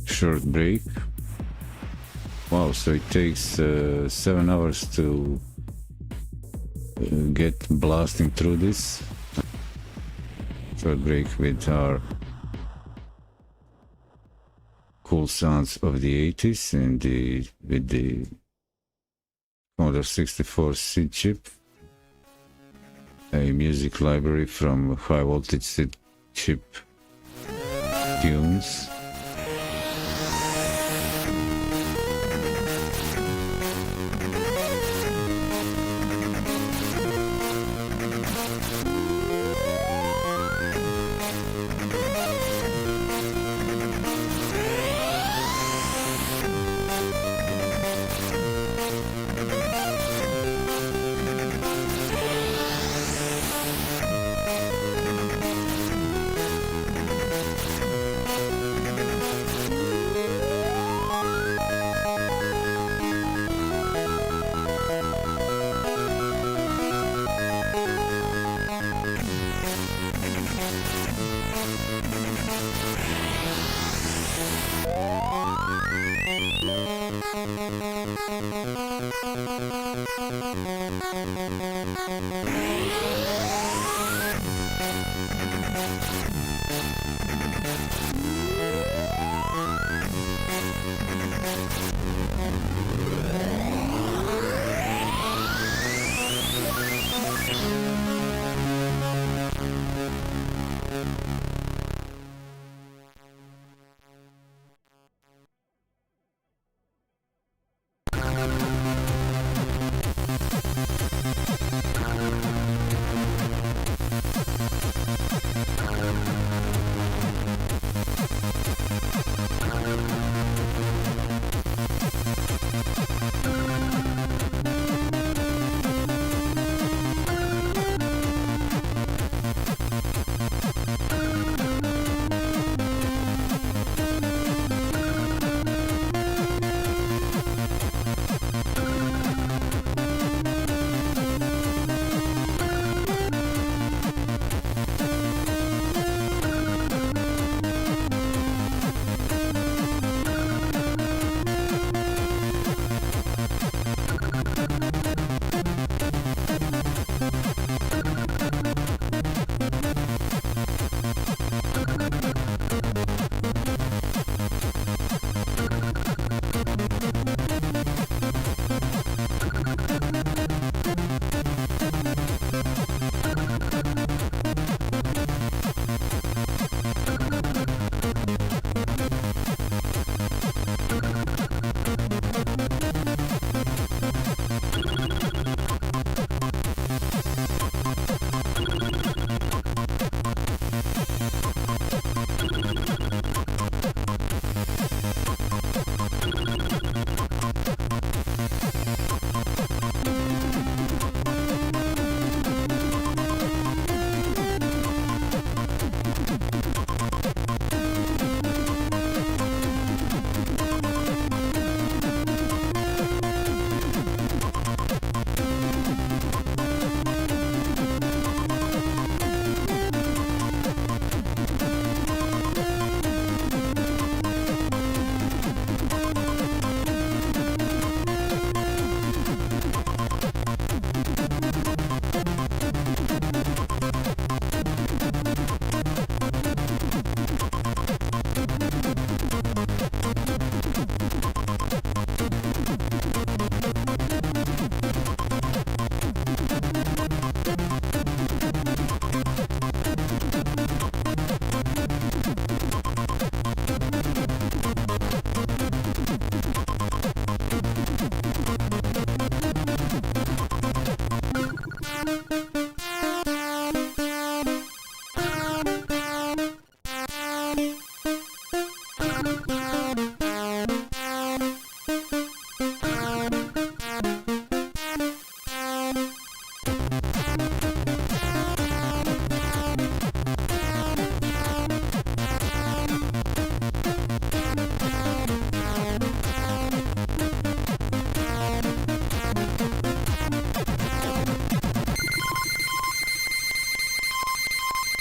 Short break. Wow, so it takes 7 hours to get blasting through this. Short break with our cool sounds of the 80s and with the Commodore 64 SID chip, a music library from high voltage SID chip tunes.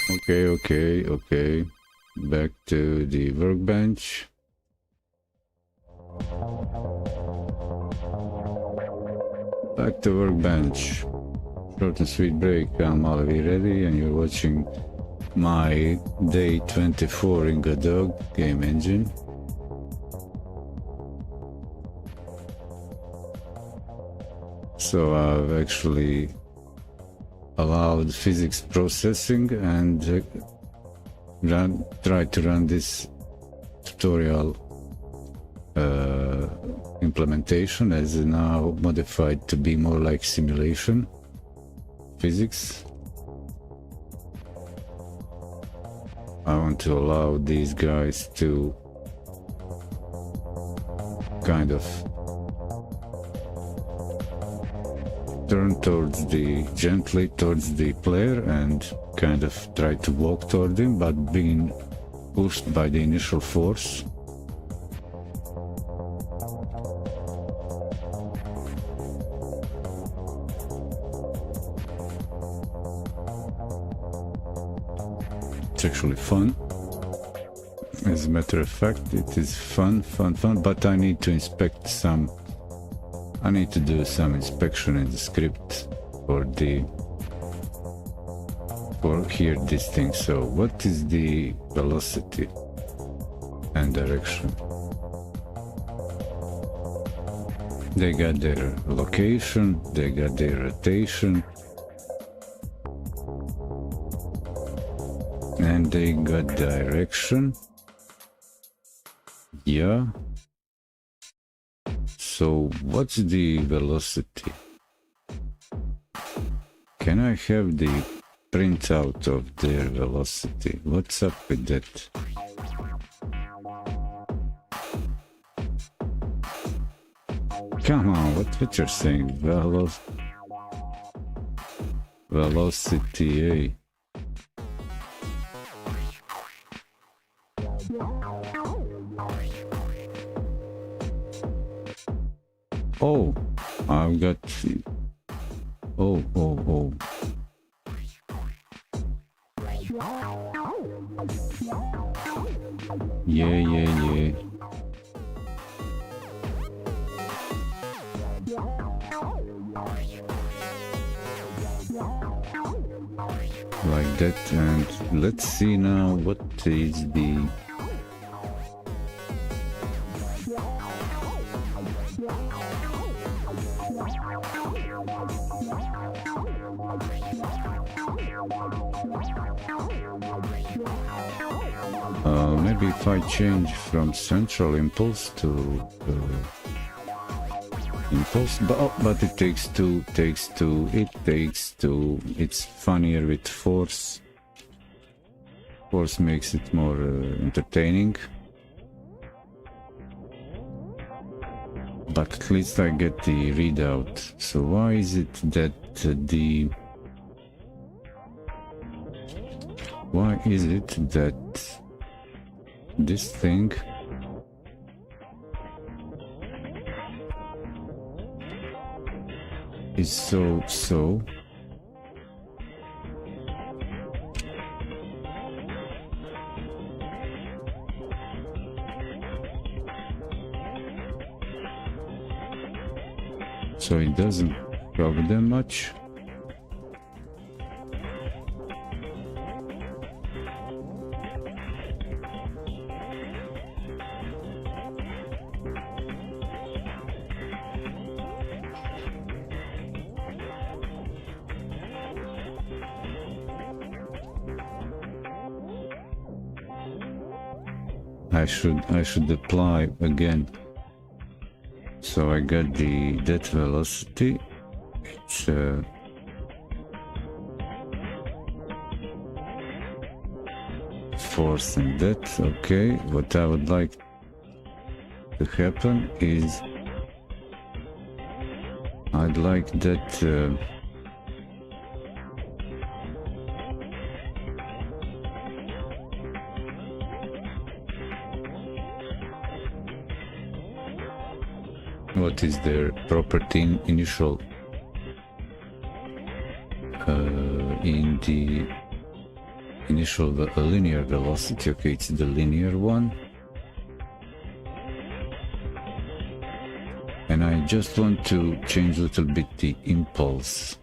Okay. Back to the workbench. Back to workbench. Short and sweet break. I'm already ready, and you're watching my day 24 in Godot game engine. So I've actually allowed physics processing and tried to run this tutorial implementation as now modified to be more like simulation physics. I want to allow these guys to kind of turn gently towards the player and kind of try to walk toward him, but being pushed by the initial force. It's actually fun. As a matter of fact, it is fun, but I need to inspect some. I need to do some inspection in the script for here this thing. So what is the velocity and direction? They got their location, they got their rotation, and they got direction. Yeah. So what's the velocity? Can I have the printout of their velocity? What's up with that? Come on, what you're saying? Velocity, eh? Oh, I've got... Oh. Yeah. Like that, and let's see now what is the... maybe if I change from central impulse to impulse, but it takes two. It's funnier with force. Force makes it more entertaining. But at least I get the readout. So why is it that why is it that this thing is so so it doesn't cover them much? I should apply again. So I got that velocity. It's force and that. Okay, what I would like to happen is I'd like that what is their property initial in the initial linear velocity. Okay, it's the linear one. And I just want to change a little bit the impulse.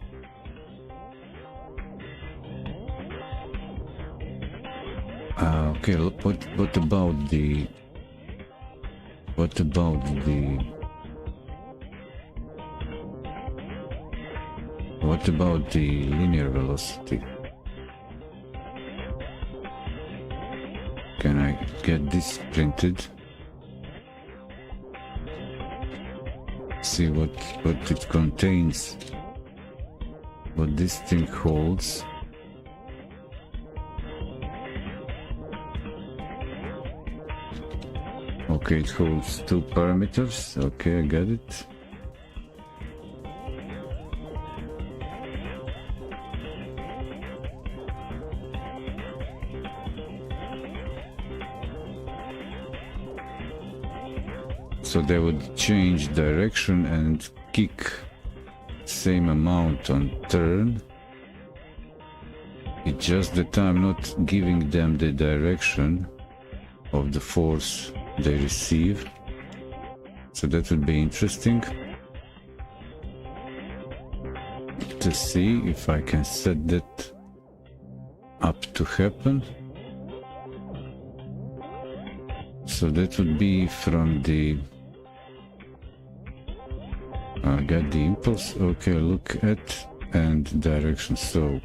Okay, what about the linear velocity? Can I get this printed? See what it contains, what this thing holds. Okay, it holds 2 parameters. Okay, I got it. So they would change direction and kick same amount on turn. It's just that I'm not giving them the direction of the force they receive. So that would be interesting to see if I can set that up to happen. So that would be from the got the impulse. Okay, look at and direction. So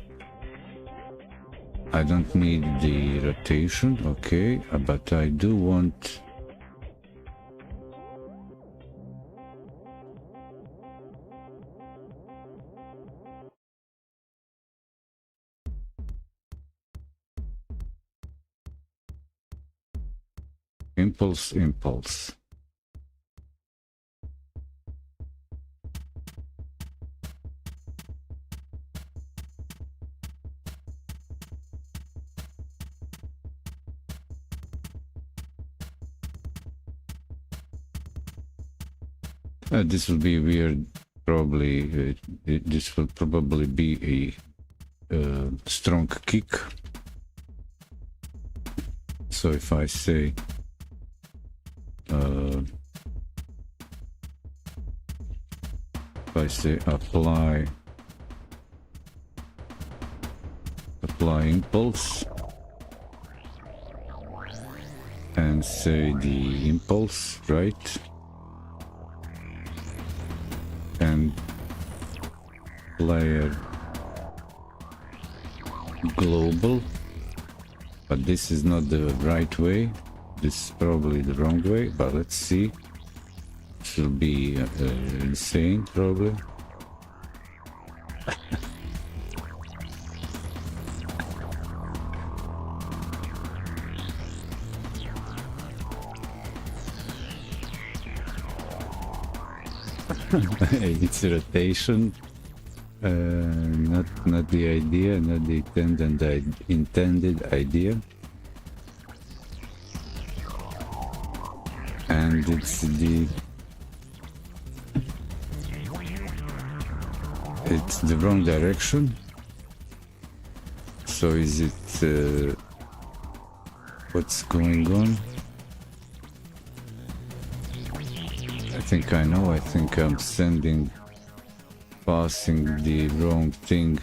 I don't need the rotation. Okay, but I do want impulse. This will be weird. Probably this will probably be a strong kick. So if I say apply impulse and say the impulse, right? And player global, but this is not the right way. This is probably the wrong way, but let's see. It will be insane, probably. It's rotation, not the idea, not the intended idea. And it's the wrong direction. So is it what's going on? I think I know. I think I'm passing the wrong thing.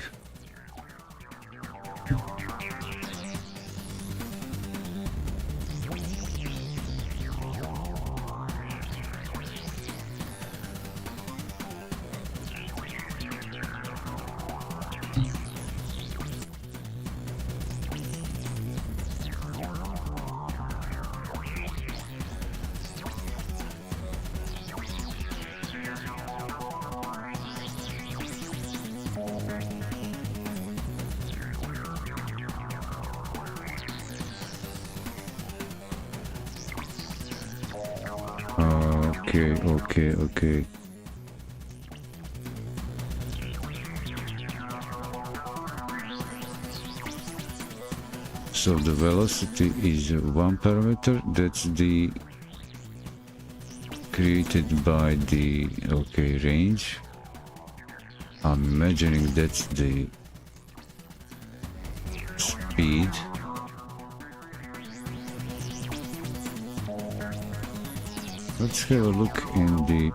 Okay. So the velocity is one parameter. That's the created by the range. I'm imagining that's the speed. Let's have a look in the,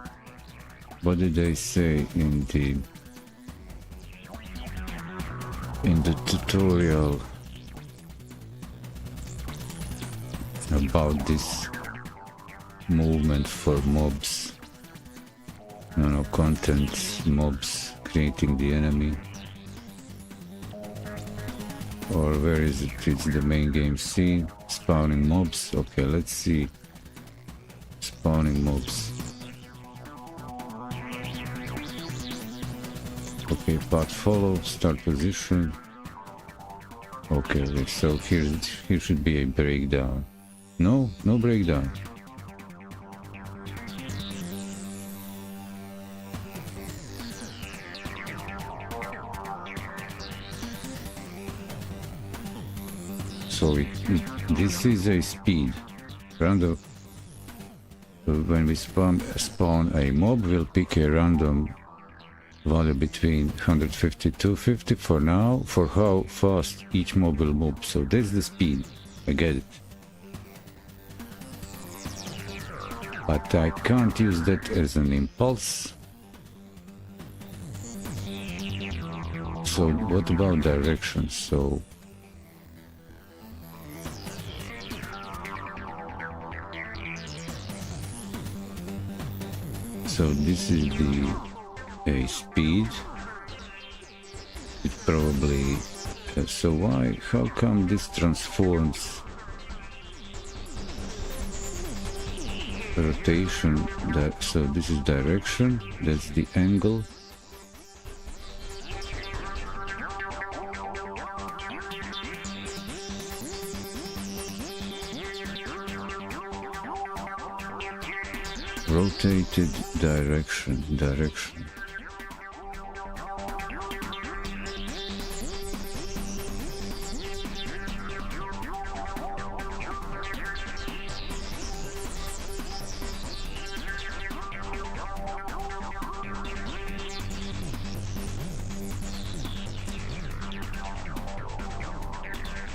what did they say in the tutorial about this movement for mobs, content mobs creating the enemy, or where is it? It's the main game scene, spawning mobs. Okay, let's see. Spawning mobs. Okay, path follow, start position. Okay, so here should be a breakdown. No breakdown. So this is a speed. Random. When we spawn a mob, we'll pick a random value between 150 to 250 for now, for how fast each mob will move. So that's the speed. I get it. But I can't use that as an impulse. So what about direction? So this is a speed. It probably so how come this transforms rotation? So this is direction, that's the angle. Rotated direction.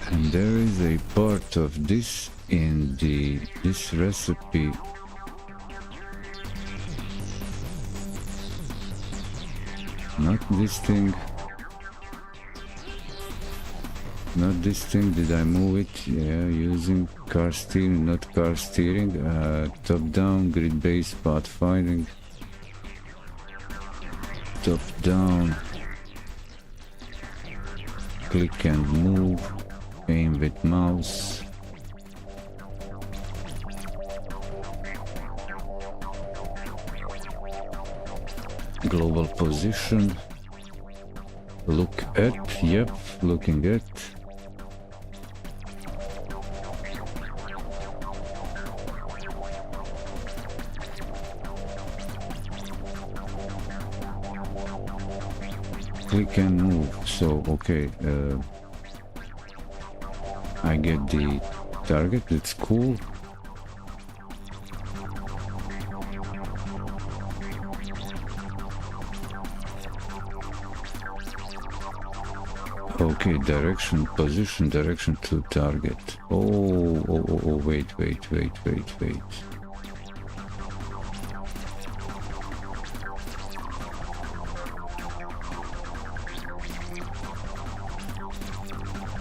And there is a part of this in this recipe. Not this thing. Not this thing. Did I move it? Yeah, using car steering, not car steering. Top down, grid based pathfinding. Top down. Click and move. Aim with mouse. Global position. Look at, yep, looking at. Click and move. So, okay, I get the target, it's cool. Okay, direction, position, direction to target. Oh, wait.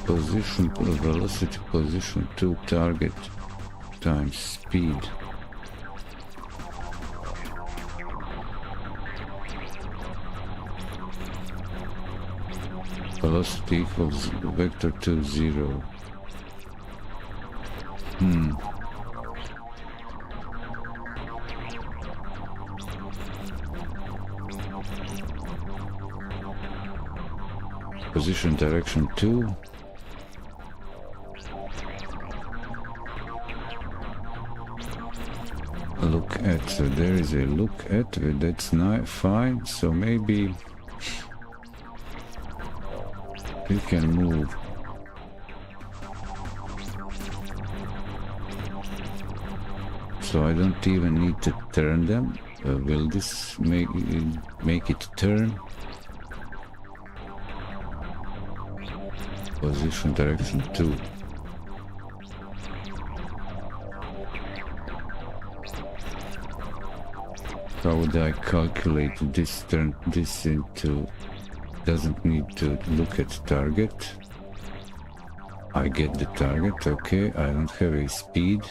Position, velocity, position to target times speed. Velocity equals vector to 0. Position direction 2. Look at, so there is a look at, that's not fine, so maybe you can move. So I don't even need to turn them. Will this make it turn? Position direction 2. How would I calculate this? Turn this into... Doesn't need to look at target. I get the target, okay. I don't have a speed.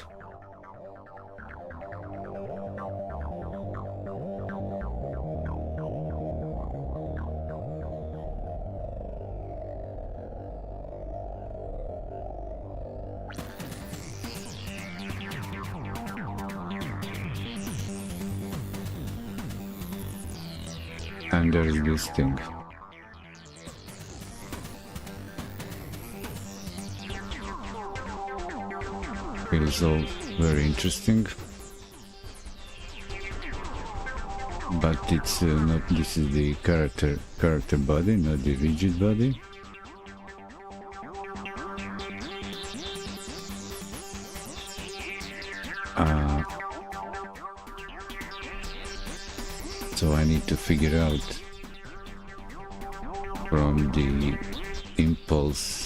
And there's this thing. It is all very interesting, but it's not. This is the character body, not the rigid body. So I need to figure out from the impulse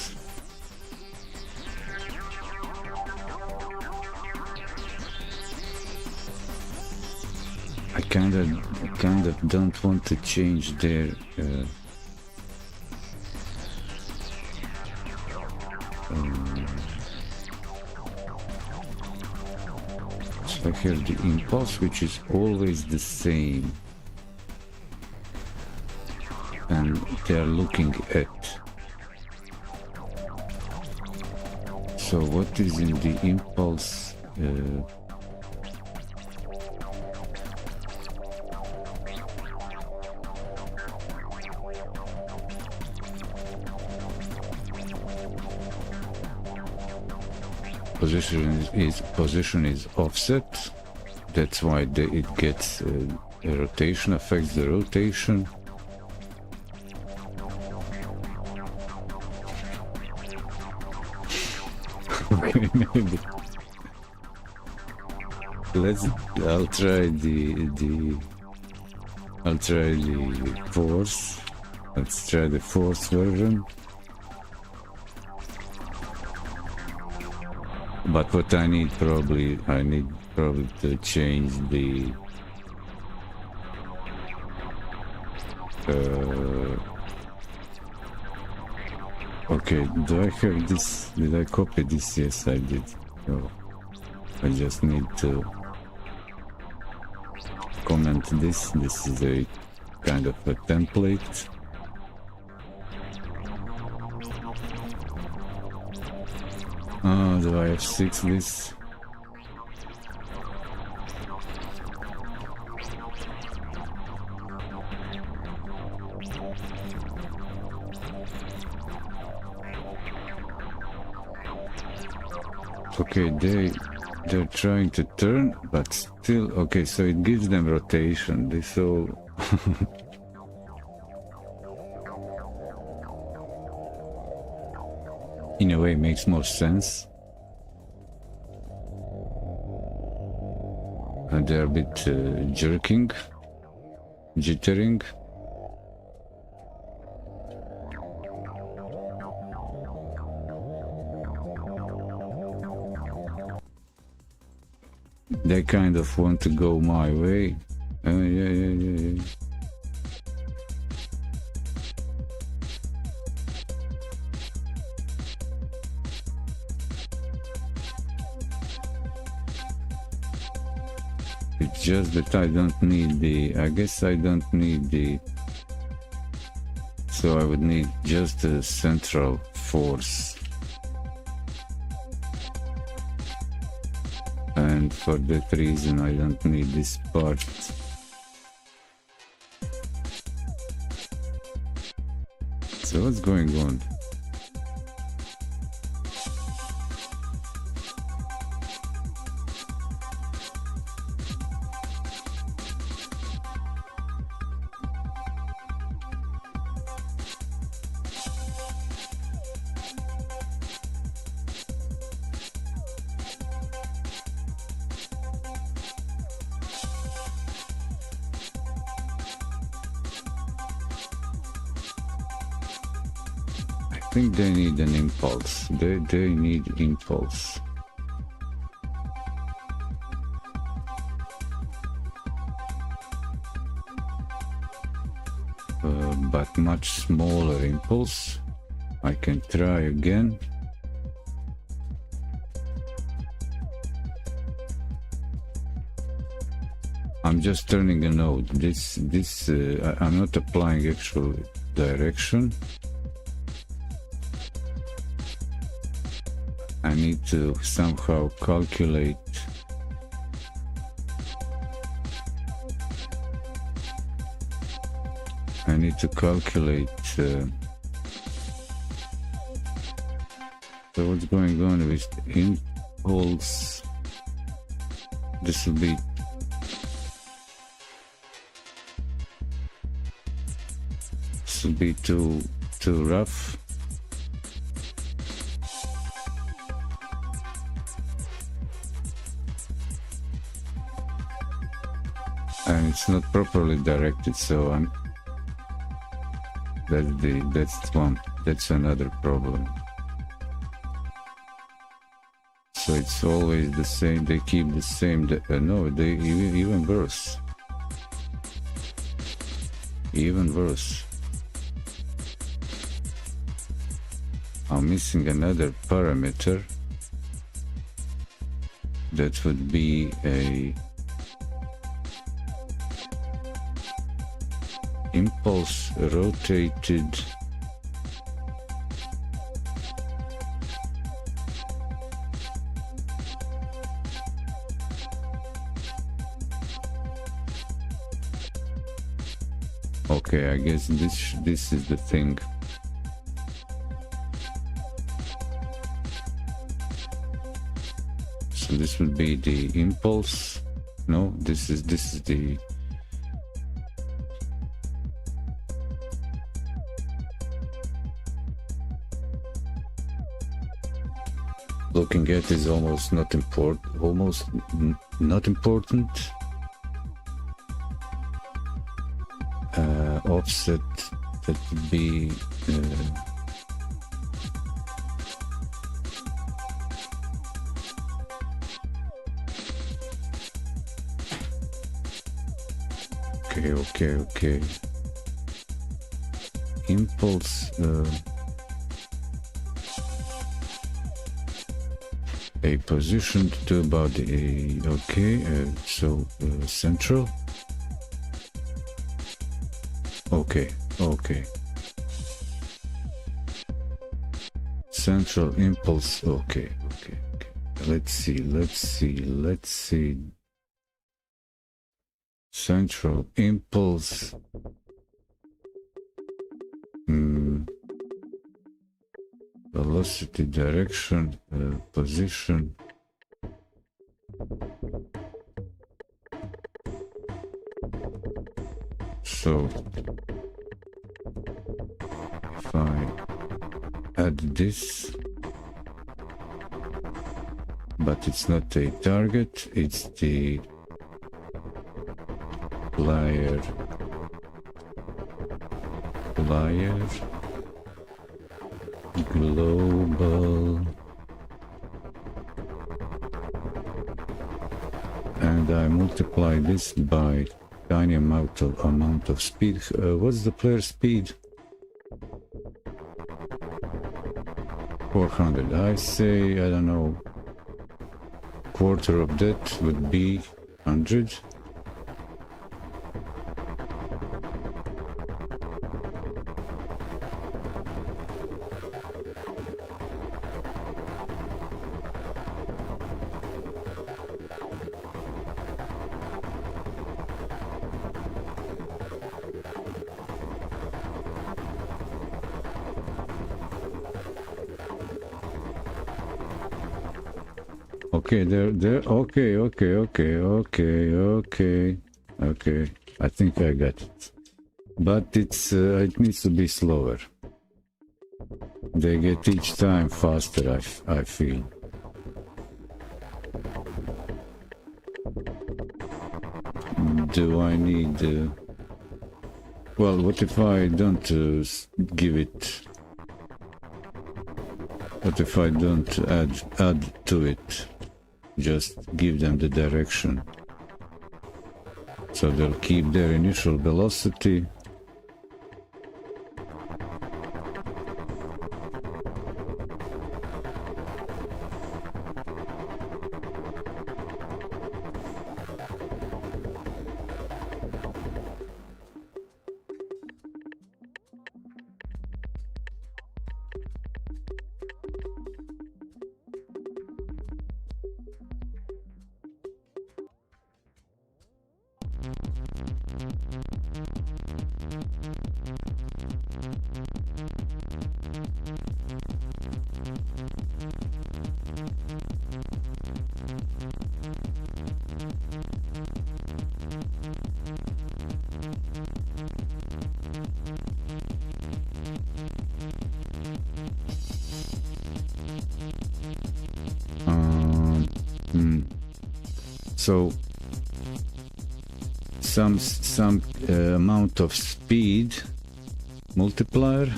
I kind of don't want to change their so I have the impulse, which is always the same, and they are looking at. So what is in the impulse? Position is offset. That's why it gets a rotation, affects the rotation. Okay, maybe. I'll try the force. Let's try the force version. But what I need probably to change the okay, do I have this? Did I copy this? Yes, I did. So I just need to comment this. This is a kind of a template. Do I have 6 this? Okay, they're trying to turn, but still okay. So it gives them rotation. This all. In a way, makes more sense. And they're a bit jerking, jittering. They kind of want to go my way. Yeah. It's just that I don't need the... I guess I don't need the... So I would need just a central force. And for that reason I don't need this part. So what's going on? think they need an impulse. They need impulse. But much smaller impulse. I can try again. I'm just turning a node. I'm not applying actual direction. I need to somehow calculate so what's going on with impulse. This will be too rough. And it's not properly directed, so that's another problem. So it's always the same. They keep the same. No, they even worse. Even worse. I'm missing another parameter. That would be a impulse rotated okay, I guess this is the thing. So this would be the impulse. No, this is the looking at is almost not important. Offset, that would be okay. Impulse a positioned to about a central. Okay. Central impulse. Okay. Let's see. Central impulse. Velocity, direction, position. So if I add this, but it's not a target, it's the player global, and I multiply this by tiny amount of speed. What's the player speed? 400. I say, I don't know, quarter of that would be 100. Okay, okay. I think I got it. But it needs to be slower. They get each time faster, I feel. Do I need... well, what if I don't give it What if I don't add to it? Just give them the direction. So they'll keep their initial velocity. So some amount of speed multiplier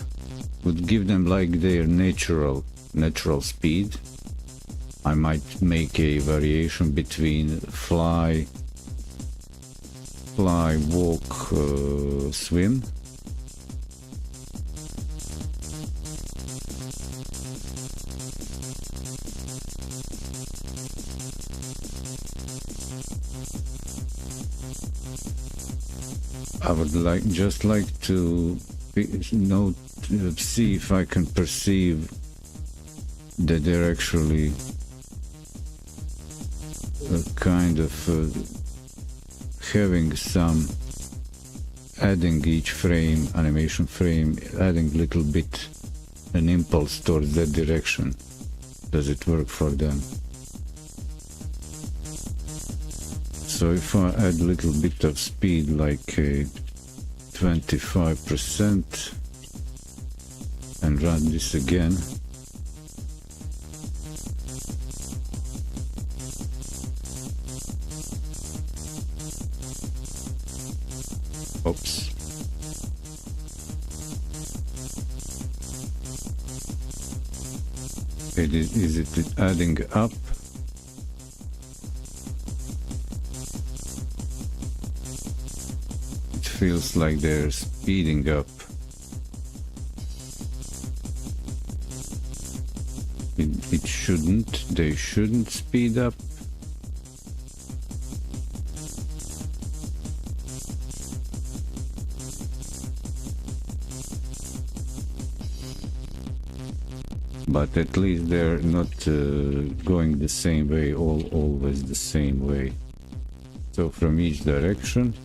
would give them like their natural speed. I might make a variation between fly, walk, swim. I would just like to see if I can perceive that they're actually kind of having some, adding each frame, animation frame, adding little bit an impulse towards that direction. Does it work for them? So if I add a little bit of speed, like a 25%, and run this again, oops. Is it adding up? Feels like they're speeding up. It shouldn't. They shouldn't speed up. But at least they're not going the same way, always the same way. So from each direction.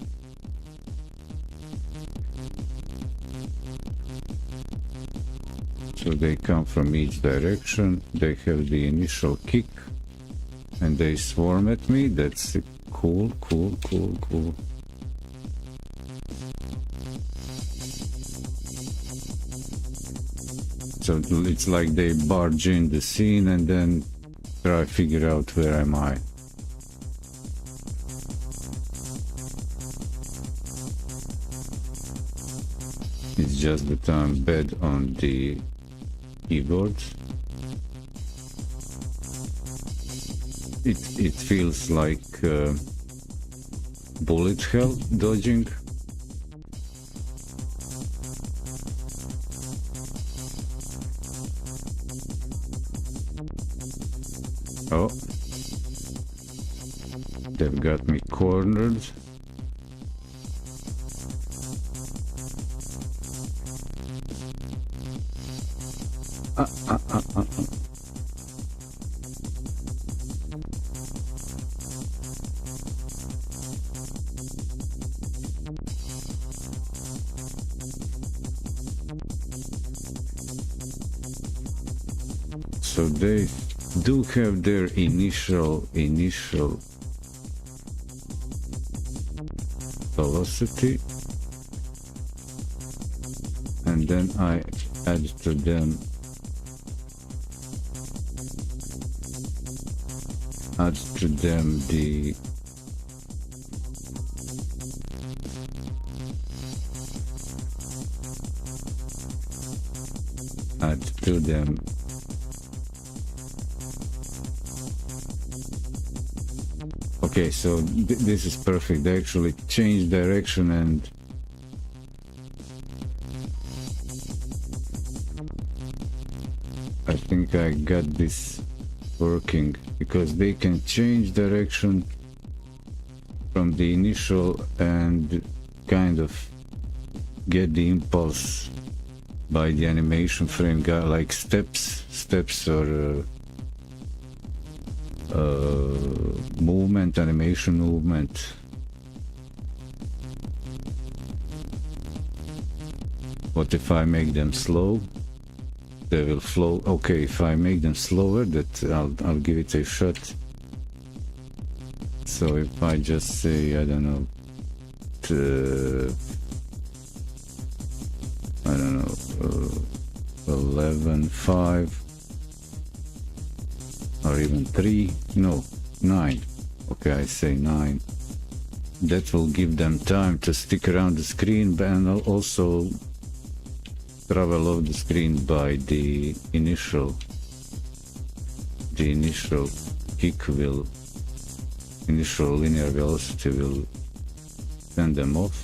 So they come from each direction, they have the initial kick, and they swarm at me. That's cool. So it's like they barge in the scene and then try to figure out where am I. It's just that I'm bad on the keyboards. It feels like bullet hell dodging. Oh, they've got me cornered. So they do have their initial velocity, and then I add to them the Okay, so this is perfect. They actually changed direction, and I think I got this working, because they can change direction from the initial and kind of get the impulse by the animation frame, like steps or movement, animation movement. What if I make them slow? They will flow. Okay, if I make them slower, that I'll give it a shot. So if I just say, I don't know, 11, 5, or even 3, no, 9. Okay, I say 9. That will give them time to stick around the screen, and also travel off the screen by the initial kick will, initial linear velocity will send them off.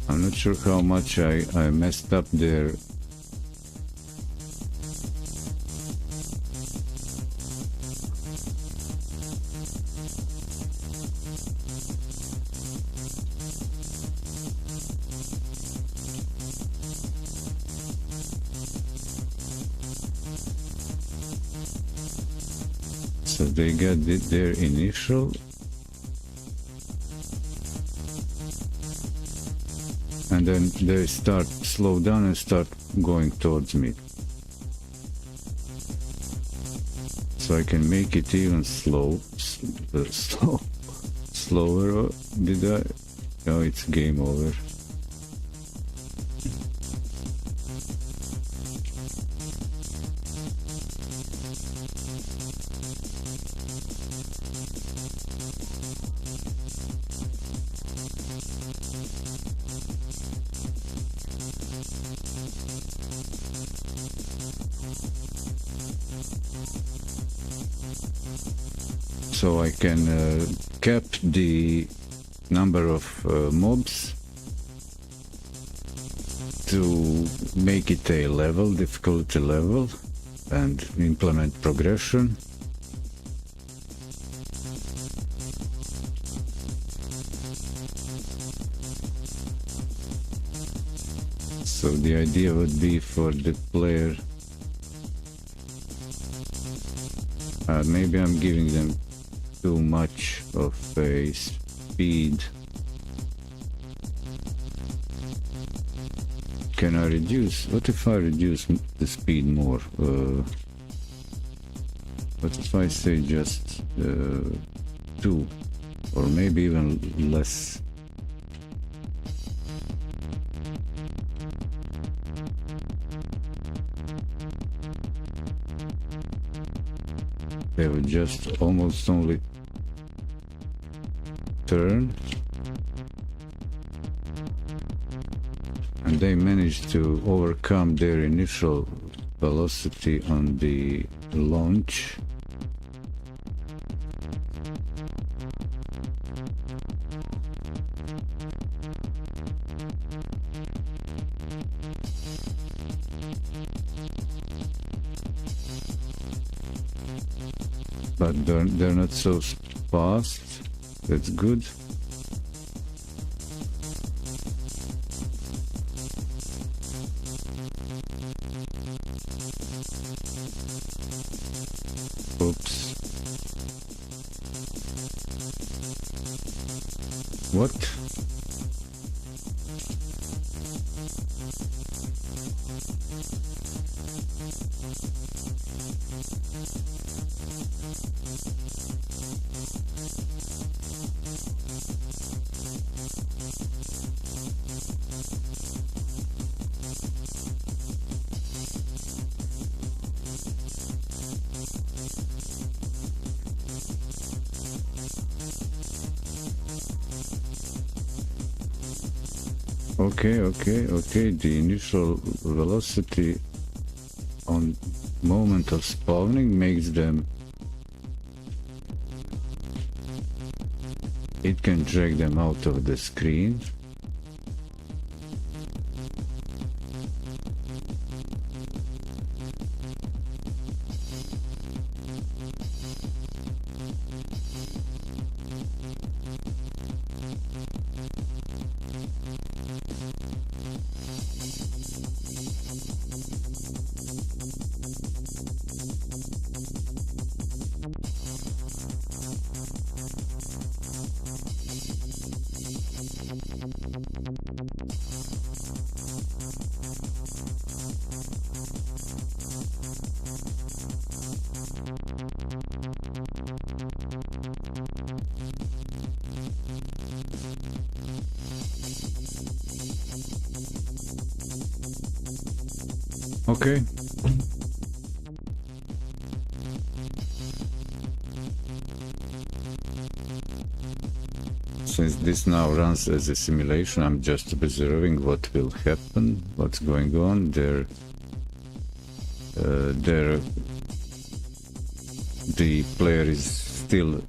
I'm not sure how much I messed up there. So they got their initial, and then they start slow down and start going towards me. So I can make it even slower. Or did I? Oh, it's game over. So I can cap the number of mobs to make it a level, difficulty level, and implement progression. So the idea would be for the player, maybe I'm giving them too much of a speed. Can I reduce? What if I reduce the speed more? What if I say just 2, or maybe even less? They would just almost only turn, and they managed to overcome their initial velocity on the launch. But they're not so fast. That's good. Oops. What? Okay, the initial velocity on moment of spawning makes them, it can drag them out of the screen. Okay. Since this now runs as a simulation, I'm just observing what will happen, what's going on. The player is still,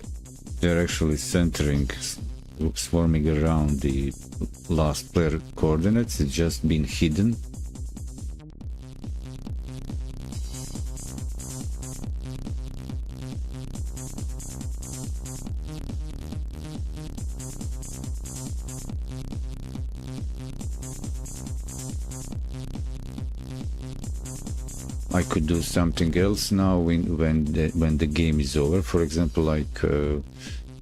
they're actually centering, swarming around the last player coordinates. It's just been hidden. I could do something else now when the game is over. For example, like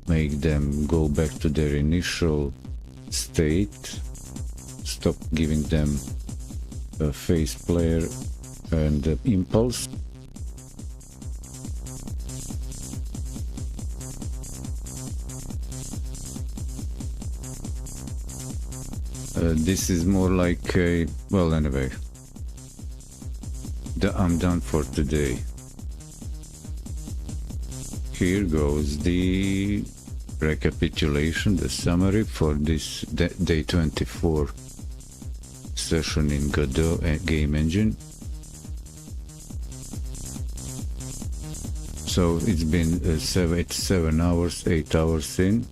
make them go back to their initial state, stop giving them a face player and impulse. This is more like a, well, anyway. I'm done for today. Here goes the recapitulation, the summary for this day 24 session in Godot game engine. So it's been 7 hours, 8 hours in,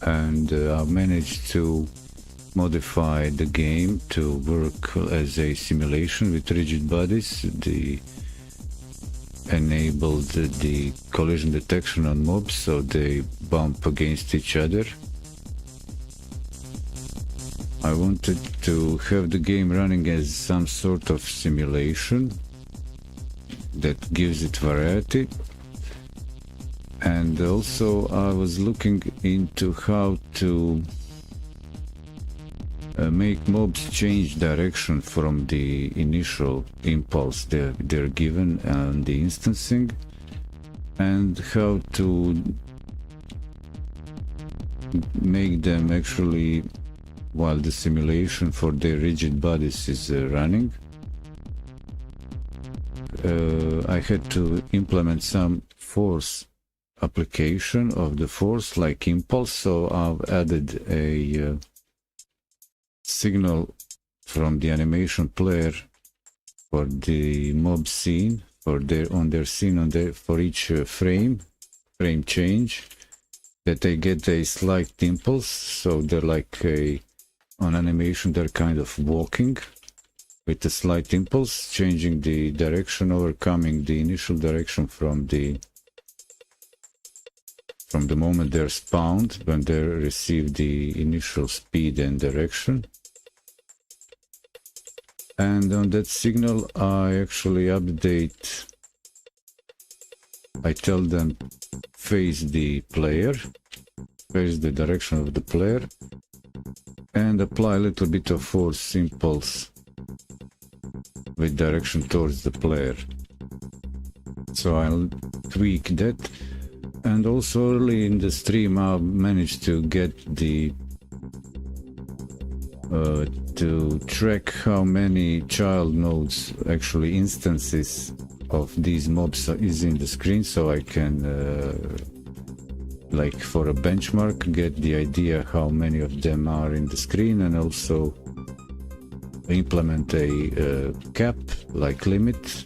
and I've managed to modify the game to work as a simulation with rigid bodies. Enabled the collision detection on mobs so they bump against each other. I wanted to have the game running as some sort of simulation that gives it variety. And also I was looking into how to make mobs change direction from the initial impulse they're given and the instancing, and how to make them actually, while the simulation for their rigid bodies is running, I had to implement some force application of the force like impulse, so I've added a signal from the animation player for the mob scene, for their scene for each frame change, that they get a slight impulse. So they're like on animation they're kind of walking with a slight impulse, changing the direction, overcoming the initial direction from the moment they're spawned, when they receive the initial speed and direction. And on that signal I actually update, I tell them face the player, face the direction of the player, and apply a little bit of force impulse with direction towards the player. So I'll tweak that. And also early in the stream I managed to get the to track how many child nodes, actually instances of these mobs is in the screen, so I can like for a benchmark get the idea how many of them are in the screen, and also implement a cap like limit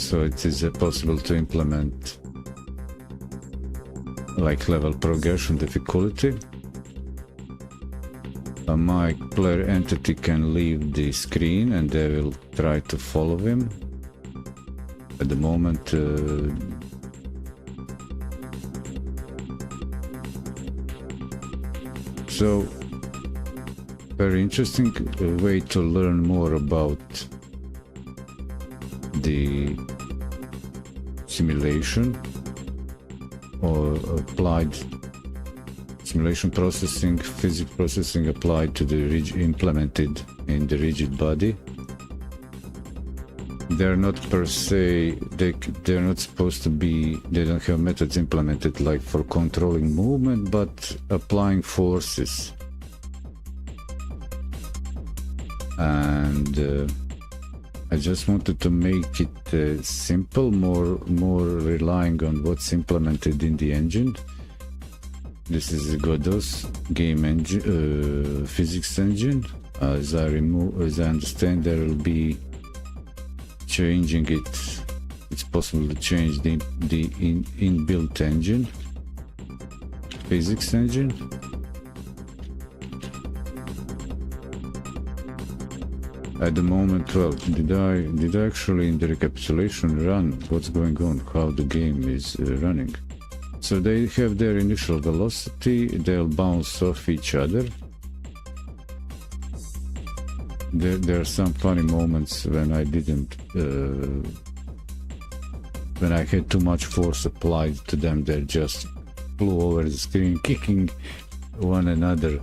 So it is possible to implement like level progression difficulty. My player entity can leave the screen and they will try to follow him. At the moment, so very interesting way to learn more about the simulation or applied simulation processing, physics processing applied to the implemented in the rigid body. They're not per se, they're not supposed to be, they don't have methods implemented like for controlling movement, but applying forces. And I just wanted to make it simple, more relying on what's implemented in the engine. This is Godot's game engine, physics engine. As I understand, there will be changing it. It's possible to change the inbuilt engine, physics engine. At the moment, well, did I actually in the recapitulation run what's going on, how the game is running? So they have their initial velocity, they'll bounce off each other. There are some funny moments when I didn't, when I had too much force applied to them, they just flew over the screen, kicking one another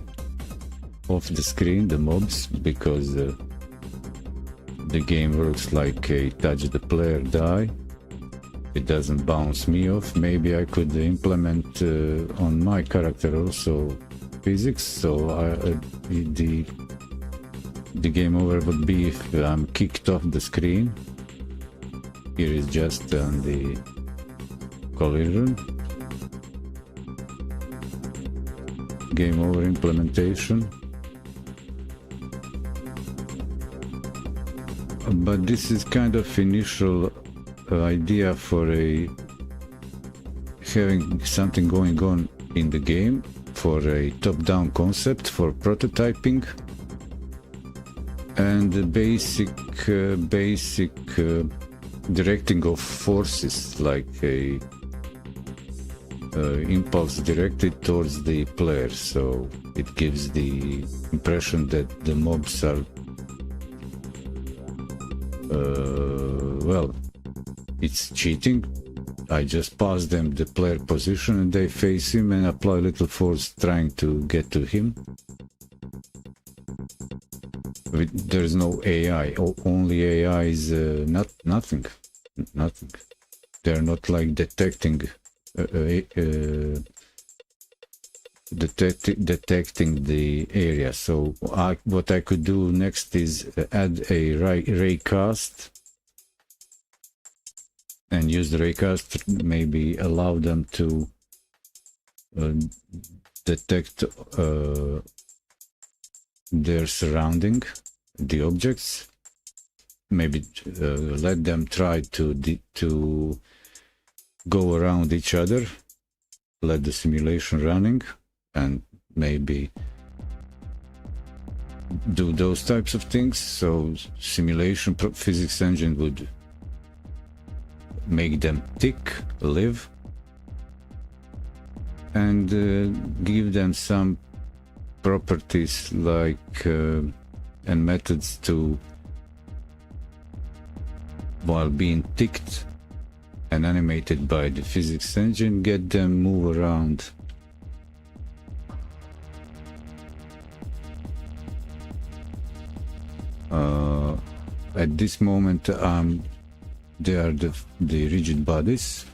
off the screen, the mobs, because the game works like a touch the player die. It doesn't bounce me off. Maybe I could implement on my character also physics, so the game over would be if I'm kicked off the screen. Here is just on the collision. Game over implementation. But this is kind of initial idea for having something going on in the game, for a top-down concept for prototyping, and the basic directing of forces, like a impulse directed towards the player, so it gives the impression that the mobs are well, it's cheating. I just pass them the player position and they face him and apply little force trying to get to him. There's no AI, only AI is nothing. They're not like detecting the area. So what I could do next is add a ray cast and use the raycast, maybe allow them to detect their surrounding, the objects. Maybe let them try to go around each other, let the simulation running, and maybe do those types of things. So simulation physics engine would make them tick, live, and give them some properties like and methods to, while being ticked and animated by the physics engine, get them move around. At this moment they are the rigid bodies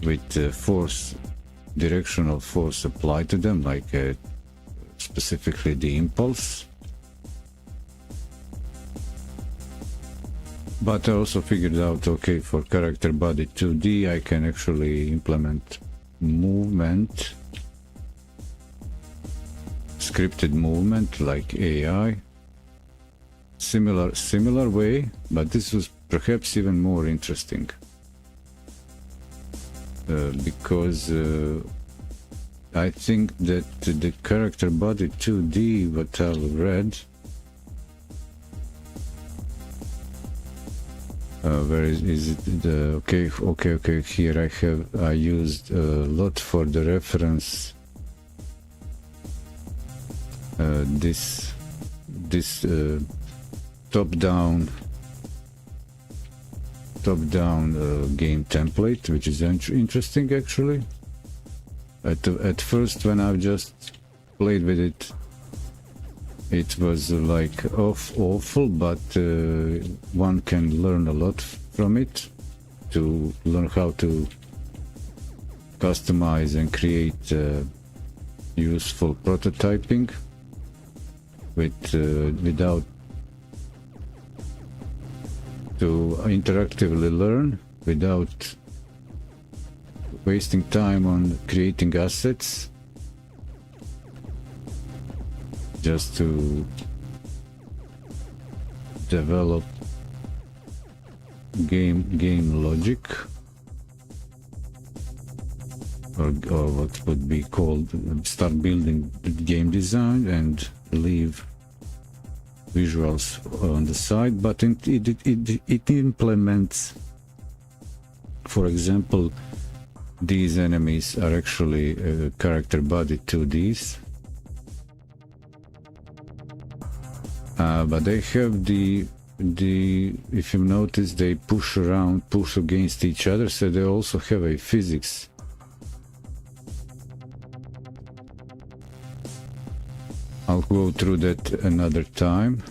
with force, directional force applied to them, like specifically the impulse. But I also figured out, okay, for character body 2D I can actually implement movement, scripted movement like AI. Similar way, but this was perhaps even more interesting, because I think that the character body 2D, what I read, where is it? The okay. Here I used a lot for the reference. This top-down game template, which is interesting actually. At first, when I just played with it, it was like awful, but one can learn a lot from it to learn how to customize and create useful prototyping without to interactively learn without wasting time on creating assets, just to develop game logic, or what would be called start building game design and leave visuals on the side. But it implements, for example, these enemies are actually character body 2Ds, but they have the if you notice, they push against each other, so they also have a physics. I'll go through that another time,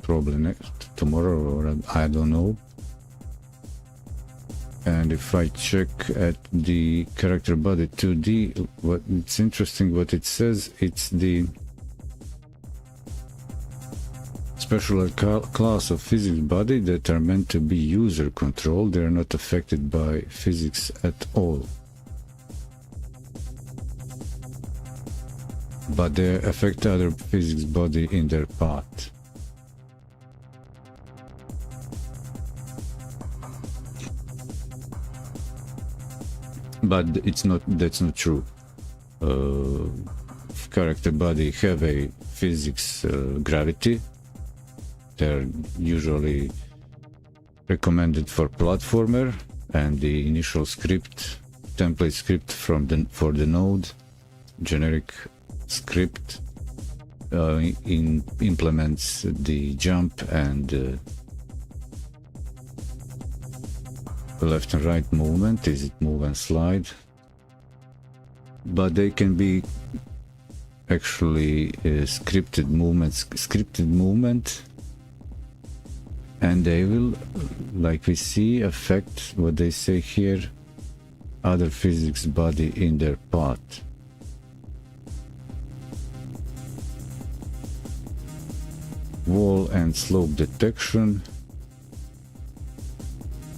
probably tomorrow, or I don't know. And if I check at the character body 2D, what it's interesting what it says, it's the special class of physics body that are meant to be user controlled. They are not affected by physics at all, but they affect other physics body in their path. But that's not true. Character body have a physics gravity. They're usually recommended for platformer, and the initial script, template script for the node, generic script, implements the jump and left and right movement. Is it move and slide? But they can be actually scripted movement, and they will, like we see, affect what they say here, other physics body in their path. Wall and slope detection.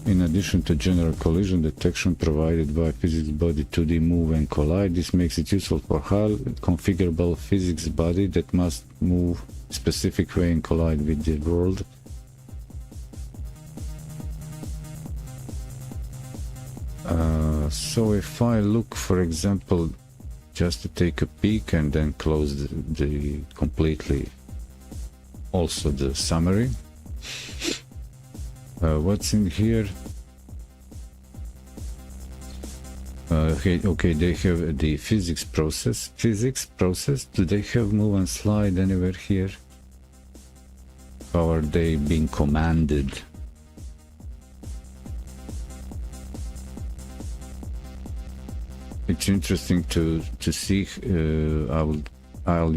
In addition to general collision detection provided by physics body 2D move and collide, this makes it useful for highly configurable physics body that must move specific way and collide with the world. So if I look, for example, just to take a peek and then close the completely, also the summary. What's in here? Okay, they have the physics process. Do they have move and slide anywhere here? How are they being commanded? It's interesting to see. I'll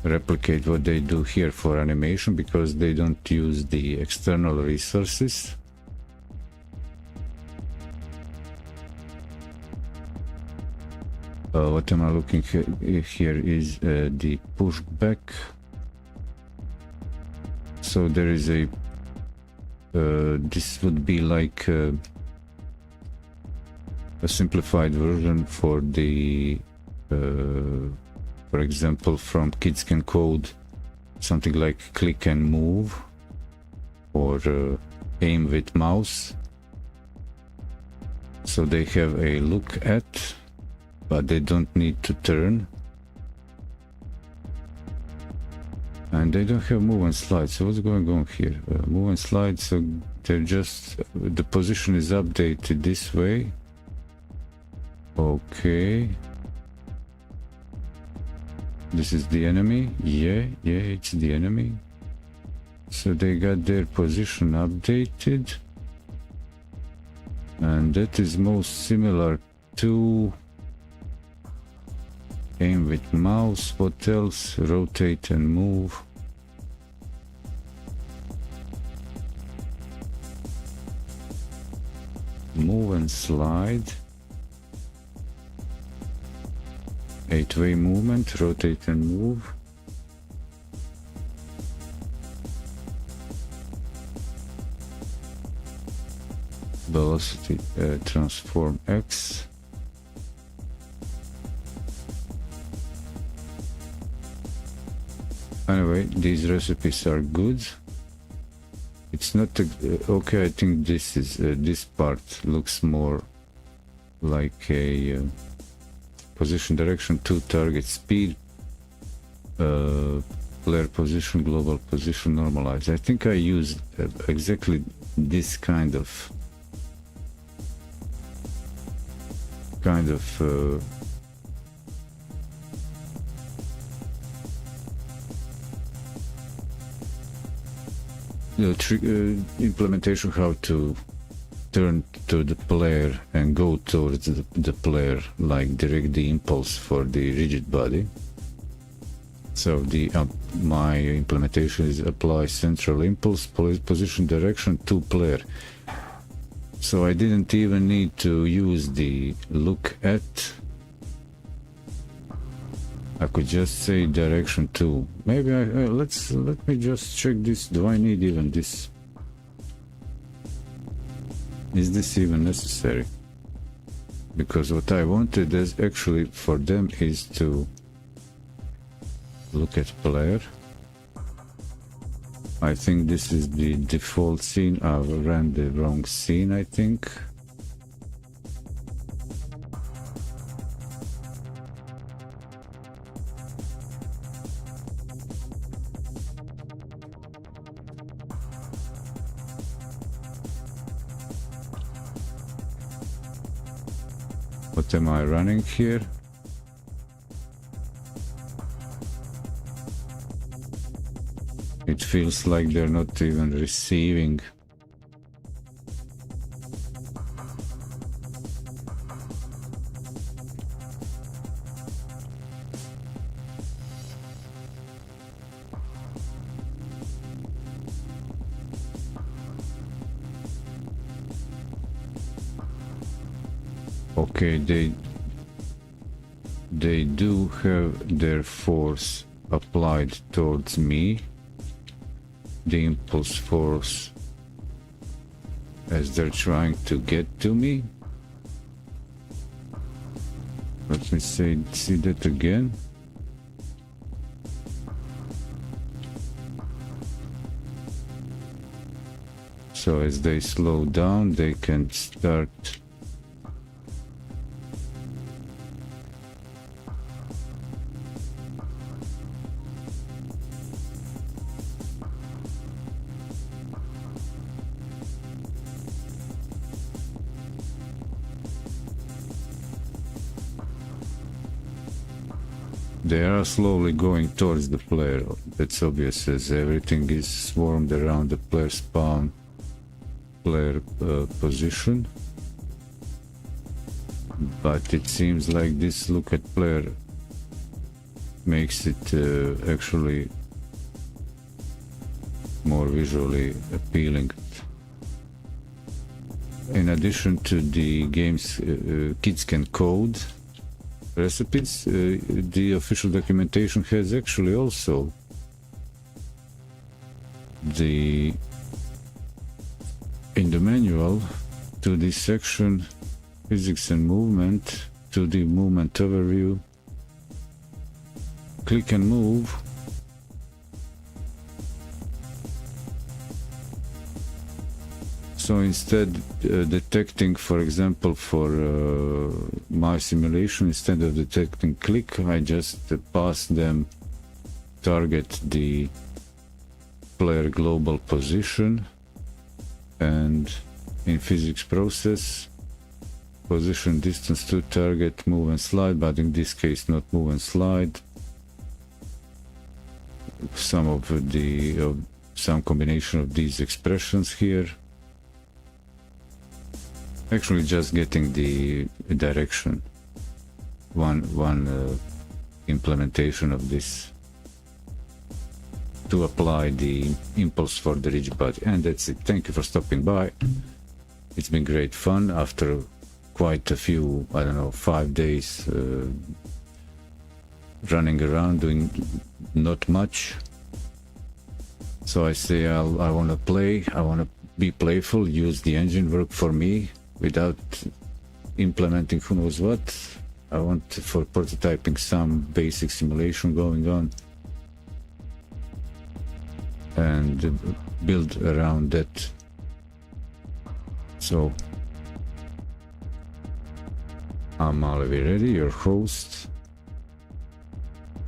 replicate what they do here for animation, because they don't use the external resources. What am I looking here is the pushback. So there is a this would be like a simplified version for the for example, from Kids Can Code, something like click and move, or aim with mouse. So they have a look at, but they don't need to turn. And they don't have move and slide. So what's going on here? Move and slide, so they're just, the position is updated this way. Okay. This is the enemy. Yeah, it's the enemy. So they got their position updated. And that is most similar to aim with mouse. What else? Rotate and move. Move and slide. 8-way movement, rotate and move. Velocity, transform X. Anyway, these recipes are good. It's not okay. I think this is this part looks more like a position, direction, to target, speed, player position, global position, normalize. I think I used exactly this kind of implementation, how to turn to the player and go towards the player, like direct the impulse for the rigid body. So the my implementation is apply central impulse, position, direction to player. So I didn't even need to use the look at. I could just say direction to. Maybe let me just check this. Do I need even this? Is this even necessary? Because what I wanted is actually for them is to look at player. I think this is the default scene. I ran the wrong scene, I think. What am I running here? It feels like they're not even receiving. Okay, they do have their force applied towards me. The impulse force as they're trying to get to me. Let me see that again. So as they slow down, they can start They are slowly going towards the player. That's obvious as everything is swarmed around the player spawn, player position. But it seems like this look at player makes it actually more visually appealing. In addition to the game's kids can code recipes, the official documentation has actually also in the manual to this section, physics and movement, to the movement overview, click and move. So instead, detecting, for example, for my simulation, instead of detecting click, I just pass them target the player global position, and in physics process, position distance to target, move and slide, but in this case not move and slide. Some combination of these expressions here. Actually just getting the direction. One implementation of this to apply the impulse for the rigid body. And that's it. Thank you for stopping by. It's been great fun after quite a few, I don't know, 5 days running around doing not much. So I say I want to play, I want to be playful, use the engine, work for me without implementing who knows what. I want for prototyping some basic simulation going on and build around that. So I'm mveddylive, your host.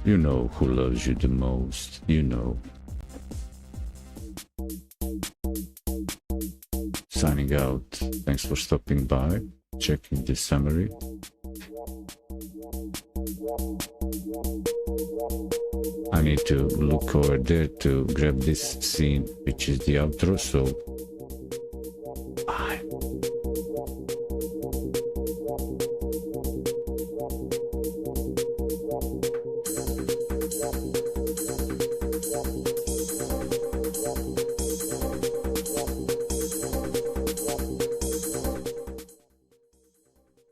You know who loves you the most, you know. Signing out. Thanks for stopping by, checking the summary. I need to look over there to grab this scene, which is the outro, so bye.